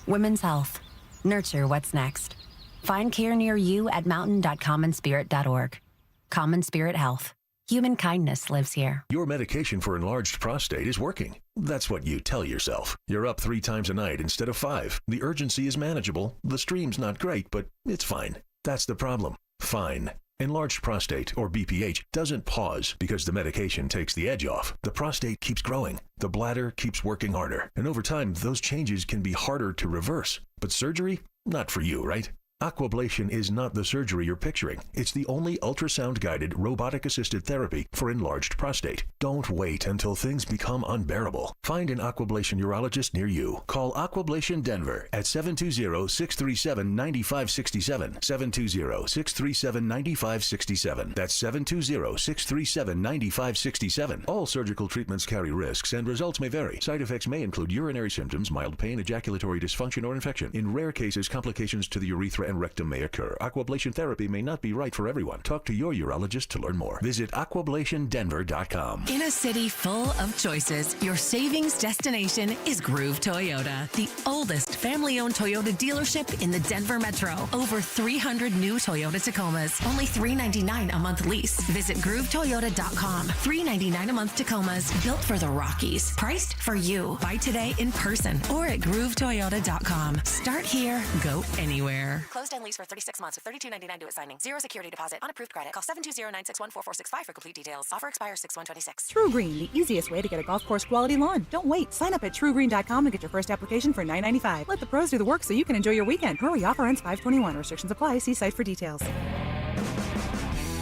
Women's health. Nurture what's next. Find care near you at mountain.commonspirit.org. Common Spirit Health. Human kindness lives here. Your medication for enlarged prostate is working. That's what you tell yourself. You're up 3 times a night instead of 5. The urgency is manageable. The stream's not great, but it's fine. That's the problem. Fine. Enlarged prostate, or BPH, doesn't pause because the medication takes the edge off. The prostate keeps growing. The bladder keeps working harder. And over time, those changes can be harder to reverse. But surgery? Not for you, right? Aquablation is not the surgery you're picturing. It's the only ultrasound-guided, robotic-assisted therapy for enlarged prostate. Don't wait until things become unbearable. Find an Aquablation urologist near you. Call Aquablation Denver at 720-637-9567. 720-637-9567. That's 720-637-9567. All surgical treatments carry risks, and results may vary. Side effects may include urinary symptoms, mild pain, ejaculatory dysfunction, or infection. In rare cases, complications to the urethra and rectum may occur. Aquablation therapy may not be right for everyone. Talk to your urologist to learn more. Visit aquablationdenver.com. In a city full of choices, your savings destination is Groove Toyota, the oldest family-owned Toyota dealership in the Denver Metro. Over 300 new Toyota Tacomas, only $399 a month lease. Visit GrooveToyota.com. $399 a month Tacomas, built for the Rockies. Priced for you. Buy today in person or at GrooveToyota.com. Start here, go anywhere. Closed and lease for 36 months with $32.99 due at signing. 0 security deposit on approved credit. Call 720-961-4465 for complete details. Offer expires 6/126. True Green, the easiest way to get a golf course quality lawn. Don't wait. Sign up at TrueGreen.com and get your first application for $9.95. Let the pros do the work so you can enjoy your weekend. Hurry, offer ends 5/21. Restrictions apply. See site for details.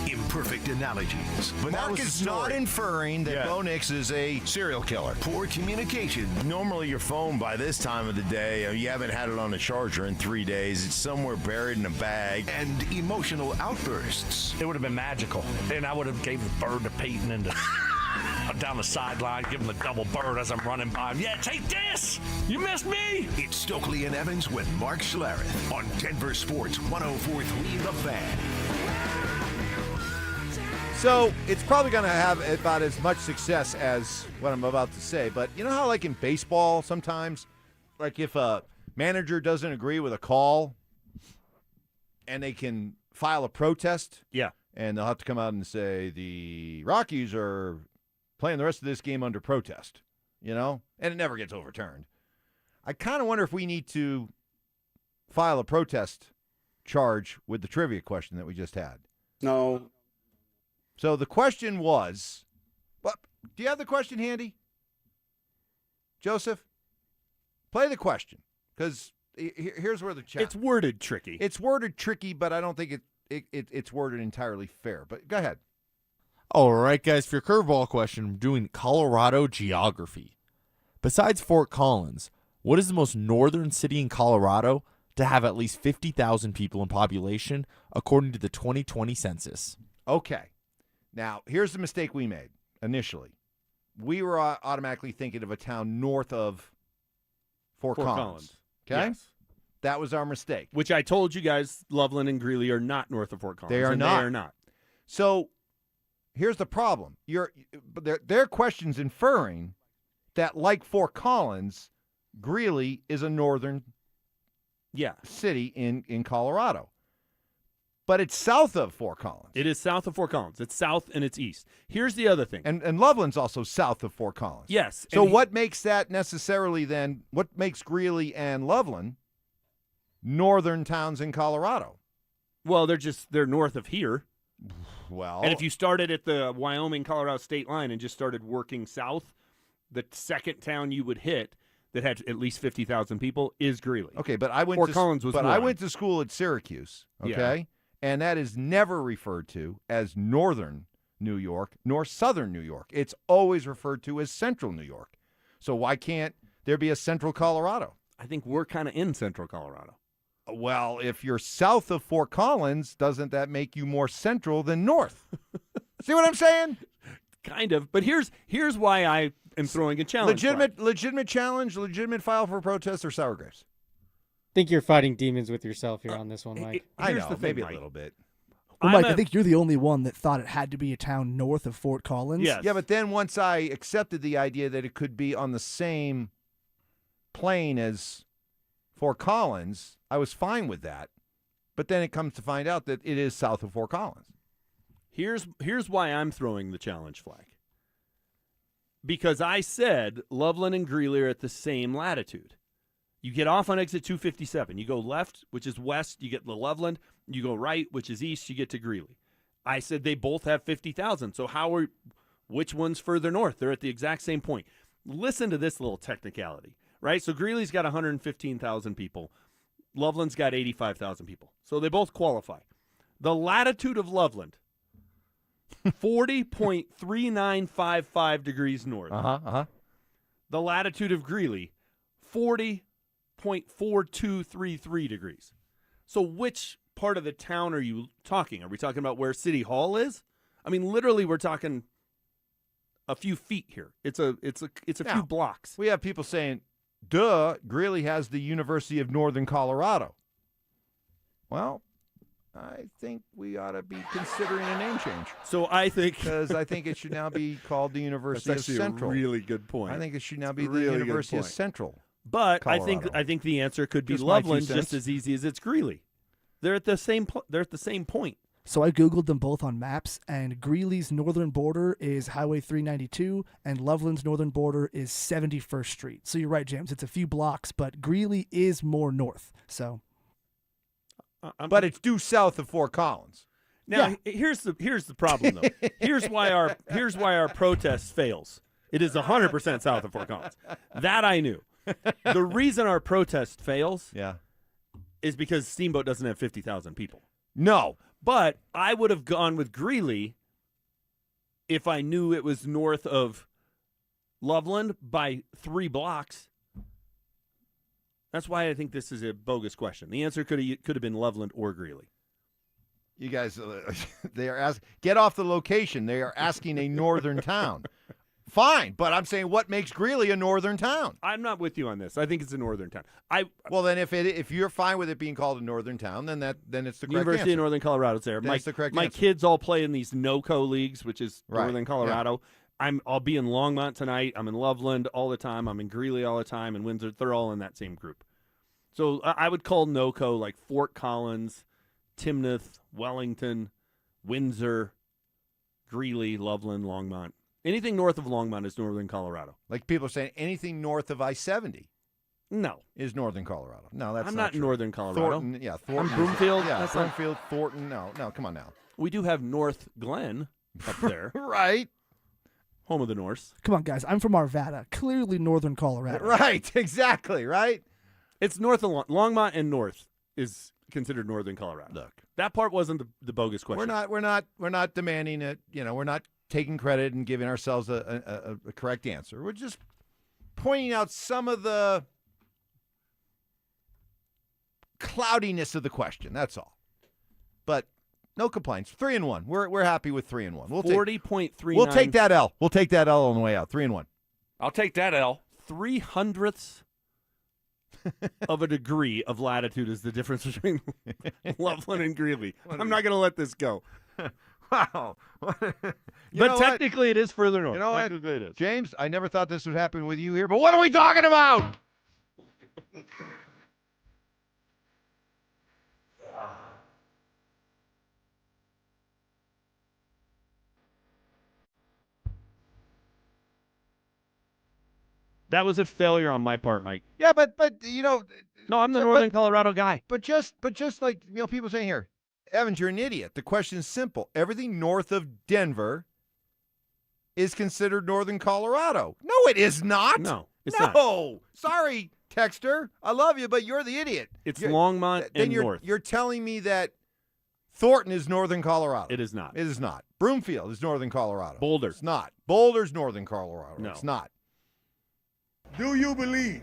Imperfect analogies. But Mark is not inferring that Bo Nix is a serial killer. Poor communication. Normally your phone by this time of the day, you haven't had it on a charger in 3 days. It's somewhere buried in a bag. And emotional outbursts. It would have been magical. And I would have gave the bird to Payton and down the sideline, give him the double bird as I'm running by him. Yeah, take this! You missed me! It's Stokley and Evans with Mark Schlereth on Denver Sports 104.3 The Fan. So it's probably going to have about as much success as what I'm about to say. But you know how, like in baseball, sometimes, like if a manager doesn't agree with a call and they can file a protest? Yeah. And they'll have to come out and say the Rockies are playing the rest of this game under protest, you know? And it never gets overturned. I kind of wonder if we need to file a protest charge with the trivia question that we just had. No. So the question was, what? Do you have the question handy? Joseph, play the question, because here's where the chat. It's worded tricky. It's worded tricky, but I don't think it's worded entirely fair. But go ahead. All right, guys, for your curveball question, I'm doing Colorado geography. Besides Fort Collins, what is the most northern city in Colorado to have at least 50,000 people in population, according to the 2020 census? Okay. Now, here's the mistake we made initially. We were automatically thinking of a town north of Fort Collins. Okay? Yes. That was our mistake. Which I told you guys, Loveland and Greeley are not north of Fort Collins. They are not. So here's the problem. Their question's inferring that, like Fort Collins, Greeley is a northern city in Colorado. But it's south of Fort Collins. It is south of Fort Collins. It's south and it's east. Here's the other thing. And Loveland's also south of Fort Collins. Yes. So what makes that necessarily then, what makes Greeley and Loveland northern towns in Colorado? Well, they're north of here. Well. And if you started at the Wyoming-Colorado state line and just started working south, the second town you would hit that had at least 50,000 people is Greeley. Okay, but I went Fort Collins was I one. went to school at Syracuse, okay? Yeah. And that is never referred to as northern New York nor southern New York. It's always referred to as central New York. So why can't there be a central Colorado? I think we're kind of in central Colorado. Well, if you're south of Fort Collins, doesn't that make you more central than north? See what I'm saying? Kind of. But here's why I am throwing a challenge. Legitimate challenge, legitimate file for protest, or sour grapes? I think you're fighting demons with yourself here on this one, Mike. I know, maybe a little bit. Well, Mike, I think you're the only one that thought it had to be a town north of Fort Collins. Yes. Yeah, but then once I accepted the idea that it could be on the same plane as Fort Collins, I was fine with that. But then it comes to find out that it is south of Fort Collins. Here's why I'm throwing the challenge flag. Because I said Loveland and Greeley are at the same latitude. You get off on exit 257. You go left, which is west, you get to Loveland. You go right, which is east, you get to Greeley. I said they both have 50,000. So which one's further north? They're at the exact same point. Listen to this little technicality, right? So Greeley's got 115,000 people. Loveland's got 85,000 people. So they both qualify. The latitude of Loveland, 40.3955 degrees north. The latitude of Greeley, 40.4233 degrees. So which part of the town are you talking? Are we talking about where City Hall is? I mean, literally, we're talking a few feet here. It's a few blocks. We have people saying, duh, Greeley has the University of Northern Colorado. Well, I think we ought to be considering a name change. So I think because I think it should now be called the University of Central. A really good point. I think it should now be the University of Central. But Colorado. I think the answer could be Just my 2 Loveland cents. just as easy as it's Greeley. They're at the same point. So I Googled them both on maps, and Greeley's northern border is Highway 392, and Loveland's northern border is 71st Street. So you're right, James. It's a few blocks, but Greeley is more north. So, but it's due south of Fort Collins. Now, here's the problem, though. Here's why our protest fails. It is 100% south of Fort Collins. That I knew. The reason our protest fails is because Steamboat doesn't have 50,000 people. No. But I would have gone with Greeley if I knew it was north of Loveland by 3 blocks. That's why I think this is a bogus question. The answer could have been Loveland or Greeley. You guys, they are get off the location. They are asking a northern town. Fine, but I'm saying what makes Greeley a northern town? I'm not with you on this. I think it's a northern town. Well, then if you're fine with it being called a northern town, then it's the correct University answer. of Northern Colorado's there. That's the correct my answer. kids all play in these NOCO leagues, which is Northern Colorado. Yeah. I'll be in Longmont tonight. I'm in Loveland all the time. I'm in Greeley all the time, and Windsor. They're all in that same group. So I would call NOCO like Fort Collins, Timnath, Wellington, Windsor, Greeley, Loveland, Longmont. Anything north of Longmont is Northern Colorado. Like people are saying anything north of I-70 no is Northern Colorado. No, that's I'm not in true. Northern Colorado. Thornton, Thornton. I'm Broomfield. Yeah, That's Broomfield, Thornton. No, come on now. We do have North Glen. up there. Right. Home of the Norse. Come on, guys. I'm from Arvada. Clearly northern Colorado. Right. Exactly. Right. It's north of Longmont and north is considered northern Colorado. Look, that part wasn't the bogus question. We're not demanding it. We're not taking credit and giving ourselves a correct answer. We're just pointing out some of the cloudiness of the question. That's all. But no complaints. 3-1. We're happy with 3-1. 40.39. We'll take that L. We'll take that L on the way out. 3-1. I'll take that L. 0.03 of a degree of latitude is the difference between Loveland and Greeley. I'm not going to let this go. Wow. But technically it is further north. You know what? Technically it is. James, I never thought this would happen with you here, but what are we talking about? That was a failure on my part, Mike. Yeah, but No, I'm the Northern Colorado guy. But just like people saying here, Evans, you're an idiot. The question is simple. Everything north of Denver is considered northern Colorado. No, it is not. No, it's no. not. Sorry, Texter. I love you, but you're the idiot. It's Longmont and north. You're telling me that Thornton is northern Colorado. It is not. It is not. Broomfield is northern Colorado. Boulder. It's not. Boulder's northern Colorado. No. It's not. Do you believe?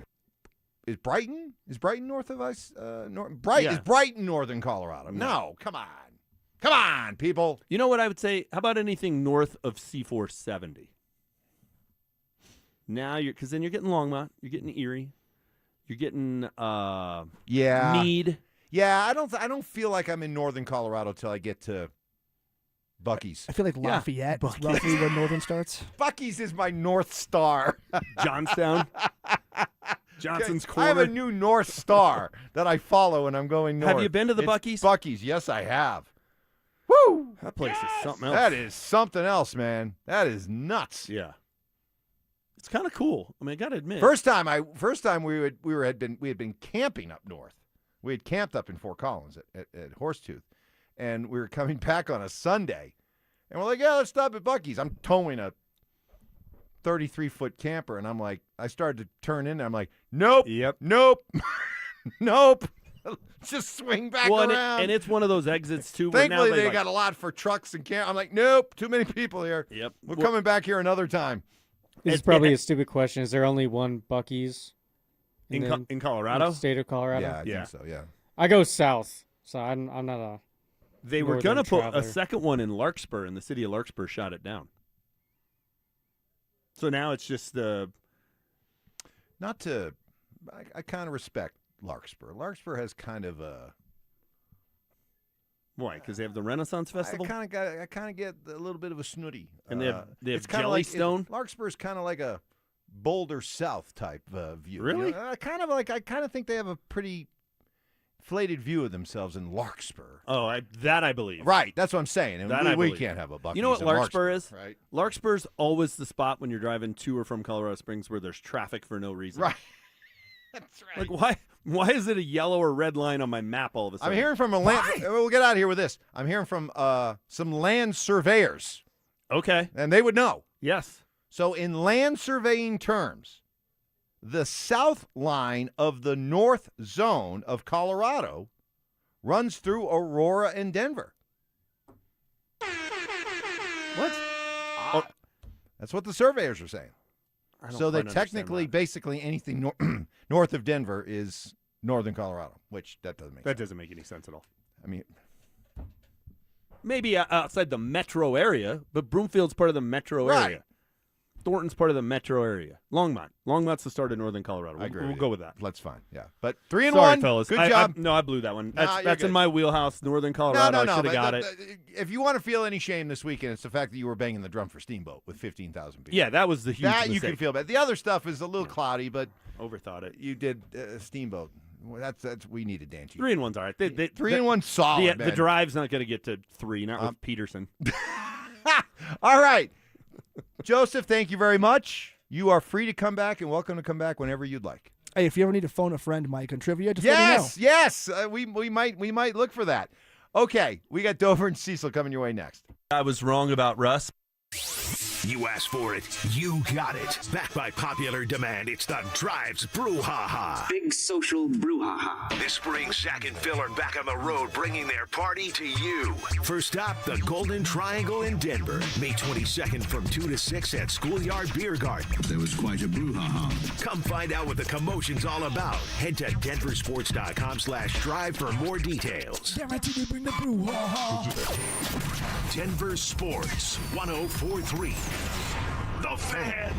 Is Brighton? Is Brighton north of us? Yeah. Is Brighton northern Colorado? No, come on. Come on, people. You know what I would say? How about anything north of C470? Now because then you're getting Longmont, you're getting Erie, you're getting Meade. Yeah, I don't feel like I'm in northern Colorado till I get to Buc-ee's. I feel like Lafayette is roughly where northern starts. Buc-ee's is my North Star. Johnstown. Johnson's Corner. I have a new North Star that I follow when I'm going north. Have you been to the Buc-ee's? Buc-ee's, yes, I have. Woo! That place is something else. That is something else, man. That is nuts. Yeah. It's kind of cool. I mean, I got to admit. First time we had been camping up north. We had camped up in Fort Collins at Horsetooth, and we were coming back on a Sunday, and we're like, yeah, let's stop at Buc-ee's. I'm towing a 33-foot camper, and I'm like, I started to turn in there. I'm like, nope, nope, nope. Just swing back around. And it's one of those exits, too. Where Thankfully, now they got a lot for trucks and camp. I'm like, nope, too many people here. Yep. We're coming back here another time. This is probably a stupid question. Is there only one Buc-ee's in Colorado? In the state of Colorado? Yeah, I think so, yeah. I go south, so I'm not a They were going to put a traveler. second one in Larkspur, and the city of Larkspur shot it down. So now it's just I kind of respect Larkspur. Larkspur has kind of a... Why? Because they have the Renaissance Festival? I kind of get a little bit of a snooty. And they have it's kinda Jellystone? Larkspur is kind of like a Boulder South type view. Really? You know, I kind of think they have a pretty inflated view of themselves in Larkspur. Oh, I believe. Right, that's what I'm saying. And That we believe. can't have a Buc-ee's. You know what in Larkspur is? Right? Larkspur's always the spot when you're driving to or from Colorado Springs where there's traffic for no reason. Right. That's right. Like, why is it a yellow or red line on my map all of a sudden? I'm hearing from a land. We'll get out of here with this. I'm hearing from some land surveyors. Okay. And they would know. Yes. So in land surveying terms, the south line of the north zone of Colorado runs through Aurora and Denver. What? That's what the surveyors are saying. So that technically, basically anything north of Denver is northern Colorado, which that doesn't make sense. That doesn't make any sense at all. I mean, maybe outside the metro area, but Broomfield's part of the metro area. Thornton's part of the metro area. Longmont's the start of northern Colorado. I agree. We'll go with that. That's fine. Yeah, but 3-1. Sorry, fellas. Good job. I blew that one. Nah, That's you're in my wheelhouse. Northern Colorado. I should have got it. If you want to feel any shame this weekend, it's the fact that you were banging the drum for Steamboat with 15,000 people. Yeah, that was the huge That you mistake. can feel bad. The other stuff is a little cloudy, but overthought it. You did Steamboat. Well, that's we needed Dan. 3-1's all right. 3-1 solid. The man. drive's not going to get to 3. Not with Peterson. All right, Joseph. Thank you very much. You are free to come back and welcome to come back whenever you'd like. Hey, if you ever need to phone a friend, Mike, on trivia, just let me know. Yes. We might look for that. Okay, we got Dover and Cecil coming your way next. I was wrong about Russ. You asked for it, you got it. Backed by popular demand, it's the Drives Brouhaha. Big social brouhaha. This spring, Zach and Phil are back on the road, bringing their party to you. First stop, the Golden Triangle in Denver. May 22nd from 2 to 6 at Schoolyard Beer Garden. There was quite a brouhaha. Come find out what the commotion's all about. Head to DenverSports.com/drive for more details. Guaranteed to bring the brouhaha. Denver Sports 104.3. The Fan.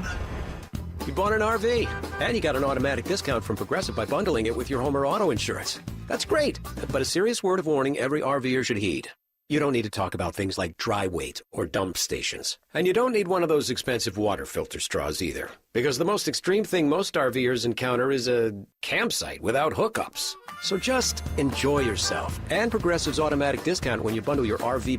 You bought an RV, and you got an automatic discount from Progressive by bundling it with your home or auto insurance. That's great, but a serious word of warning every RVer should heed. You don't need to talk about things like dry weight or dump stations. And you don't need one of those expensive water filter straws either. Because the most extreme thing most RVers encounter is a campsite without hookups. So just enjoy yourself and Progressive's automatic discount when you bundle your RV